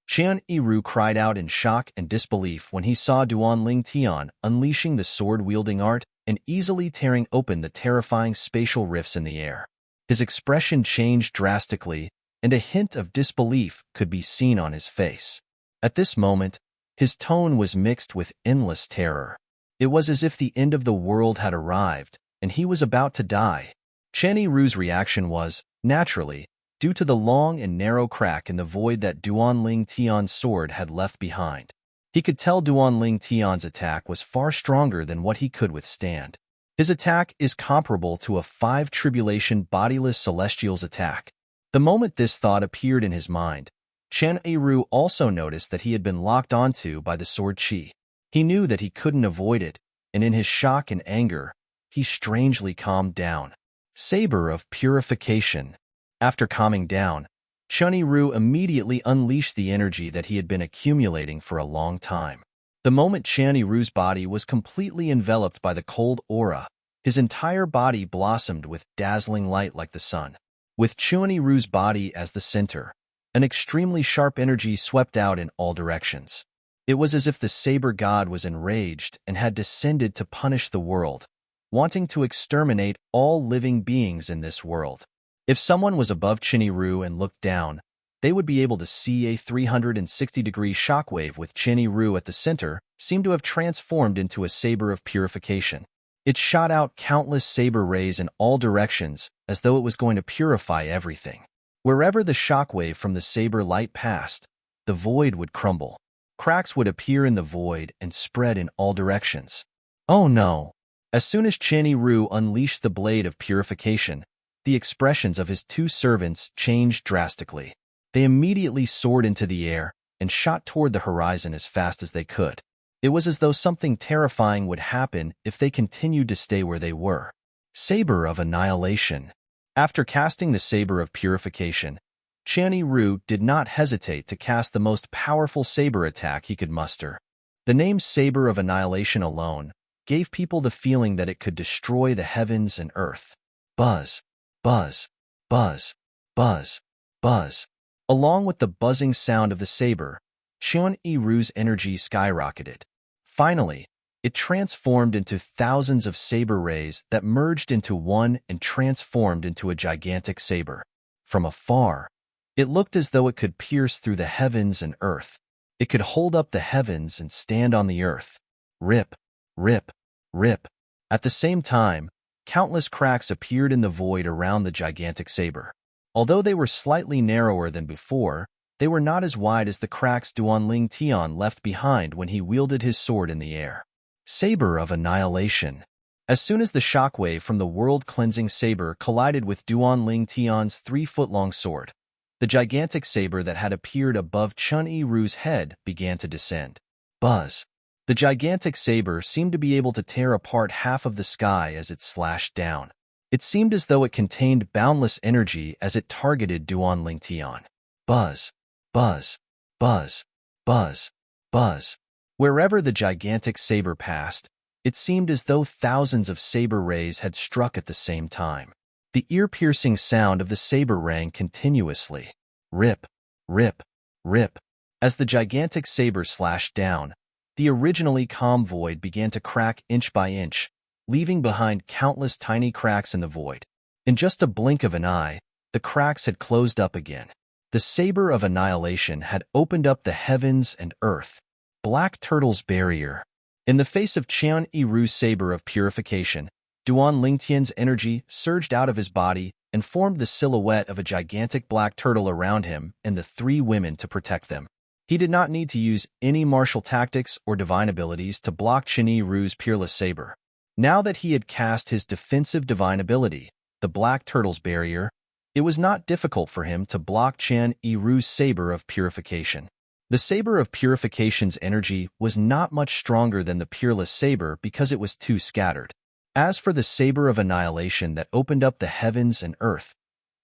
Qian Yiru cried out in shock and disbelief when he saw Duanling Tian unleashing the sword-wielding art and easily tearing open the terrifying spatial rifts in the air. His expression changed drastically, and a hint of disbelief could be seen on his face. At this moment, his tone was mixed with endless terror. It was as if the end of the world had arrived, and he was about to die. Qian Yiru's reaction was, naturally, due to the long and narrow crack in the void that Duanling Tian's sword had left behind. He could tell Duanling Tian's attack was far stronger than what he could withstand. His attack is comparable to a 5 tribulation bodiless celestial's attack. The moment this thought appeared in his mind, Qian Yiru also noticed that he had been locked onto by the sword qi. He knew that he couldn't avoid it, and in his shock and anger, he strangely calmed down. Saber of Purification. After calming down, Qian Yiru immediately unleashed the energy that he had been accumulating for a long time. The moment Qian Yiru's body was completely enveloped by the cold aura, his entire body blossomed with dazzling light like the sun. With Qian Yiru's body as the center, an extremely sharp energy swept out in all directions. It was as if the saber god was enraged and had descended to punish the world, wanting to exterminate all living beings in this world. If someone was above Qian Yiru and looked down, they would be able to see a 360-degree shockwave with Qian Yiru at the center seemed to have transformed into a saber of purification. It shot out countless saber rays in all directions as though it was going to purify everything. Wherever the shockwave from the saber light passed, the void would crumble. Cracks would appear in the void and spread in all directions. Oh no! As soon as Qian Yiru unleashed the blade of purification, the expressions of his 2 servants changed drastically. They immediately soared into the air and shot toward the horizon as fast as they could. It was as though something terrifying would happen if they continued to stay where they were. Saber of Annihilation. After casting the Saber of Purification, Qian Yiru did not hesitate to cast the most powerful saber attack he could muster. The name Saber of Annihilation alone gave people the feeling that it could destroy the heavens and earth. Buzz, buzz, buzz, buzz, buzz. Along with the buzzing sound of the saber, Qian Yiru's energy skyrocketed. Finally, it transformed into thousands of saber rays that merged into one and transformed into a gigantic saber. From afar, it looked as though it could pierce through the heavens and earth. It could hold up the heavens and stand on the earth. Rip, rip, rip. At the same time, countless cracks appeared in the void around the gigantic saber. Although they were slightly narrower than before, they were not as wide as the cracks Duanling Tian left behind when he wielded his sword in the air. Saber of Annihilation. As soon as the shockwave from the world-cleansing saber collided with Duanling Tian's 3-foot-long sword, the gigantic saber that had appeared above Qian Yiru's head began to descend. Buzz. The gigantic saber seemed to be able to tear apart half of the sky as it slashed down. It seemed as though it contained boundless energy as it targeted Duanling Tian. Buzz, buzz, buzz, buzz, buzz. Wherever the gigantic saber passed, it seemed as though thousands of saber rays had struck at the same time. The ear-piercing sound of the saber rang continuously. Rip, rip, rip. As the gigantic saber slashed down, the originally calm void began to crack inch by inch, leaving behind countless tiny cracks in the void. In just a blink of an eye, the cracks had closed up again. The Saber of Annihilation had opened up the heavens and earth. Black Turtle's Barrier. In the face of Qian Yiru's saber of purification, Duan Lingtian's energy surged out of his body and formed the silhouette of a gigantic black turtle around him and the three women to protect them. He did not need to use any martial tactics or divine abilities to block Qian Yiru's peerless saber. Now that he had cast his defensive divine ability, the black turtle's barrier, it was not difficult for him to block Qian Yiru's saber of purification. The saber of purification's energy was not much stronger than the peerless saber because it was too scattered. As for the saber of annihilation that opened up the heavens and earth,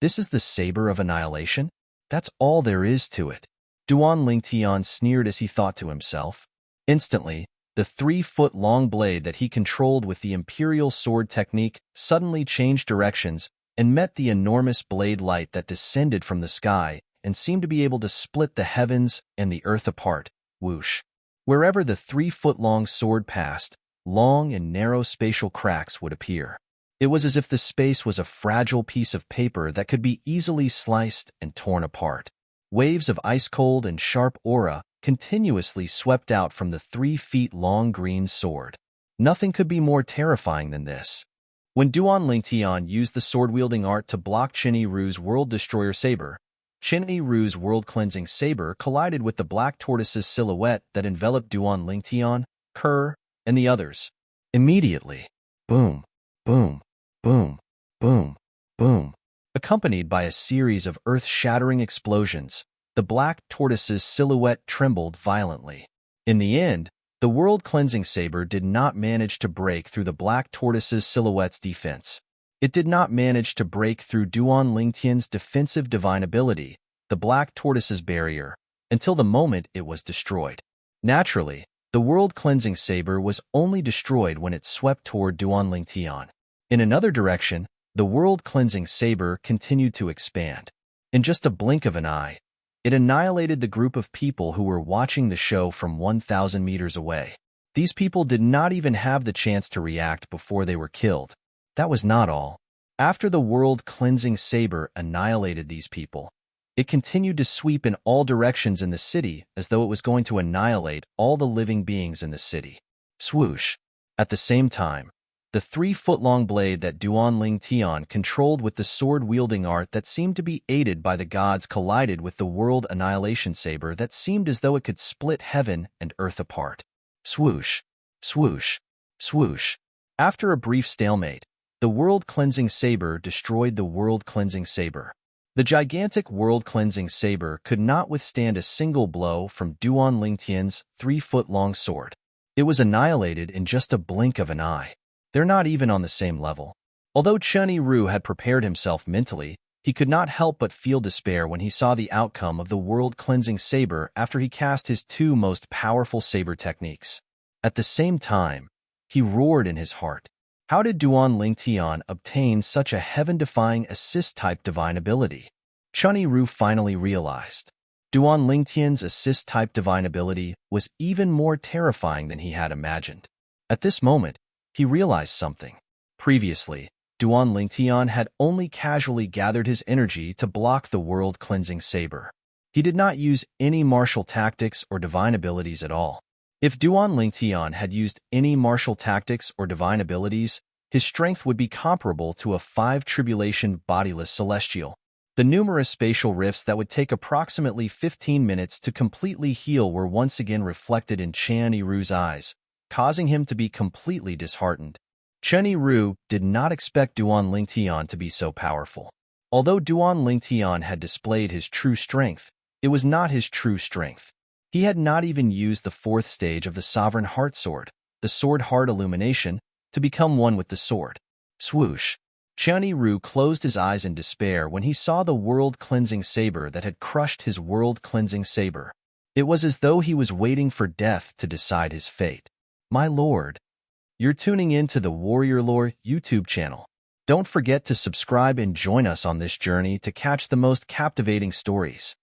this is the saber of annihilation? That's all there is to it. Duan Lingtian sneered as he thought to himself. Instantly, the 3-foot-long blade that he controlled with the imperial sword technique suddenly changed directions and met the enormous blade light that descended from the sky and seemed to be able to split the heavens and the earth apart. Whoosh! Wherever the 3-foot-long sword passed, long and narrow spatial cracks would appear. It was as if the space was a fragile piece of paper that could be easily sliced and torn apart. Waves of ice-cold and sharp aura continuously swept out from the 3-feet-long green sword. Nothing could be more terrifying than this. When Duan Lingtian used the sword-wielding art to block Qian Yiru's World Destroyer saber, Qian Yiru's world-cleansing saber collided with the black tortoise's silhouette that enveloped Duan Lingtian, Kerr, and the others. Immediately, boom, boom, boom, boom, boom. Accompanied by a series of earth-shattering explosions, the black tortoise's silhouette trembled violently. In the end, the world-cleansing saber did not manage to break through the black tortoise's silhouette's defense. It did not manage to break through Duan Lingtian's defensive divine ability, the black tortoise's barrier, until the moment it was destroyed. Naturally, the world-cleansing saber was only destroyed when it swept toward Duan Lingtian. In another direction, the world-cleansing saber continued to expand. In just a blink of an eye, it annihilated the group of people who were watching the show from 1,000 meters away. These people did not even have the chance to react before they were killed. That was not all. After the world-cleansing saber annihilated these people, it continued to sweep in all directions in the city as though it was going to annihilate all the living beings in the city. Swoosh! At the same time, the 3-foot-long blade that Duan Lingtian controlled with the sword-wielding art that seemed to be aided by the gods collided with the world annihilation saber that seemed as though it could split heaven and earth apart. Swoosh! Swoosh! Swoosh! After a brief stalemate, the world-cleansing saber destroyed the world-cleansing saber. The gigantic world-cleansing saber could not withstand a single blow from Duan Lingtian's 3-foot-long sword. It was annihilated in just a blink of an eye. They're not even on the same level. Although Qian Yiru had prepared himself mentally, he could not help but feel despair when he saw the outcome of the world-cleansing saber after he cast his 2 most powerful saber techniques. At the same time, he roared in his heart. How did Duan Lingtian obtain such a heaven-defying assist-type divine ability? Qian Yiru finally realized. Duan Lingtian's assist-type divine ability was even more terrifying than he had imagined. At this moment, he realized something. Previously, Duan Lingtian had only casually gathered his energy to block the world-cleansing saber. He did not use any martial tactics or divine abilities at all. If Duan Lingtian had used any martial tactics or divine abilities, his strength would be comparable to a 5-tribulation bodiless celestial. The numerous spatial rifts that would take approximately 15 minutes to completely heal were once again reflected in Qian Yiru's eyes, causing him to be completely disheartened. Qian Yiru did not expect Duan Lingtian to be so powerful. Although Duan Lingtian had displayed his true strength, it was not his true strength. He had not even used the 4th stage of the Sovereign Heart Sword, the Sword Heart Illumination, to become one with the sword. Swoosh! Qian Yiru closed his eyes in despair when he saw the world-cleansing saber that had crushed his world-cleansing saber. It was as though he was waiting for death to decide his fate. My lord, you're tuning in to the Warrior Lore YouTube channel. Don't forget to subscribe and join us on this journey to catch the most captivating stories.